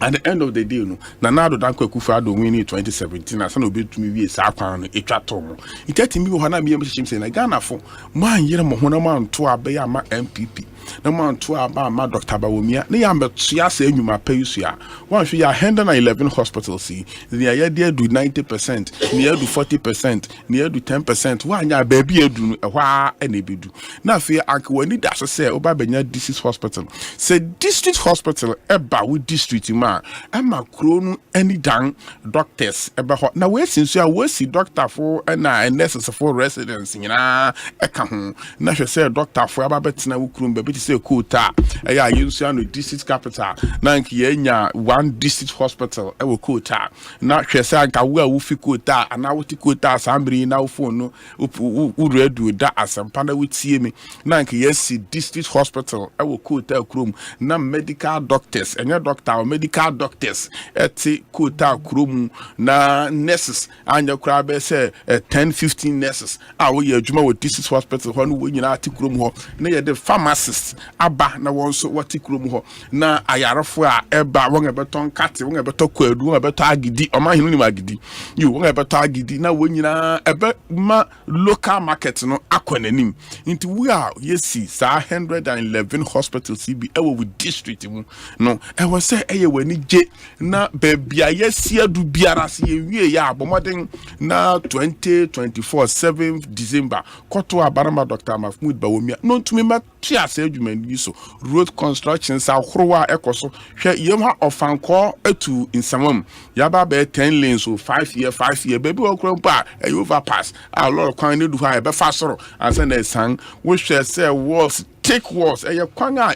at the end of the day no Nana Dankwa Akufo-Addo win in 2017 as no betumi wie sa kwan no etwa tom itati mi ho na me yem say na Ghana fo man yere mo ho na man to abe ya ma MPP na man to aba ma Dr. Bawumia na ya mbetua sa enwuma payusu a wan hwe ya 111 hospitals see na ya dey do 90% na ya do 40% na ya do 10% wanya ba bi edu no ehwa na ebedu na afia akwani da so say oba benya district hospital say district hospital eba with district ma ama kro no any dan doctors eba ho na we sinso a we see doctor for na nurses for residents nyina eka ho na hwe say doctor for aba betina wo kro mbe say quota eya yinso no district capital na nki yenya one district hospital e wo quota na hwe say anka wo a wo fi quota ana wo ti quota asambri na wo phone no wo redu da Asempa na wo tie me na nki yes district hospital e wo quota krom na medical doctors enya doctor or medical doctors eti quota krom na nurses anya kra be say 10-15 nurses a wo ye adwuma wo district hospital ho no wo nyina ati krom ho na ye the pharmacist aba na won so wati krom ho na ayarefo a eba won ebeton kate won ebeto kwadu won ebeto agidi Omanhene ni magidi you won ebeto agidi na won nyina ebe ma local market no akwanenim nti we are yesi sa 111 hospitals bi ewo with district mu no e was say eye wani je na bebia yesi adu biara se yewie ya abomoden na 2024 7th December koto abarama Dr. Mahmoud Bawumia no ntumi ma tia se adwumani so road construction sa horowa ekoso hwe yemha ofanko atu insamam yaba be 10 lanes so 5 year baby okrampa e overpass a lot kwan ne du ha e be fa soro ansa na san wo hwe se walls take walls e kwan a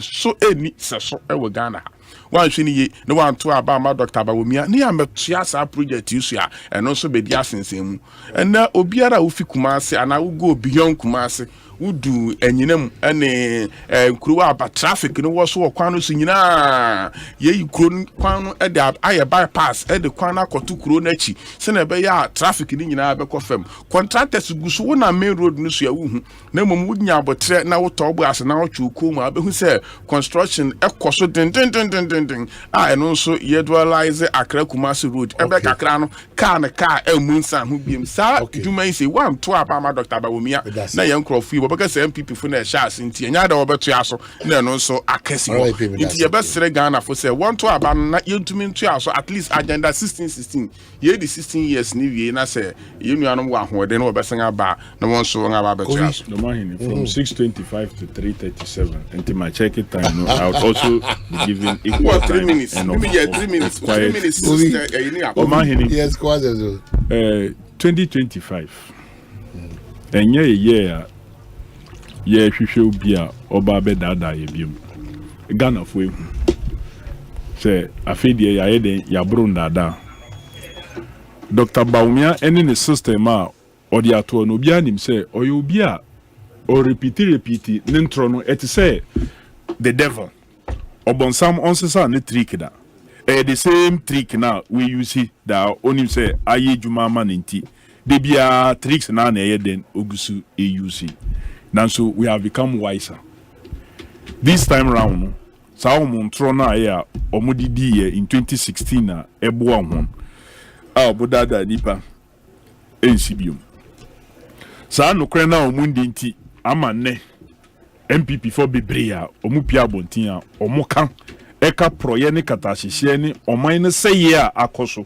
so eni se so e wo Ghana wan hwe ni ye no wan to aba ma Dr. Bawumia ne ya metua sa project isu a eno so be dia sensemu ena obiara wo fi Kumase ana wo go beyond Kumase udu enyinam ene nkruwa aba traffic no wo so okwan no so nyina ye kuro kwan no e de aye bypass e de kwan na kotu kuro na chi se na be ya traffic ni nyina be kofam contractors guso wo na main road no so ya wuhu na mom wunya abotre na wo to ase na wo chuku mu abehu se construction ekoso den a eno so ye dualize Accra Kumasi road e be kakra no car na car emunsan ho biem sa duma yi se wan to aba ma Dr. Bawumia na ye nkrofu because MPP for na shares nti enya da obeto aso na no so akesi ho nti ye besere Ghana for say want to aba na yentumi ntu aso at least agenda 16 ye di 16 years ni wie na say ye nuanom wa hoode na obesen aba na won so aba beto aso Omanhene from 6:25 to 3:37 until my check it time no I would also be given equal 3 minutes maybe 3 minutes 3 minutes Omanhene yes quasi 2025 enye year ye hwehwe obi a oba be dada ye biom Ghana fo ehu se afedie ya ye den ya bro dada Dr. Bawumia ene ne system a odi ato no obi anim se oyo obi a o repeat ne ntro no eti se the devil obonsam onsesa ne trick da the same trick now we use da onim se aye juma ma nti de bia tricks na na ye den ogusu use. Now, so we have become wiser. This time round, Saumon Trona ya Omudidi in 2016 Eboa one. Ah, Bodada Nipa NCBU. Sa no krena omundinti amane MPP for Bibria Omupia Bontia Omoka Eka Proyeni Katashisheni ni Omaine Seya Akoso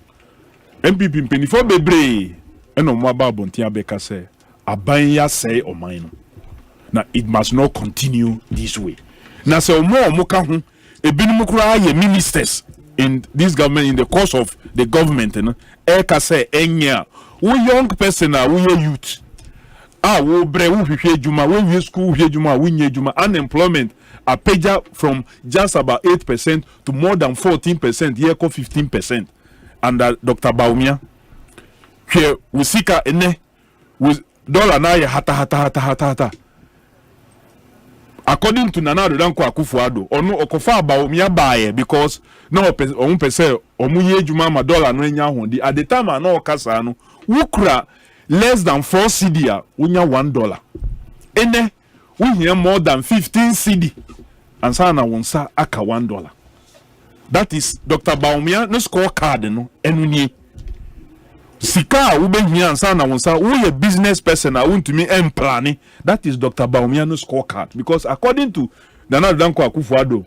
MPP Penny for Bebre and Omaba Bontia Beka say Abanya say Omaino. Now it must not continue this way. Now so more moka ebinumukura ye ministers in this government in the course of the government eka say enya wo young person na wo youth wo bre wo hwehwe adwuma wo hwe school hwe adwuma wo nya adwuma unemployment a pager from just about 8% to more than 14%, here 15%. And Dr. Baumia, here we seek a with dollar na hata. According to Nana Danko Akufo-Addo, ono okofa Baumia buy because no on pese omuye juma ma dollar no nya ho di at the time na okasa no wukura less than 4 cedi a unya $1. Ene we hear more than 15 cedi and sa na wonsa aka $1. That is Dr. Baumia no scorecard no enunye sika ube hia and sa na wonsa we a business person I want to me plan. That is Dr. Baumia no scorecard because according to Nana Danko Akufo-Addo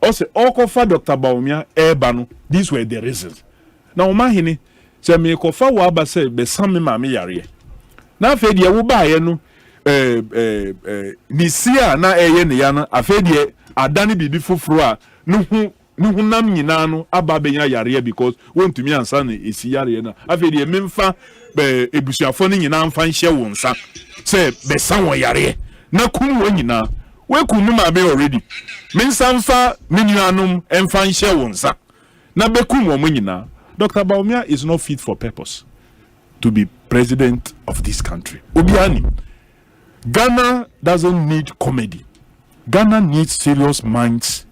also okofa Dr. Baumia ebano these were the reasons. Now Omanhene se me kofa wa ba se be sami ma me yare na afi de wo ba ye no ni sia na eye ne ya na afi de adane bibi foforo a no nam nyina no aba benya yare because won to me ansa na esi yare na afi de memfa ebusuafo no nyina mfa nhye wo nsa se be san wo yare na kum wo nyina we kum ma be already mensa mfa menuanom emfa nhye wo nsa na be kum wo nyina. Dr. Baumia is not fit for purpose to be president of this country. Obiani, Ghana doesn't need comedy. Ghana needs serious minds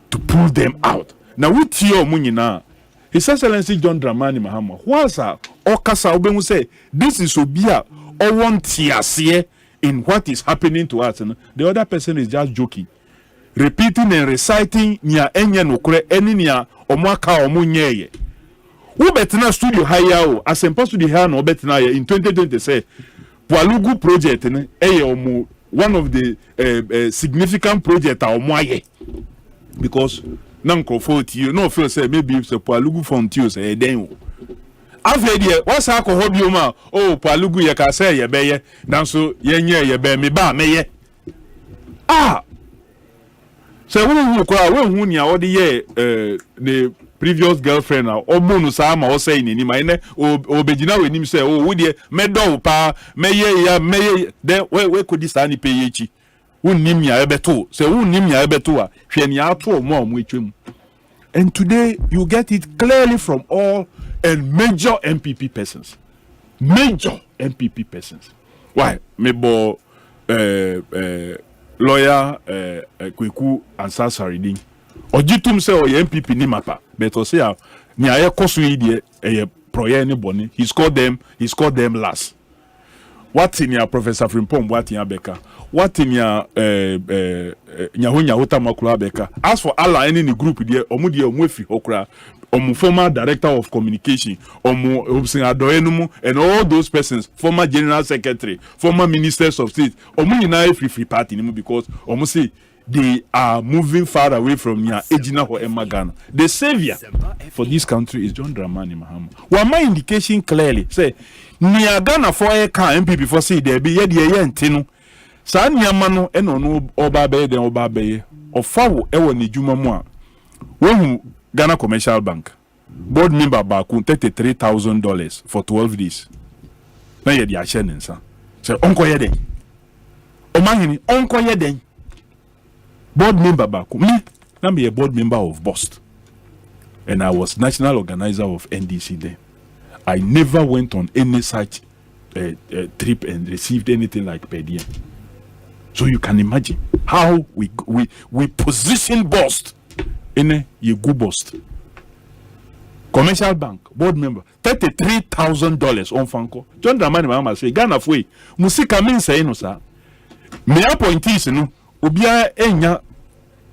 to pull them out. Now, with your munina, His Excellency John Dramani Mahama, what's Okasa Obemu say, this is Obia, or one tiasie in what is happening to us. And the other person is just joking. Repeating and reciting, nya enye nokure, eni nya omwaka omunyeye. Who betina studio higher o Asempa studio higher no betina in 2020 say Pualugu project one of the significant project omo because nanko fault you no feel say maybe if Pualugu fund you say den after there what's alcohol bi ma Pualugu ye ka say ye beye nanso ye nye ye be me ba meye so we hu nia wo de ye the previous girlfriend obonu sa ma o say ni ma ene obegina we nim say wo de medo pa meye ya meye then we could this ani pay echi wonnim ya ebeto say wonnim ya ebeto a hwe ni ato mo etwem. And today you get it clearly from all and major MPP persons why mebo lawyer Kweku Ansari ojitum say o MPP ni mapa but o say ni aye koso yi de proye ni boni he scored them last. What in your Professor Frimpong what in your Beka what in your nyahonya hota makura Beka as for Allah any group there omu de omwefi okra omu former director of communication omu obsin adoenumu and all those persons former general secretary former ministers of state omu nyina free party nimu because omu say they are moving far away from near Ejina or Ghana. The savior for this country is John Dramani Mahama. Well, my indication clearly say near Ghana for a car MPP for say there be ye ntino. Sa nyamano eno no obabe den obabe ofawo ewo ni juma mu a. When Ghana Commercial Bank board member baku $33,000 for 12 days. Na ye di a share nsa. Say onko ye den. Omanhene onko ye den. Board member back me, I'm a board member of BOST, and I was national organizer of NDC then. I never went on any such trip and received anything like per diem. So you can imagine how we position BOST in a good BOST. Commercial Bank board member $33,000 on Fanco. John Dramani Mahama say Ghana foi musika mean say no sir. Me appointees no. Obia enya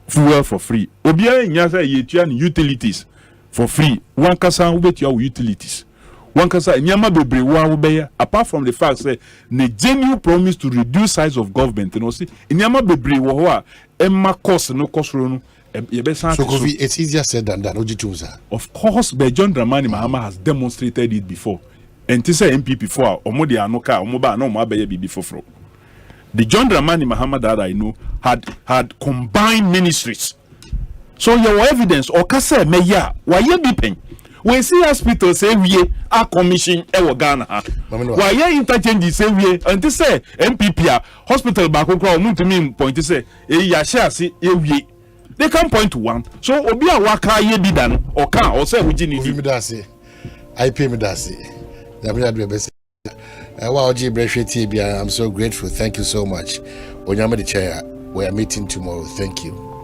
fuel for free. Obia enya say yetua utilities for free. One kasa ubetua utilities. One kasa nyama bebre wa ubeya apart from the fact say the genuine promise to reduce size of government you know see nyama bebre wo ho a emma cost no cost no so it's easier said than that. Of course, but John Dramani Mahama has demonstrated it before. And to say MPP for omo de anoka omo ba no mo abeye bibi foforo. The John Dramani Mahama that I know had combined ministries. So your evidence or kase meya wa ye bi pen. we see hospital say we are commission e Ghana. Why ye interchange say we until say MPP hospital back ko mu to me point say ya share see we. They can point to one. So obi a waka ye bi dan or can or say we ni me that say I pay me that say. I'm so grateful. Thank you so much. Onyama the chair. We are meeting tomorrow. Thank you.